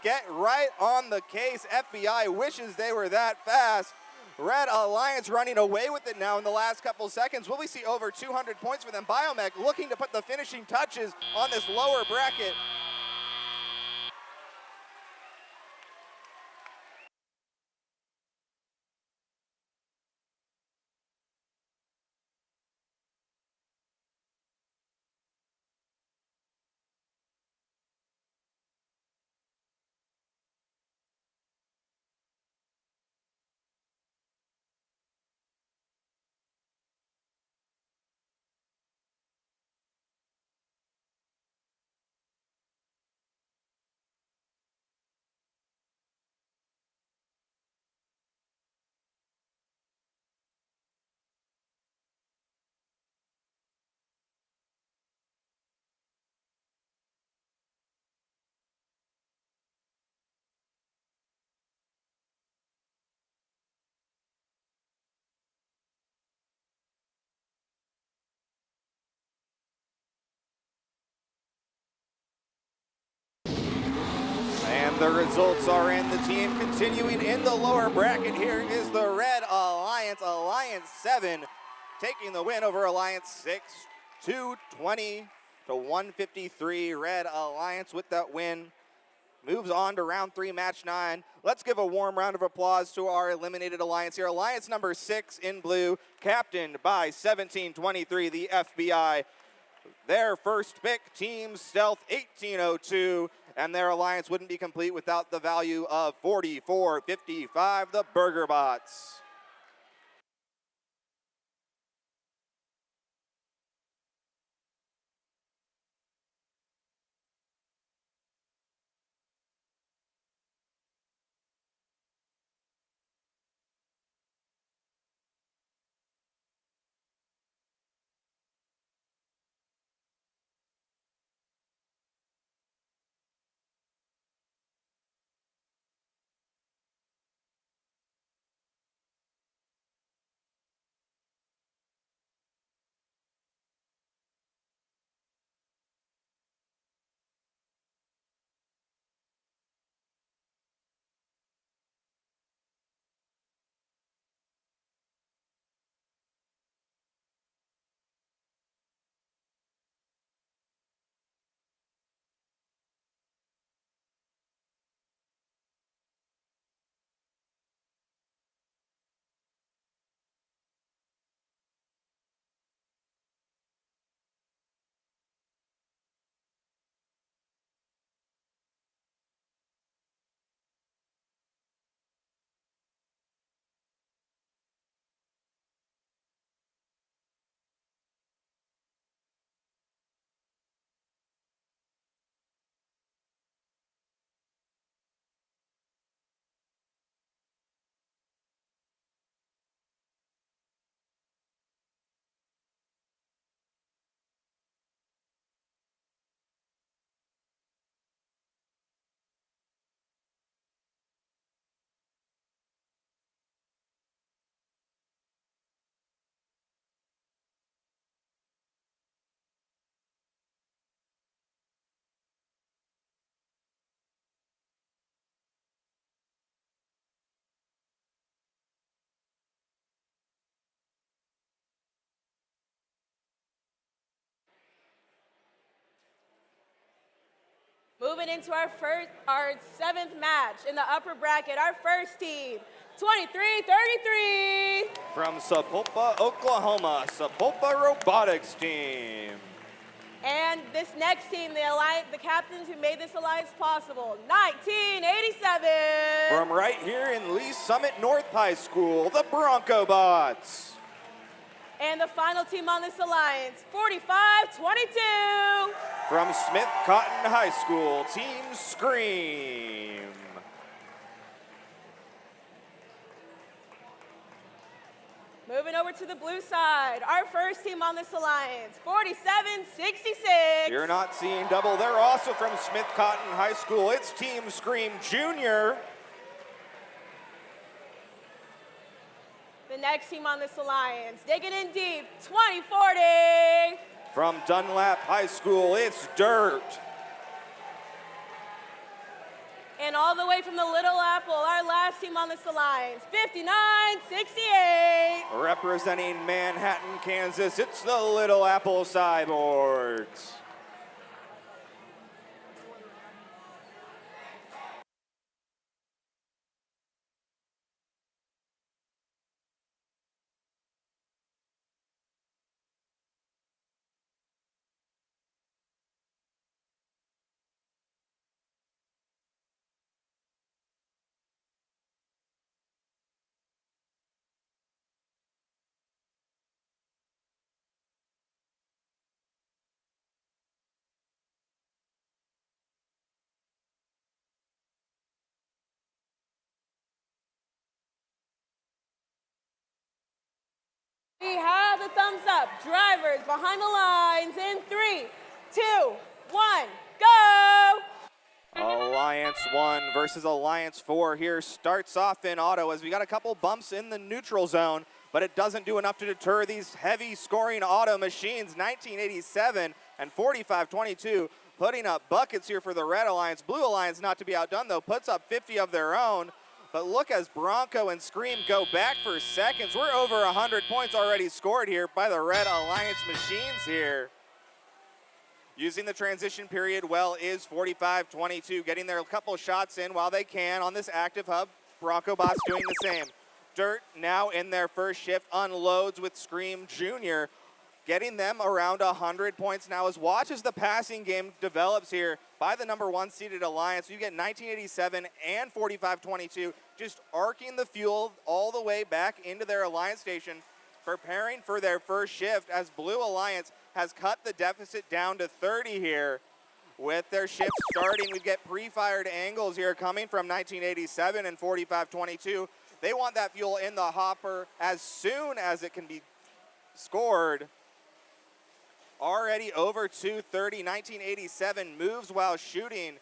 get right on the case. FBI wishes they were that fast. Red Alliance running away with it now in the last couple seconds. Will we see over 200 points for them? Biomech looking to put the finishing touches on this lower bracket. And the results are in. The team continuing in the lower bracket here is the Red Alliance. Alliance 7 taking the win over Alliance 6, 220 to 153. Red Alliance with that win moves on to round 3, match 9. Let's give a warm round of applause to our eliminated alliance here. Alliance number 6 in blue, captained by 1723, the FBI. Their first pick, Team Stealth 1802, and their alliance wouldn't be complete without the value of 4455, the BurgerBots. Moving into our 7th match in the upper bracket, our first team, 2333. From Sapulpa, Oklahoma, Sapulpa Robotics team. And this next team, the captains who made this alliance possible, 1987. From right here in Lee Summit North High School, the BroncoBots. And the final team on this alliance, 45-22. From Smith Cotton High School, Team Scream. Moving over to the blue side, our first team on this alliance, 47-66. You're not seeing double. They're also from Smith Cotton High School. It's Team Scream Junior. The next team on this alliance, digging in deep, 20-40. From Dunlap High School, it's Dirt. And all the way from the Little Apple, our last team on this alliance, 59-68. Representing Manhattan, Kansas, it's the Little Apple Cyborgs. We have the thumbs up. Drivers behind the lines in 3, 2, 1, go! Alliance 1 versus Alliance 4 here starts off in auto as we got a couple bumps in the neutral zone, but it doesn't do enough to deter these heavy scoring auto machines. 1987 and 45-22 putting up buckets here for the Red Alliance. Blue Alliance, not to be outdone though, puts up 50 of their own. But look as Bronco and Scream go back for seconds. We're over 100 points already scored here by the Red Alliance machines here. Using the transition period well is 45-22, getting their couple shots in while they can on this active hub. Bronco Bots doing the same. Dirt now in their first shift unloads with Scream Jr., getting them around 100 points now as watch as the passing game develops here by the number 1 seeded Alliance. You get 1987 and 45-22 just arcing the fuel all the way back into their Alliance station, preparing for their first shift as Blue Alliance has cut the deficit down to 30 here. With their shift starting, we get pre-fired angles here coming from 1987 and 45-22. They want that fuel in the hopper as soon as it can be scored. Already over 230, 1987 moves while shooting,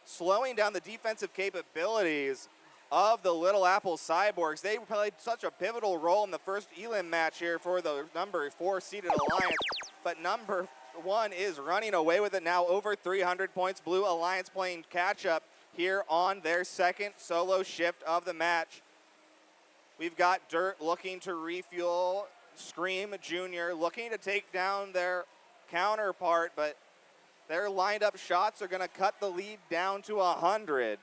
slowing down the defensive capabilities of the Little Apple Cyborgs. They played such a pivotal role in the first elim match here for the number 4 seeded Alliance, but number 1 is running away with it now, over 300 points. Blue Alliance playing catch up here on their second solo shift of the match. We've got Dirt looking to refuel, Scream Jr. looking to take down their counterpart, but their lined up shots are going to cut the lead down to 100.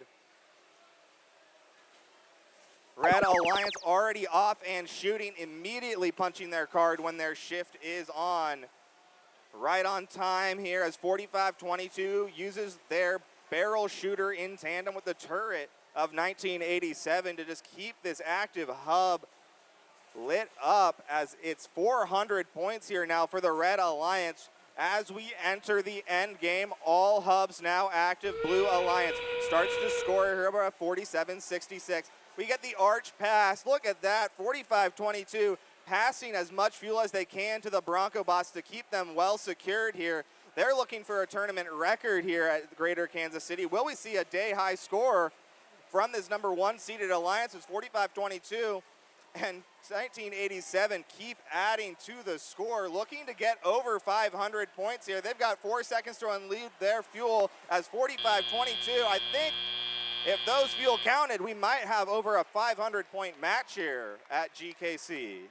Red Alliance already off and shooting, immediately punching their card when their shift is on. Right on time here as 45-22 uses their barrel shooter in tandem with the turret of 1987 to just keep this active hub lit up as it's 400 points here now for the Red Alliance. As we enter the end game, all hubs now active. Blue Alliance starts to score here at 47-66. We get the arch pass. Look at that, 45-22, passing as much fuel as they can to the Bronco Bots to keep them well secured here. They're looking for a tournament record here at Greater Kansas City. Will we see a day-high score from this number 1 seeded Alliance? It's 45-22. And 1987 keep adding to the score, looking to get over 500 points here. They've got 4 seconds to unload their fuel as 45-22. I think if those fuel counted, we might have over a 500-point match here at GKC.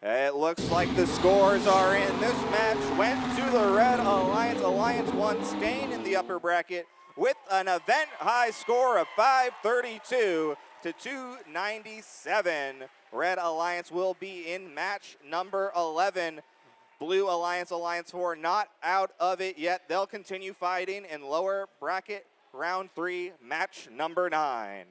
It looks like the scores are in. This match went to the Red Alliance. Alliance 1 staying in the upper bracket with an event high score of 532 to 297. Red Alliance will be in match number 11. Blue Alliance, Alliance 4, not out of it yet. They'll continue fighting in lower bracket round 3, match number 9.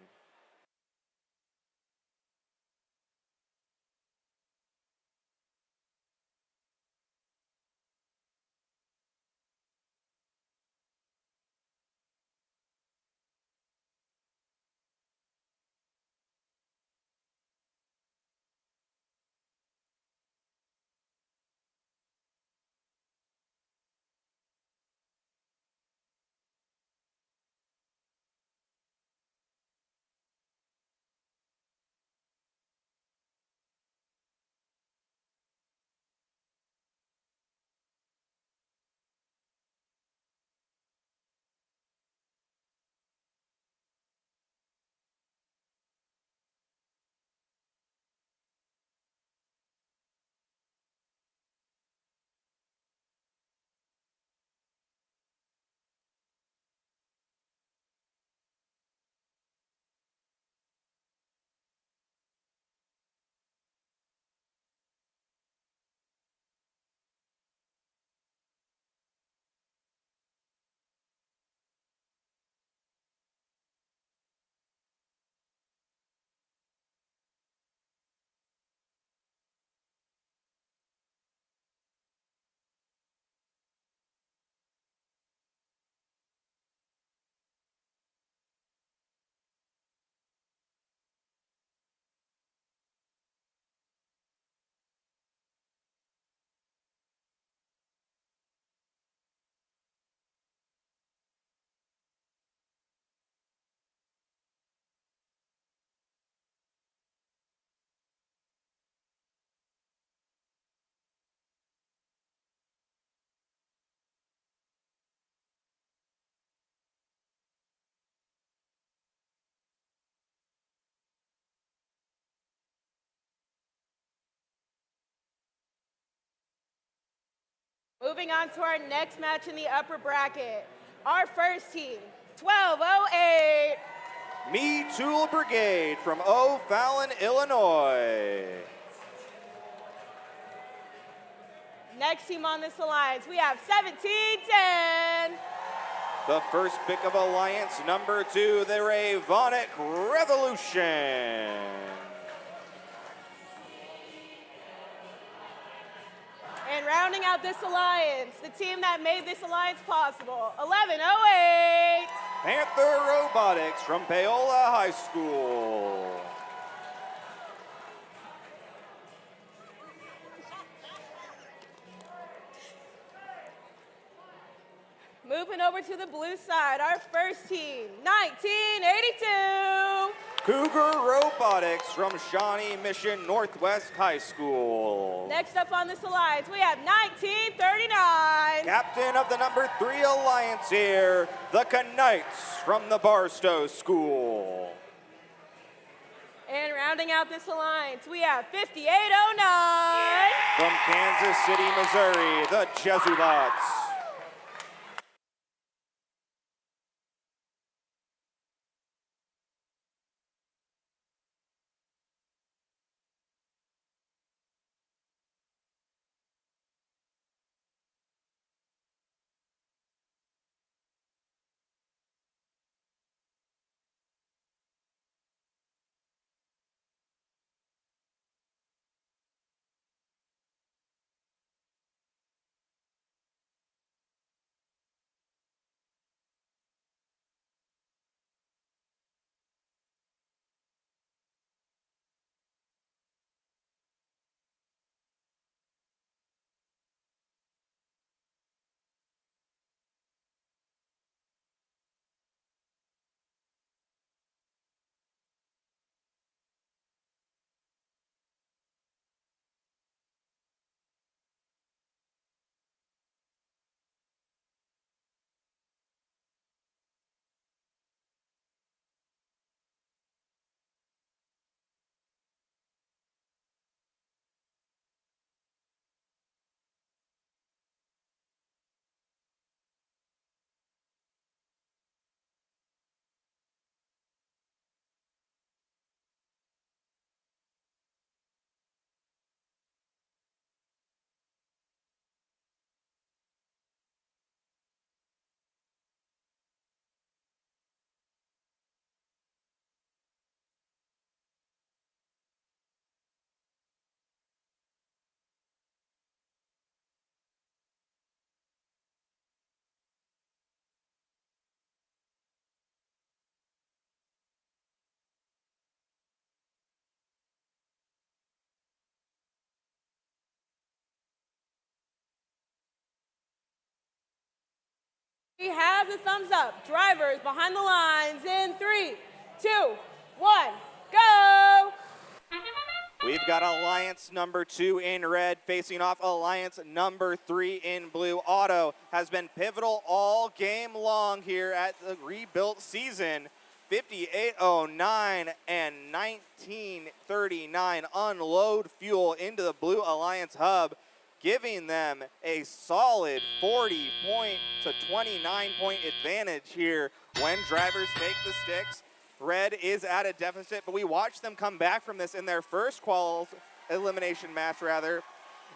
Moving on to our next match in the upper bracket. Our first team, 1208. Me Tool Brigade from O'Fallon, Illinois. Next team on this alliance, we have 1710. The first pick of Alliance number 2, the Ravonic Revolution. And rounding out this alliance, the team that made this alliance possible, 1108. Panther Robotics from Paola High School. Moving over to the blue side, our first team, 1982. Cougar Robotics from Shawnee Mission Northwest High School. Next up on this alliance, we have 1939. Captain of the number 3 Alliance here, the Knights from the Barstow School. And rounding out this alliance, we have 5809. From Kansas City, Missouri, the Jesubots. We have the thumbs up. Drivers behind the lines in 3, 2, 1, go! We've got Alliance number 2 in red facing off Alliance number 3 in blue. Auto has been pivotal all game long here at the rebuilt season. 58.09 and 19.39 unload fuel into the Blue Alliance hub, giving them a solid 40-point to 29-point advantage here when drivers take the sticks. Red is at a deficit, but we watched them come back from this in their first elimination match, rather.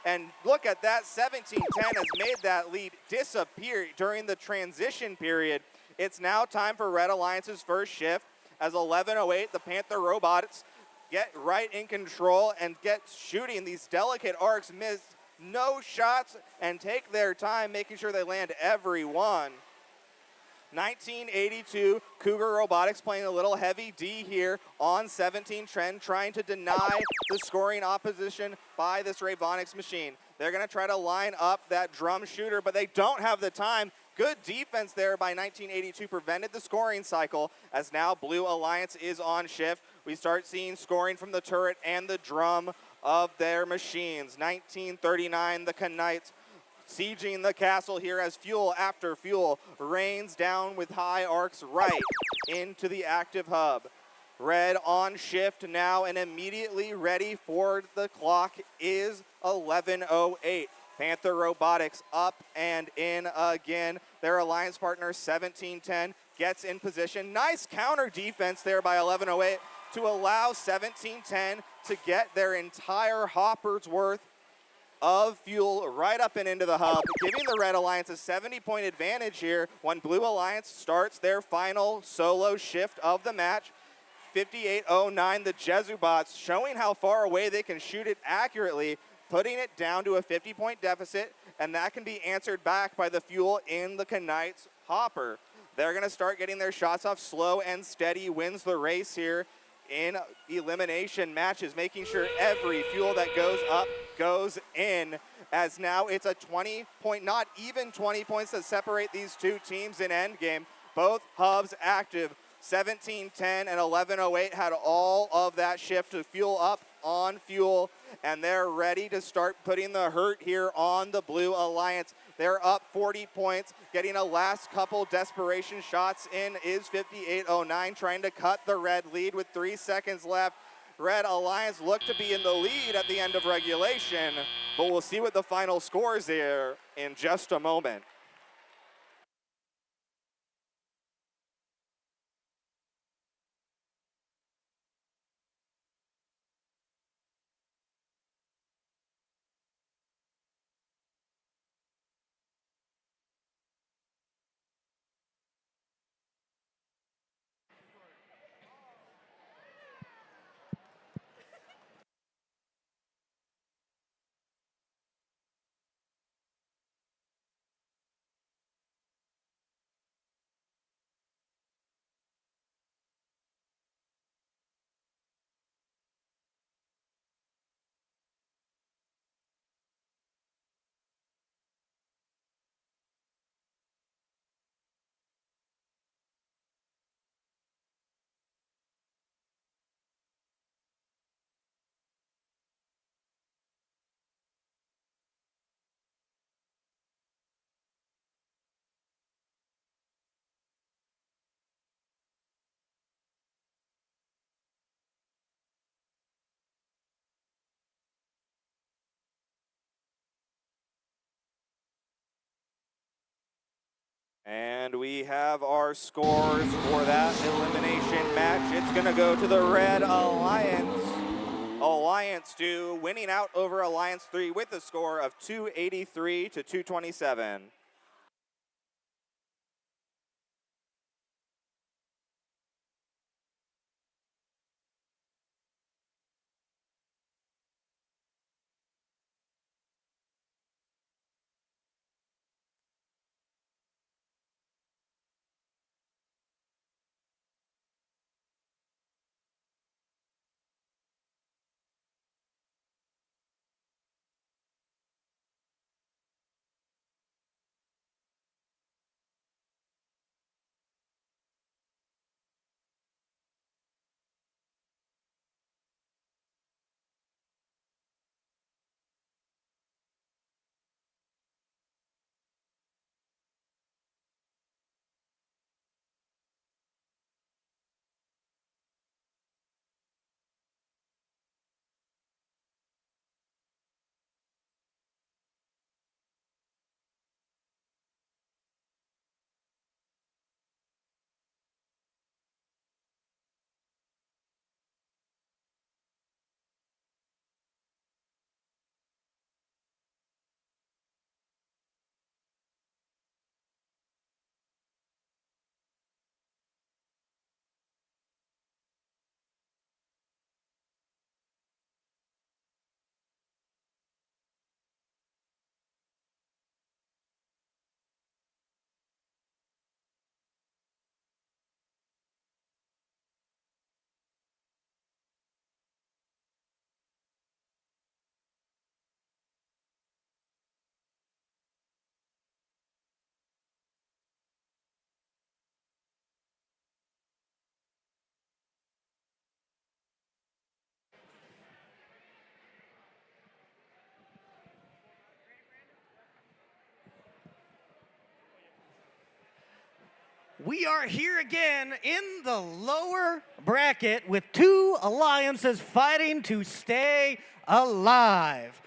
And look at that, 17-10 has made that lead disappear during the transition period. It's now time for Red Alliance's first shift as 11:08, the Panther Robotics get right in control and get shooting these delicate arcs, miss no shots, and take their time making sure they land every one. 1982, Cougar Robotics playing a little heavy D here on 17 trend, trying to deny the scoring opposition by this Ravonics machine. They're going to try to line up that drum shooter, but they don't have the time. Good defense there by 1982 prevented the scoring cycle, as now Blue Alliance is on shift. We start seeing scoring from the turret and the drum of their machines. 1939, the Knights sieging the castle here as fuel after fuel rains down with high arcs right into the active hub. Red on shift now and immediately ready for the clock is 11:08. Panther Robotics up and in again. Their alliance partner 1710 gets in position. Nice counter defense there by 11:08 to allow 1710 to get their entire hopper's worth of fuel right up and into the hub, giving the Red Alliance a 70-point advantage here when Blue Alliance starts their final solo shift of the match. 58.09, the Jesubots showing how far away they can shoot it accurately, putting it down to a 50-point deficit, and that can be answered back by the fuel in the Knights hopper. They're going to start getting their shots off. Slow and steady wins the race here in elimination matches, making sure every fuel that goes up goes in, as now it's a 20-point, not even 20 points that separate these two teams in endgame. Both hubs active. 17-10 and 11:08 had all of that shift to fuel up on fuel, and they're ready to start putting the hurt here on the Blue Alliance. They're up 40 points, getting a last couple desperation shots in is 58.09, trying to cut the Red lead with 3 seconds left. Red Alliance look to be in the lead at the end of regulation, but we'll see what the final scores here in just a moment. And we have our scores for that elimination match. It's going to go to the Red Alliance. Alliance 2 winning out over Alliance 3 with a score of 283 to 227. We are here again in the lower bracket with two alliances fighting to stay alive.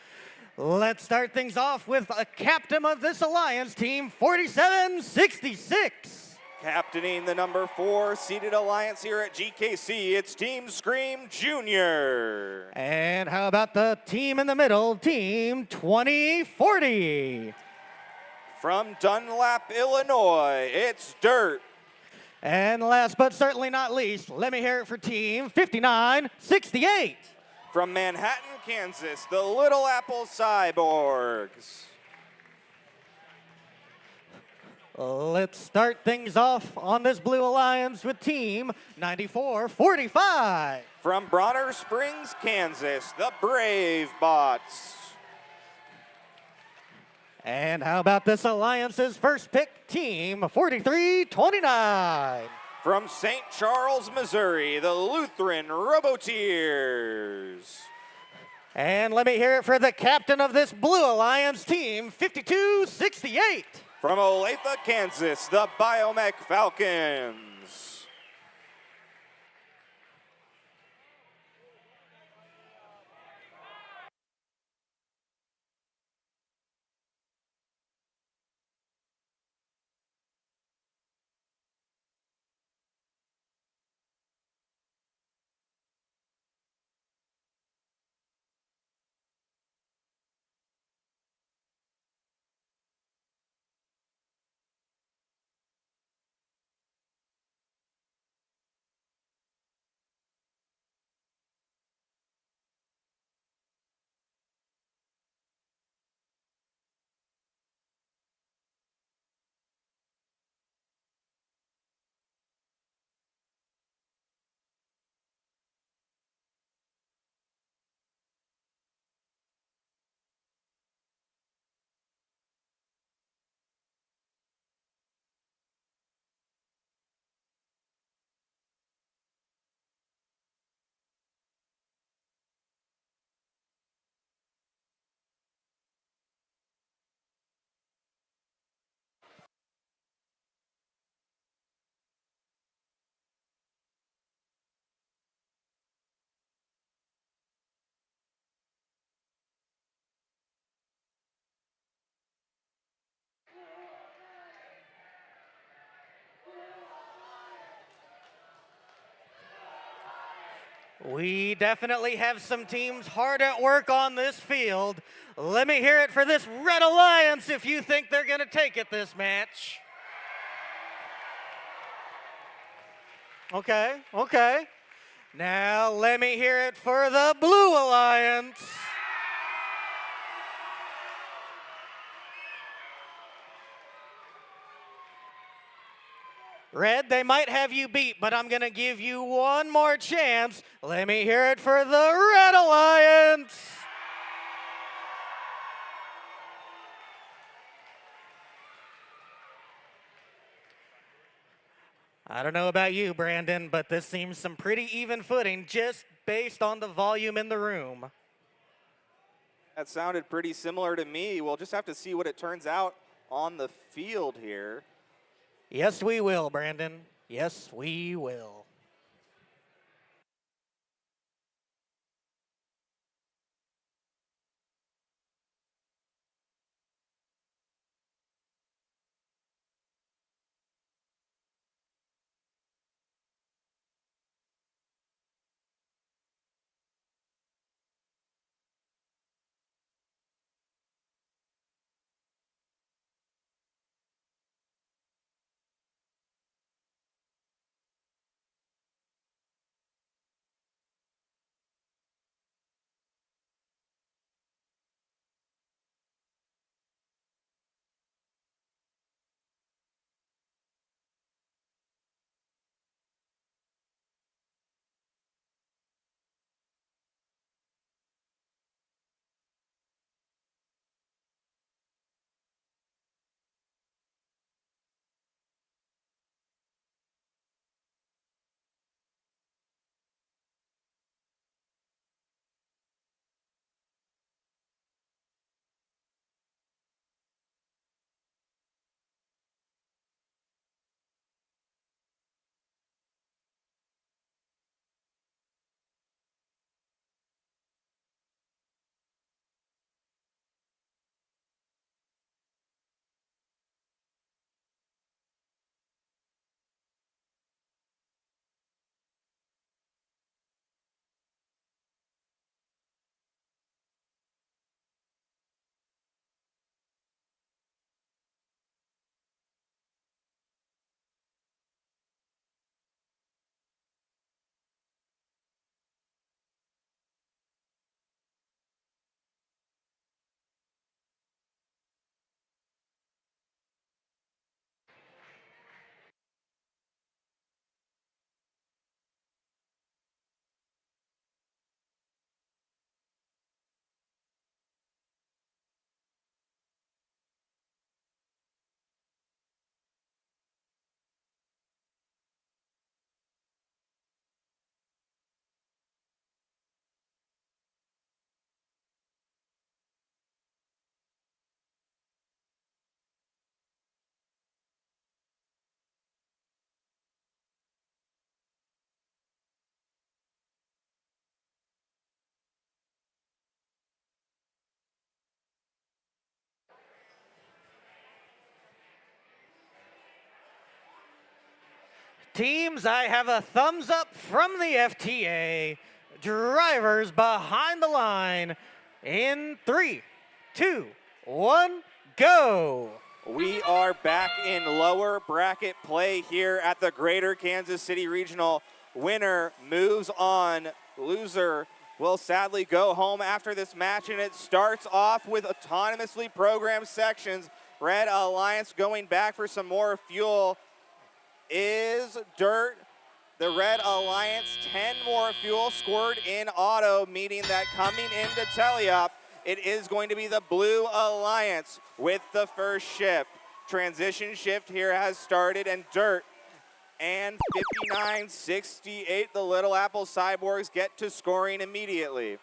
Let's start things off with a captain of this alliance, Team 4766. Captaining the number 4 seeded alliance here at GKC, it's Team Scream Jr. And how about the team in the middle, Team 2040? From Dunlap, Illinois, it's Dirt. And last but certainly not least, let me hear it for Team 5968. From Manhattan, Kansas, the Little Apple Cyborgs. Let's start things off on this Blue Alliance with Team 9445. From Bronner Springs, Kansas, the Brave Bots. And how about this alliance's first pick, Team 4329. From St. Charles, Missouri, the Lutheran Robotics. And let me hear it for the captain of this Blue Alliance, Team 5268. From Olathe, Kansas, the Biomech Falcons. We definitely have some teams hard at work on this field. Let me hear it for this Red Alliance if you think they're going to take it this match. Okay, okay. Now let me hear it for the Blue Alliance. Red, they might have you beat, but I'm going to give you one more chance. Let me hear it for the Red Alliance. I don't know about you, Brandon, but this seems some pretty even footing just based on the volume in the room. That sounded pretty similar to me. We'll just have to see what it turns out on the field here. Yes, we will, Brandon. Yes, we will. Teams, I have a thumbs up from the FTA. Drivers behind the line in 3, 2, 1, go. We are back in lower bracket play here at the Greater Kansas City Regional. Winner moves on. Loser will sadly go home after this match, and it starts off with autonomously programmed sections. Red Alliance going back for some more fuel is Dirt. The Red Alliance, 10 more fuel scored in auto, meaning that coming into Teleop, it is going to be the Blue Alliance with the first shift. Transition shift here has started, and Dirt and 59-68, the Little Apple Cyborgs get to scoring immediately.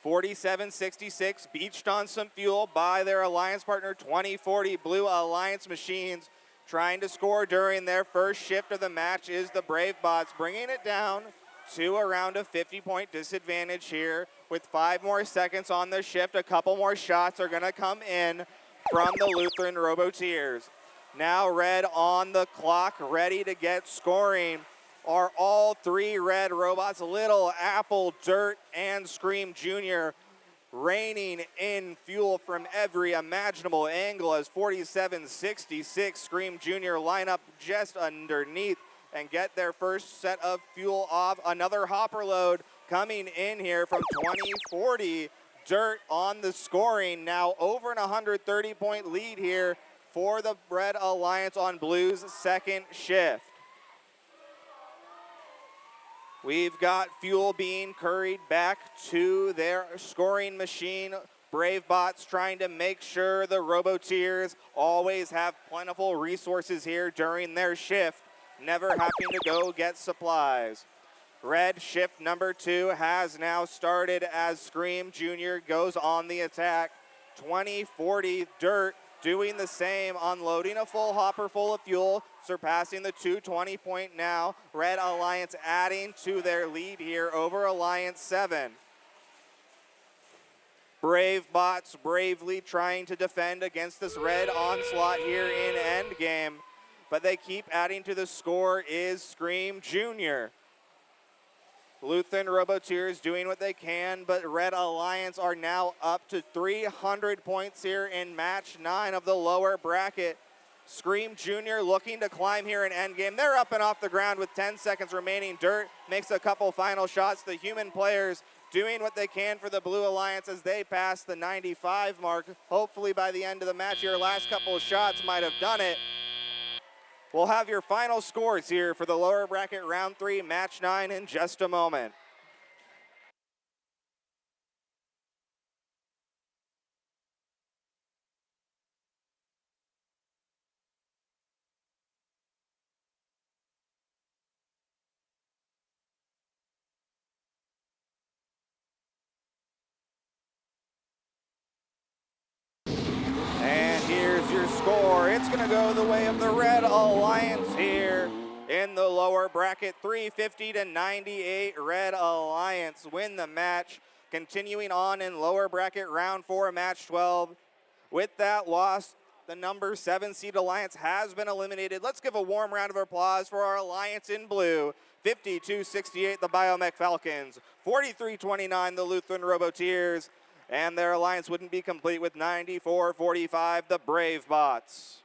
47-66, beached on some fuel by their alliance partner, 2040 Blue Alliance Machines. Trying to score during their first shift of the match is the Brave Bots, bringing it down to around a 50-point disadvantage here. With 5 more seconds on the shift, a couple more shots are gonna come in from the Lutheran Roboteers. Now Red on the clock, ready to get scoring, are all 3 red robots, Little Apple, Dirt, and Scream Jr., raining in fuel from every imaginable angle as 47-66 Scream Jr. line up just underneath and get their first set of fuel off. Another hopper load coming in here from 2040. Dirt on the scoring, now over an 130-point lead here for the Red Alliance on Blue's second shift. We've got fuel being curried back to their scoring machine. Brave Bots trying to make sure the Roboteers always have plentiful resources here during their shift, never having to go get supplies. Red shift number 2 has now started as Scream Jr. goes on the attack. 2040 Dirt doing the same, unloading a full hopper full of fuel, surpassing the 220 point now. Red Alliance adding to their lead here over Alliance 7. Brave Bots bravely trying to defend against this red onslaught here in endgame, but they keep adding to the score is Scream Jr. Lutheran Roboteers doing what they can, but Red Alliance are now up to 300 points here in match 9 of the lower bracket. Scream Jr. looking to climb here in endgame. They're up and off the ground with 10 seconds remaining. Dirt makes a couple final shots. The human players doing what they can for the Blue Alliance as they pass the 95 mark. Hopefully by the end of the match, your last couple of shots might have done it. We'll have your final scores here for the lower bracket round 3, match 9 in just a moment. And here's your score. It's going to go the way of the Red Alliance here in the lower bracket. 350-98. Red Alliance win the match. Continuing on in lower bracket round 4, match 12. With that loss, the number 7 seed Alliance has been eliminated. Let's give a warm round of applause for our Alliance in blue. 52-68, the Biomech Falcons. 43-29, the Lutheran Roboteers. And their alliance wouldn't be complete with 94-45, the Brave Bots.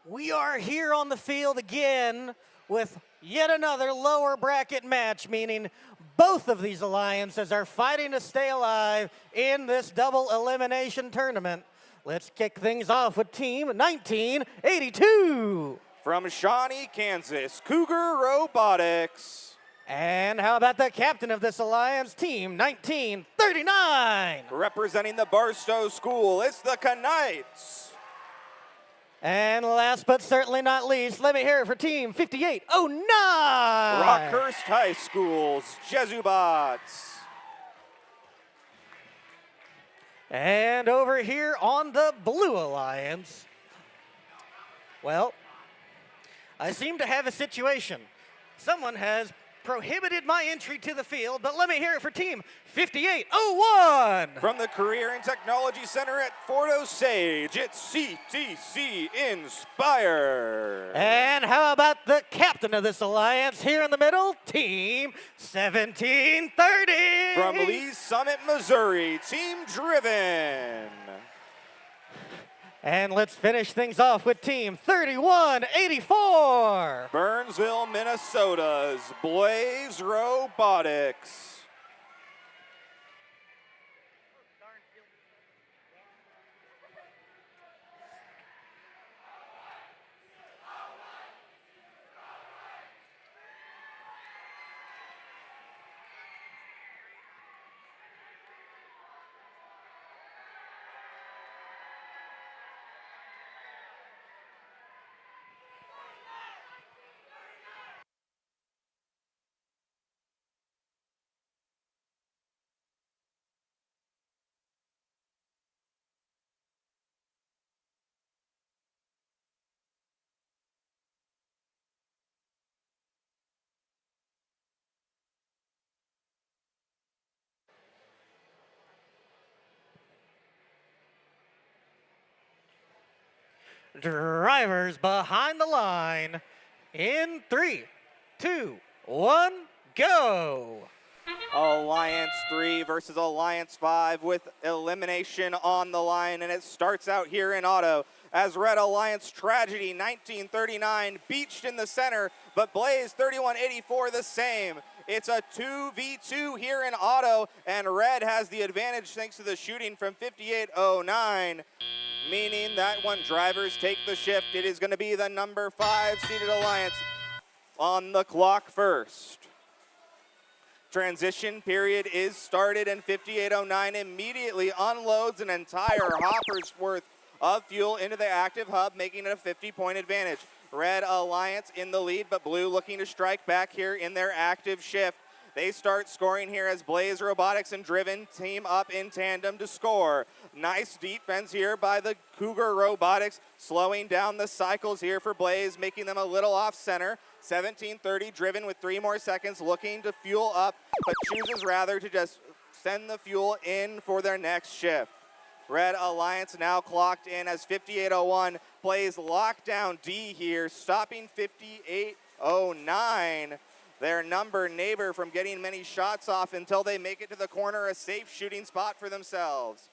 We are here on the field again with yet another lower bracket match, meaning both of these alliances are fighting to stay alive in this double elimination tournament. Let's kick things off with Team 1982. From Shawnee, Kansas, Cougar Robotics. And how about the captain of this alliance, Team 1939? Representing the Barstow School, it's the Knights. And last but certainly not least, let me hear it for Team 5809. Rockhurst High School's Jesubots. And over here on the Blue Alliance, well, I seem to have a situation. Someone has prohibited my entry to the field, but let me hear it for Team 5801. From the Career and Technology Center at Fort Osage, it's CTC Inspire. And how about the captain of this alliance here in the middle, Team 1730. From Lee's Summit, Missouri, Team Driven. And let's finish things off with Team 3184. Burnsville, Minnesota's Blaze Robotics. Drivers behind the line in 3, 2, 1, go. Alliance 3 versus Alliance 5 with elimination on the line, and it starts out here in auto as Red Alliance Tragedy 1939 beached in the center, but Blaze 3184 the same. It's a 2v2 here in auto, and Red has the advantage thanks to the shooting from 5809, meaning that when drivers take the shift, it is going to be the number 5 seeded Alliance on the clock first. Transition period is started, and 5809 immediately unloads an entire hopper's worth of fuel into the active hub, making it a 50-point advantage. Red Alliance in the lead, but Blue looking to strike back here in their active shift. They start scoring here as Blaze Robotics and Driven team up in tandem to score. Nice defense here by the Cougar Robotics, slowing down the cycles here for Blaze, making them a little off center. 1730 Driven with 3 more seconds, looking to fuel up, but chooses rather to just send the fuel in for their next shift. Red Alliance now clocked in as 5801 plays lockdown D here, stopping 5809, their number neighbor, from getting many shots off until they make it to the corner, a safe shooting spot for themselves.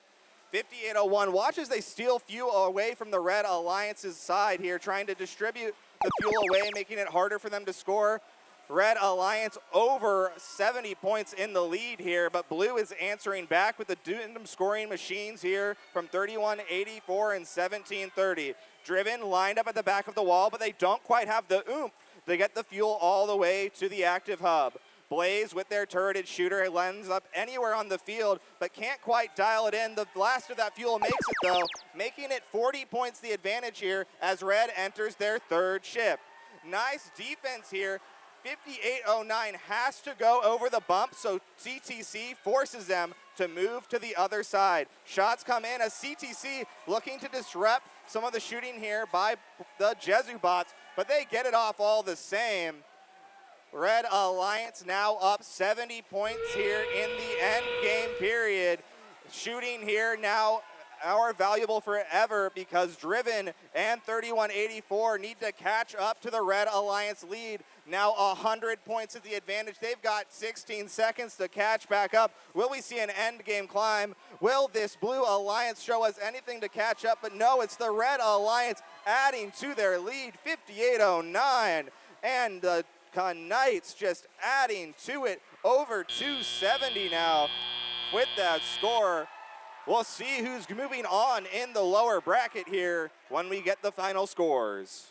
5801 watch as they steal fuel away from the Red Alliance's side here, trying to distribute the fuel away, making it harder for them to score. Red Alliance over 70 points in the lead here, but Blue is answering back with the Dundum scoring machines here from 3184 and 1730. Driven lined up at the back of the wall, but they don't quite have the oomph to get the fuel all the way to the active hub. Blaze with their turreted shooter lends up anywhere on the field, but can't quite dial it in. The blast of that fuel makes it though, making it 40 points the advantage here as Red enters their third shift. Nice defense here. 5809 has to go over the bump, so CTC forces them to move to the other side. Shots come in as CTC looking to disrupt some of the shooting here by the Jesubots, but they get it off all the same. Red Alliance now up 70 points here in the end game period. Shooting here now are valuable forever because Driven and 3184 need to catch up to the Red Alliance lead. Now 100 points at the advantage. They've got 16 seconds to catch back up. Will we see an end game climb? Will this Blue Alliance show us anything to catch up? But no, it's the Red Alliance adding to their lead, 5809. And the Knights just adding to it, over 270 now with that score. We'll see who's moving on in the lower bracket here when we get the final scores.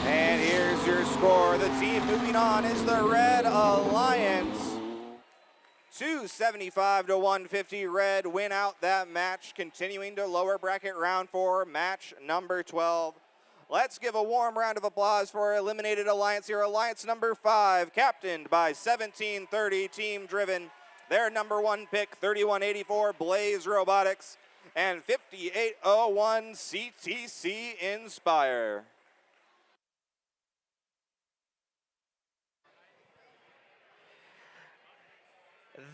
And here's your score. The team moving on is the Red Alliance. 275 to 150. Red win out that match, continuing to lower bracket round 4, match number 12. Let's give a warm round of applause for our eliminated alliance here. Alliance number 5, captained by 1730 Team Driven. Their number 1 pick, 3184 Blaze Robotics, and 5801 CTC Inspire.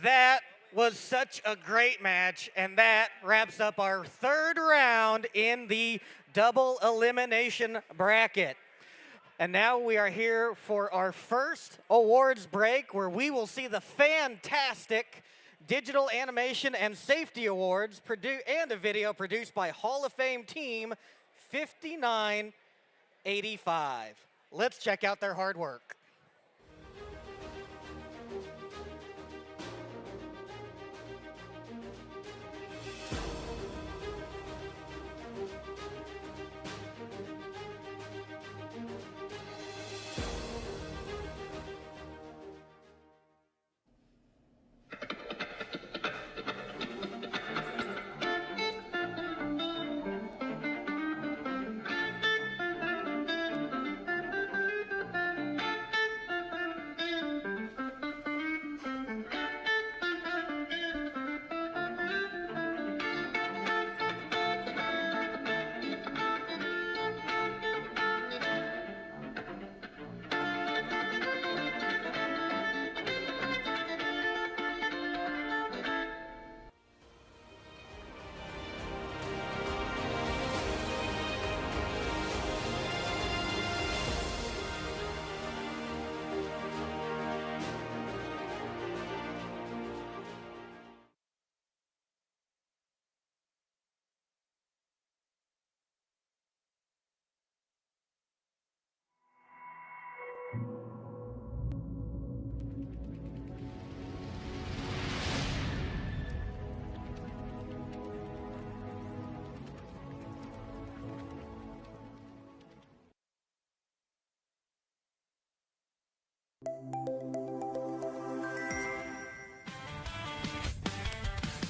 That was such a great match, and that wraps up our third round in the double elimination bracket. And now we are here for our first awards break, where we will see the fantastic Digital Animation and Safety Awards and a video produced by Hall of Fame Team 5985. Let's check out their hard work.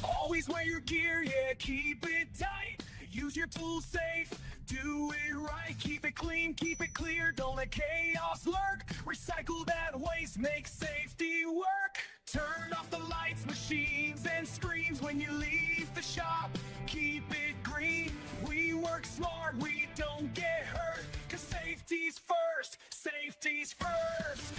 Always wear your gear, yeah, keep it tight. Use your tools safe, do it right. Keep it clean, keep it clear, don't let chaos lurk. Recycle that waste, make safety work. Turn off the lights, machines, and screens when you leave the shop. Keep it green, we work smart, we don't get hurt. 'Cause safety's first, safety's first.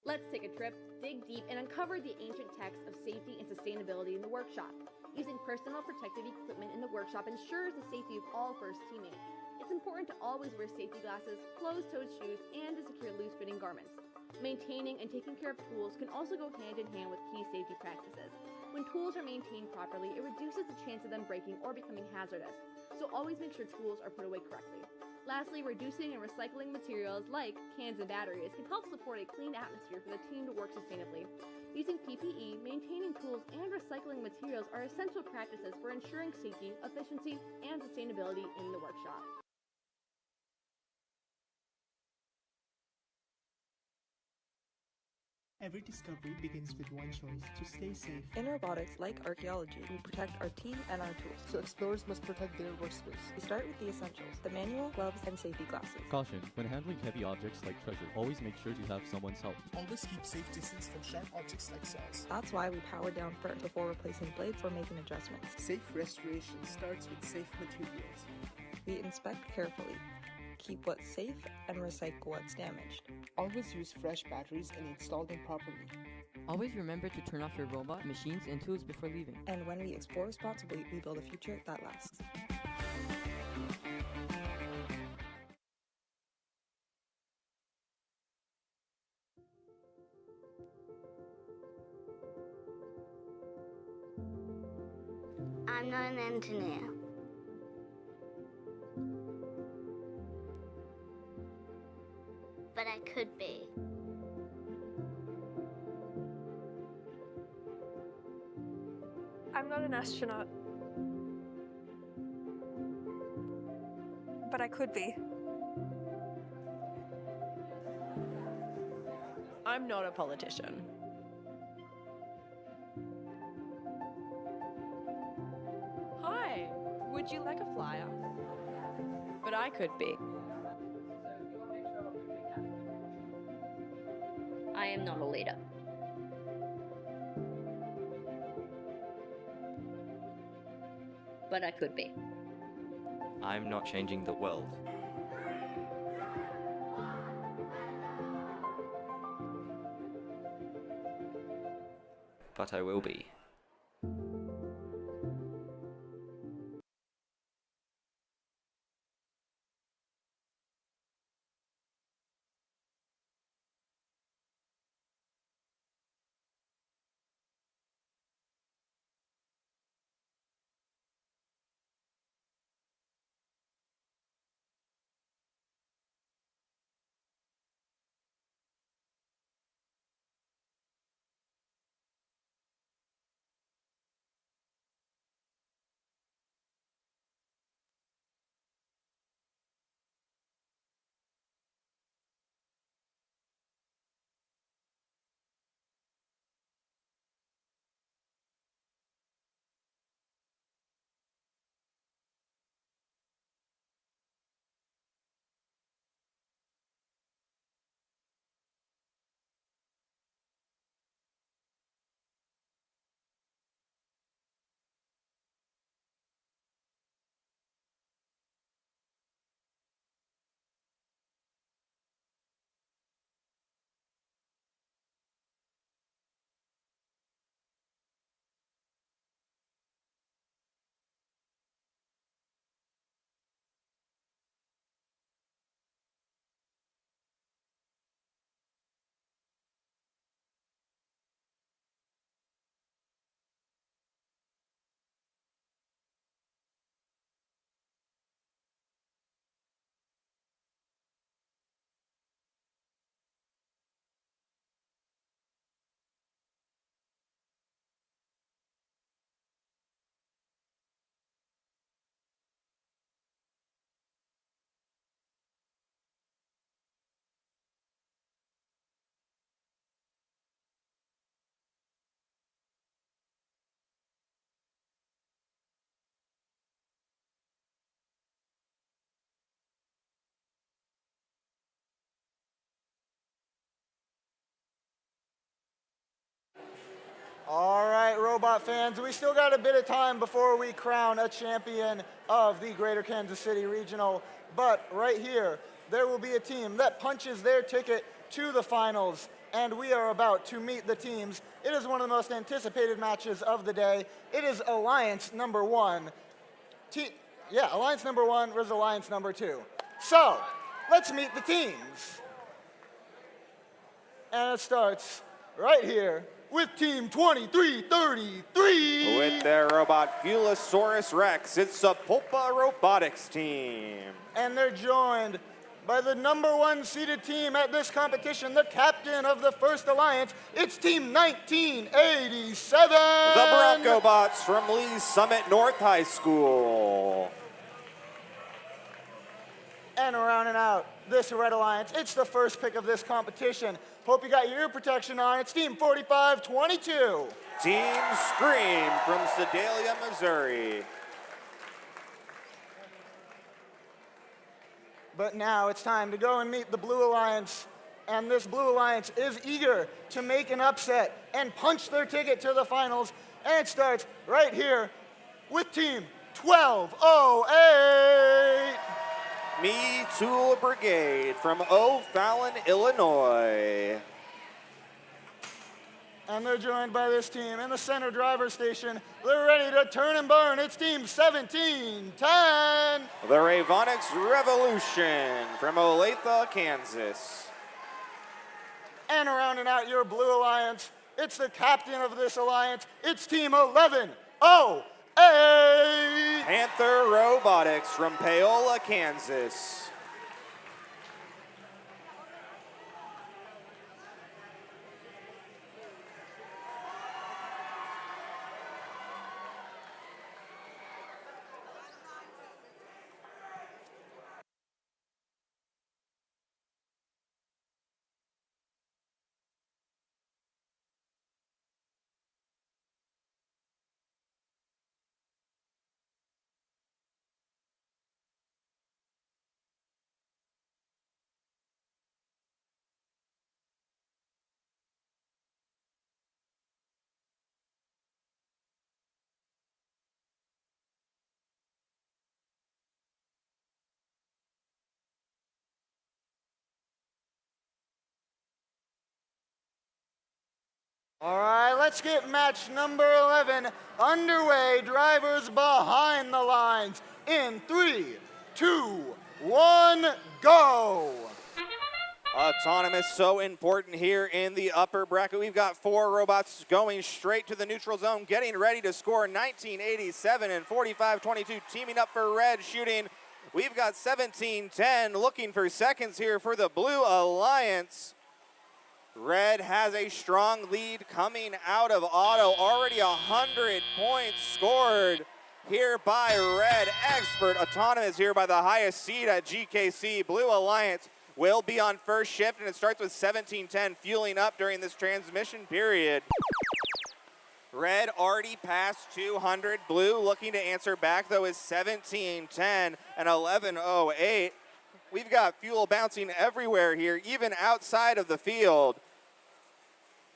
Let's take a trip, dig deep, and uncover the ancient texts of safety and sustainability in the workshop. Using personal protective equipment in the workshop ensures the safety of all first teammates. It's important to always wear safety glasses, closed-toed shoes, and to secure loose-fitting garments. Maintaining and taking care of tools can also go hand in hand with key safety practices. When tools are maintained properly, it reduces the chance of them breaking or becoming hazardous. So always make sure tools are put away correctly. Lastly, reducing and recycling materials like cans and batteries can help support a clean atmosphere for the team to work sustainably. Using PPE, maintaining tools, and recycling materials are essential practices for ensuring safety, efficiency, and sustainability in the workshop. Every discovery begins with one choice: to stay safe. In robotics, like archaeology, we protect our team and our tools. So explorers must protect their workspace. We start with the essentials: the manual, gloves, and safety glasses. Caution: when handling heavy objects like treasure, always make sure to have someone's help. Always keep safe distance from sharp objects like saws. That's why we power down first before replacing blades or making adjustments. Safe restoration starts with safe materials. We inspect carefully, keep what's safe, and recycle what's damaged. Always use fresh batteries and install them properly. Always remember to turn off your robot, machines, and tools before leaving. And when we explore responsibly, we build a future that lasts. I'm not an engineer. But I could be. I'm not an astronaut. But I could be. I'm not a politician. Hi, would you like a flyer? But I could be. I am not a leader. But I could be. I'm not changing the world. But I will be. All right, robot fans, we still got a bit of time before we crown a champion of the Greater Kansas City Regional. But right here, there will be a team that punches their ticket to the finals and we are about to meet the teams. It is one of the most anticipated matches of the day. It is Alliance number 1. Alliance number 1 versus Alliance number 2. So, let's meet the teams. And it starts right here with Team 2333. With their robot Fuelosaurus Rex, it's the Pulpa Robotics team. And they're joined by the number 1 seeded team at this competition, the captain of the first alliance. It's Team 1987. The Bronco Bots from Lee's Summit North High School. And rounding out this red alliance, it's the first pick of this competition. Hope you got your ear protection on. It's Team 4522. Team Scream from Sedalia, Missouri. But now it's time to go and meet the Blue Alliance. And this Blue Alliance is eager to make an upset and punch their ticket to the finals. And it starts right here with Team 1208. Me Tool Brigade from O'Fallon, Illinois. And they're joined by this team in the center driver station. They're ready to turn and burn. It's Team 1710. The Ravonics Revolution from Olathe, Kansas. And rounding out your Blue Alliance, it's the captain of this alliance. It's Team 1108. Panther Robotics from Paola, Kansas. All right, let's get match number 11 underway. Drivers behind the lines in 3, 2, 1, go. Autonomous, so important here in the upper bracket. We've got 4 robots going straight to the neutral zone, getting ready to score 1987 and 4522, teaming up for red, shooting. We've got 1710 looking for seconds here for the Blue Alliance. Red has a strong lead coming out of auto. Already 100 points scored here by Red. Expert Autonomous here by the highest seed at GKC. Blue Alliance will be on first shift, and it starts with 1710 fueling up during this transmission period. Red already passed 200. Blue looking to answer back, though, is 1710 and 1108. We've got fuel bouncing everywhere here, even outside of the field.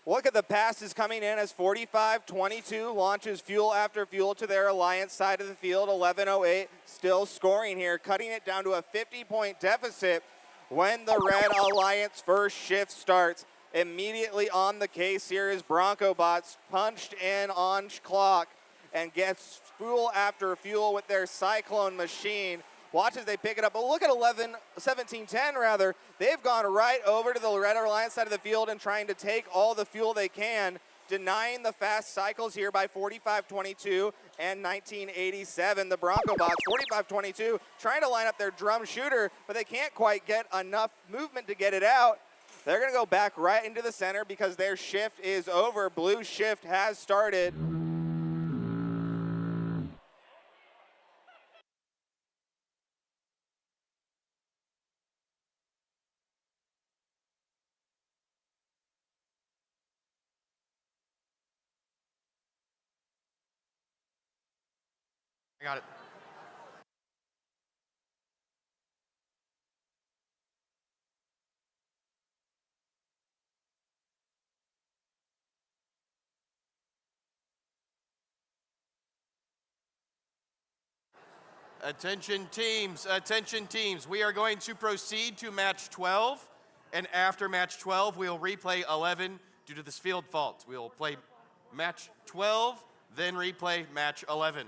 Look at the passes coming in as 4522 launches fuel after fuel to their Alliance side of the field. 1108 still scoring here, cutting it down to a 50-point deficit when the Red Alliance first shift starts. Immediately on the case here is Bronco Bots, punched in on clock and gets fuel after fuel with their Cyclone machine. Watch as they pick it up. But look at 1710 rather. They've gone right over to the Red Alliance side of the field and trying to take all the fuel they can, denying the fast cycles here by 4522 and 1987. The Bronco Bots, 4522, trying to line up their drum shooter, but they can't quite get enough movement to get it out. They're going to go back right into the center because their shift is over. Blue shift has started. I got it. Attention teams, we are going to proceed to match 12. And after match 12, we'll replay 11 due to this field fault. We'll play match 12, then replay match 11.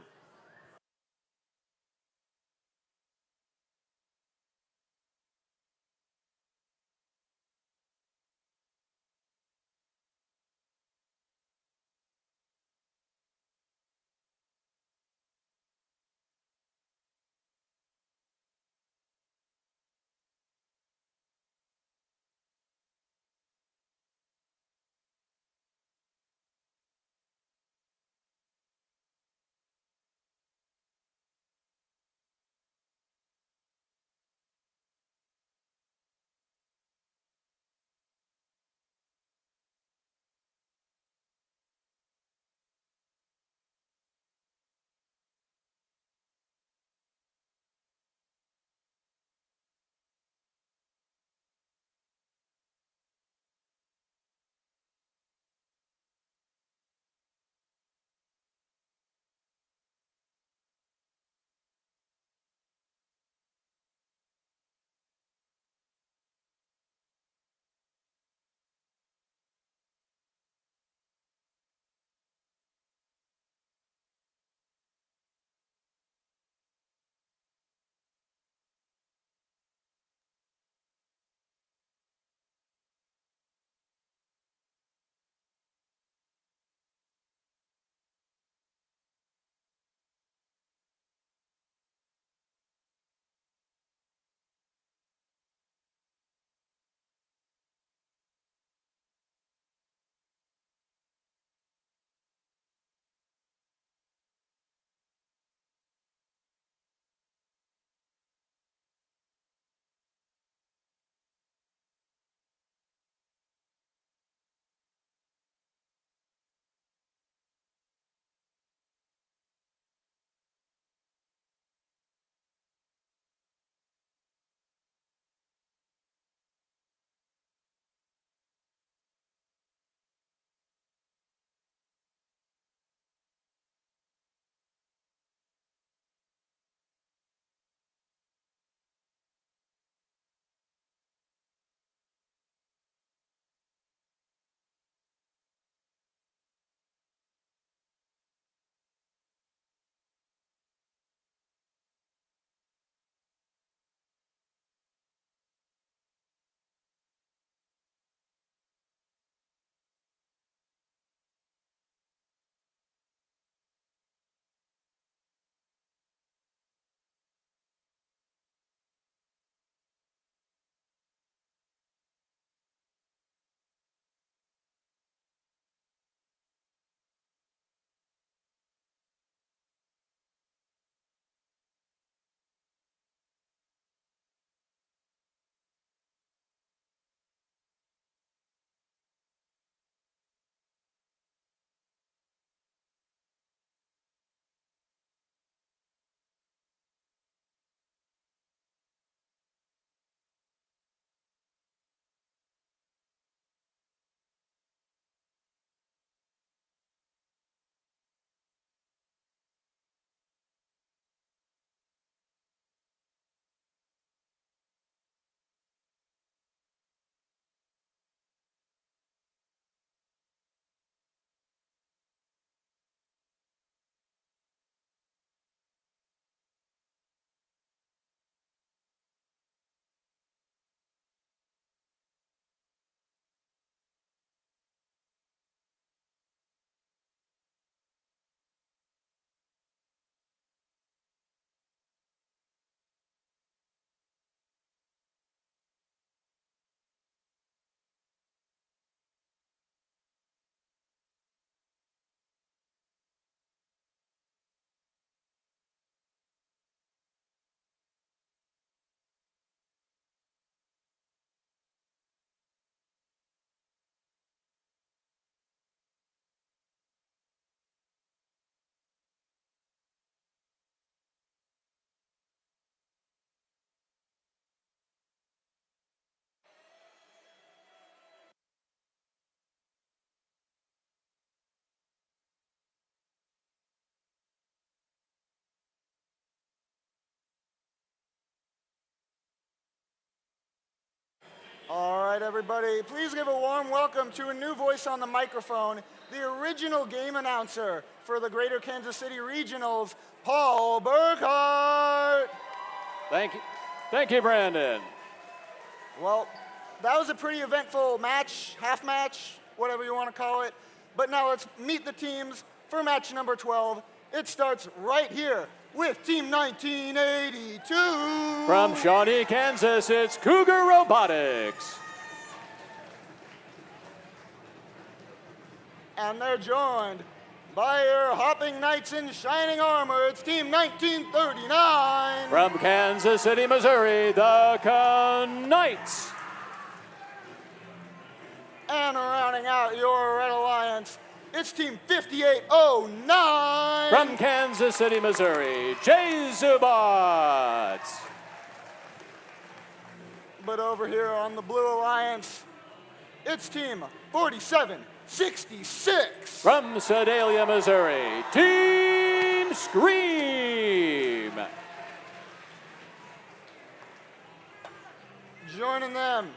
right, everybody, please give a warm welcome to a new voice on the microphone, the original game announcer for the Greater Kansas City Regionals, Paul Burkhart. Thank you, Brandon. Well, that was a pretty eventful match, half match, whatever you want to call it. But now let's meet the teams for match number 12. It starts right here with Team 1982. From Shawnee, Kansas, it's Cougar Robotics. And they're joined by your hopping knights in shining armor. It's Team 1939. From Kansas City, Missouri, the Knights. And rounding out your Red Alliance, it's Team 5809. From Kansas City, Missouri, Jay Zubats. But over here on the Blue Alliance, it's Team 4766. From Sedalia, Missouri, Team Scream. Joining them,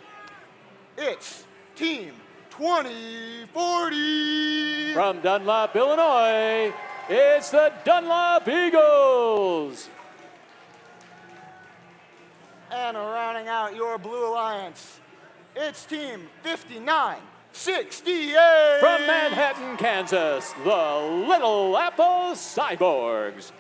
it's Team 2040. From Dunlop, Illinois, it's the Dunlop Eagles. And rounding out your Blue Alliance, it's Team 5968. From Manhattan, Kansas, the Little Apple Cyborgs.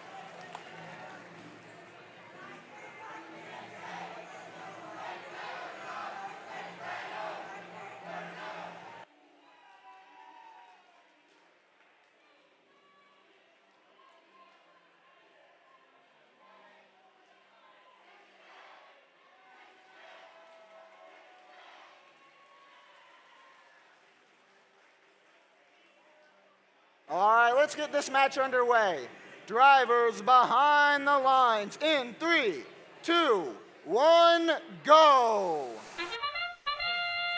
All right, let's get this match underway. Drivers behind the lines in 3, 2, 1, go.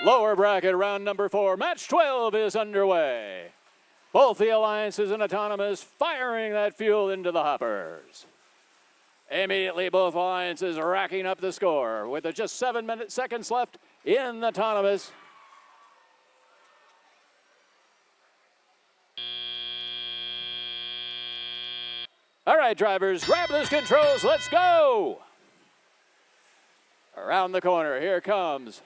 Lower bracket round number 4, match 12 is underway. Both the Alliances and Autonomous firing that fuel into the hoppers. Immediately, both Alliances racking up the score with just 7 seconds left in Autonomous. All right, drivers, grab those controls. Let's go. Around the corner, here comes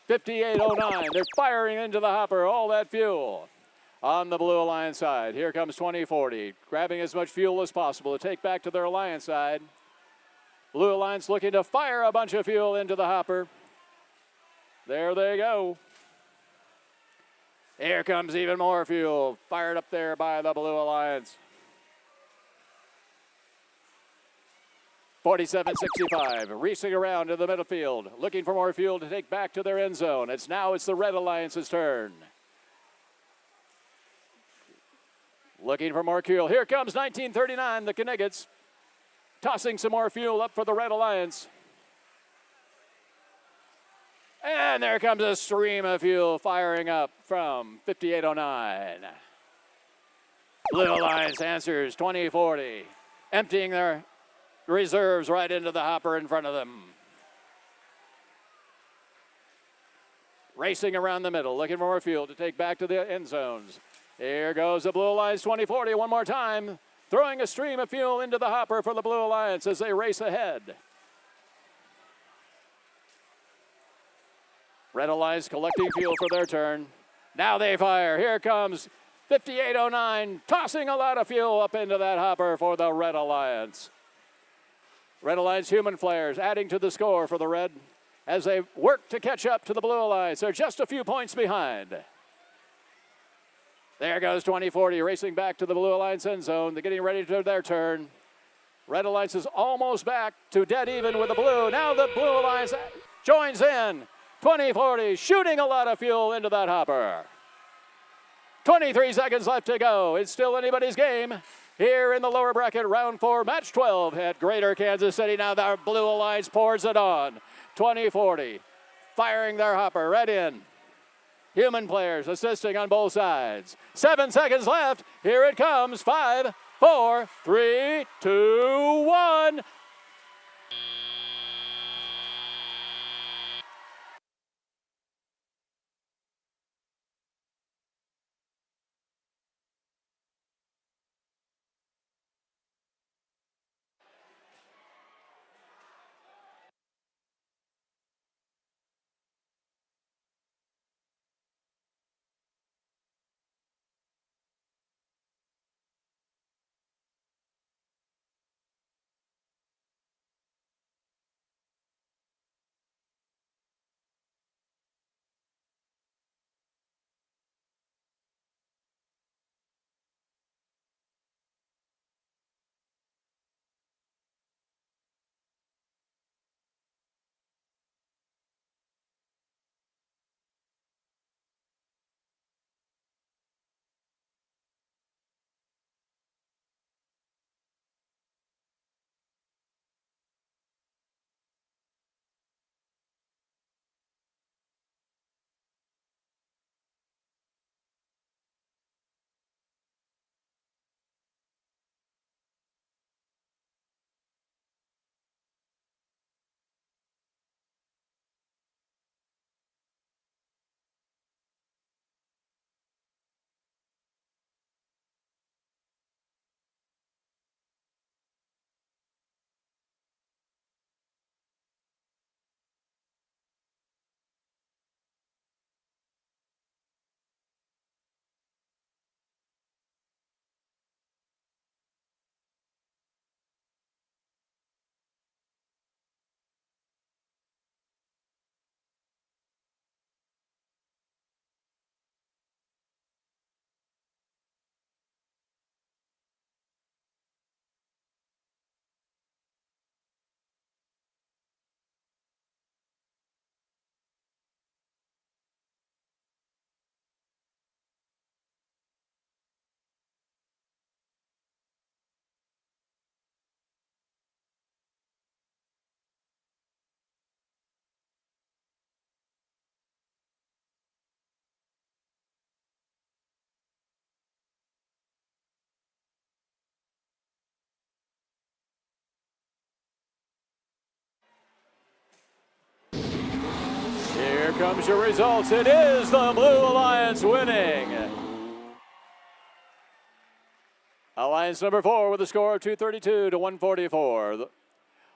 5809. They're firing into the hopper all that fuel. On the Blue Alliance side, here comes 2040, grabbing as much fuel as possible to take back to their Alliance side. Blue Alliance looking to fire a bunch of fuel into the hopper. There they go. Here comes even more fuel, fired up there by the Blue Alliance. 4765, racing around in the middle field, looking for more fuel to take back to their end zone. It's the Red Alliance's turn. Looking for more fuel. Here comes 1939, the Kniggets, tossing some more fuel up for the Red Alliance. And there comes a stream of fuel firing up from 5809. Blue Alliance answers 2040, emptying their reserves right into the hopper in front of them. Racing around the middle, looking for more fuel to take back to the end zones. Here goes the Blue Alliance 2040 one more time, throwing a stream of fuel into the hopper for the Blue Alliance as they race ahead. Red Alliance collecting fuel for their turn. Now they fire. Here comes 5809, tossing a lot of fuel up into that hopper for the Red Alliance. Red Alliance human flares adding to the score for the Red as they work to catch up to the Blue Alliance. They're just a few points behind. There goes 2040 racing back to the Blue Alliance end zone. They're getting ready for their turn. Red Alliance is almost back to dead even with the Blue. Now the Blue Alliance joins in. 2040 shooting a lot of fuel into that hopper. 23 seconds left to go. It's still anybody's game. Here in the lower bracket, round 4, match 12 at Greater Kansas City. Now the Blue Alliance pours it on. 2040 firing their hopper right in. Human players assisting on both sides. 7 seconds left. Here it comes. 5, 4, 3, 2, 1. Here comes your results. It is the Blue Alliance winning. Alliance number 4 with a score of 232 to 144.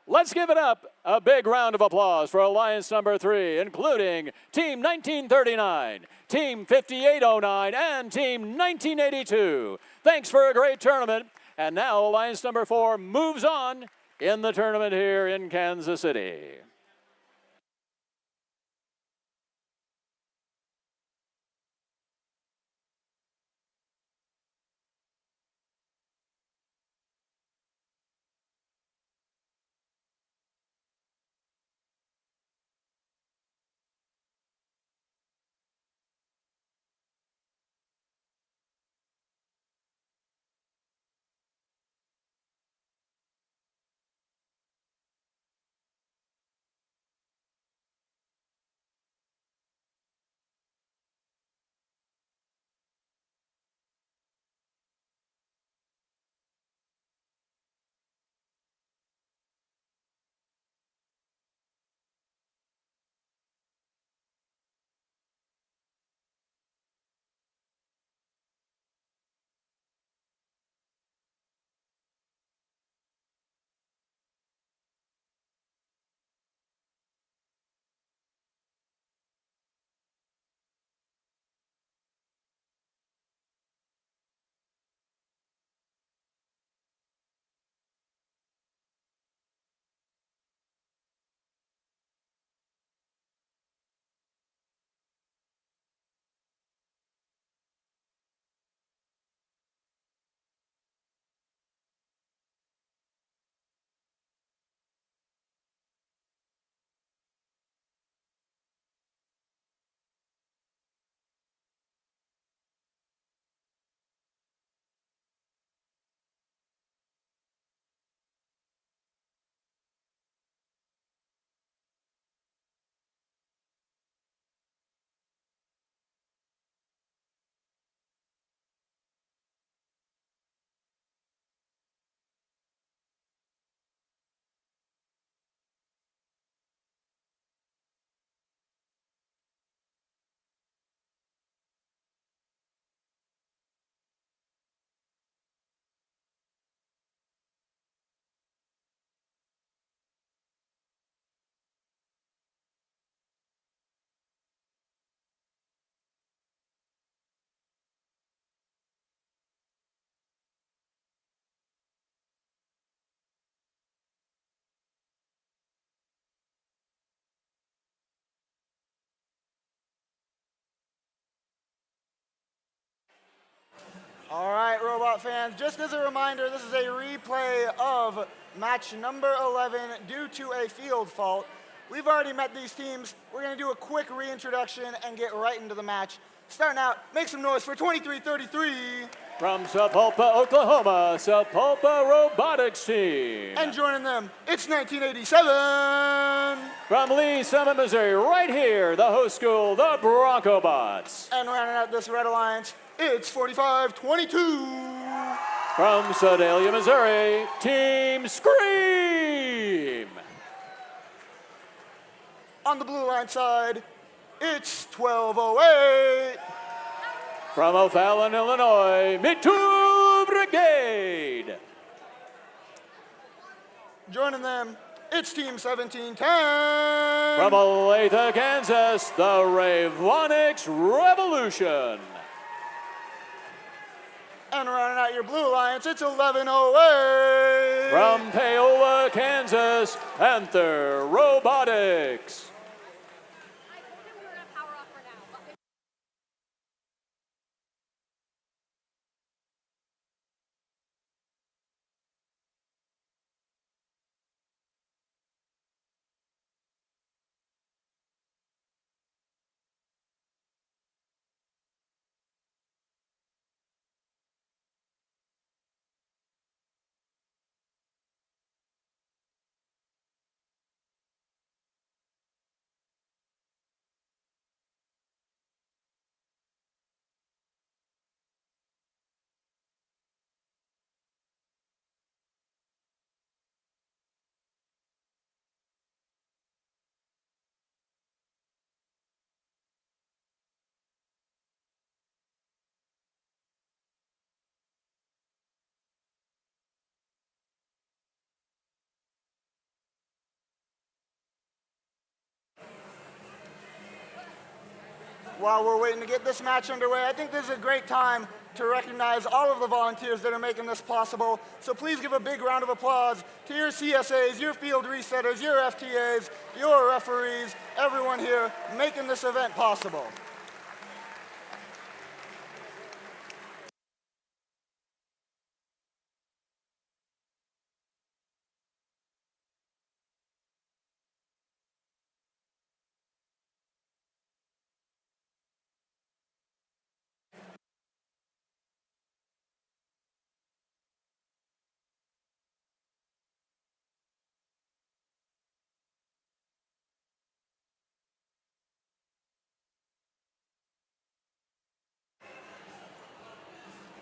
Let's give it up. A big round of applause for Alliance number 3, including Team 1939, Team 5809, and Team 1982. Thanks for a great tournament. And now Alliance number 4 moves on in the tournament here in Kansas City. All right, Robot fans, just as a reminder, this is a replay of match number 11 due to a field fault. We've already met these teams. We're going to do a quick reintroduction and get right into the match. Starting out, make some noise for 2333. From Sapulpa, Oklahoma, Sapulpa Robotics team. And joining them, it's 1987. From Lee Summit, Missouri, right here, the host school, the Bronco Bots. And rounding out this Red Alliance, it's 4522. From Sedalia, Missouri, Team Scream. On the Blue Line side, it's 1208. From O'Fallon, Illinois, Me-Too Brigade. Joining them, it's Team 1710. From Olathe, Kansas, the Robotics Revolution. And rounding out your Blue Alliance, it's 1108. From Paola, Kansas, Panther Robotics. while we're waiting to get this match underway, I think this is a great time to recognize all of the volunteers that are making this possible. So please give a big round of applause to your CSAs, your field resetters, your FTAs, your referees, everyone here making this event possible.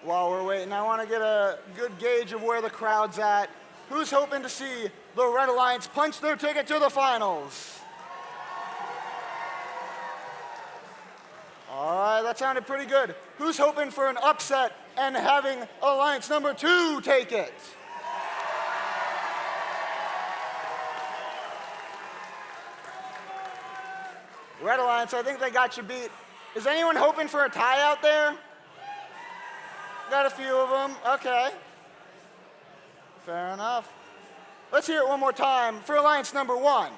While we're waiting, I want to get a good gauge of where the crowd's at. Who's hoping to see the Red Alliance punch their ticket to the finals? All right, that sounded pretty good. Who's hoping for an upset and having Alliance number 2 take it? Red Alliance, I think they got you beat. Is anyone hoping for a tie out there? Got a few of them. Okay. Fair enough. Let's hear it one more time for Alliance number 1.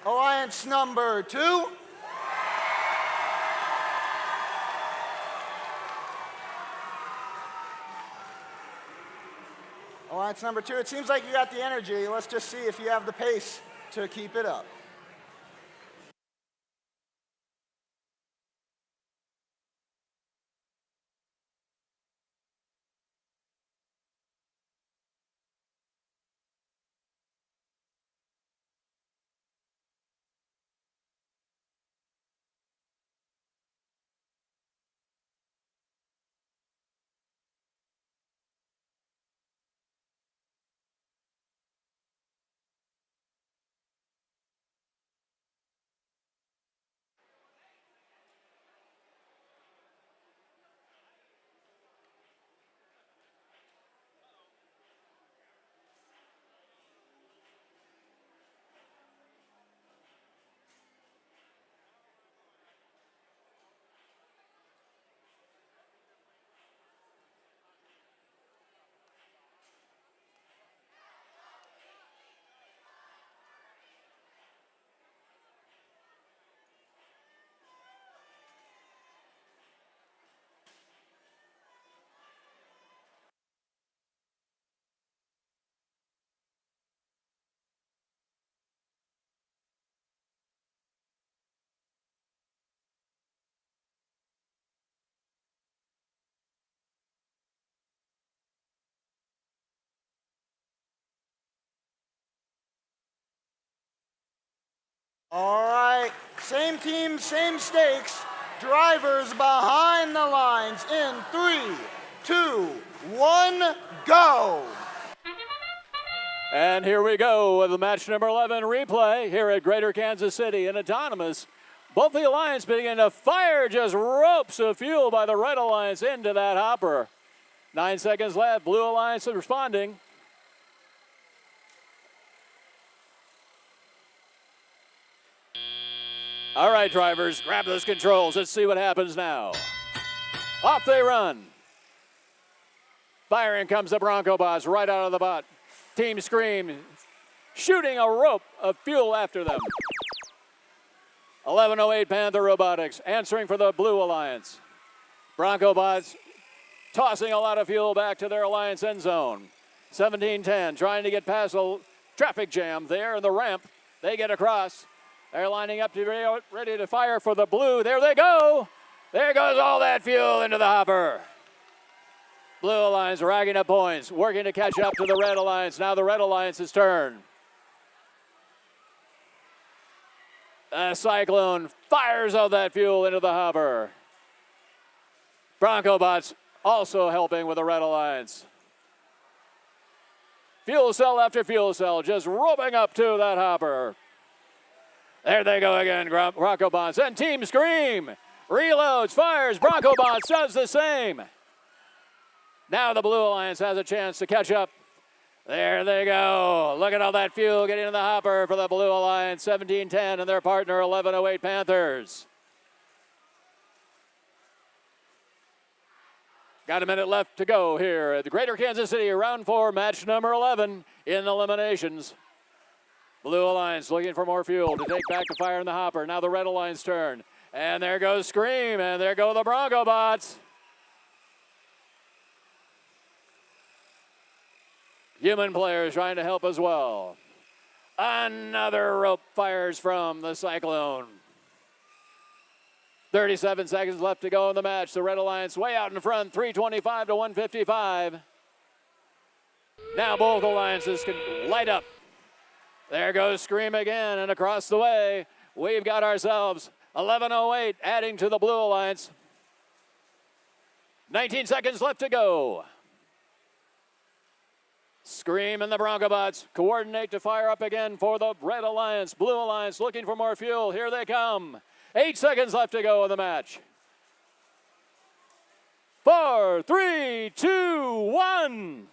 Alliance number 2. Alliance number 2. It seems like you got the energy. Let's just see if you have the pace to keep it up. All right, same team, same stakes. Drivers behind the lines in 3, 2, 1, go. And here we go with the match number 11 replay here at Greater Kansas City in Autonomous. Both the Alliance begin to fire just ropes of fuel by the Red Alliance into that hopper. 9 seconds left. Blue Alliance is responding. All right, drivers, grab those controls. Let's see what happens now. Off they run. Firing comes the Bronco Bots right out of the bot. Team Scream shooting a rope of fuel after them. 11:08 Panther Robotics answering for the Blue Alliance. Bronco Bots tossing a lot of fuel back to their Alliance end zone. 17:10 trying to get past a traffic jam there in the ramp. They get across. They're lining up to be ready to fire for the Blue. There they go. There goes all that fuel into the hopper. Blue Alliance racking up points, working to catch up to the Red Alliance. Now the Red Alliance's turn. The Cyclone fires all that fuel into the hopper. Bronco Bots also helping with the Red Alliance. Fuel cell after fuel cell just roping up to that hopper. There they go again, Bronco Bots. And Team Scream reloads, fires. Bronco Bots does the same. Now the Blue Alliance has a chance to catch up. There they go. Look at all that fuel getting in the hopper for the Blue Alliance 1710 and their partner 1108 Panthers. Got a minute left to go here at the Greater Kansas City, round 4, match number 11 in eliminations. Blue Alliance looking for more fuel to take back the fire in the hopper. Now the Red Alliance turn. And there goes Scream, and there go the Bronco Bots. Human players trying to help as well. Another rope fires from the Cyclone. 37 seconds left to go in the match. The Red Alliance way out in front, 325 to 155. Now both alliances can light up. There goes Scream again, and across the way, we've got ourselves 1108 adding to the Blue Alliance. 19 seconds left to go. Scream and the Bronco Bots coordinate to fire up again for the Red Alliance. Blue Alliance looking for more fuel. Here they come. 8 seconds left to go in the match. 4, 3, 2, 1.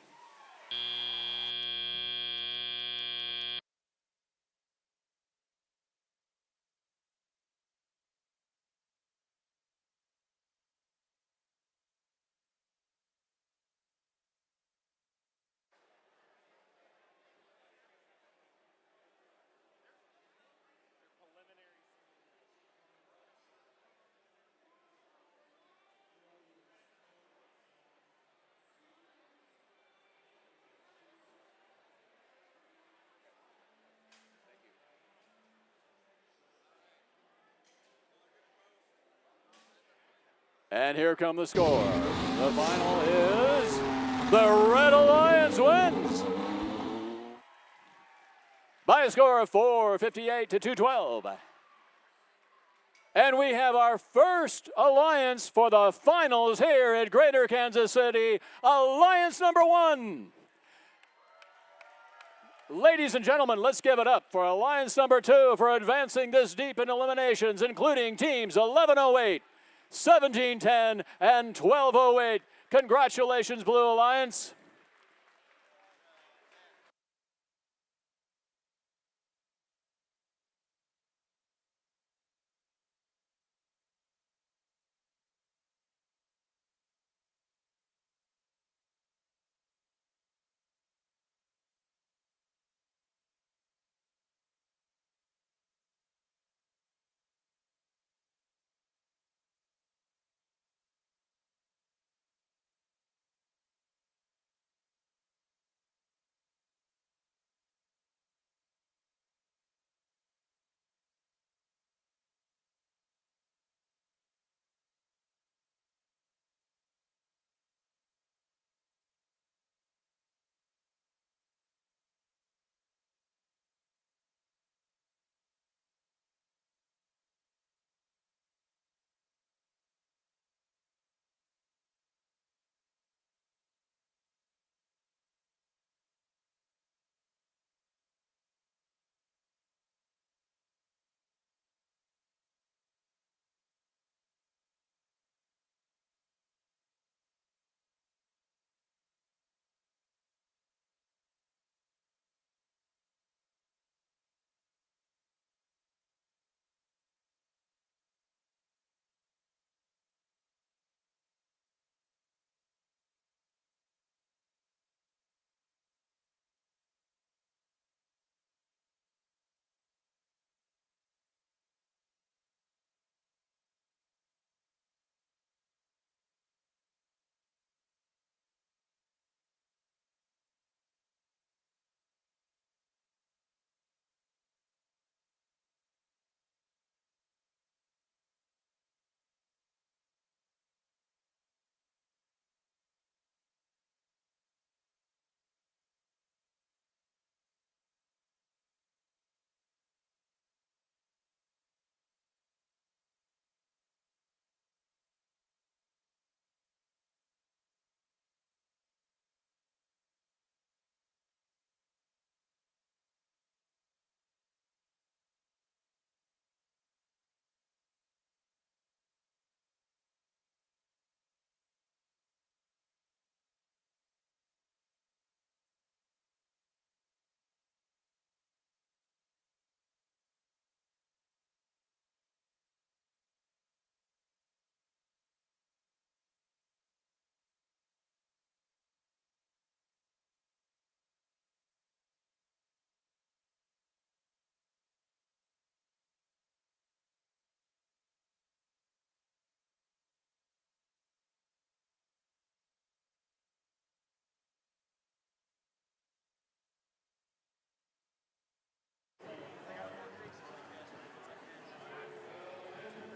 And here come the score. The final is the Red Alliance wins by a score of 458 to 212. And we have our first alliance for the finals here at Greater Kansas City, Alliance number 1. Ladies and gentlemen, let's give it up for Alliance number 2 for advancing this deep in eliminations, including teams 1108, 1710, and 1208. Congratulations, Blue Alliance.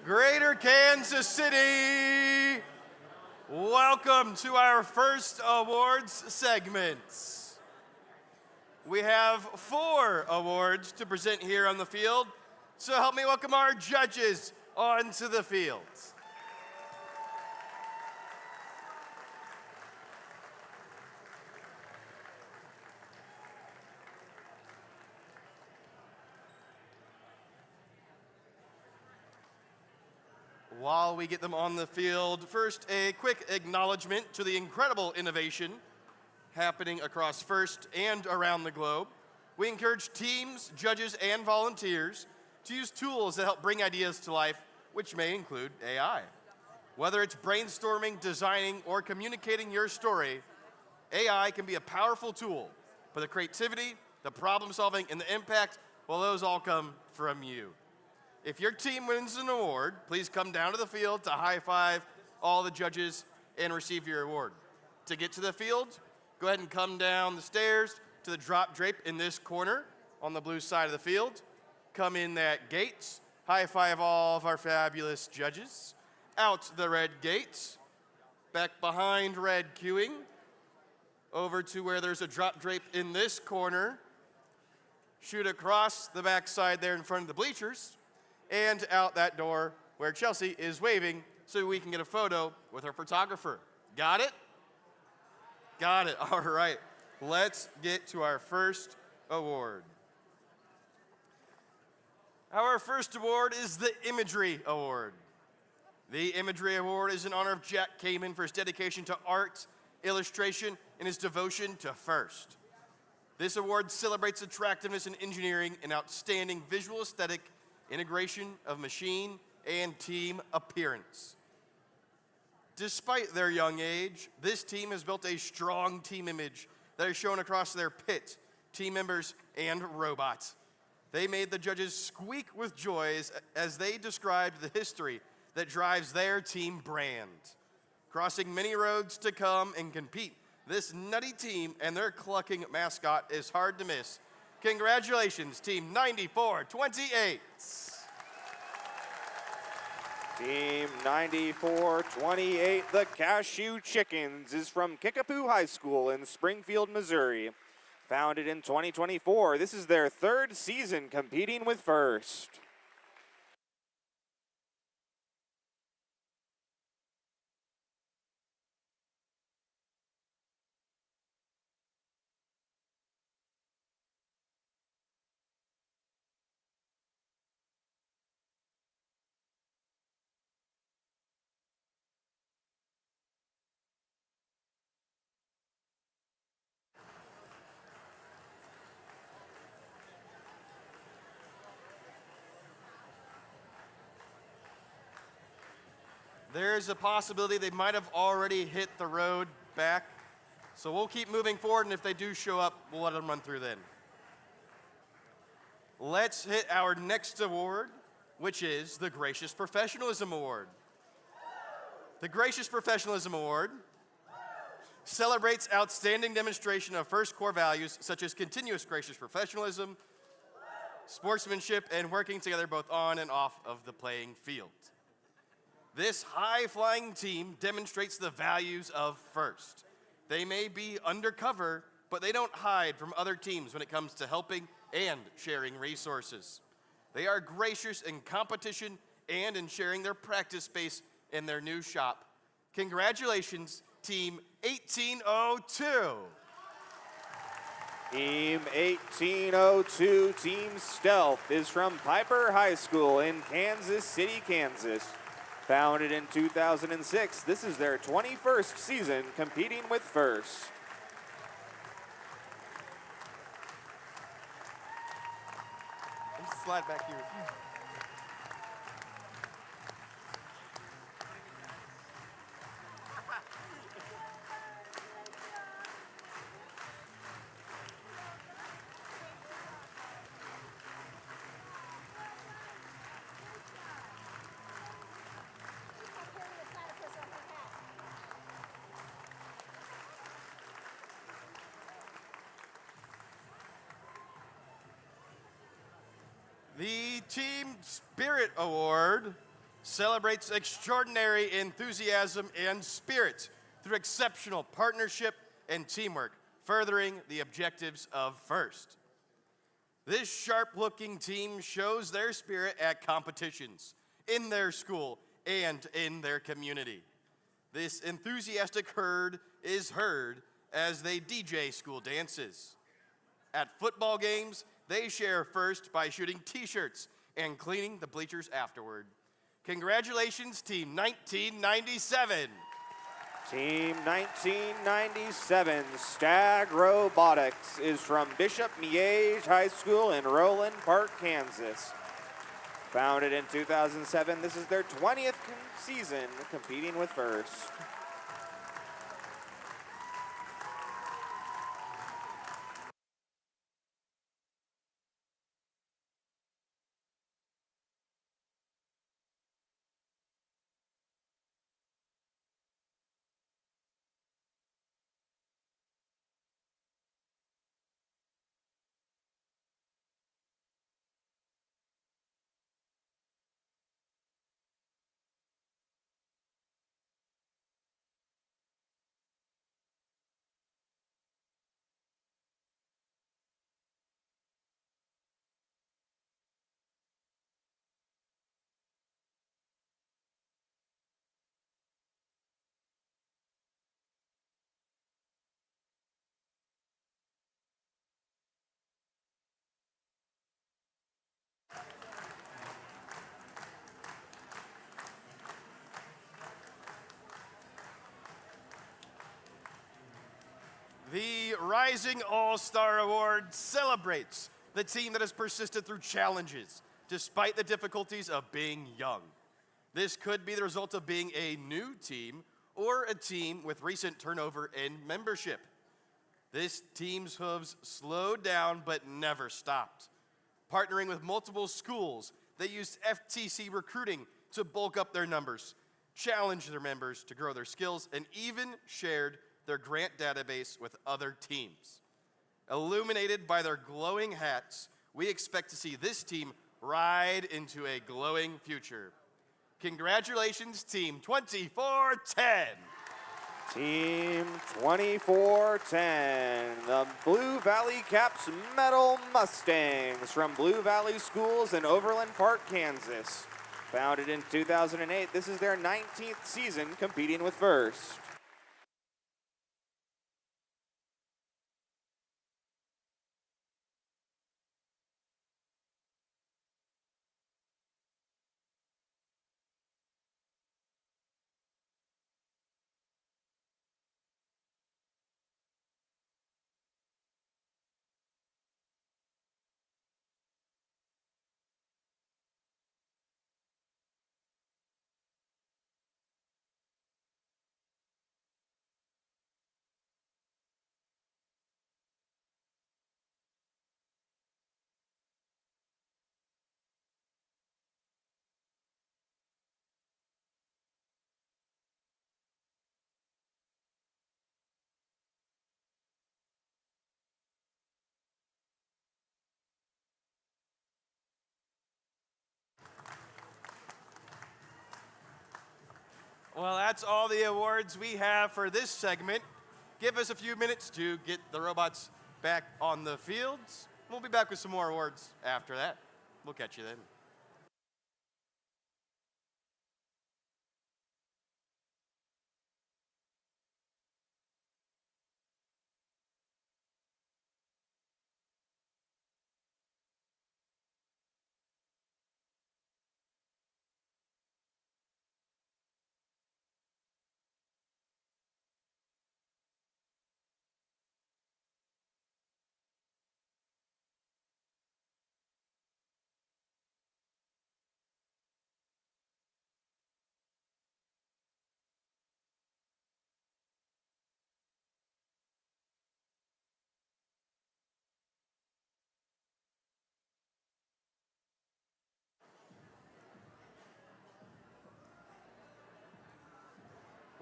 Greater Kansas City, welcome to our first awards segment. We have 4 awards to present here on the field, so help me welcome our judges onto the field. While we get them on the field, first a quick acknowledgement to the incredible innovation happening across First and around the globe. We encourage teams, judges, and volunteers to use tools that help bring ideas to life, which may include AI. Whether it's brainstorming, designing, or communicating your story, AI can be a powerful tool for the creativity, the problem solving, and the impact, well, those all come from you. If your team wins an award, please come down to the field to high-five all the judges and receive your award. To get to the field, go ahead and come down the stairs to the drop drape in this corner on the blue side of the field. Come in that gate, high-five all of our fabulous judges. Out the red gate, back behind red queuing, over to where there's a drop drape in this corner. Shoot across the backside there in front of the bleachers, and out that door where Chelsea is waving so we can get a photo with our photographer. Got it? Got it. All right. Let's get to our first award. Our first award is the Imagery Award. The Imagery Award is in honor of Jack Kamen for his dedication to art, illustration, and his devotion to First. This award celebrates attractiveness in engineering and outstanding visual aesthetic integration of machine and team appearance. Despite their young age, this team has built a strong team image that is shown across their pit, team members, and robots. They made the judges squeak with joy as they described the history that drives their team brand. Crossing many roads to come and compete, this nutty team and their clucking mascot is hard to miss. Congratulations, Team 9428. Team 9428, the Cashew Chickens, is from Kickapoo High School in Springfield, Missouri. Founded in 2024, this is their 3rd season competing with First. There's a possibility they might have already hit the road back, so we'll keep moving forward, and if they do show up, we'll let them run through then. Let's hit our next award, which is the Gracious Professionalism Award. The Gracious Professionalism Award celebrates outstanding demonstration of First core values such as continuous gracious professionalism, sportsmanship, and working together both on and off of the playing field. This high-flying team demonstrates the values of First. They may be undercover, but they don't hide from other teams when it comes to helping and sharing resources. They are gracious in competition and in sharing their practice space in their new shop. Congratulations, Team 1802. Team 1802, Team Stealth, is from Piper High School in Kansas City, Kansas. Founded in 2006, this is their 21st season competing with First. Slide back here. The Team Spirit Award celebrates extraordinary enthusiasm and spirit through exceptional partnership and teamwork, furthering the objectives of FIRST. This sharp-looking team shows their spirit at competitions, in their school, and in their community. This enthusiastic herd is heard as they DJ school dances. At football games, they share FIRST by shooting t-shirts and cleaning the bleachers afterward. Congratulations, Team 1997. Team 1997, Stag Robotics, is from Bishop Miege High School in Roland Park, Kansas. Founded in 2007, this is their 20th season competing with FIRST. The Rising All-Star Award celebrates the team that has persisted through challenges despite the difficulties of being young. This could be the result of being a new team or a team with recent turnover in membership. This team's hooves slowed down but never stopped. Partnering with multiple schools, they used FTC recruiting to bulk up their numbers, challenged their members to grow their skills, and even shared their grant database with other teams. Illuminated by their glowing hats, we expect to see this team ride into a glowing future. Congratulations, Team 2410. Team 2410, the Blue Valley Caps Metal Mustangs from Blue Valley Schools in Overland Park, Kansas. Founded in 2008, this is their 19th season competing with FIRST. Well, that's all the awards we have for this segment. Give us a few minutes to get the robots back on the fields. We'll be back with some more awards after that. We'll catch you then.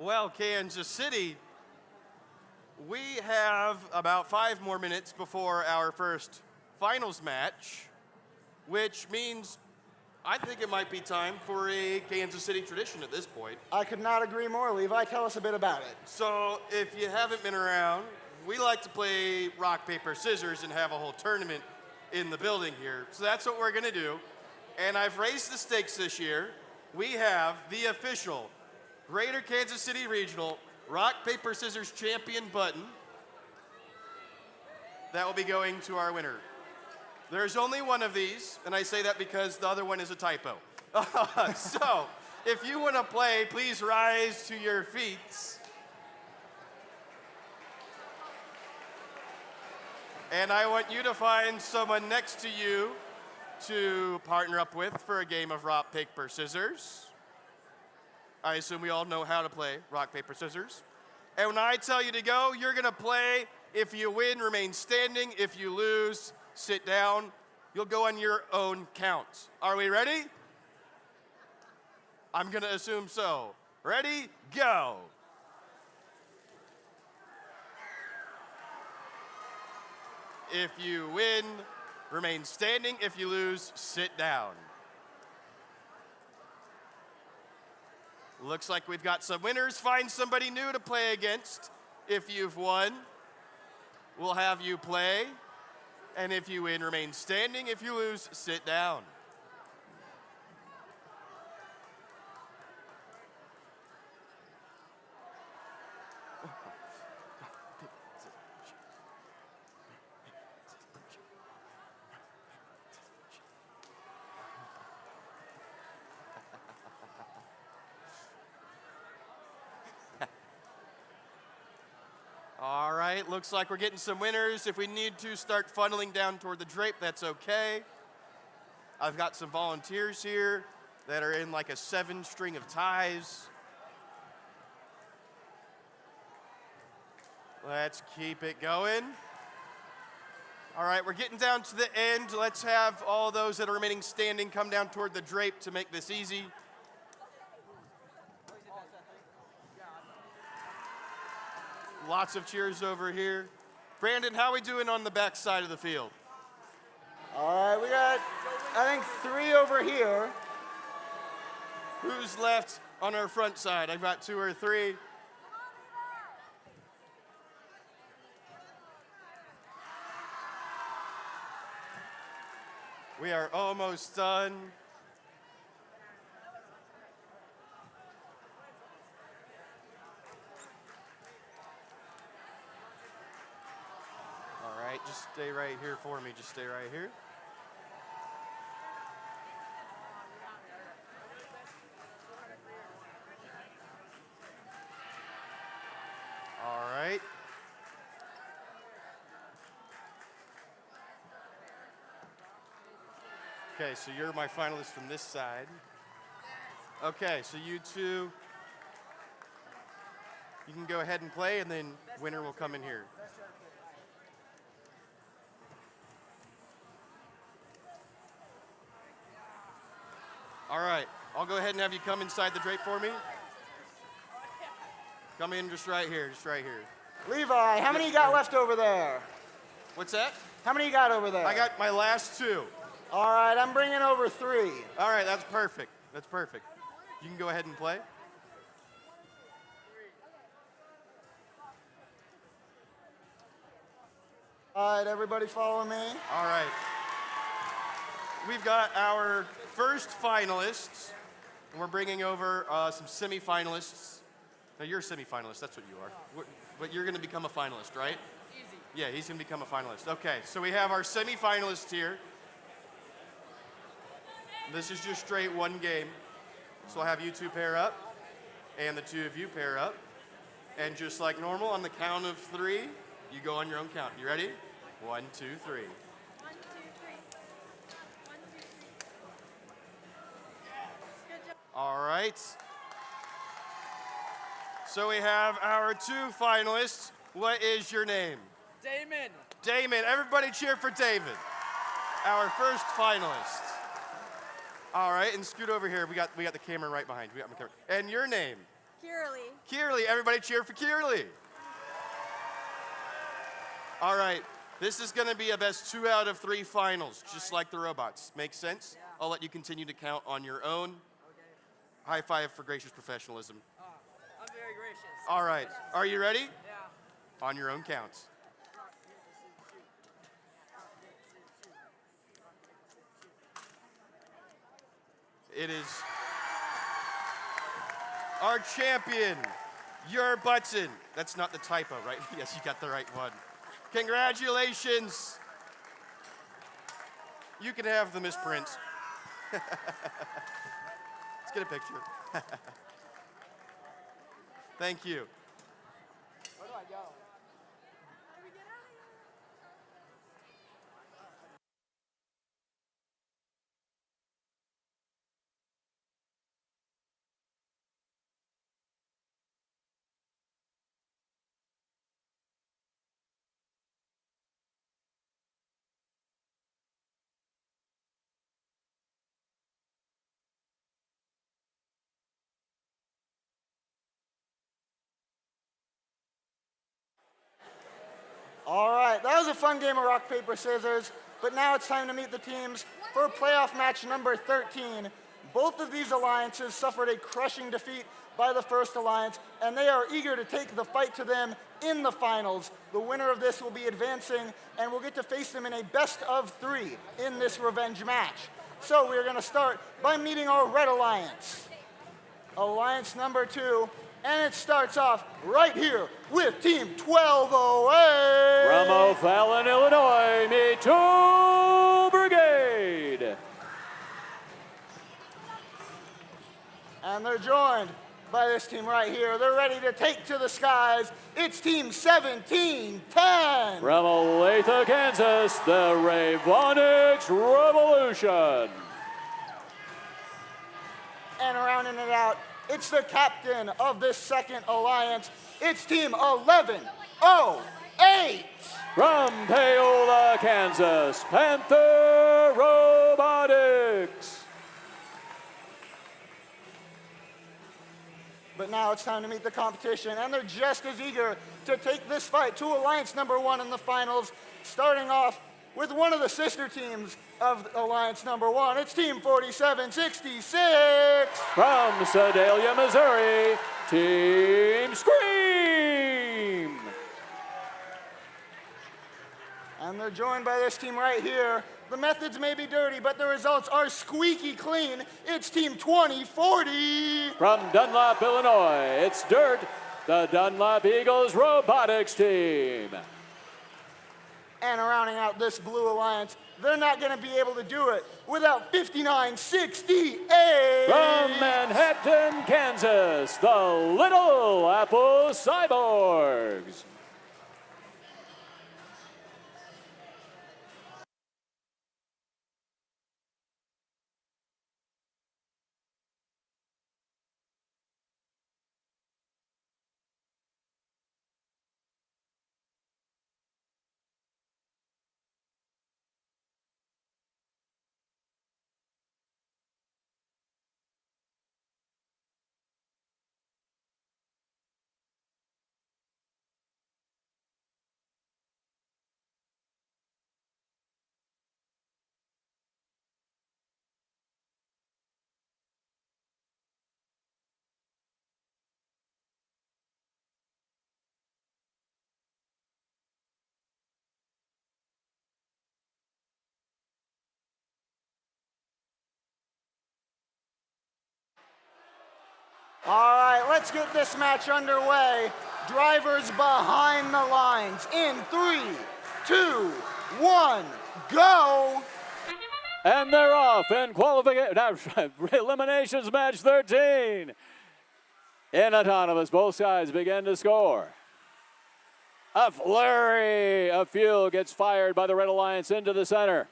Well, Kansas City, we have about 5 more minutes before our first finals match, which means I think it might be time for a Kansas City tradition at this point. I could not agree more, Levi. Tell us a bit about it. So, if you haven't been around, we like to play rock, paper, scissors and have a whole tournament in the building here. So that's what we're gonna do. And I've raised the stakes this year. We have the official Greater Kansas City Regional Rock, Paper, Scissors Champion button that will be going to our winner. There's only one of these, and I say that because the other one is a typo. So, if you want to play, please rise to your feet. And I want you to find someone next to you to partner up with for a game of rock, paper, scissors. I assume we all know how to play rock, paper, scissors. And when I tell you to go, you're gonna play. If you win, remain standing. If you lose, sit down. You'll go on your own count. Are we ready? I'm gonna assume so. Ready? Go. If you win, remain standing. If you lose, sit down. Looks like we've got some winners. Find somebody new to play against. If you've won, we'll have you play. And if you win, remain standing. If you lose, sit down. All right, looks like we're getting some winners. If we need to start funneling down toward the drape, that's okay. I've got some volunteers here that are in like a 7-string of ties. Let's keep it going. All right, we're getting down to the end. Let's have all those that are remaining standing come down toward the drape to make this easy. Lots of cheers over here. Brandon, how are we doing on the back side of the field? All right, we got, I think, 3 over here. Who's left on our front side? I've got 2 or 3. We are almost done. All right, just stay right here for me. Just stay right here. All right. Okay, so you're my finalist from this side. Okay, so you two, you can go ahead and play, and then winner will come in here. All right, I'll go ahead and have you come inside the drape for me. Come in just right here, just right here. Levi, how many you got left over there? What's that? How many you got over there? I got my last 2. All right, I'm bringing over 3. All right, that's perfect. That's perfect. You can go ahead and play. All right, everybody follow me. All right. We've got our first finalists, and we're bringing over some semifinalists. Now, you're a semifinalist, that's what you are. But you're going to become a finalist, right? Easy. Yeah, he's going to become a finalist. Okay, so we have our semifinalists here. This is just straight one game. So I'll have you 2 pair up, and the 2 of you pair up. And just like normal, on the count of 3, you go on your own count. You ready? 1, 2, 3. 1, 2, 3. 1, 2, 3. 1, 2, 3. All right. So we have our 2 finalists. What is your name? Damon. Damon. Everybody cheer for David, our first finalist. All right, and scoot over here. We got the camera right behind you. We got my camera. And your name? Kierley. Kierley. Everybody cheer for Kierley. All right, this is going to be a best 2 out of 3 finals, just like the robots. Make sense? Yeah. I'll let you continue to count on your own. High five for gracious professionalism. I'm very gracious. All right. Are you ready? Yeah. On your own counts. It is our champion, your Butson. That's not the typo, right? Yes, you got the right one. Congratulations. You can have the misprint. Let's get a picture. Thank you. Where do I go? All right, that was a fun game of rock, paper, scissors, but now it's time to meet the teams for playoff match number 13. Both of these alliances suffered a crushing defeat by the first alliance, and they are eager to take the fight to them in the finals. The winner of this will be advancing, and we'll get to face them in a best of 3 in this revenge match. So we're gonna start by meeting our red alliance. Alliance number 2, and it starts off right here with Team 1208. From O'Fallon, Illinois, Me Too Brigade. And they're joined by this team right here. They're ready to take to the skies. It's Team 1710. From Olathe, Kansas, the Robotics Revolution. And rounding it out, it's the captain of this second alliance. It's Team 1108. From Paola, Kansas, Panther Robotics. But now it's time to meet the competition, and they're just as eager to take this fight to alliance number 1 in the finals, starting off with one of the sister teams of alliance number 1. It's Team 4766. From Sedalia, Missouri, Team Scream. And they're joined by this team right here. The methods may be dirty, but the results are squeaky clean. It's Team 2040. From Dunlap, Illinois, it's Dirt, the Dunlap Eagles Robotics team. And rounding out this blue alliance, they're not going to be able to do it without 5968. From Manhattan, Kansas, the Little Apple Cyborgs. All right, let's get this match underway. Drivers behind the lines in 3, 2, 1, go! And they're off in eliminations match 13. In autonomous, both sides begin to score. A flurry of fuel gets fired by the Red Alliance into the center.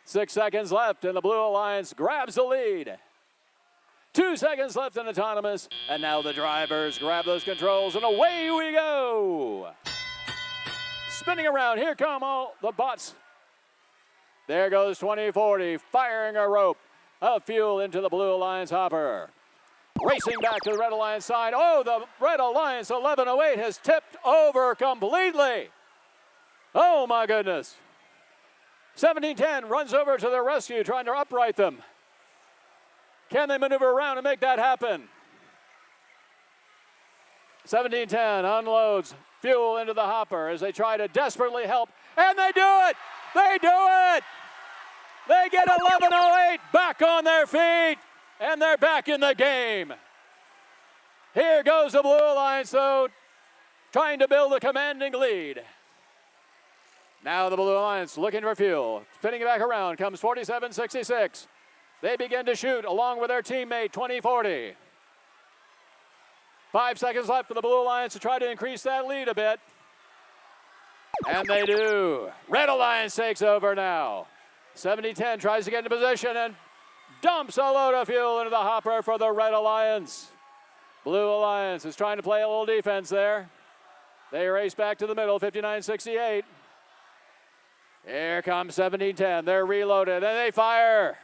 6 seconds left, and the Blue Alliance grabs the lead. 2 seconds left in autonomous, and now the drivers grab those controls, and away we go. Spinning around, here come all the bots. There goes 2040, firing a rope of fuel into the Blue Alliance hopper. Racing back to the Red Alliance side. Oh, the Red Alliance 1108 has tipped over completely. Oh my goodness. 17-10 runs over to their rescue, trying to upright them. Can they maneuver around and make that happen? 17-10 unloads fuel into the hopper as they try to desperately help, and they do it! They do it! They get 11:08 back on their feet, and they're back in the game. Here goes the Blue Alliance, though, trying to build a commanding lead. Now the Blue Alliance looking for fuel. Spinning it back around comes 47-66. They begin to shoot along with their teammate 20-40. 5 seconds left for the Blue Alliance to try to increase that lead a bit. And they do. Red Alliance takes over now. 70-10 tries to get into position and dumps a load of fuel into the hopper for the Red Alliance. Blue Alliance is trying to play a little defense there. They race back to the middle, 59-68. Here comes 17-10. They're reloaded, and they fire.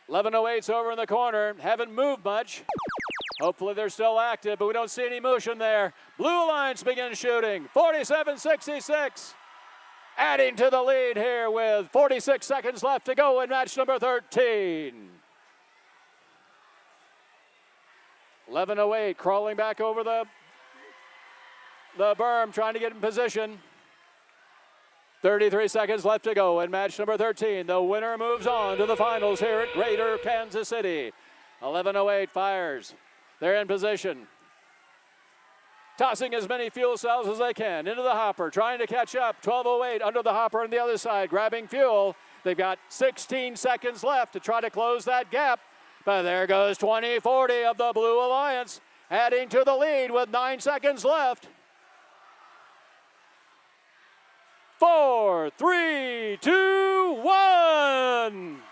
11:08's over in the corner. Haven't moved much. Hopefully they're still active, but we don't see any motion there. Blue Alliance begins shooting, 47-66. Adding to the lead here with 46 seconds left to go in match number 13. 11:08 crawling back over the berm, trying to get in position. 33 seconds left to go in match number 13. The winner moves on to the finals here at Greater Kansas City. 11:08 fires. They're in position. Tossing as many fuel cells as they can into the hopper, trying to catch up. 12:08 under the hopper on the other side, grabbing fuel. They've got 16 seconds left to try to close that gap. But there goes 20-40 of the Blue Alliance, adding to the lead with 9 seconds left. 4, 3, 2, 1.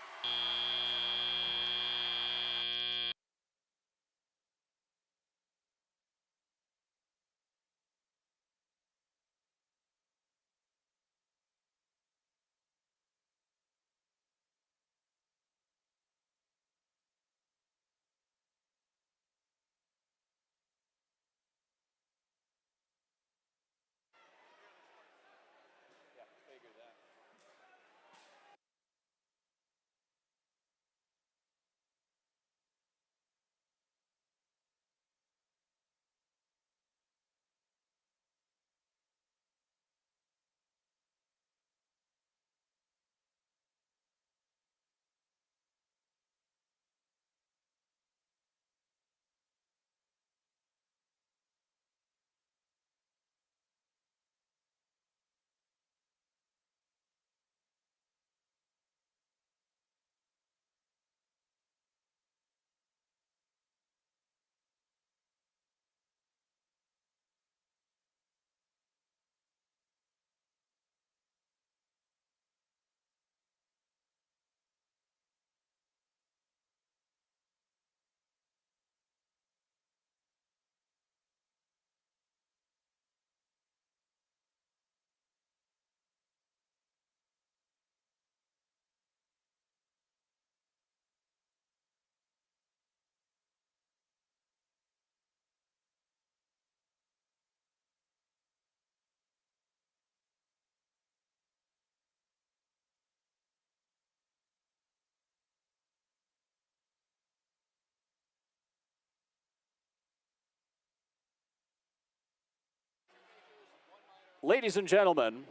Ladies and gentlemen,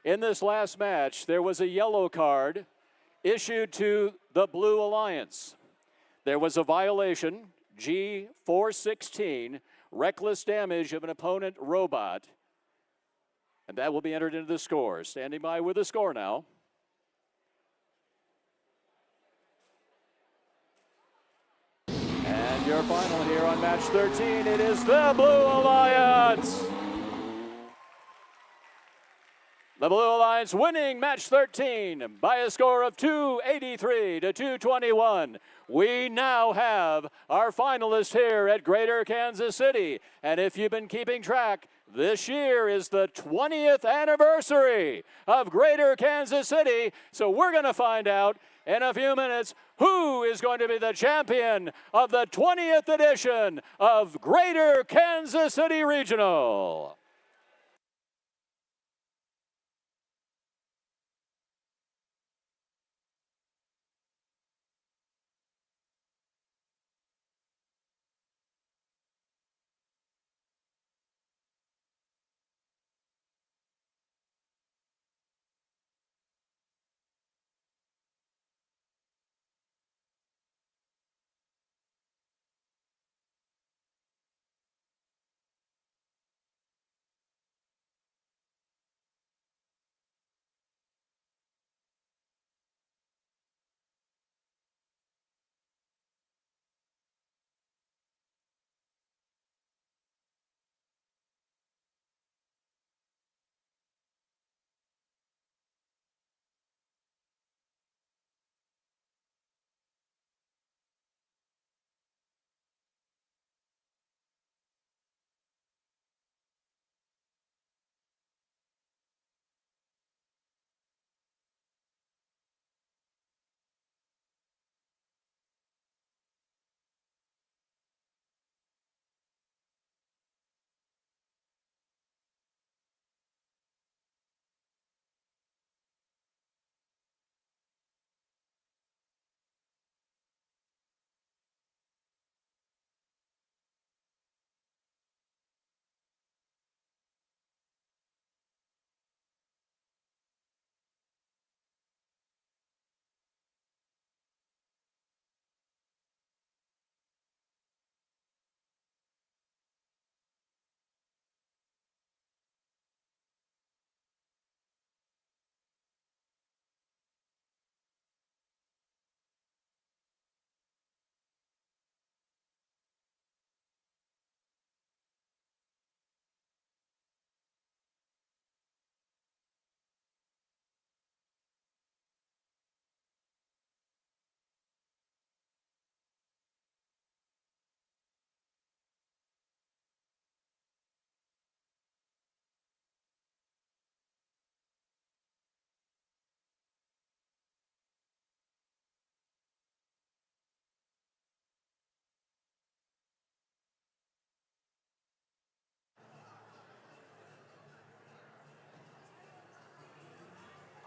in this last match, there was a yellow card issued to the Blue Alliance. There was a violation, G416, reckless damage of an opponent robot, and that will be entered into the score. Standing by with the score now. And your final here on match 13, it is the Blue Alliance. The Blue Alliance winning match 13 by a score of 283 to 221. We now have our finalists here at Greater Kansas City. And if you've been keeping track, this year is the 20th anniversary of Greater Kansas City. So we're going to find out in a few minutes who is going to be the champion of the 20th edition of Greater Kansas City Regional.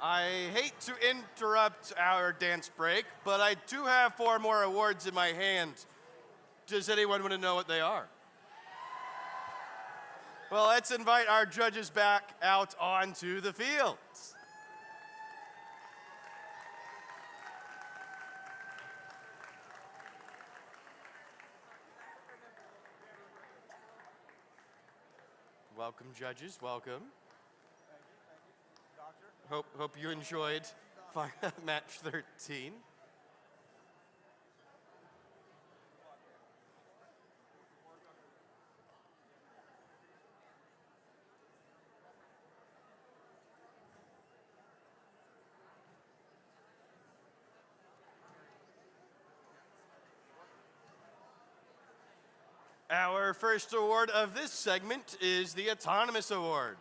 I hate to interrupt our dance break, but I do have 4 more awards in my hand. Does anyone want to know what they are? Well, let's invite our judges back out onto the fields. Welcome, judges. Welcome. Hope you enjoyed match 13. Our first award of this segment is the Autonomous Award.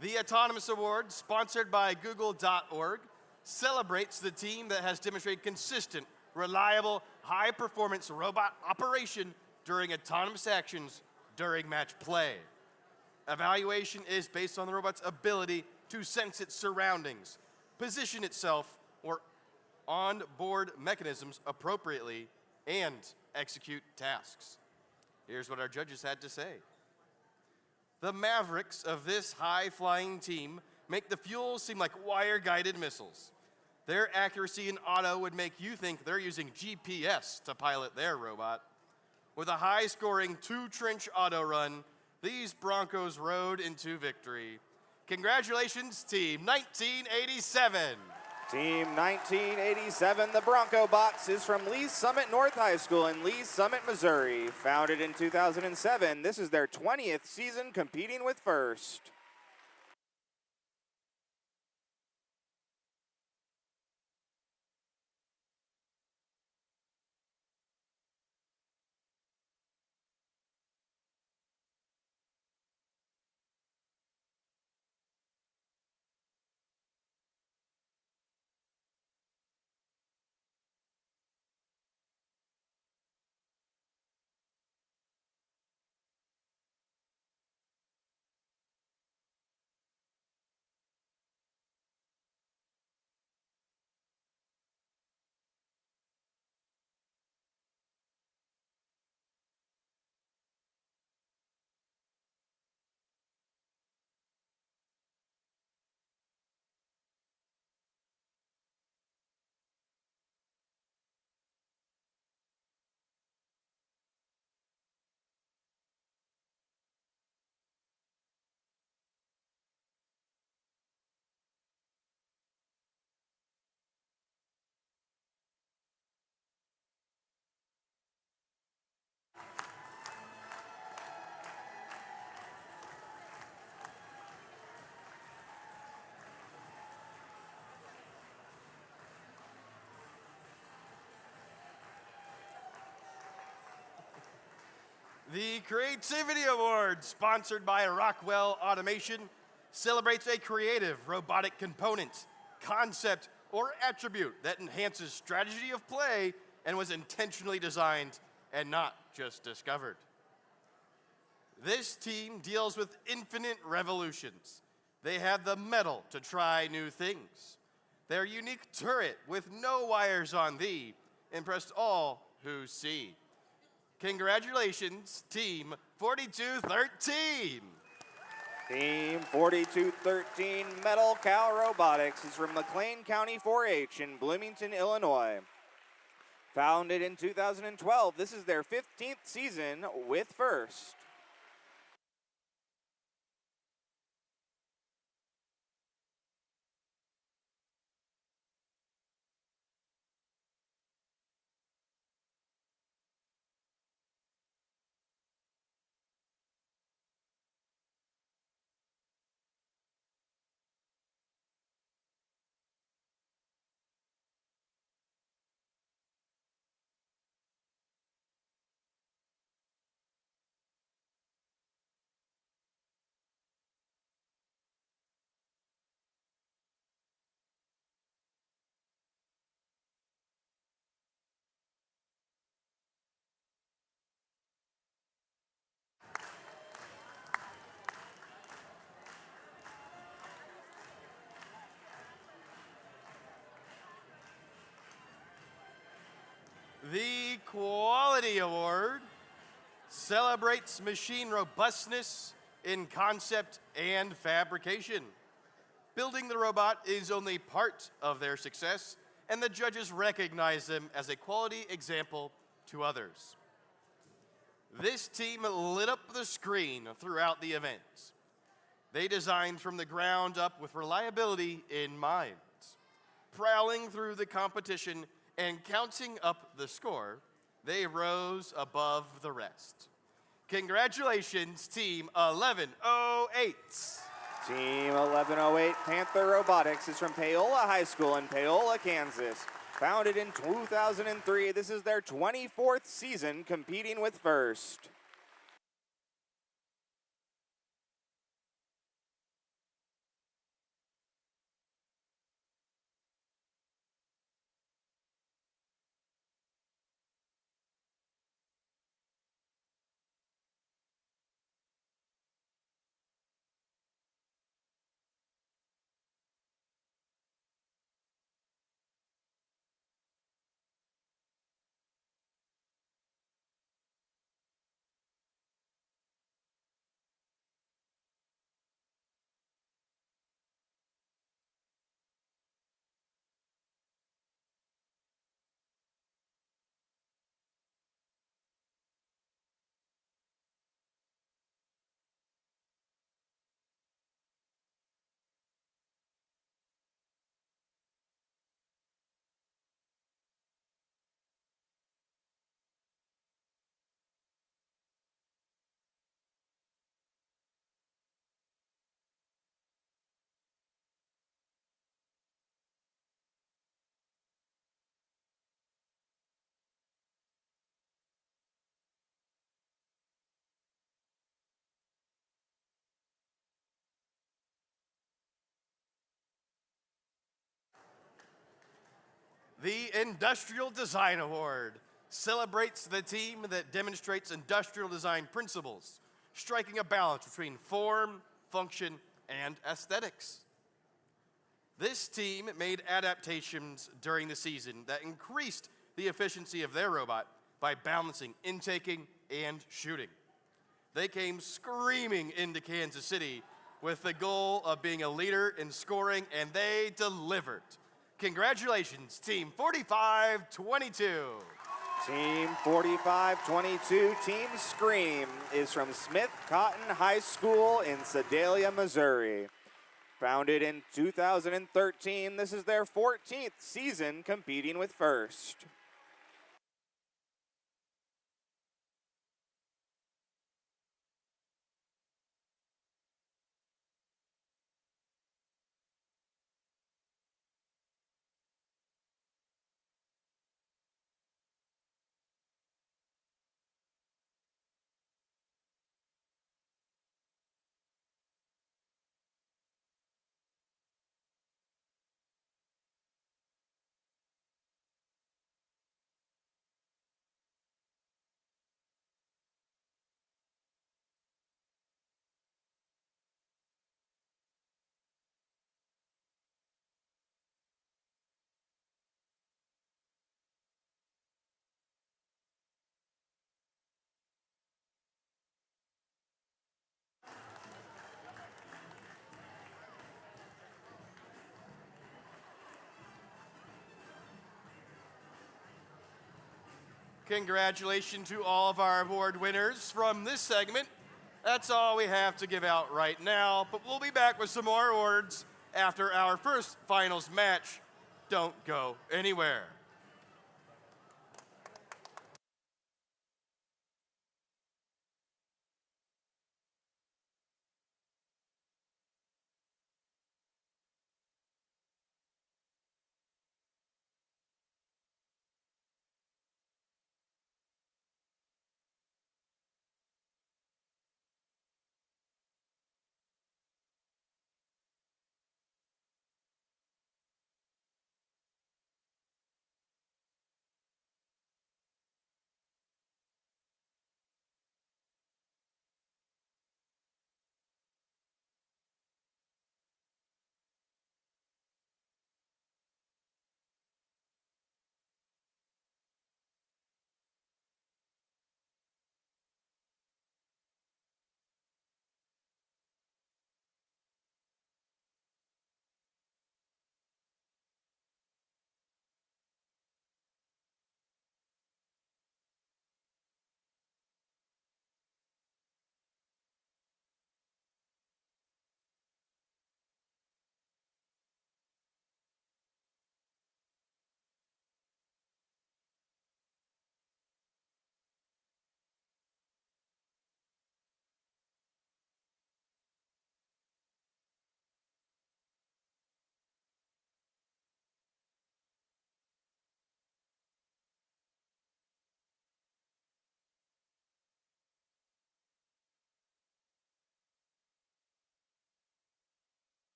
The Autonomous Award, sponsored by Google.org, celebrates the team that has demonstrated consistent, reliable, high-performance robot operation during autonomous actions during match play. Evaluation is based on the robot's ability to sense its surroundings, position itself or on-board mechanisms appropriately, and execute tasks. Here's what our judges had to say. The mavericks of this high-flying team make the fuels seem like wire-guided missiles. Their accuracy in auto would make you think they're using GPS to pilot their robot. With a high-scoring 2-trench auto run, these Broncos rode into victory. Congratulations, Team 1987. Team 1987, the Bronco Bots, is from Lee's Summit North High School in Lee's Summit, Missouri. Founded in 2007, this is their 20th season competing with First. The Creativity Award, sponsored by Rockwell Automation, celebrates a creative robotic component, concept, or attribute that enhances strategy of play and was intentionally designed and not just discovered. This team deals with infinite revolutions. They have the mettle to try new things. Their unique turret with no wires on thee impressed all who see. Congratulations, Team 4213. Team 4213, Metal Cow Robotics, is from McLean County 4-H in Bloomington, Illinois. Founded in 2012, this is their 15th season with First. Quality Award celebrates machine robustness in concept and fabrication. Building the robot is only part of their success, and the judges recognize them as a quality example to others. This team lit up the screen throughout the event. They designed from the ground up with reliability in mind. Prowling through the competition and counting up the score, they rose above the rest. Congratulations, Team 1108. Team 1108 Panther Robotics is from Paola High School in Paola, Kansas. Founded in 2003, this is their 24th season competing with FIRST. The Industrial Design Award celebrates the team that demonstrates industrial design principles, striking a balance between form, function, and aesthetics. This team made adaptations during the season that increased the efficiency of their robot by balancing intaking and shooting. They came screaming into Kansas City with the goal of being a leader in scoring, and they delivered. Congratulations, Team 4522. Team 4522, Team Scream, is from Smith Cotton High School in Sedalia, Missouri. Founded in 2013, this is their 14th season competing with FIRST. Congratulations to all of our award winners from this segment. That's all we have to give out right now, but we'll be back with some more awards after our first finals match. Don't go anywhere.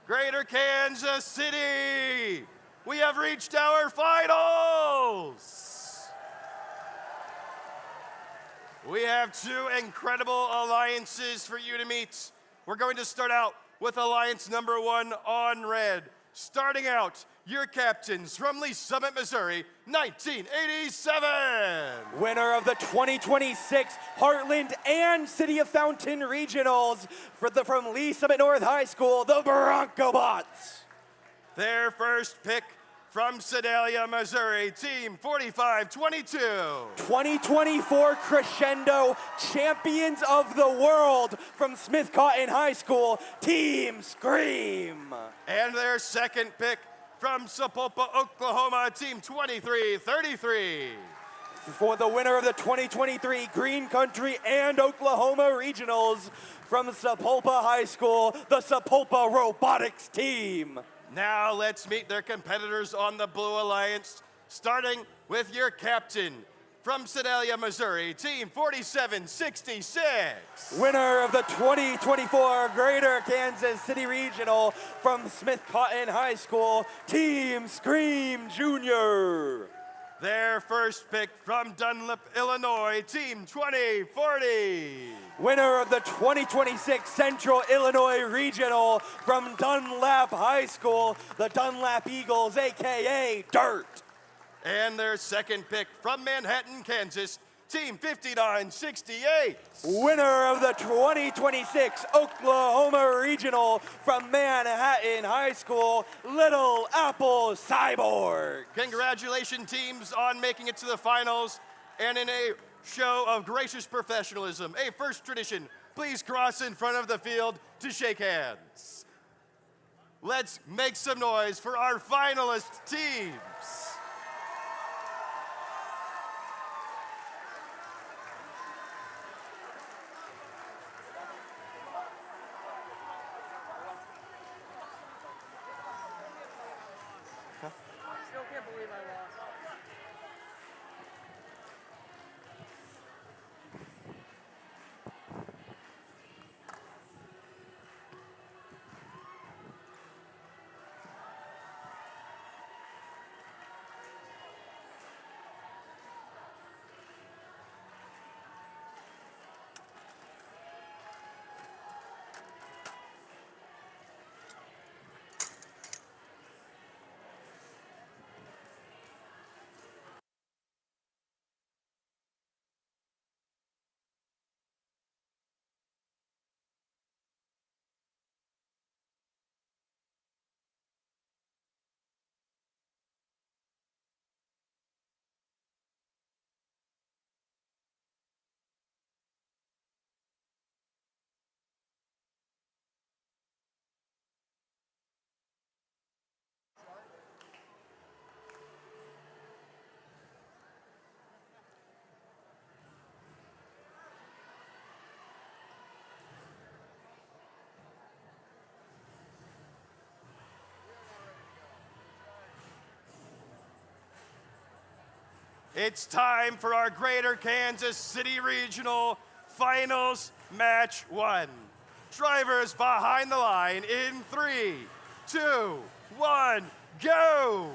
Greater Kansas City, we have reached our finals. We have two incredible alliances for you to meet. We're going to start out with Alliance number 1 on red. Starting out, your captains from Lee Summit, Missouri, 1987. Winner of the 2026 Heartland and City of Fountain Regionals from Lee Summit North High School, the Bronco Bots. Their first pick from Sedalia, Missouri, Team 4522. 2024 Crescendo Champions of the World from Smith Cotton High School, Team Scream. And their second pick from Sapulpa, Oklahoma, Team 2333. For the winner of the 2023 Green Country and Oklahoma Regionals from Sapulpa High School, the Sapulpa Robotics team. Now let's meet their competitors on the Blue Alliance, starting with your captain from Sedalia, Missouri, Team 4766. Winner of the 2024 Greater Kansas City Regional from Smith Cotton High School, Team Scream Jr. Their first pick from Dunlap, Illinois, Team 2040. Winner of the 2026 Central Illinois Regional from Dunlap High School, the Dunlap Eagles, AKA Dirt. And their second pick from Manhattan, Kansas, Team 5968. Winner of the 2026 Oklahoma Regional from Manhattan High School, Little Apple Cyborg. Congratulations, teams, on making it to the finals. And in a show of gracious professionalism, a first tradition, please cross in front of the field to shake hands. Let's make some noise for our finalist teams. Still can't believe I lost. It's time for our Greater Kansas City Regional Finals Match 1. Drivers behind the line in 3, 2, 1, go!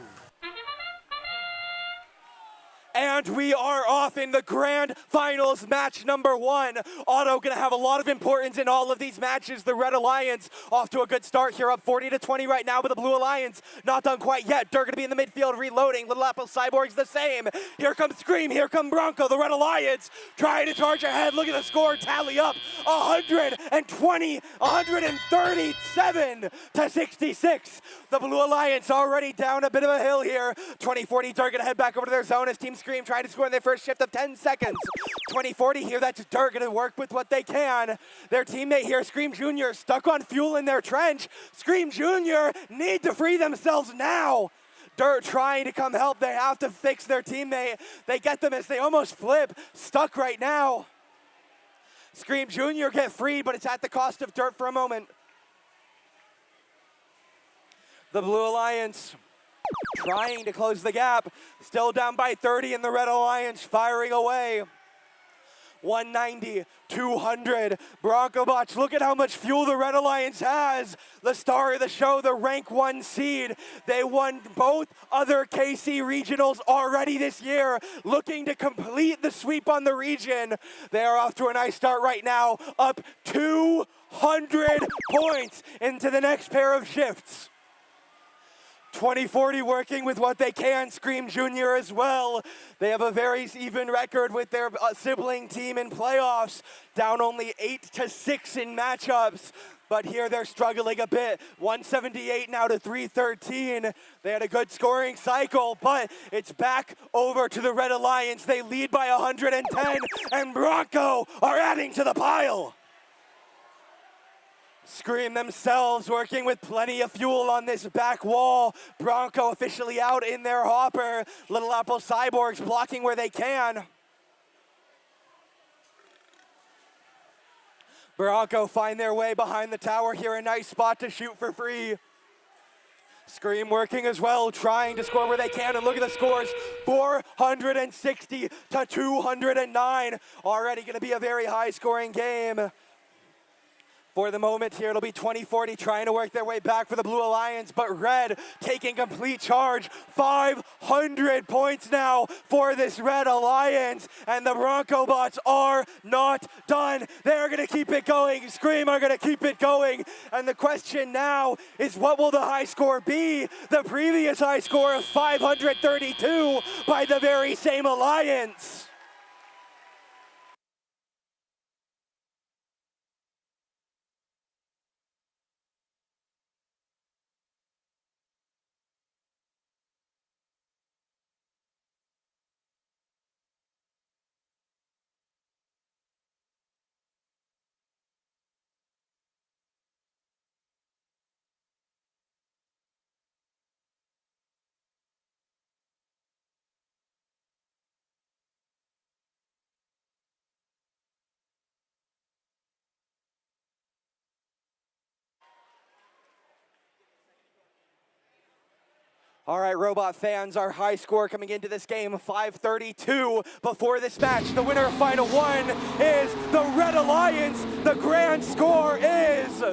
And we are off in the grand finals, match number 1. Otto gonna have a lot of importance in all of these matches. The Red Alliance off to a good start here, up 40-20 right now, but the Blue Alliance not done quite yet. Dirt gonna be in the midfield reloading. Little Apple Cyborg's the same. Here comes Scream, here come Bronco. The Red Alliance trying to charge ahead. Look at the score tally up, 137-66. The Blue Alliance already down a bit of a hill here. 2040 Dirt gonna head back over to their zone as Team Scream trying to score in their first shift of 10 seconds. 2040 here, that's Dirt gonna work with what they can. Their teammate here, Scream Jr., stuck on fuel in their trench. Scream Jr. need to free themselves now. Dirt trying to come help. They have to fix their teammate. They get them as they almost flip. Stuck right now. Scream Jr. get freed, but it's at the cost of Dirt for a moment. The Blue Alliance trying to close the gap. Still down by 30 in the Red Alliance, firing away. 190, 200. Bronco Bots, look at how much fuel the Red Alliance has. The star of the show, the rank 1 seed. They won both other KC regionals already this year, looking to complete the sweep on the region. They are off to a nice start right now, up 200 points into the next pair of shifts. 2040 working with what they can. Scream Jr. as well. They have a very even record with their sibling team in playoffs, down only 8-6 in matchups. But here they're struggling a bit. 178 now to 313. They had a good scoring cycle, but it's back over to the Red Alliance. They lead by 110, and Bronco are adding to the pile. Scream themselves working with plenty of fuel on this back wall. Bronco officially out in their hopper. Little Apple Cyborgs blocking where they can. Bronco find their way behind the tower here. A nice spot to shoot for free. Scream working as well, trying to score where they can, and look at the scores, 460 to 209. Already going to be a very high scoring game. For the moment here, it'll be 2040 trying to work their way back for the Blue Alliance, but Red taking complete charge. 500 points now for this Red Alliance, and the Bronco Bots are not done. They're going to keep it going. Scream are going to keep it going, and the question now is, what will the high score be? The previous high score of 532 by the very same Alliance. All right, Robot fans, our high score coming into this game, 532 before this match. The winner of Final 1 is the Red Alliance. The grand score is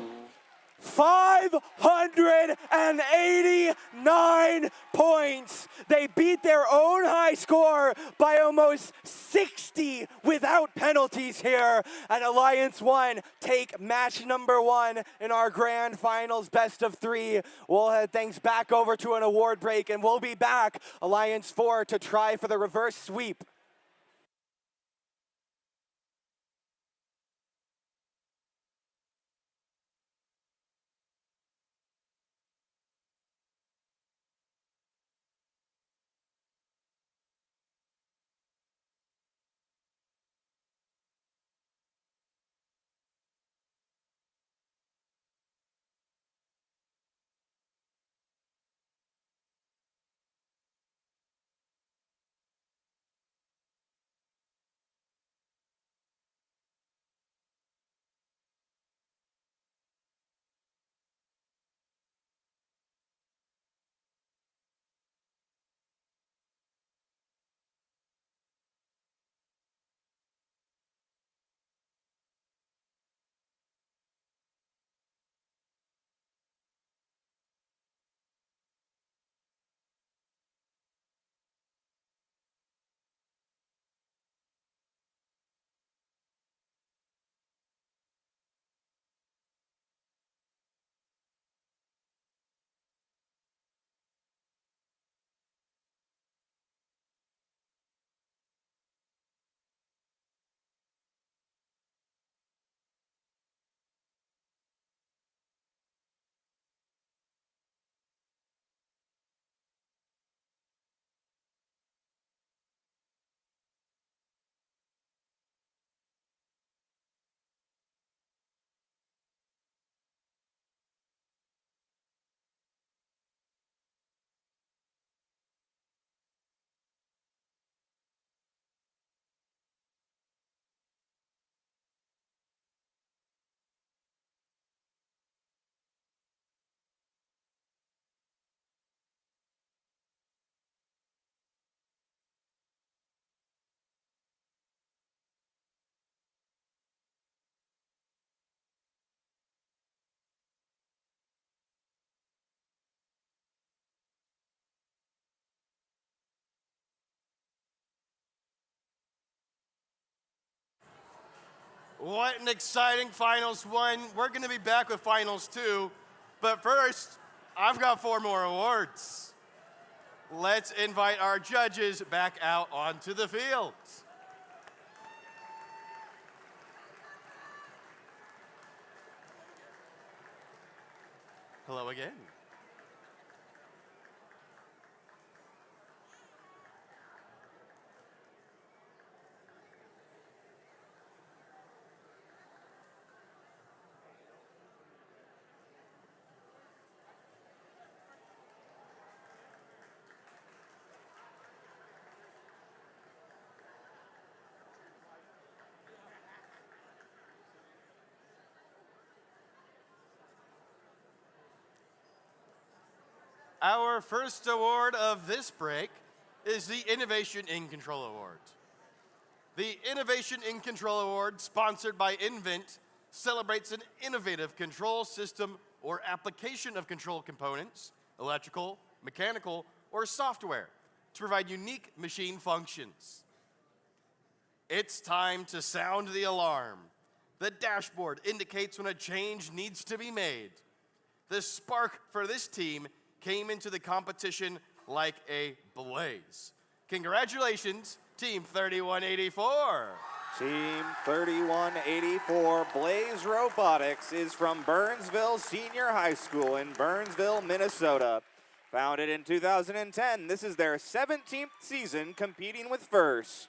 589 points. They beat their own high score by almost 60 without penalties here. And Alliance 1 take match number 1 in our grand finals best of 3. We'll head things back over to an award break, and we'll be back, Alliance 4, to try for the reverse sweep. What an exciting Finals 1. We're going to be back with Finals 2. But first, I've got 4 more awards. Let's invite our judges back out onto the field. Hello again. Our first award of this break is the Innovation in Control Award. The Innovation in Control Award, sponsored by Invent, celebrates an innovative control system or application of control components, electrical, mechanical, or software, to provide unique machine functions. It's time to sound the alarm. The dashboard indicates when a change needs to be made. The spark for this team came into the competition like a blaze. Congratulations, Team 3184. Team 3184 Blaze Robotics is from Burnsville Senior High School in Burnsville, Minnesota. Founded in 2010, this is their 17th season competing with FIRST.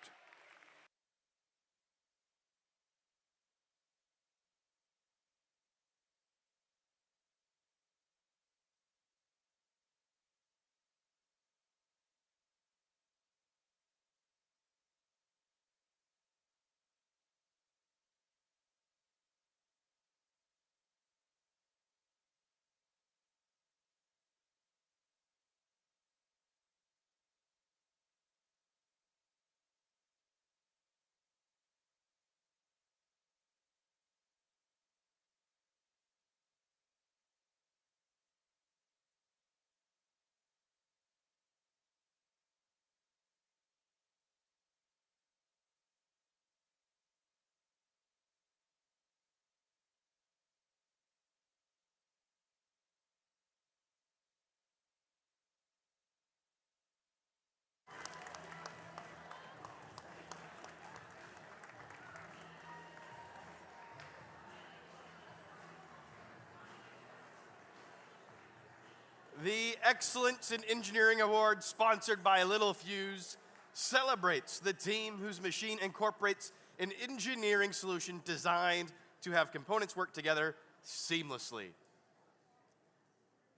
The Excellence in Engineering Award, sponsored by Little Fuse, celebrates the team whose machine incorporates an engineering solution designed to have components work together seamlessly.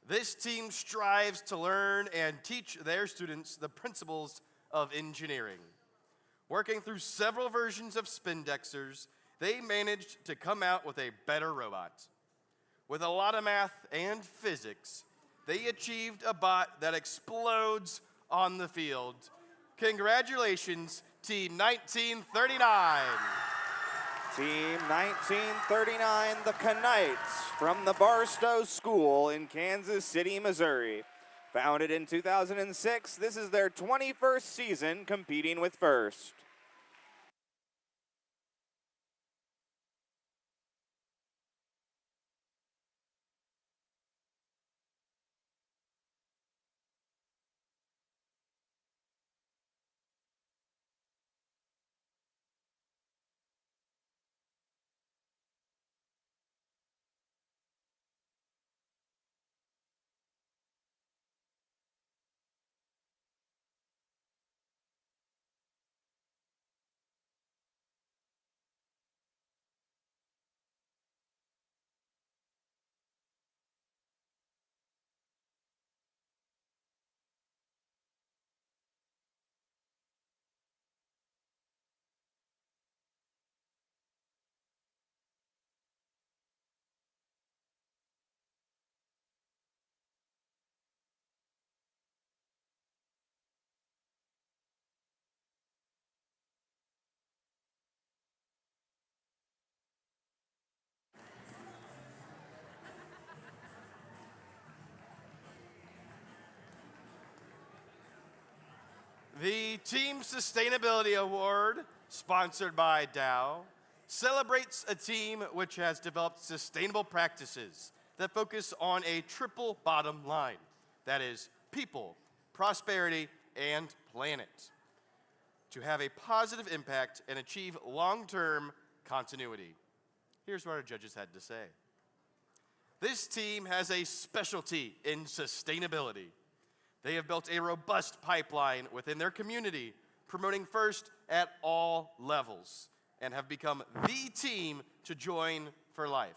This team strives to learn and teach their students the principles of engineering. Working through several versions of Spindexers, they managed to come out with a better robot. With a lot of math and physics, they achieved a bot that explodes on the field. Congratulations, Team 1939. Team 1939, the Knights from the Barstow School in Kansas City, Missouri. Founded in 2006, this is their 21st season competing with FIRST. The Team Sustainability Award, sponsored by Dow, celebrates a team which has developed sustainable practices that focus on a triple bottom line. That is, people, prosperity, and planet, to have a positive impact and achieve long-term continuity. Here's what our judges had to say. This team has a specialty in sustainability. They have built a robust pipeline within their community, promoting first at all levels, and have become the team to join for life.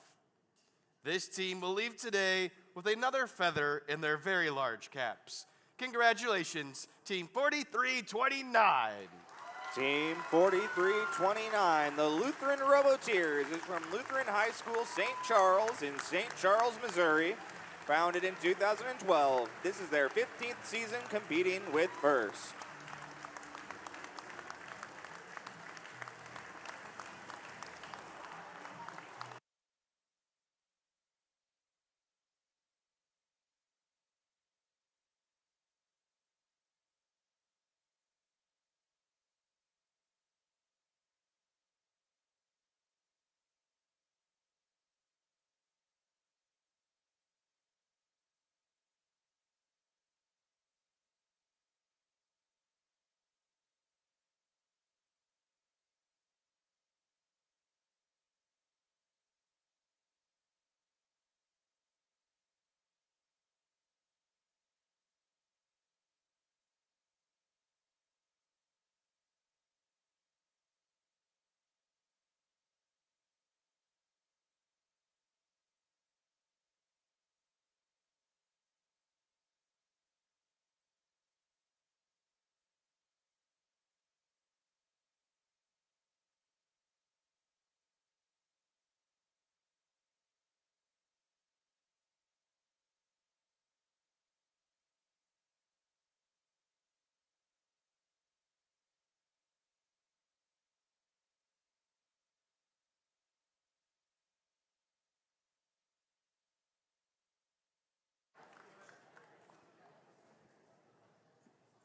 This team will leave today with another feather in their very large caps. Congratulations, Team 4329. Team 4329, the Lutheran Roboteers, is from Lutheran High School St. Charles in St. Charles, Missouri. Founded in 2012, this is their 15th season competing with First.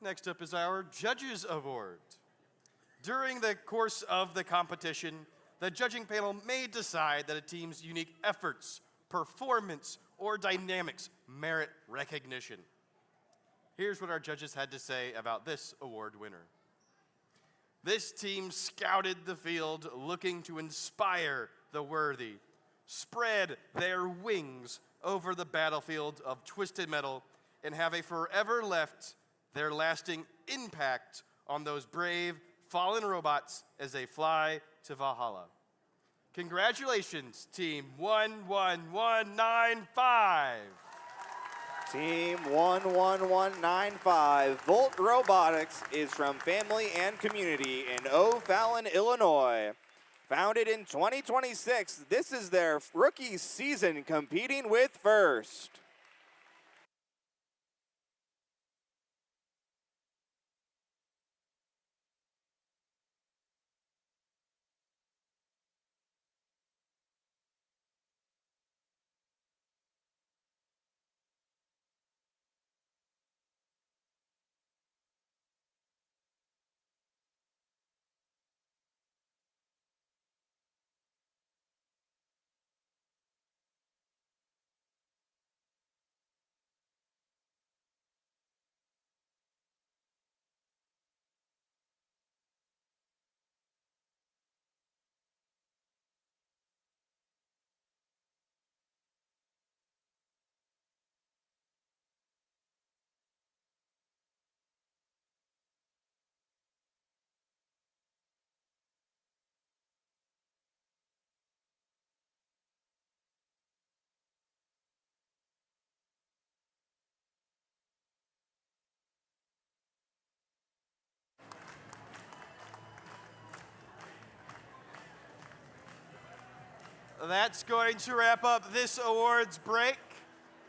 Next up is our Judges Award. During the course of the competition, the judging panel may decide that a team's unique efforts, performance, or dynamics merit recognition. Here's what our judges had to say about this award winner. This team scouted the field looking to inspire the worthy, spread their wings over the battlefield of twisted metal, and have a forever left their lasting impact on those brave fallen robots as they fly to Valhalla. Congratulations, Team 11195. Team 11195, Volt Robotics, is from Family and Community in O'Fallon, Illinois. Founded in 2026, this is their rookie season competing with First. That's going to wrap up this awards break.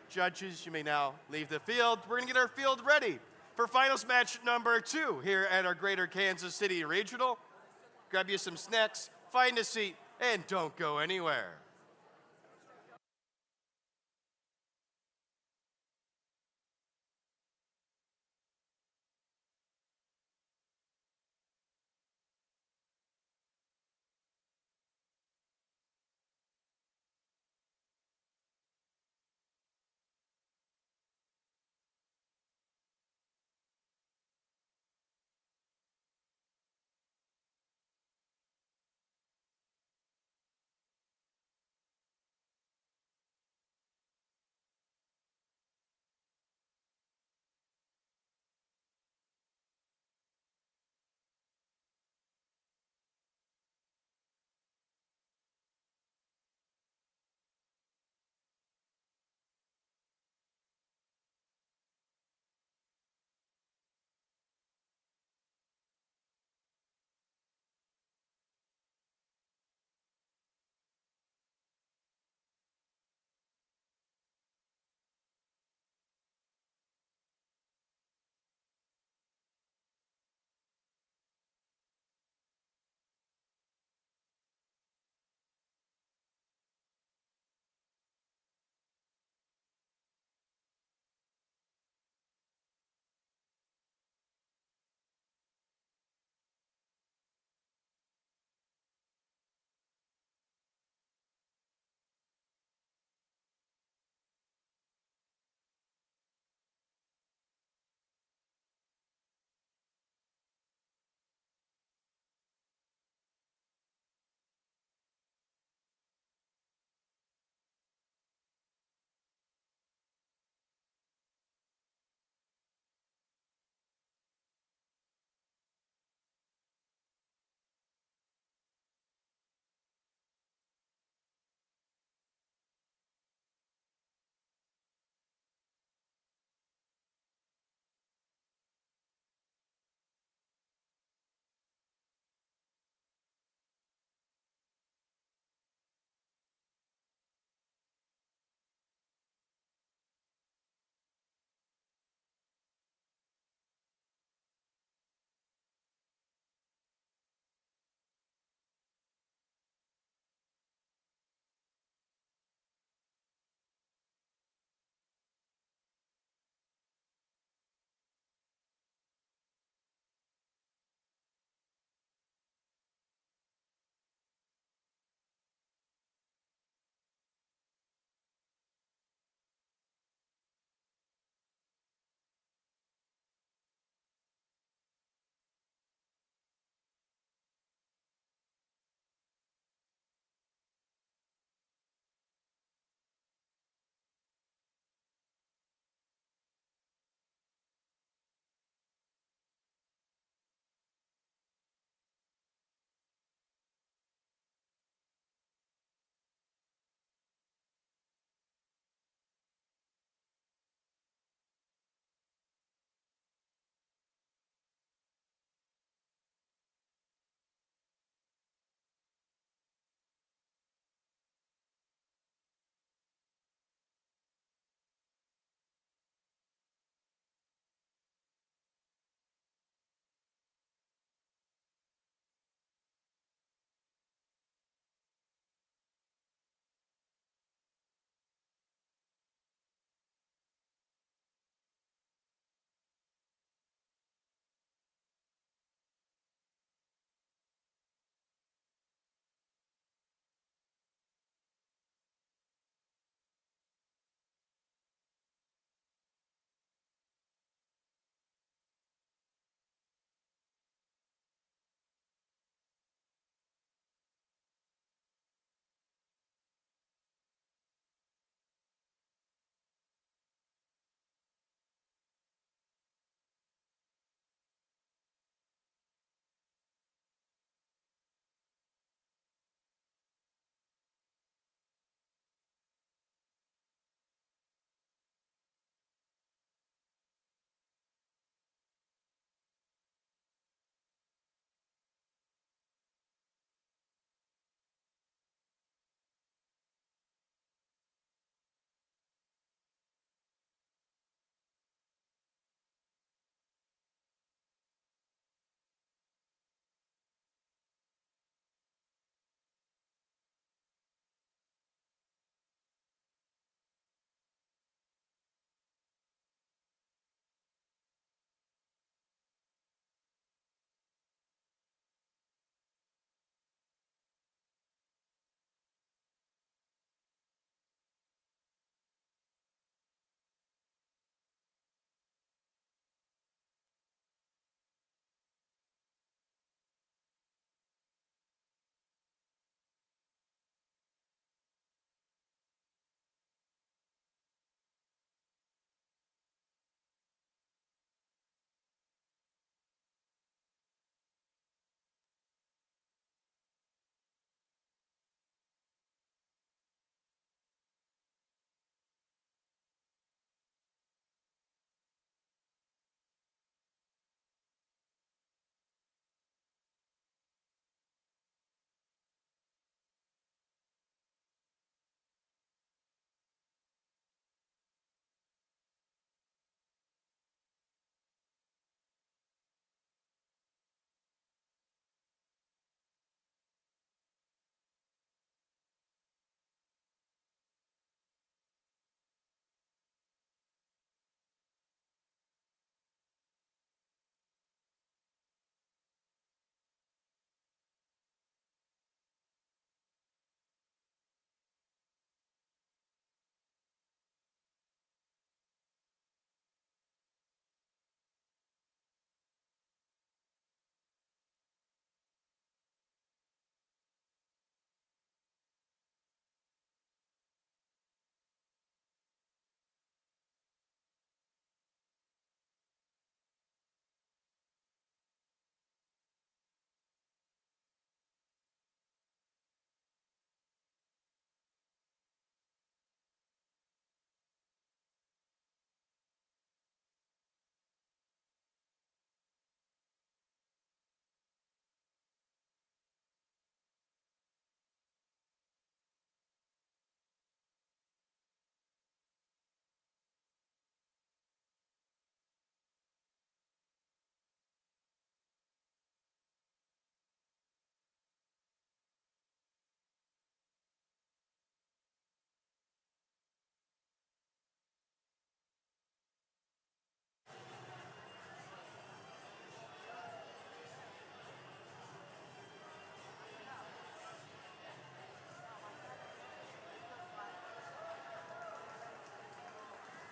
Judges, you may now leave the field. We're going to get our field ready for finals match number 2 here at our Greater Kansas City Regional. Grab you some snacks, find a seat, and don't go anywhere.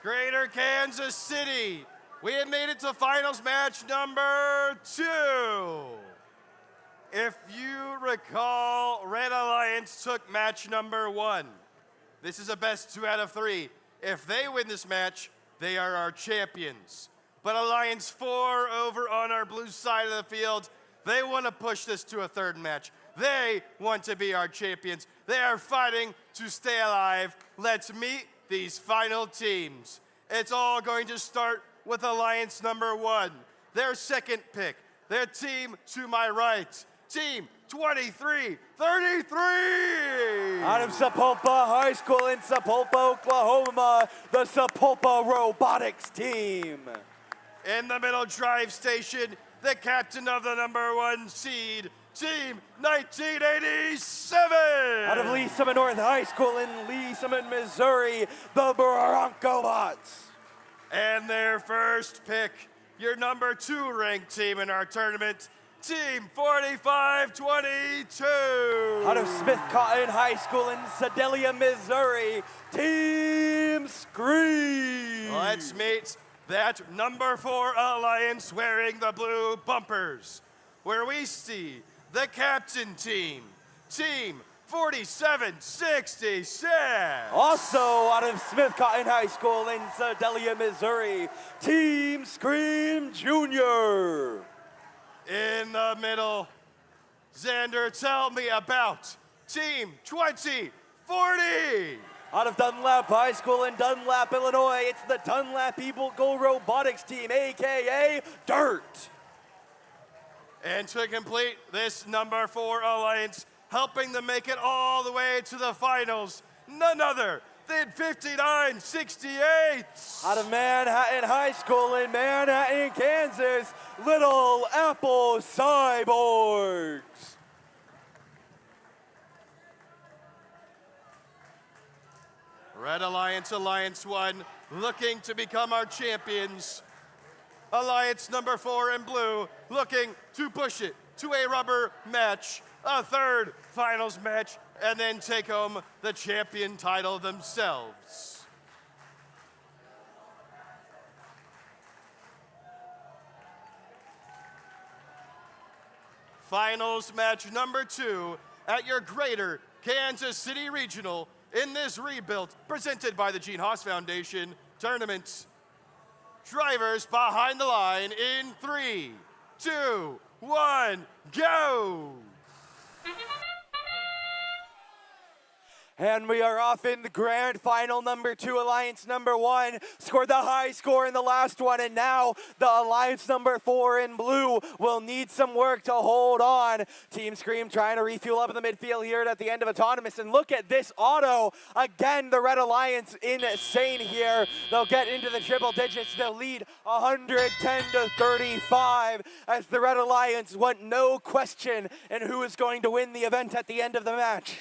Greater Kansas City. We have made it to finals match number 2. If you recall, Red Alliance took match number 1. This is a best 2 out of 3. If they win this match, they are our champions. But Alliance 4 over on our blue side of the field, they want to push this to a 3rd match. They want to be our champions. They are fighting to stay alive. Let's meet these final teams. It's all going to start with Alliance number 1. Their second pick, their team to my right, team 2333. Out of Sapulpa High School in Sapulpa, Oklahoma, the Sapulpa Robotics team. In the middle drive station, the captain of the number 1 seed, team 1987. Out of Lee Summit North High School in Lee Summit, Missouri, the Broncobots. And their first pick, your number 2 ranked team in our tournament, team 4522. Out of Smith Cotton High School in Sedalia, Missouri, team Scream. Let's meet that number 4 alliance wearing the blue bumpers, where we see the captain team, team 4766. Also out of Smith Cotton High School in Sedalia, Missouri, team Scream Jr. In the middle, Xander, tell me about team 2040. Out of Dunlap High School in Dunlap, Illinois, it's the Dunlap Eagle Go Robotics team, AKA Dirt. And to complete this number 4 alliance, helping them make it all the way to the finals, none other than 5968. Out of Manhattan High School in Manhattan, Kansas, Little Apple Cyborgs. Red Alliance, Alliance 1, looking to become our champions. Alliance number 4 in blue, looking to push it to a rubber match, a 3rd finals match, and then take home the champion title themselves. Finals match number 2 at your Greater Kansas City Regional in this rebuilt, presented by the Gene Haas Foundation tournament. Drivers behind the line in 3, 2, 1, go! And we are off in the grand final. Number 2, Alliance number 1 scored the high score in the last one, and now the Alliance number 4 in blue will need some work to hold on. Team Scream trying to refuel up in the midfield here at the end of Autonomous, and look at this auto. Again, the Red Alliance insane here. They'll get into the triple digits. They'll lead 110-35 as the Red Alliance want no question in who is going to win the event at the end of the match.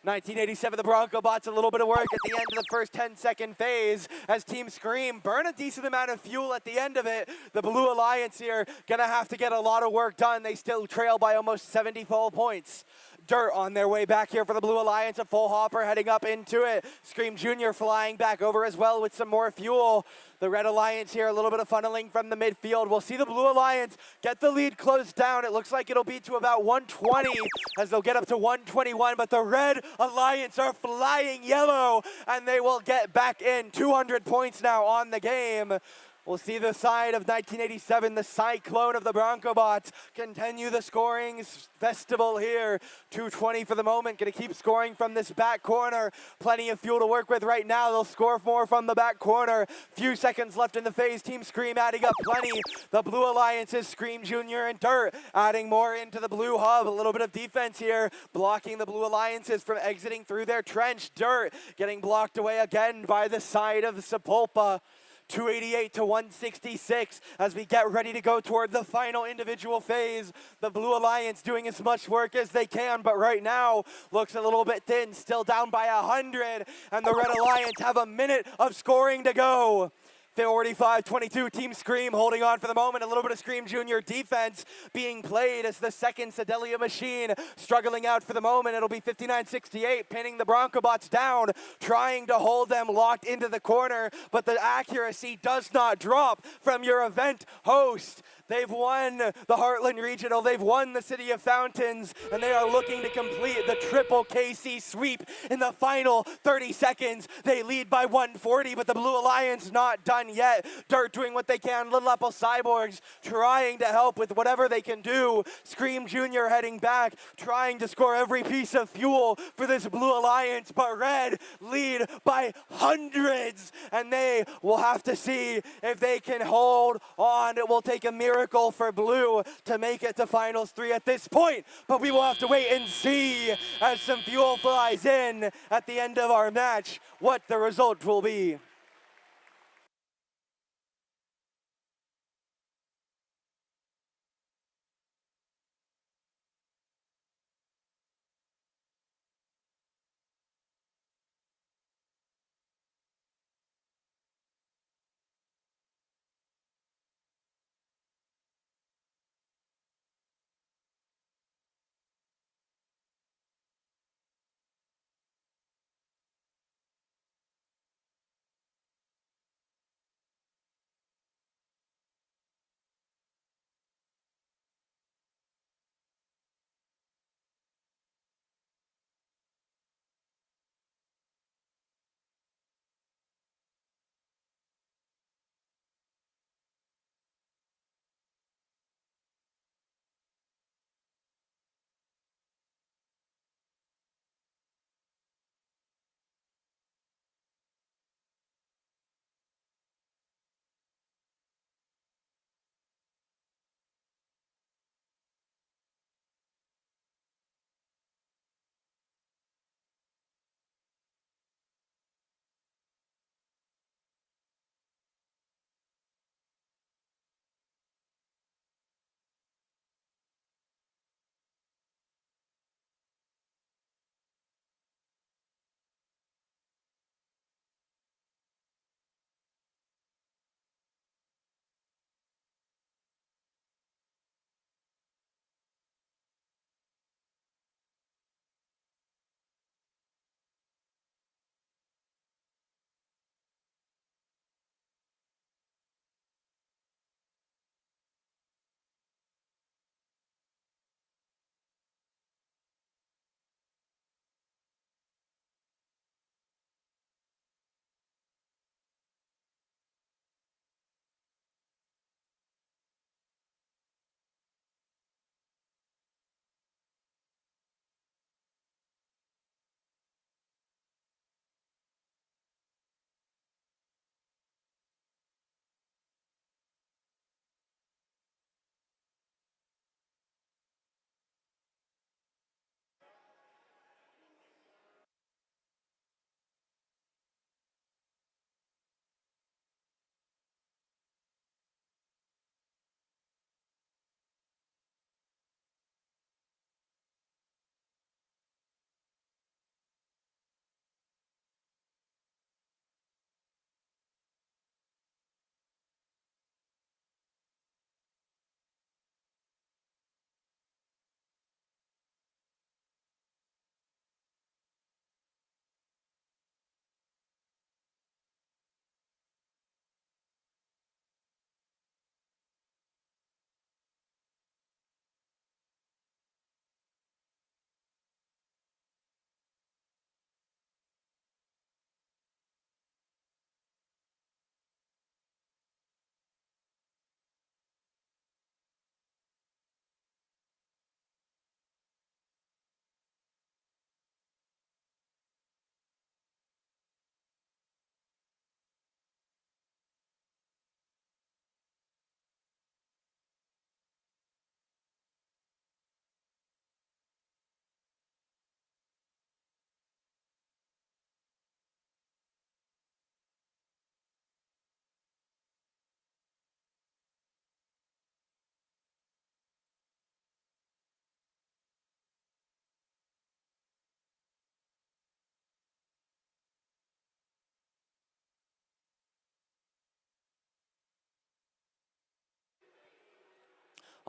1987, the Broncobots, a little bit of work at the end of the first 10-second phase as Team Scream burn a decent amount of fuel at the end of it. The Blue Alliance here gonna have to get a lot of work done. They still trail by almost 70 full points. Dirt on their way back here for the Blue Alliance, a full hopper heading up into it. Scream Jr. flying back over as well with some more fuel. The Red Alliance here, a little bit of funneling from the midfield. We'll see the Blue Alliance get the lead closed down. It looks like it'll be to about 120 as they'll get up to 121, but the Red Alliance are flying yellow, and they will get back in. 200 points now on the game. We'll see the side of 1987, the Cyclone of the Broncobots, continue the scoring festival here. 220 for the moment, gonna keep scoring from this back corner. Plenty of fuel to work with right now. They'll score more from the back corner. Few seconds left in the phase. Team Scream adding up plenty. The Blue Alliance's Scream Jr. and Dirt adding more into the blue hub. A little bit of defense here, blocking the Blue Alliances from exiting through their trench. Dirt getting blocked away again by the side of Sapulpa. 288-166 as we get ready to go toward the final individual phase. The Blue Alliance doing as much work as they can, but right now looks a little bit thin, still down by 100, and the Red Alliance have a minute of scoring to go. 45-22, Team Scream holding on for the moment. A little bit of Scream Junior defense being played as the second Sedelia machine struggling out for the moment. It'll be 59-68, pinning the Broncobots down, trying to hold them locked into the corner, but the accuracy does not drop from your event host. They've won the Heartland Regional, they've won the City of Fountains, and they are looking to complete the triple KC sweep in the final 30 seconds. They lead by 140, but the Blue Alliance not done yet. Dirt doing what they can, Little Apple Cyborgs trying to help with whatever they can do. Scream Jr. heading back, trying to score every piece of fuel for this Blue Alliance, but Red lead by hundreds, and they will have to see if they can hold on. It will take a miracle for Blue to make it to Finals 3 at this point, but we will have to wait and see as some fuel flies in at the end of our match what the result will be.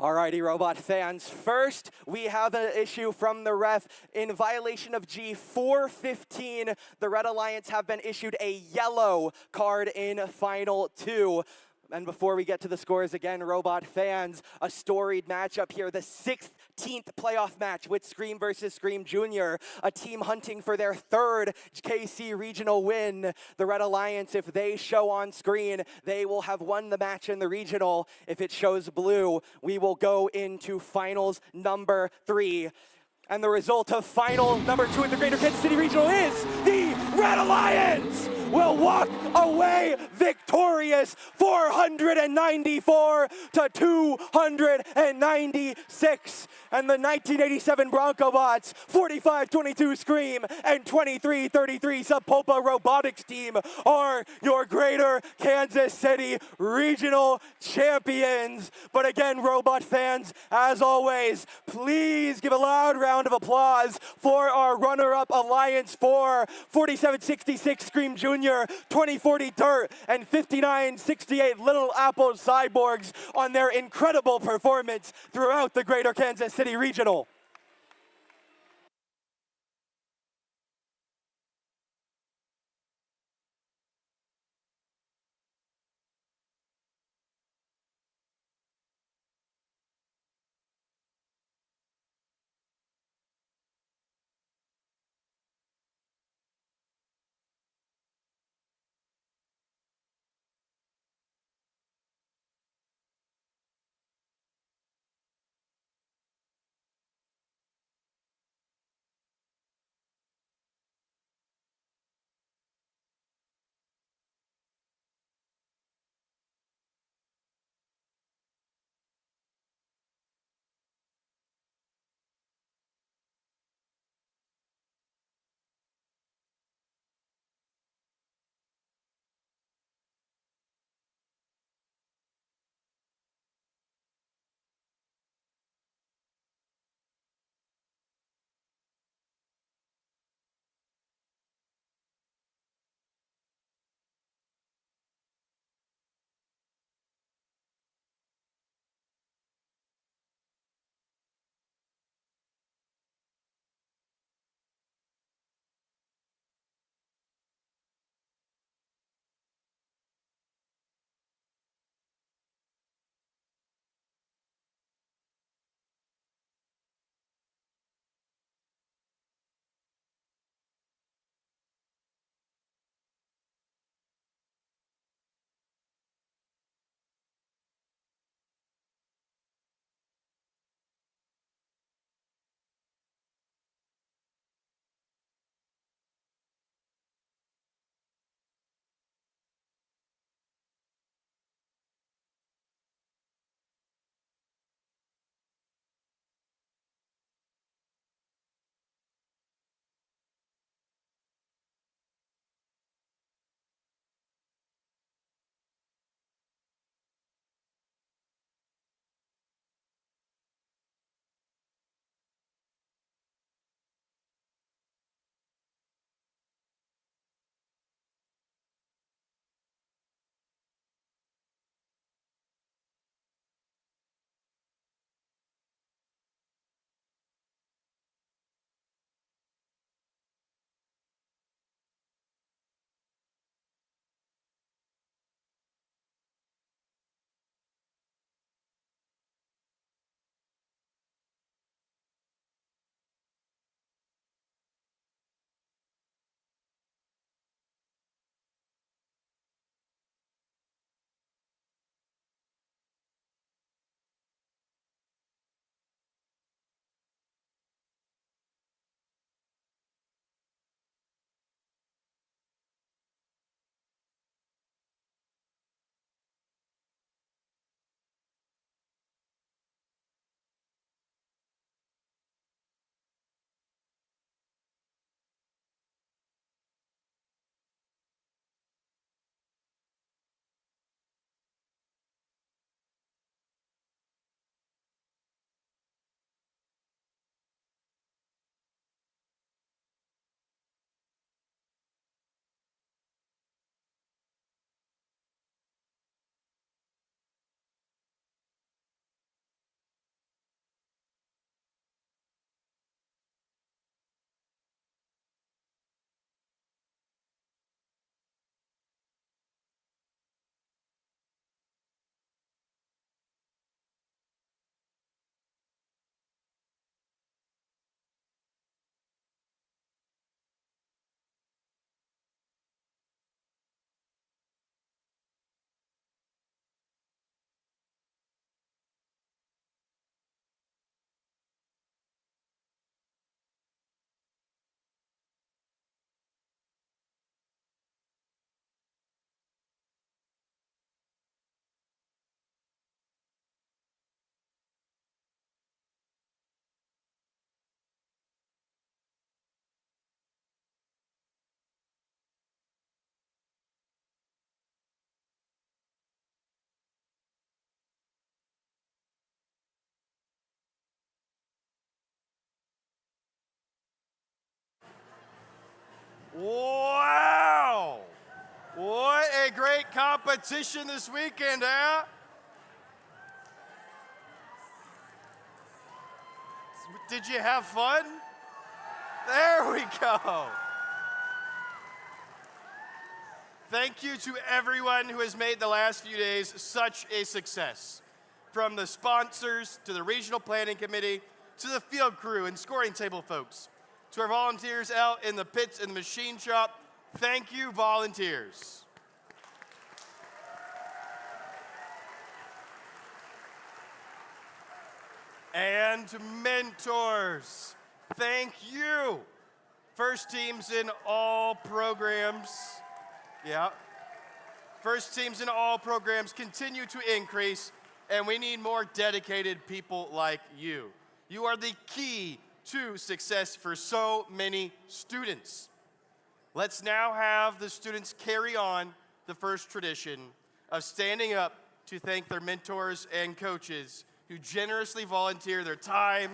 Alrighty, Robot fans. First, we have an issue from the ref. In violation of G415, the Red Alliance have been issued a yellow card in Final 2. And before we get to the scores again, Robot fans, a storied matchup here, the 16th playoff match with Scream versus Scream Jr., a team hunting for their third KC regional win. The Red Alliance, if they show on screen, they will have won the match in the regional. If it shows blue, we will go into finals number 3. And the result of final number 2 in the Greater Kansas City Regional is the Red Alliance will walk away victorious, 494 to 296. And the 1987 Bronco Bots, 45-22 Scream and 23-33 Subpulpa Robotics team are your Greater Kansas City Regional champions. But again, Robot fans, as always, please give a loud round of applause for our runner-up Alliance 4, 4766 Scream Jr., 2040 Dirt, and 5968 Little Apple Cyborgs on their incredible performance throughout the Greater Kansas City Regional. Wow! What a great competition this weekend, huh? Did you have fun? There we go. Thank you to everyone who has made the last few days such a success. From the sponsors, to the regional planning committee, to the field crew and scoring table folks, to our volunteers out in the pits and the machine shop, thank you, volunteers. And mentors, thank you. First teams in all programs. Yeah. First teams in all programs continue to increase, and we need more dedicated people like you. You are the key to success for so many students. Let's now have the students carry on the first tradition of standing up to thank their mentors and coaches who generously volunteer their time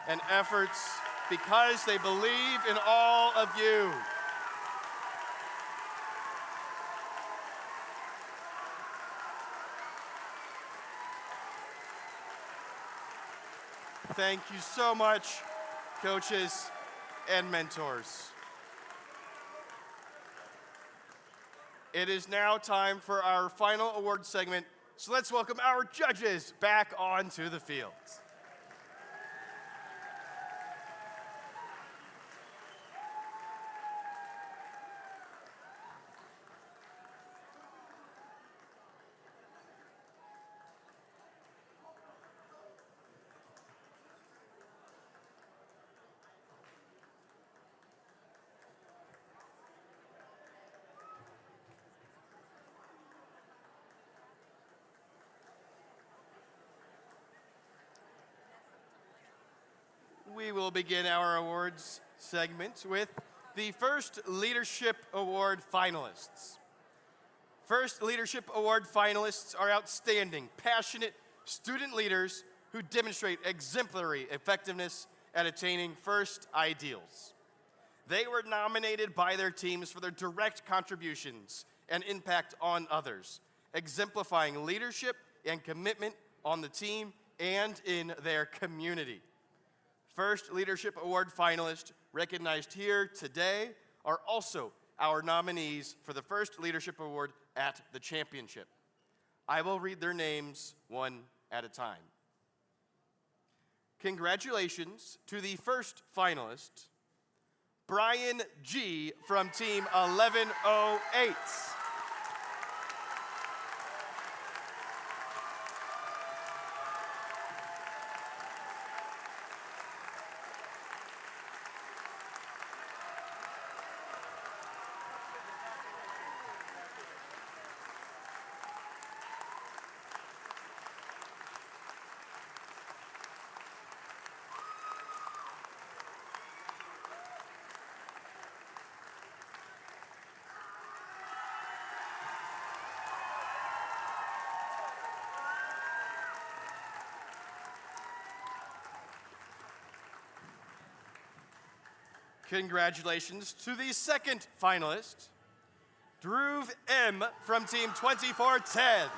and efforts because they believe in all of you. Thank you so much, coaches and mentors. It is now time for our final award segment, so let's welcome our judges back onto the field. We will begin our awards segment with the First Leadership Award finalists. First Leadership Award finalists are outstanding, passionate student leaders who demonstrate exemplary effectiveness at attaining first ideals. They were nominated by their teams for their direct contributions and impact on others, exemplifying leadership and commitment on the team and in their community. First Leadership Award finalists recognized here today are also our nominees for the First Leadership Award at the championship. I will read their names one at a time. Congratulations to the first finalist, Brian G. from Team 1108. Congratulations to the second finalist, Dhruv M. from Team 2410.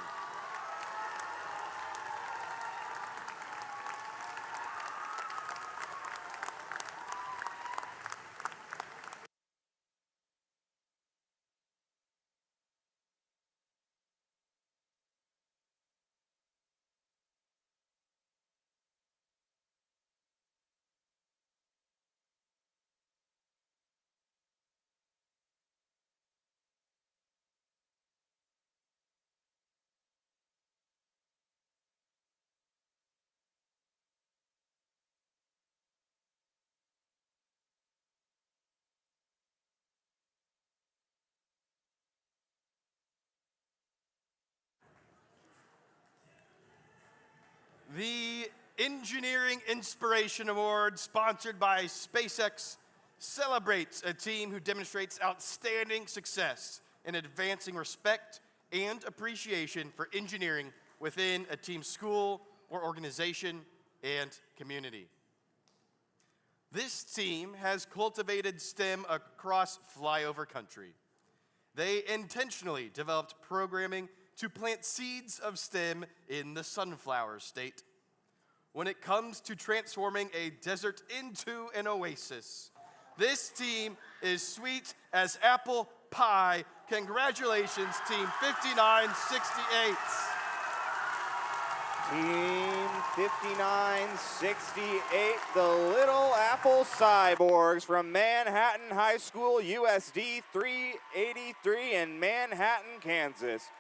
The Engineering Inspiration Award, sponsored by SpaceX, celebrates a team who demonstrates outstanding success in advancing respect and appreciation for engineering within a team school or organization and community. This team has cultivated STEM across flyover country. They intentionally developed programming to plant seeds of STEM in the sunflower state. When it comes to transforming a desert into an oasis, this team is sweet as apple pie. Congratulations, Team 5968. Team 5968, the Little Apple Cyborgs from Manhattan High School, USD 383 in Manhattan, Kansas.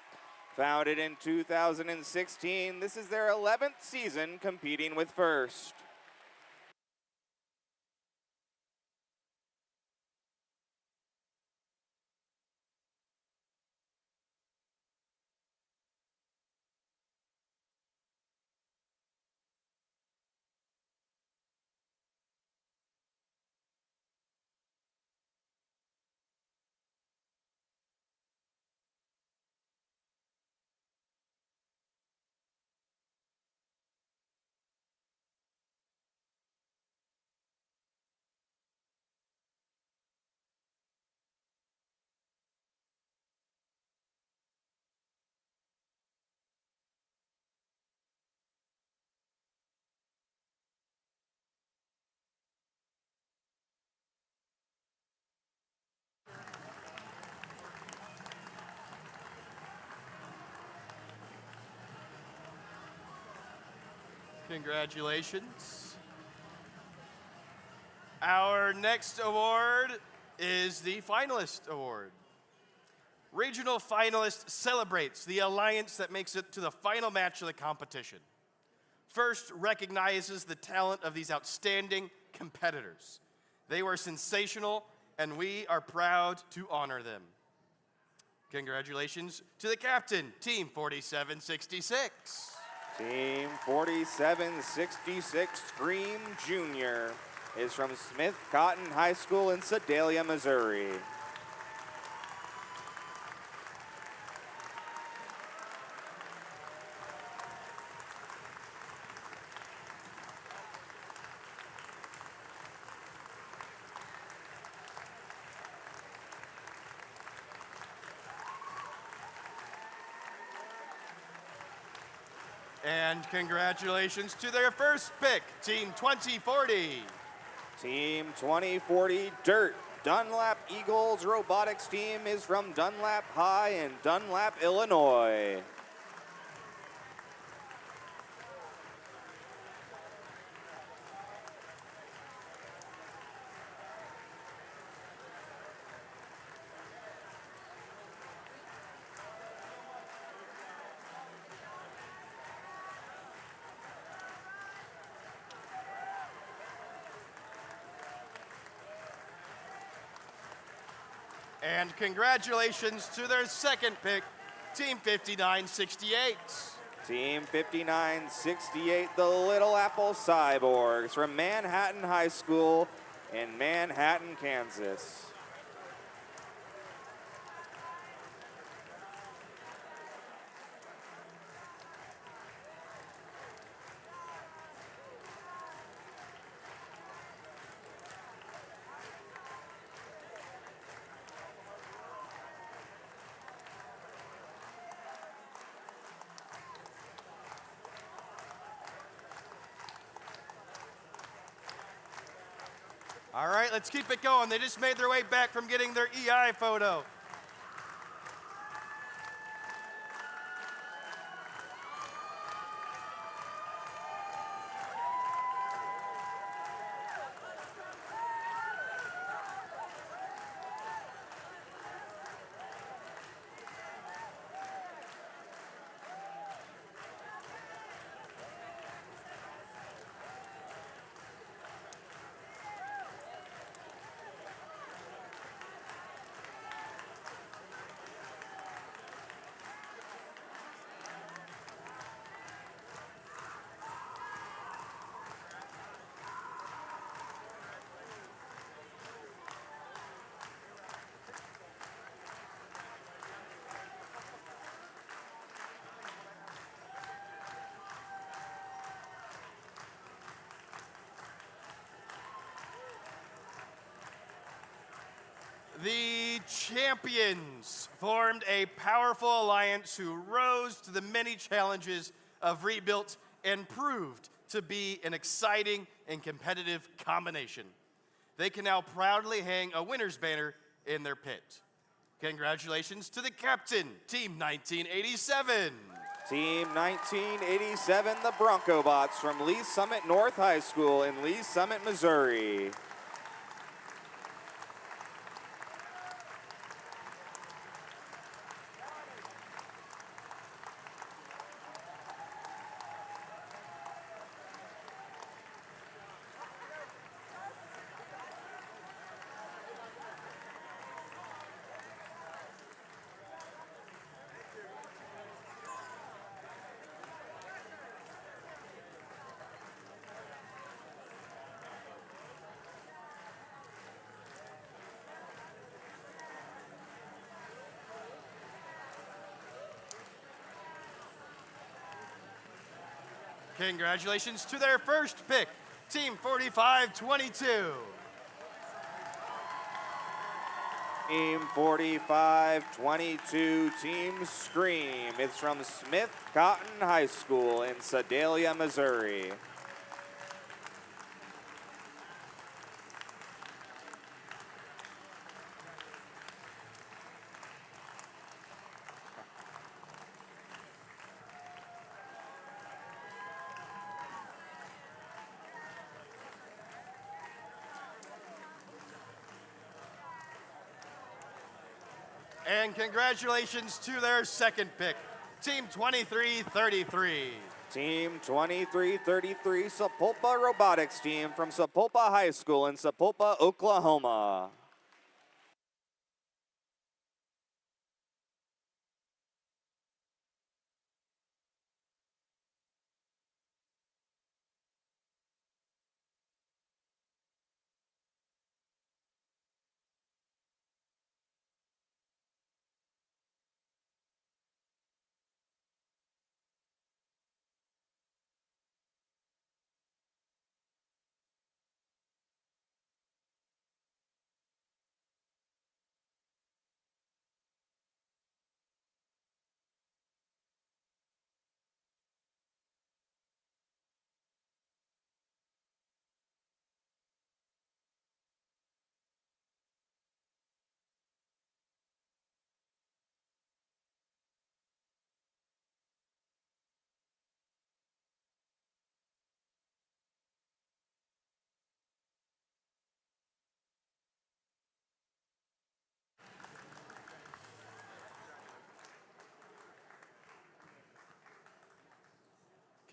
Founded in 2016, this is their 11th season competing with First. Congratulations. Our next award is the Finalist Award. Regional Finalist celebrates the alliance that makes it to the final match of the competition. First recognizes the talent of these outstanding competitors. They were sensational, and we are proud to honor them. Congratulations to the captain, Team 4766. Team 4766 Scream Jr. is from Smith Cotton High School in Sedalia, Missouri. And congratulations to their first pick, Team 2040. Team 2040 Dirt. Dunlap Eagles Robotics team is from Dunlap High in Dunlap, Illinois. And congratulations to their second pick, Team 5968. Team 5968, the Little Apple Cyborgs from Manhattan High School in Manhattan, Kansas. All right, let's keep it going. They just made their way back from getting their EI photo. champions formed a powerful alliance who rose to the many challenges of Rebuilt and proved to be an exciting and competitive combination. They can now proudly hang a winner's banner in their pit. Congratulations to the captain, Team 1987. Team 1987, the Bronco Bots from Lee's Summit North High School in Lee's Summit, Missouri. Congratulations to their first pick, Team 4522. Team 4522, Team Scream. It's from Smith Cotton High School in Sedalia, Missouri. And congratulations to their second pick, Team 2333. Team 2333, Sapulpa Robotics team from Sapulpa High School in Sapulpa, Oklahoma.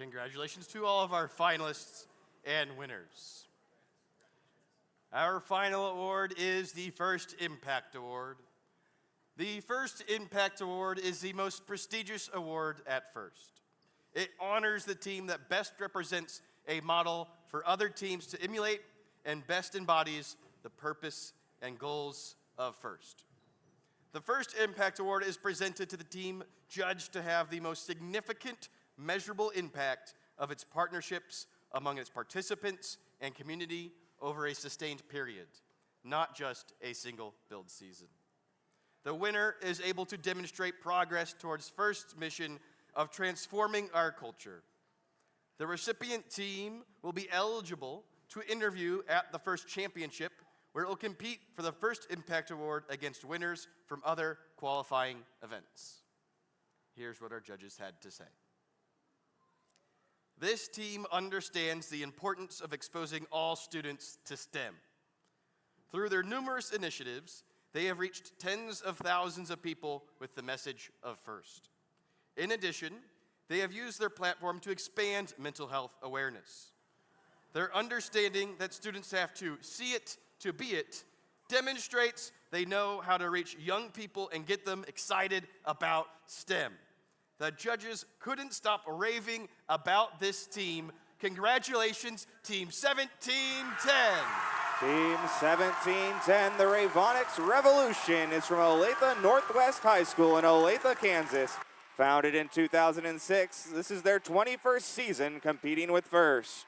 Congratulations to all of our finalists and winners. Our final award is the First Impact Award. The First Impact Award is the most prestigious award at First. It honors the team that best represents a model for other teams to emulate and best embodies the purpose and goals of First. The First Impact Award is presented to the team judged to have the most significant measurable impact of its partnerships among its participants and community over a sustained period, not just a single build season. The winner is able to demonstrate progress towards First's mission of transforming our culture. The recipient team will be eligible to interview at the First Championship, where it will compete for the First Impact Award against winners from other qualifying events. Here's what our judges had to say. This team understands the importance of exposing all students to STEM. Through their numerous initiatives, they have reached tens of thousands of people with the message of First. In addition, they have used their platform to expand mental health awareness. Their understanding that students have to see it to be it demonstrates they know how to reach young people and get them excited about STEM. The judges couldn't stop raving about this team. Congratulations, Team 1710. Team 1710, the Robotics Revolution is from Olathe Northwest High School in Olathe, Kansas. Founded in 2006, this is their 21st season competing with First.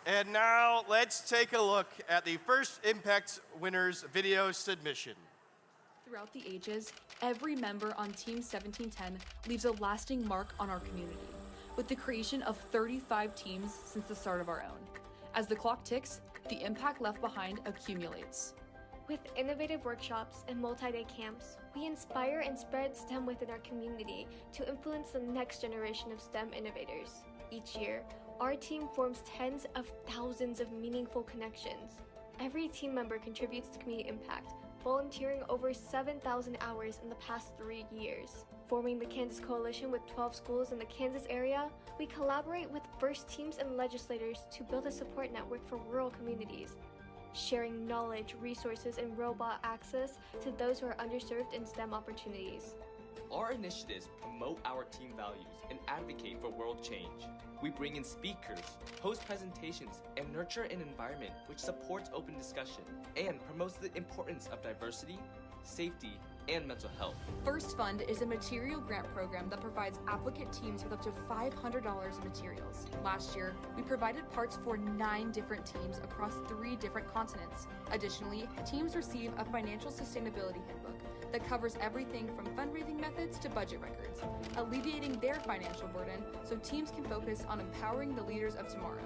And now let's take a look at the first Impact winner's video submission. Throughout the ages, every member on Team 1710 leaves a lasting mark on our community, with the creation of 35 teams since the start of our own. As the clock ticks, the impact left behind accumulates. With innovative workshops and multi-day camps, we inspire and spread STEM within our community to influence the next generation of STEM innovators. Each year, our team forms tens of thousands of meaningful connections. Every team member contributes to community impact, volunteering over 7,000 hours in the past 3 years. Forming the Kansas Coalition with 12 schools in the Kansas area, we collaborate with FIRST teams and legislators to build a support network for rural communities, sharing knowledge, resources, and robot access to those who are underserved in STEM opportunities. Our initiatives promote our team values and advocate for world change. We bring in speakers, host presentations, and nurture an environment which supports open discussion and promotes the importance of diversity, safety, and mental health. First Fund is a material grant program that provides applicant teams with up to $500 in materials. Last year, we provided parts for 9 different teams across 3 different continents. Additionally, teams receive a financial sustainability handbook that covers everything from fundraising methods to budget records, alleviating their financial burden so teams can focus on empowering the leaders of tomorrow.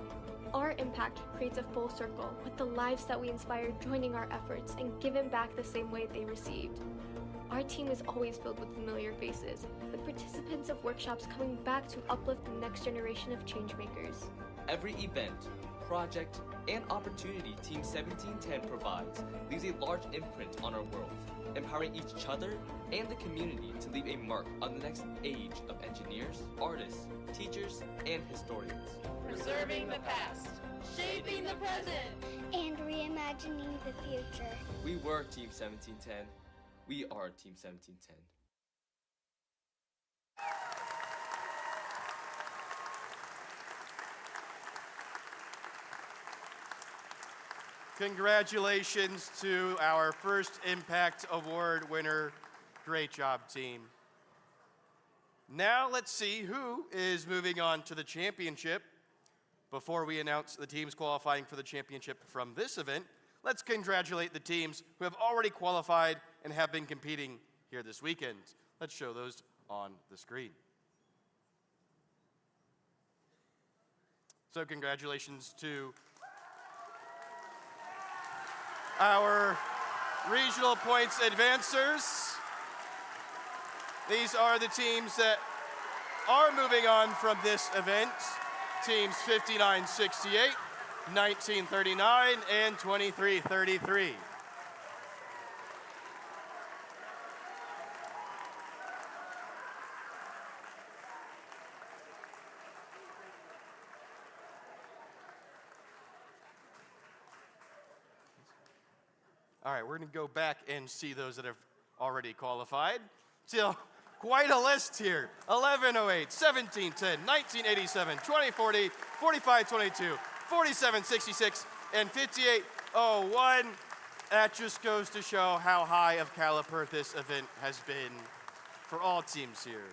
Our impact creates a full circle with the lives that we inspire joining our efforts and giving back the same way they received. Our team is always filled with familiar faces, with participants of workshops coming back to uplift the next generation of changemakers. Every event, project, and opportunity Team 1710 provides leaves a large imprint on our world, empowering each other and the community to leave a mark on the next age of engineers, artists, teachers, and historians. Preserving the past, shaping the present, and reimagining the future. We were Team 1710. We are Team 1710. Congratulations to our first Impact Award winner. Great job, team. Now let's see who is moving on to the championship. Before we announce the teams qualifying for the championship from this event, let's congratulate the teams who have already qualified and have been competing here this weekend. Let's show those on the screen. So congratulations to our regional points advancers. These are the teams that are moving on from this event. Teams 5968, 1939, and 2333. All right, we're going to go back and see those that have already qualified. Still quite a list here. 1108, 1710, 1987, 2040, 4522, 4766, and 5801. That just goes to show how high of caliber this event has been for all teams here.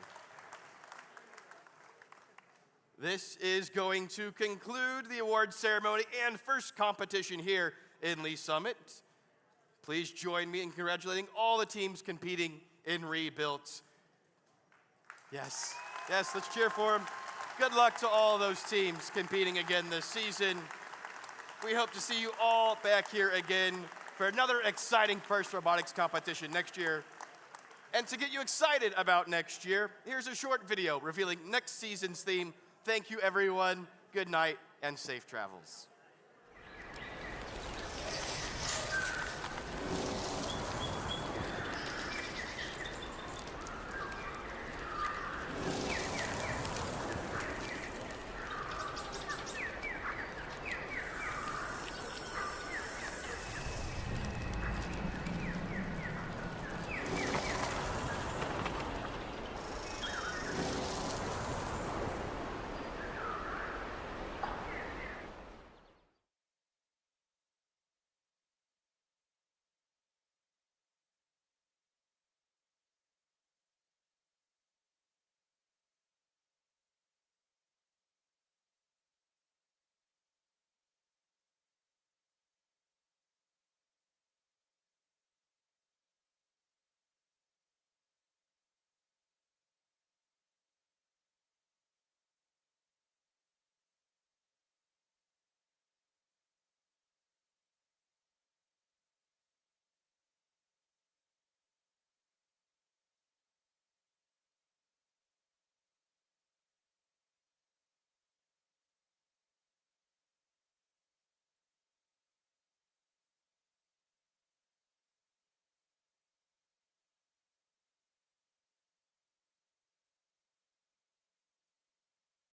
This is going to conclude the award ceremony and first competition here in Lee Summit. Please join me in congratulating all the teams competing in Rebuilt. Yes, let's cheer for them. Good luck to all those teams competing again this season. We hope to see you all back here again for another exciting FIRST Robotics competition next year. And to get you excited about next year, here's a short video revealing next season's theme. Thank you, everyone. Good night and safe travels.